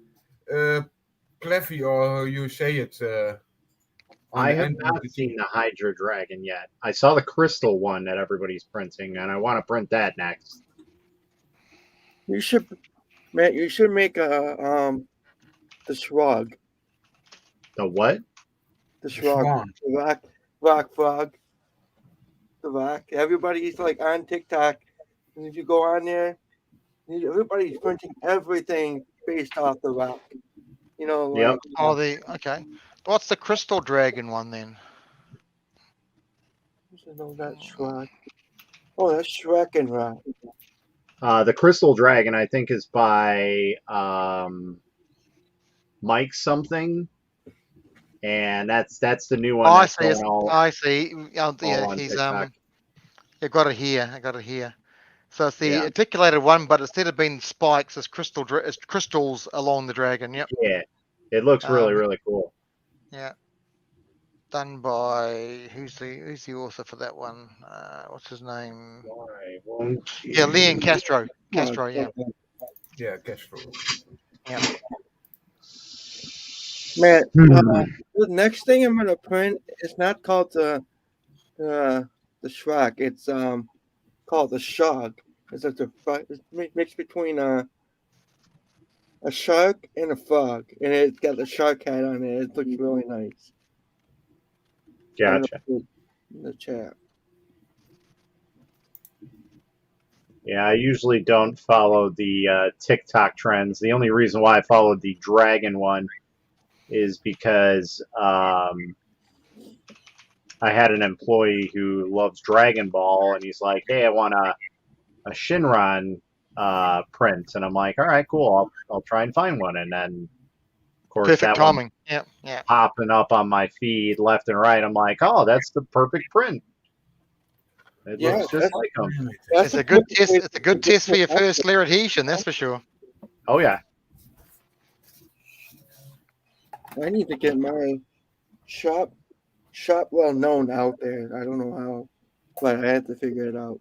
cleffy, or how you say it. On I the have end of not the seen tube. the Hydra Dragon yet. I saw the crystal one that everybody's printing, and I want to print that next. You should, Matt. You should make the shrug, The what? the shrug, Swan. the rock frog, the rock. Everybody's like on TikTok, and if you go on there, everybody's printing everything based off the rock. You know, like Yep. Okay. What's the crystal dragon one then? no, that's Shrek. Oh, that's Shrek and Rock. The Crystal Dragon, I think, is by Mike something, and that's the new one I that's see. going all I see. all Yeah, on he's TikTok. I got it here. I got it here. So it's the Yeah. articulated one, but instead of being spikes, it's it's crystals along the dragon. Yep. Yeah, it looks really cool. Yeah. Done by who's the author for that one? What's his name? Why won't you? Yeah, Leon Castro. Castro. Yeah. Yeah, Castro. Yeah. Matt, the next thing I'm gonna print is not called the Shrek. It's called the Shug. It's like it's mixed between a shark and a frog, and it's got the shark head on it. It looks really nice. Gotcha. In the chat. Yeah, I usually don't follow the TikTok trends. The only reason why I followed the dragon one is because I had an employee who loves Dragon Ball, and he's like, "Hey, I want a Shinron print," and I'm like, "All right, cool. I'll try and find one." And then, of course, Perfect that one timing. Yeah. popping up on my feed left and right. I'm like, "Oh, that's the perfect print. It looks just like them." It's a good test. It's a good test for your first layer adhesion. That's for sure. Oh yeah. I need to get my shop well known out there. I don't know how, but I have to figure it out.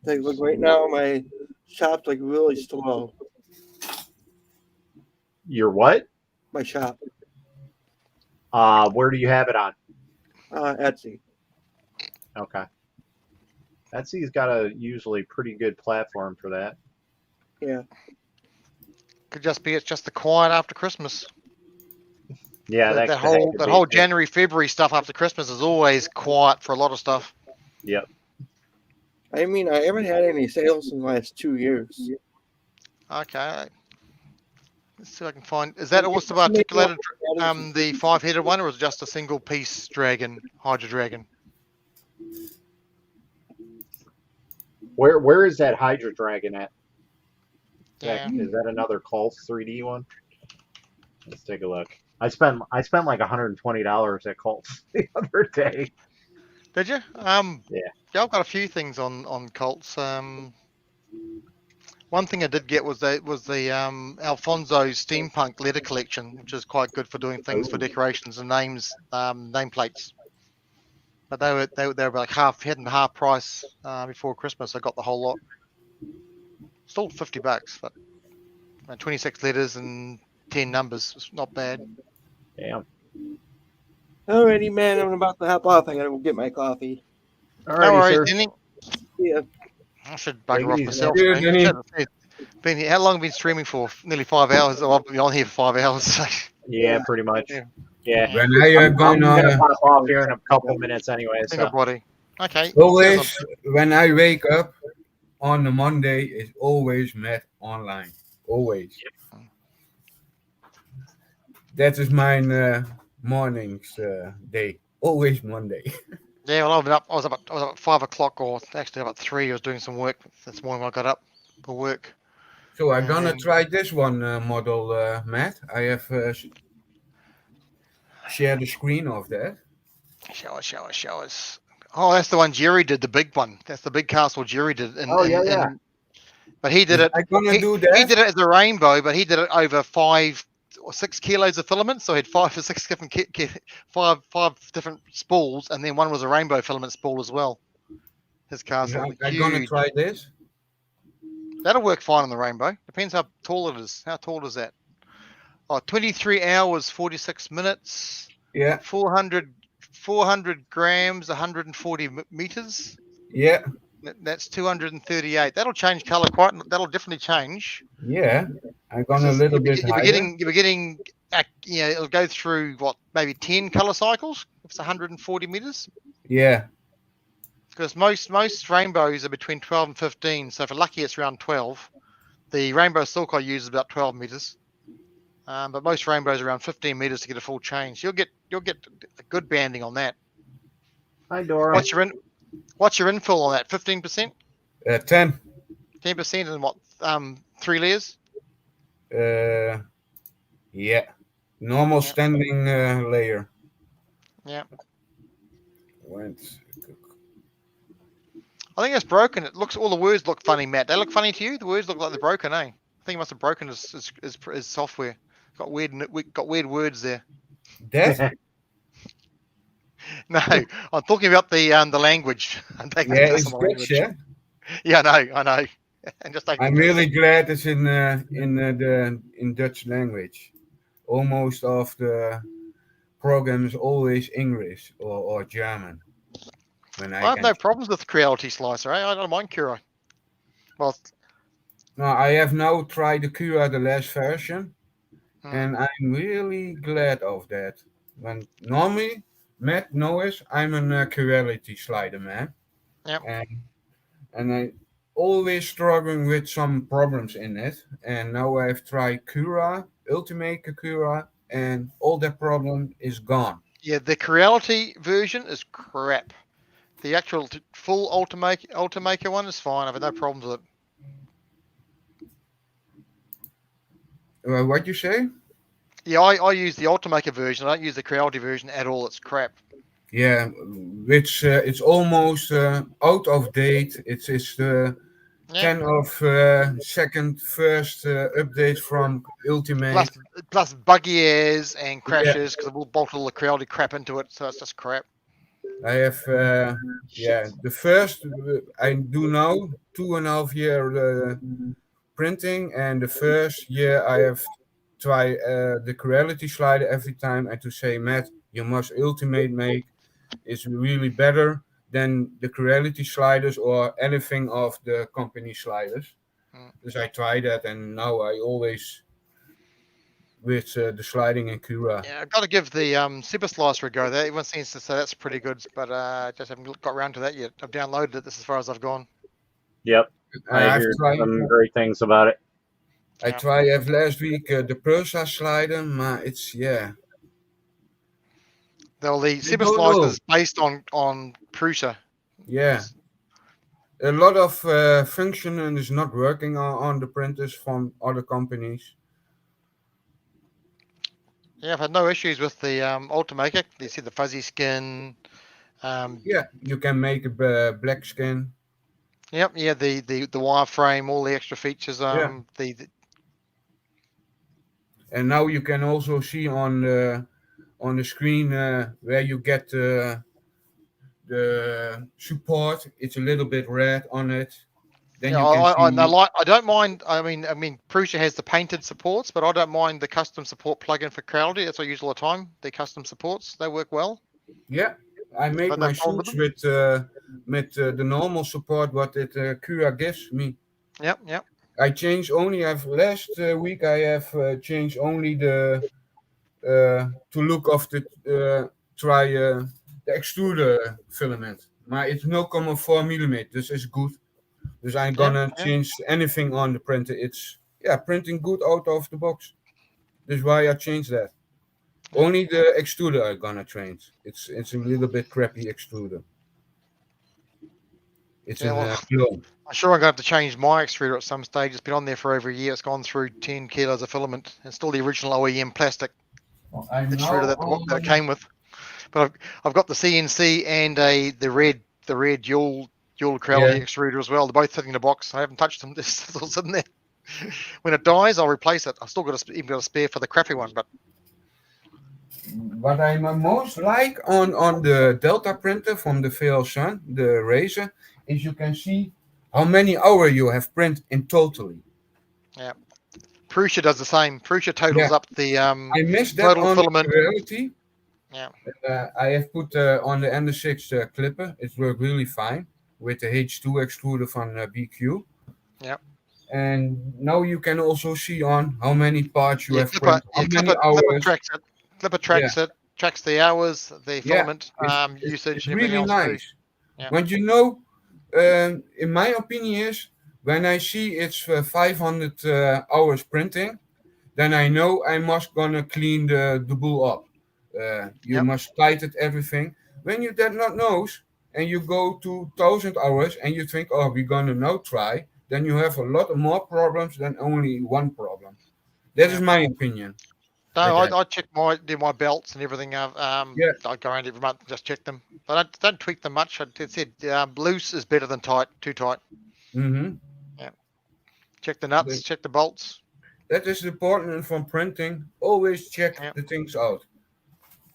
Like, look, right now my shop's like really slow. Your what? My shop, Where do you have it on? Etsy. Okay. Etsy's got a usually pretty good platform for that. Yeah. Could just be it's just the quiet after Christmas. Yeah, that whole January, February stuff after Christmas is always quiet for a lot of stuff. Yep. I mean, I haven't had any sales in the last 2 years. Okay. Let's see if I can find. Is that also articulated, the 5-headed one, or is it just a single piece dragon, Hydra Dragon? Where is that Hydra Dragon at? Yeah. Is that another Cult 3D one? Let's take a look. I spent like $120 at Cult the other day. Did you? Yeah. I've got a few things on cults. One thing I did get was the Alfonso's steampunk letter collection, which is quite good for doing things for decorations and nameplates. But they were like half price before Christmas. I got the whole lot. Still $50, but 26 letters and 10 numbers. It's not bad. Damn. Alrighty, man. I'm about to hop off. I gotta go get my coffee. No Alrighty, worries, sir. Denny. Yeah. I should Take bugger it off easy, myself man. soon. Denny. Shit, how long have you been streaming for? Nearly 5 hours. Oh, I've been on here for 5 hours. So. Yeah, pretty much. Yeah. Yeah. When I I'm gonna gonna pop off here in a couple minutes anyway. Think of So body. Okay. always when I wake up on the Monday is always met online. Always. That is my morning's day. Always Monday. Yeah, well, I was up at 5 o'clock, or actually about 3. I was doing some work this morning when I got up for work. So I'm And gonna then- try this one model, Matt. I have shared the screen of that. Show us. Oh, that's the one Jerry did, the big one. That's the big castle Jerry did. But he did it. I'm gonna do He that. did it as a rainbow, but he did it over 5 or 6 kilos of filament. So he had 5 or 6 different five different spools, and then one was a rainbow filament spool as well. His castle, I'm gonna huge. try this. That'll work fine on the rainbow. Depends how tall it is. How tall is that? Oh, 23 hours, 46 minutes. Yeah. 400 grams, 140 meters. Yeah. That's 238. That'll change color quite. That'll definitely change. Yeah. I'm gonna a little bit higher. You're getting, it'll go through what, maybe 10 color cycles if it's 140 meters. Yeah. Because most rainbows are between 12 and 15. So if you're lucky, it's around 12. The rainbow silk I use is about 12 meters. But most rainbows are around 15 meters to get a full change. You'll get a good banding on that. hi, Dora. What's your infill on that? 15%? 10. 10% and what? 3 layers? Yeah. Normal standing layer. Yeah. Went. I think it's broken. All the words look funny, Matt. They look funny to you? The words look like they're broken, eh? I think you must have broken his software. Got weird words there. That? No, I'm talking about the language. I'm taking Yeah, the piss it's on the Dutch, language. yeah. Yeah, I know. And just taking I'm the piss. really glad it's in Dutch language. Almost of the program is always English or German. When I have no problems with Creality Slicer. I don't mind Cura. Well, no, I have now tried the Cura, the last version, and I'm really glad of that. When normally, Matt knows I'm a Creality slider man. Yep. And I always struggling with some problems in it. And now I've tried Cura, Ultimate Cura, and all that problem is gone. Yeah, the Creality version is crap. The actual full Ultimaker one is fine. I've had no problems with it. What you say? Yeah, I use the Ultimaker version. I don't use the Creality version at all. It's crap. Yeah, which it's almost out of date. It's the 10 of second first update from Ultimate. Plus buggy airs and crashes because we'll bolt all the Creality crap into it. So it's just crap. I have the first I do now 2.5 year printing, and the first year I have try the Creality slider every time, and to say, Matt, you must Ultimate make is really better than the Creality sliders or anything of the company sliders. Because I tried that, and now I always with the sliding in Cura. Yeah, I've got to give the Super Slicer a go. Everyone seems to say that's pretty good, but just haven't got around to that yet. I've downloaded it. This is as far as I've gone. Yep, I hear some great things about it. I tried last week the Prusa slider, but it's Well, the Super Slicer is based on Prusa. Yeah. A lot of function is not working on the printers from other companies. Yeah, I've had no issues with the Ultimaker. You see the fuzzy skin. Yeah, you can make a black skin. Yep, yeah, the wireframe, all the extra features. And now you can also see on the screen where you get the support. It's a little bit red on it. Then Yeah, you can see. I don't mind. I mean, Prusa has the painted supports, but I don't mind the custom support plugin for Crowdy. That's what I use all the time. The custom supports, they work well. Yeah, I make Got no my problem with shoots them. with the normal support what it Cura gives me. Yep. I change only. I've last week I have changed only the to look of the try the extruder filament. Maar it's 0,4 millimeter. This is good. Dus I'm gonna Yeah. change anything on the printer. It's printing good out of the box. That's why I changed that. Yeah. Only the extruder I'm gonna change. It's a little bit crappy extruder. It's Yeah, well, a clone. I'm sure I'm going to have to change my extruder at some stage. It's been on there for over a year. It's gone through 10 kilos of filament. It's still the original OEM plastic I'm extruder now that it on. came with. But I've got the CNC and the red dual Crowley extruder as well. They're both sitting in a box. I haven't touched them. They're still sitting there. When it dies, I'll replace it. I've still got even got a spare for the crappy one. But What I most like on the Delta printer from the VL Sun, the Resin, is you can see how many hours you have print in totally. yeah, Prusa does the same. Prusa totals up the I missed that total on filament. reality. Yeah. I have put on the Ender6 clipper. It worked really fine with the H2 extruder from BQ. Yeah. And now you can also see on how many parts you have Clipper, print, how many Clipper hours. tracks it. Clipper tracks it. Tracks the hours, the filament usage, it's and everything really else nice. too. Yeah. But in my opinion is when I see it's 500 hours printing, then I know I must gonna clean the bowl up. You must tighten everything. When you that not knows and you go to 1,000 hours and you think, oh, we're gonna now try, then you have a lot of more problems than only one problem. That is my opinion. No, Like I check do my belts and everything. I go around every month and just check them, but I don't tweak them much. I said loose is better than tight, too tight. Mm-hmm. Yeah. Check the nuts, check the bolts. That is important from printing. Always check the things out.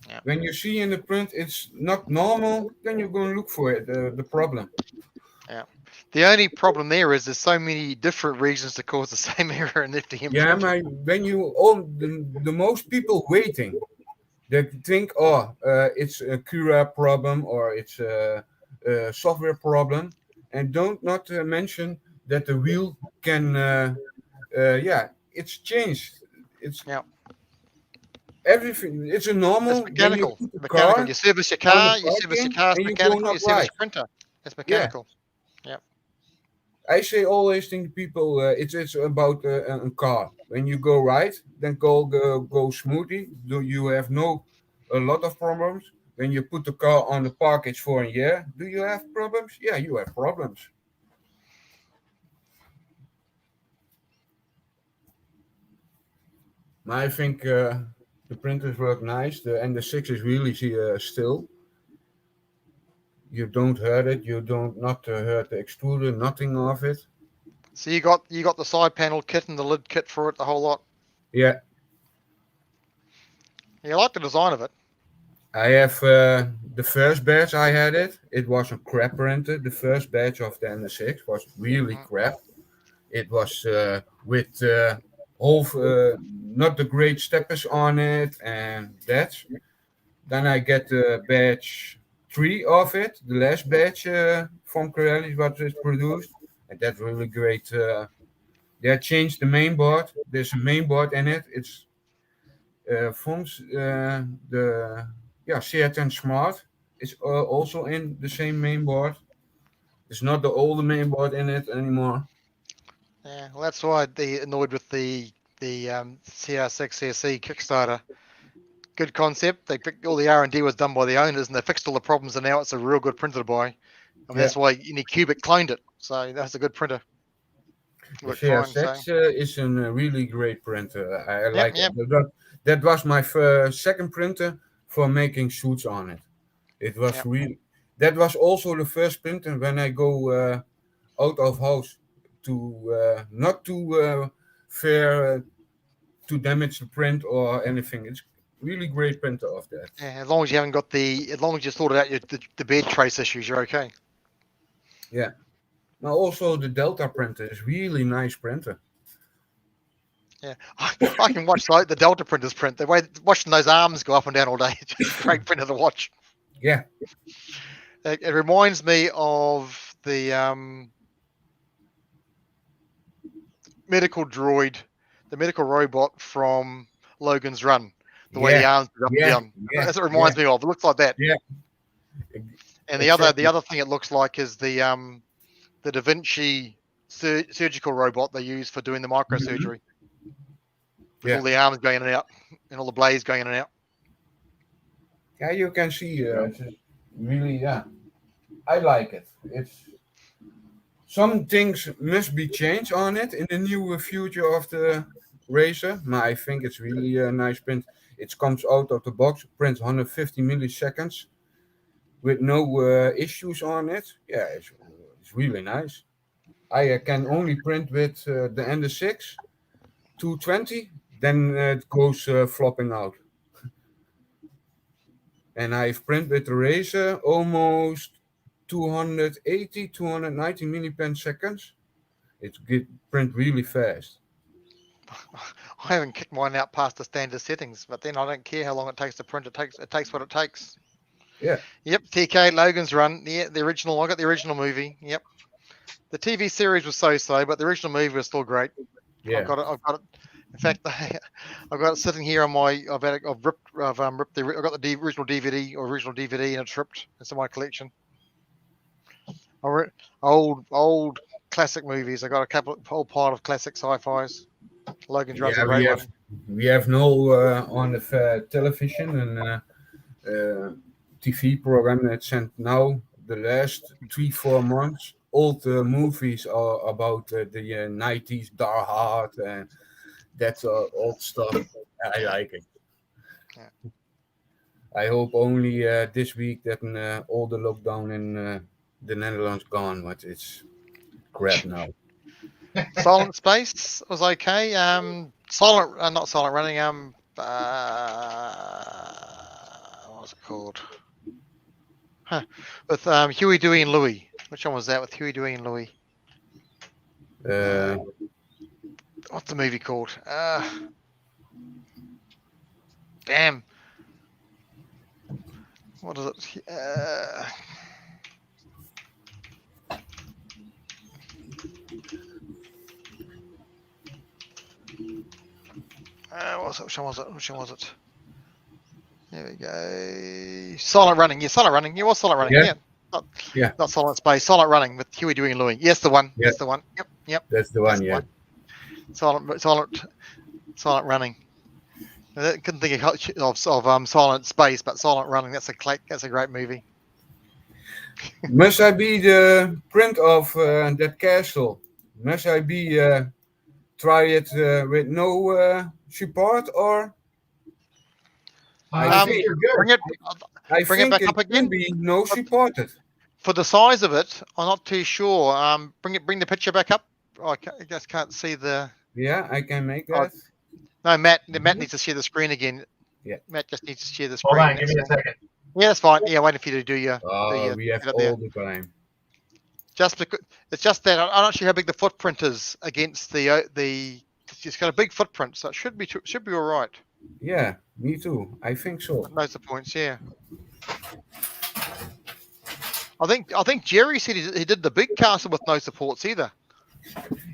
Yeah. When you see in the print it's not normal, then you're going to look for it, the problem. Yeah. The only problem there is there's so many different reasons to cause the same error in FDM. Yeah, when you the most people waiting, they think, it's a Cura problem or it's a software problem, and don't not mention that the wheel can, it's changed. It's everything. It's a normal. It's mechanical. When you put the Mechanical. car You service your car. You service your car. It's and you go mechanical. not You service right. your printer. It's mechanical. Yeah. I say always think people it's about a car. When you go right, then go smoothly. Do you have a lot of problems? When you put the car on the package for a year, do you have problems? Yeah, you have problems. I think the printers work nice. And the 6 is really still. You don't hurt it. You don't not hurt the extruder. Nothing of it. So you got the side panel kit and the lid kit for it, the whole lot. Yeah. You like the design of it. I have the first batch I had it. It was a crap printer. The first batch of the N6 was really crap. It was with not the great steppers on it and that. Then I get the batch 3 of it, the last batch from Corelli, what is produced. And that's really great. They changed the main board. There's a main board in it. It's from the C10 Smart is also in the same main board. It's not the older main board in it anymore. Yeah, well, that's why they annoyed with the CR6 CSC Kickstarter. Good concept. They picked all the R&D was done by the owners, and they fixed all the problems, and now it's a real good printer to buy. I mean, that's why Anycubic cloned it. So that's a good printer. The CR6 is a really great printer. I like it. That was my second printer for making suits on it. It was really. That was also the first printer when I go out of house to not to fair to damage the print or anything. It's really great printer of that. Yeah, as long as you haven't got as long as you sorted out the bed trace issues, you're okay. Yeah. But also the Delta printer is really nice printer. Yeah, I can watch the Delta printers print. The way watching those arms go up and down all day, it's just a great printer to watch. Yeah. It reminds me of the medical droid, the medical robot from Logan's Run. The way the arms go up and down. That's what it reminds me of. It looks like that. Yeah. And the other thing it looks like is the Da Vinci surgical robot they use for doing the microsurgery. With all the arms going in and out, and all the blades going in and out. Yeah, you can see. Really, I like it. It's some things must be changed on it in the new future of the Razer, but I think it's really a nice print. It comes out of the box, prints 150 milliseconds with no issues on it. Yeah, it's really nice. I can only print with the Ender 6, 220, then it goes flopping out. And I've printed with the Razer almost 280, 290 millipen seconds. It print really fast. I haven't kicked mine out past the standard settings, but then I don't care how long it takes to print. It takes what it takes. Yeah. Yep. TK Logan's Run. Yeah, the original. I got the original movie. Yep. The TV series was so, but the original movie was still great. Yeah. I've got it. In fact, I've got it sitting here on my. I've ripped the. I got the original DVD, and it's ripped. It's in my collection. Old classic movies. I got a whole pile of classic sci-fis. Logan's Run's a great one. We have no on the television and TV program that sent now the last 3-4 months. Old movies are about the 90s, Die Hard, and that's old stuff. I like it. Yeah. I hope only this week that all the lockdown in the Netherlands gone, but it's crap now. Silent Space was okay. Not Silent Running. What was it called? With Huey, Dewey, and Louie. Which one was that with Huey, Dewey, and Louie? What's the movie called? Damn. What is it? Which one was it? There we go. Silent Running. Yeah, Silent Running. Yeah, Silent Running. Yeah. Not Silent Space. Silent Running with Huey, Dewey, and Louie. Yes, the one. Yeah. That's the one. Yep. That's the one. Yeah. Silent Running. I couldn't think of Silent Space, but Silent Running. That's a great movie. Must I be the print of that castle? Must I be try it with no support or? I think you're good. Bring it back up again. Be no supported. For the size of it, I'm not too sure. Bring the picture back up. I just can't see the. Yeah, I can make that. No, Matt needs to share the screen again. Yeah. Matt just needs to share the screen. Hold on, give me a second. Yeah, that's fine. Yeah, waiting for you to do your. We have all the time. Just because it's just that I'm not sure how big the footprint is against the. It's got a big footprint, so it should be all right. Yeah, me too. I think so. Knows the points, yeah. I think Jerry said he did the big castle with no supports either.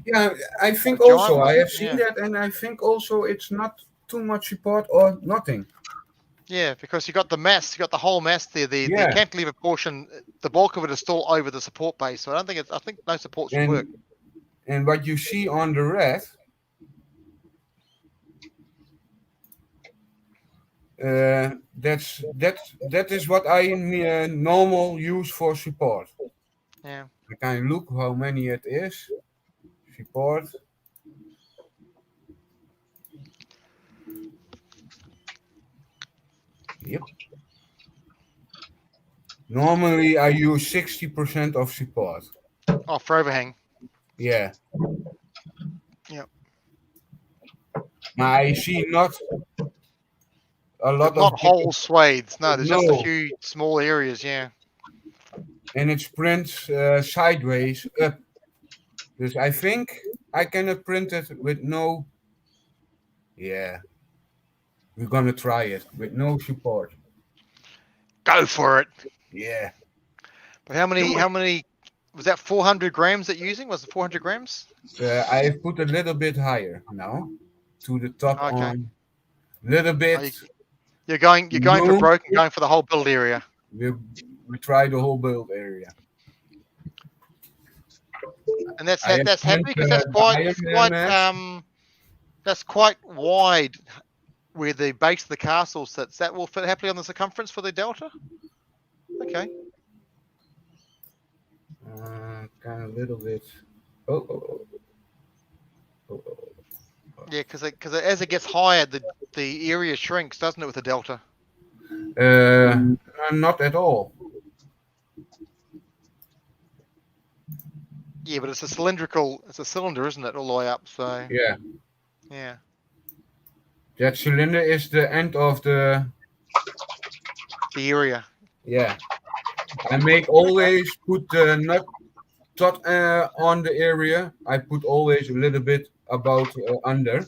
Yeah, I think also I have seen that, and I think also it's not too much support or nothing. Yeah, because you got the mass, you got the whole mass there. The cantilever portion, the bulk of it is still over the support base. So I think no support should work. And what you see on the red, that is what I normal use for support. Yeah. I can look how many it is. Support. Yep. Normally I use 60% of support. Oh, for overhang. Yeah. Yep. Now I see not a lot not whole swathes. No, there's just a few small areas. Yeah. And it sprints sideways up. Dus I think I cannot print it with no. Yeah, we're gonna try it with no support. Go for it. Yeah. But how many was that 400 grams that you're using? Was it 400 grams? I put a little bit higher now to the top Okay. on. Little bit. You're going for room. broken, going for the whole build area. We try the whole build area. And that's I have happy because that's quite wide where the base of the castle sits. That will fit happily on the circumference for the delta. Okay. Kind of a little bit. Oh. Yeah, because as it gets higher, the area shrinks, doesn't it, with the delta? Not at all. Yeah, but it's a cylinder, isn't it, all the way up? So yeah. That cylinder is the end of the area. Yeah. I make always put the nut tot on the area. I put always a little bit about under.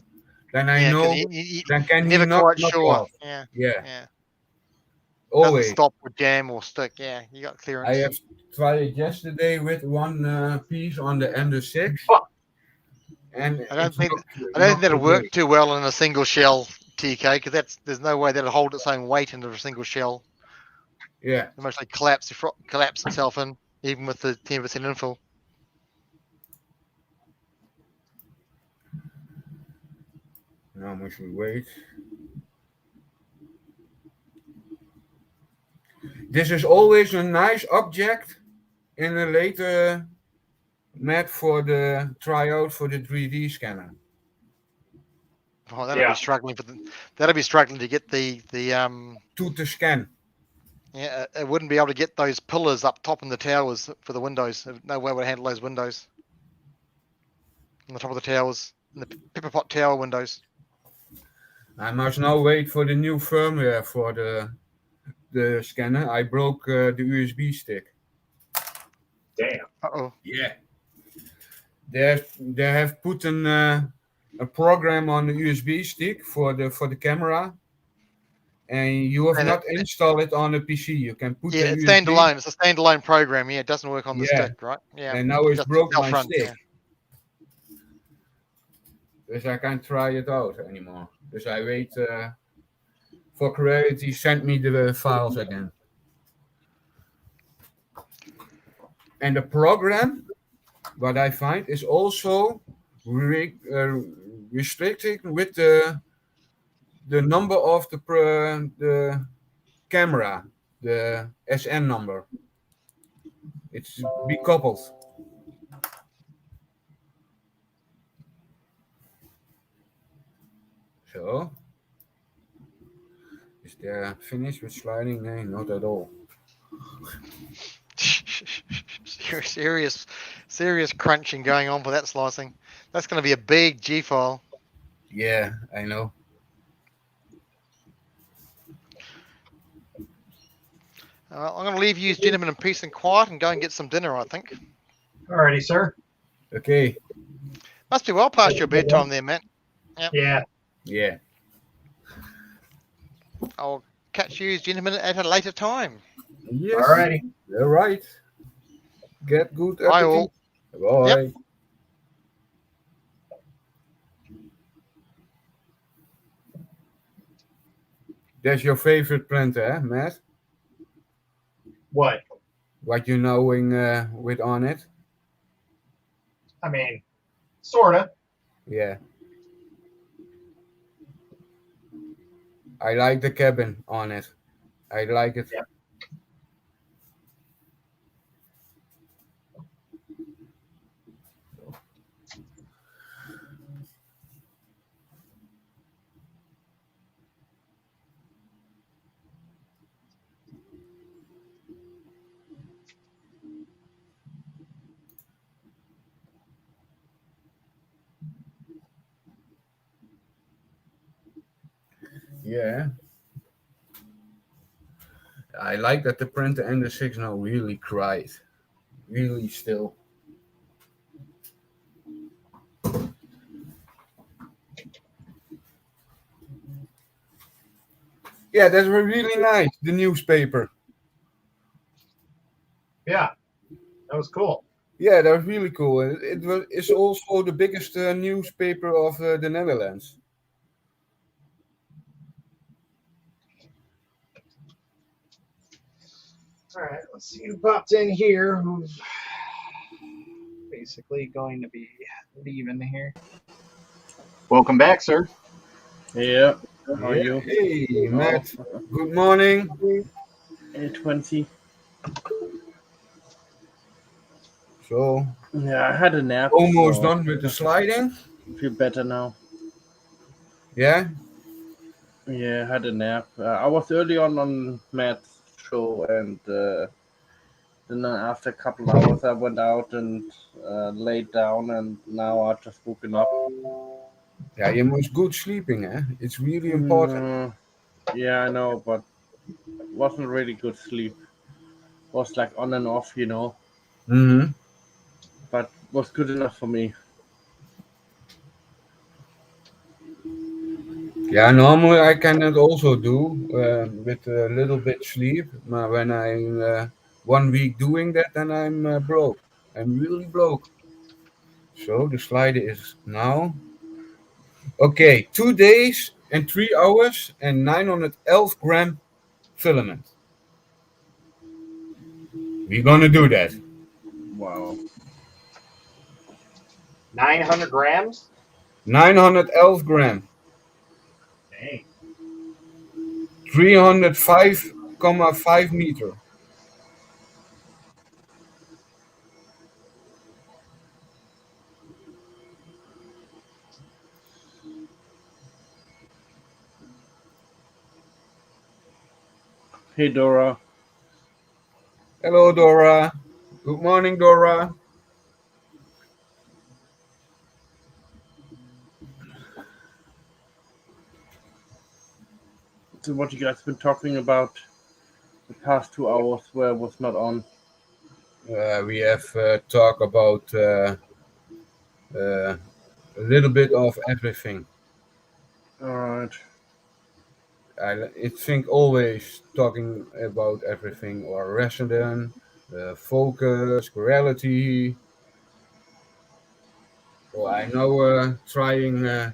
Then I know. Then can he never not quite knock sure. off? Yeah. Always. Doesn't stop or jam or stick. Yeah, you got clearance. I have tried it yesterday with one piece on the Ender 6. And I don't think that'll work too well in a single shell TK, because there's no way that'll hold its own weight into a single shell. Yeah. It'll mostly collapse itself in, even with the 10% infill. Now must we wait. This is always a nice object in a later mat for the tryout for the 3D scanner. Oh, that'll be struggling to get the to scan. Yeah, it wouldn't be able to get those pillars up top in the towers for the windows. No way would handle those windows on the top of the towers, in the pepper pot tower windows. I must now wait for the new firmware for the scanner. I broke the USB stick. Damn. Uh-oh. Yeah. They have put a program on the USB stick for the camera, and you have not installed it on a PC. You can put the it's USB. standalone. It's a standalone program. Yeah, it doesn't work on the stick, right? Yeah. And now it's broke my self-run, stick. Dus I can't try it out anymore. Dus I wait for Clarity, send me the files again. And the program, what I find, is also restricted with the number of the camera, the SN number. It's decoupled. So, is there finished with sliding? No, not at all. serious crunching going on for that slicing. That's going to be a big G file. Yeah, I know. I'm going to leave you gentlemen in peace and quiet and go and get some dinner, I think. Alrighty, sir. Okay. Must be well past your bedtime there, Matt. Yep. Yeah. Yeah. I'll catch you gentlemen at a later time. Yes. Alrighty. All right. Get good. Bye all. Bye. Yep. That's your favorite printer, eh, Matt? What? What you knowing with on it? I mean, sorta. Yeah. I like the cabin on it. I like it. Yeah. Yeah. I like that the printer and the 6 now really cried. Really still. Yeah, that's really nice. The newspaper. Yeah, that was cool. Yeah, that was really cool. It's also the biggest newspaper of the Netherlands. All right, let's see who popped in here. Who's basically going to be leaving here. Welcome back, sir. Yeah. How are Yeah. you? Hey, Oh, Matt. Good morning. 8:20. So, Yeah, I had a nap, almost so done with the sliding. feel better now. Yeah. Yeah, I had a nap. I was early on Matt's show, and then after a couple of hours, I went out and laid down, and now I just woken up. Yeah, you must good sleeping, eh? It's really important. Mm, yeah, I know, but wasn't really good sleep. Was like on and off, Mm-hmm. but was good enough for me. Yeah, normally I cannot also do with a little bit sleep. But when I'm 1 week doing that, then I'm broke. I'm really broke. So the slide is now. Okay, 2 days and 3 hours and 911 gram filament. We're gonna do that. Wow. 900 grams? 911 gram, Dang. 305,5 meter. Hey Dora, Hello, Dora. Good morning, Dora. so what you guys been talking about the past 2 hours where I was not on? We have talked about a little bit of everything. Alright. I think always talking about everything or resident, focus, reality. Well, I know trying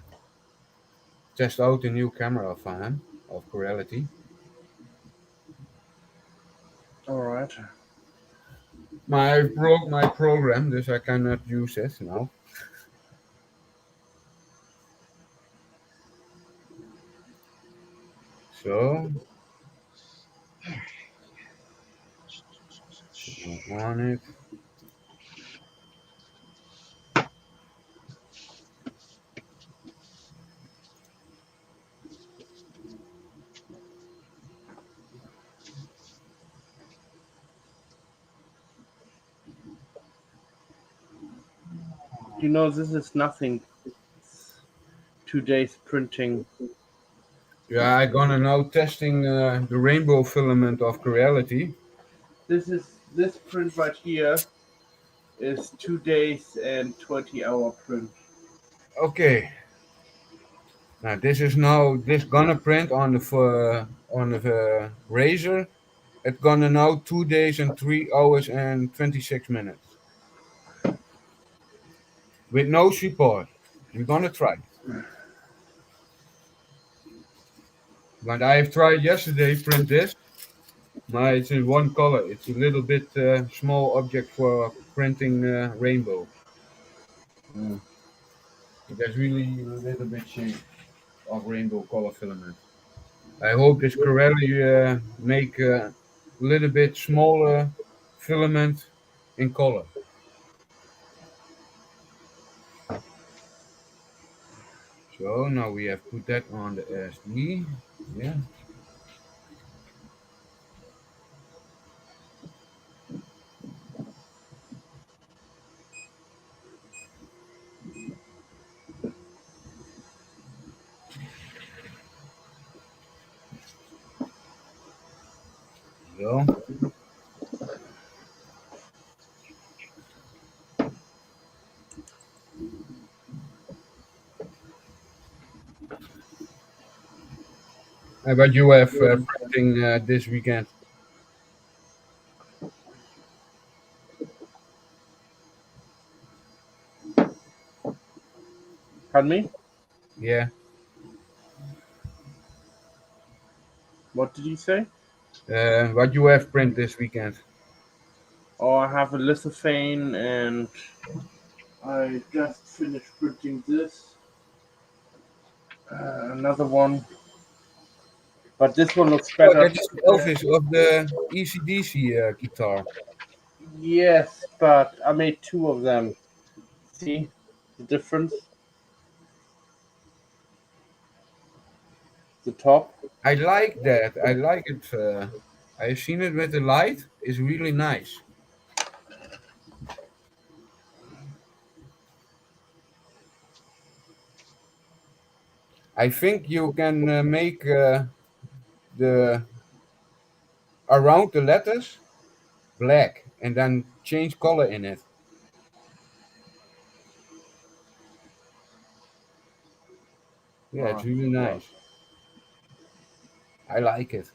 test out a new camera of him of reality. Alright. I broke my program, dus I cannot use it now. So, on it. This is nothing. It's 2 days printing. Yeah, I gonna now testing the rainbow filament of reality. This print right here is 2 days and 20-hour print. Okay, now this gonna print on the razor. It's gonna now 2 days and 3 hours and 26 minutes with no support. We're gonna try. But I have tried yesterday print this. No, it's in one color. It's a little bit small object for printing rainbow. Mm. There's really a little bit shape of rainbow color filament. I hope this Corelli make a little bit smaller filament in color. So now we have put that on the SD. Yeah. So But you have printing this weekend. Pardon me? Yeah. What did you say? What you have print this weekend? Oh, I have a lithophane and I just finished printing this. Another one. But this one looks Oh, better. that is the Elvis of the ECDC guitar. Yes, but I made two of them. See the difference? The top? I like that. I like it. I've seen it with the light. It's really nice. I think you can make the around the letters black and then change color in it. Yeah, it's really Well, nice. I like it.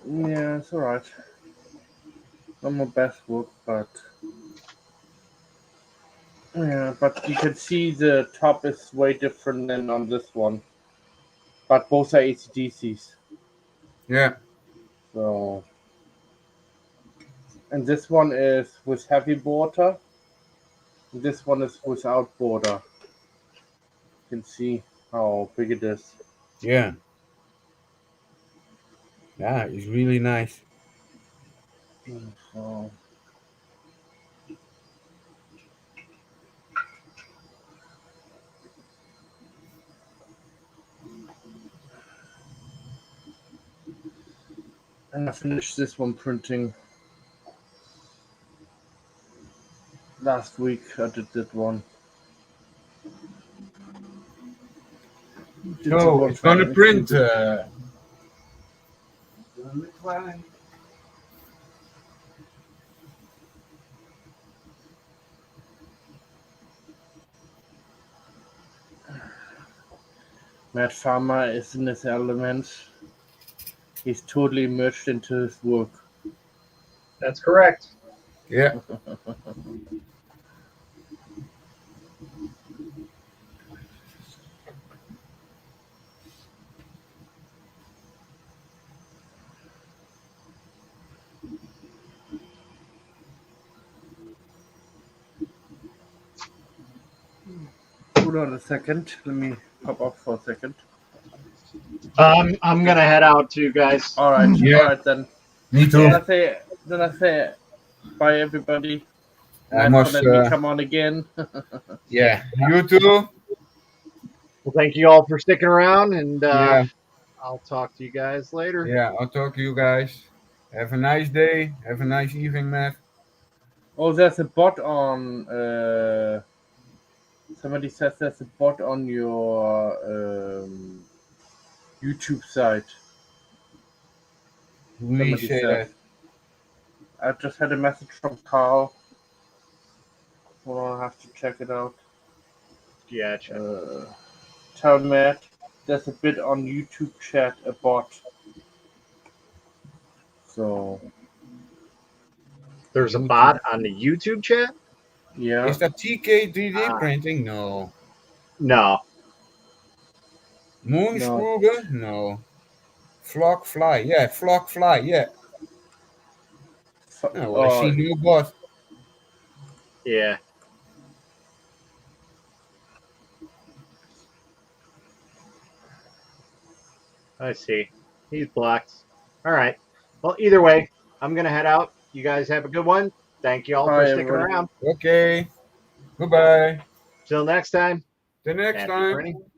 yeah, it's alright. Not my best work, but yeah, but you can see the top is way different than on this one. But both are ACDCs. Yeah. So, and this one is with heavy border. And this one is without border. You can see how big it is. Yeah. Yeah, it's really nice. So, and I finished this one printing last week. I did that one. Did the So one it's for gonna print. Amazon. Matt Farmer is in his element. He's totally immersed into his work. That's correct. Yeah. Hold on a second. Let me pop off for a second. I'm gonna head out too, guys. All right. Yeah. All right then. Me too. Then I say bye everybody. I Matt must. for letting me come on again. Yeah. You too. Well, thank you all for sticking around, and Yeah. I'll talk to you guys later. Yeah. I'll talk to you guys. Have a nice day. Have a nice evening, Matt. Oh, there's a bot on. Somebody says there's a bot on your YouTube site. We Somebody say says. that. I just had a message from Carl. Well, I'll have to check it out. Gotcha. Tell Matt there's a bit on YouTube chat, a bot. So There's a bot on the YouTube chat? yeah. Is that TK 3D printing? No. No. Moonspruger? No. Flock Fly? Yeah, Flock Fly. Yeah. No, I see no bot. Yeah. I see. He's blocked. All right. Well, either way, I'm gonna head out. You guys have a good one. Thank you all for Bye, sticking everyone. around. Okay. Goodbye. Till next time. Till next Happy time. printing.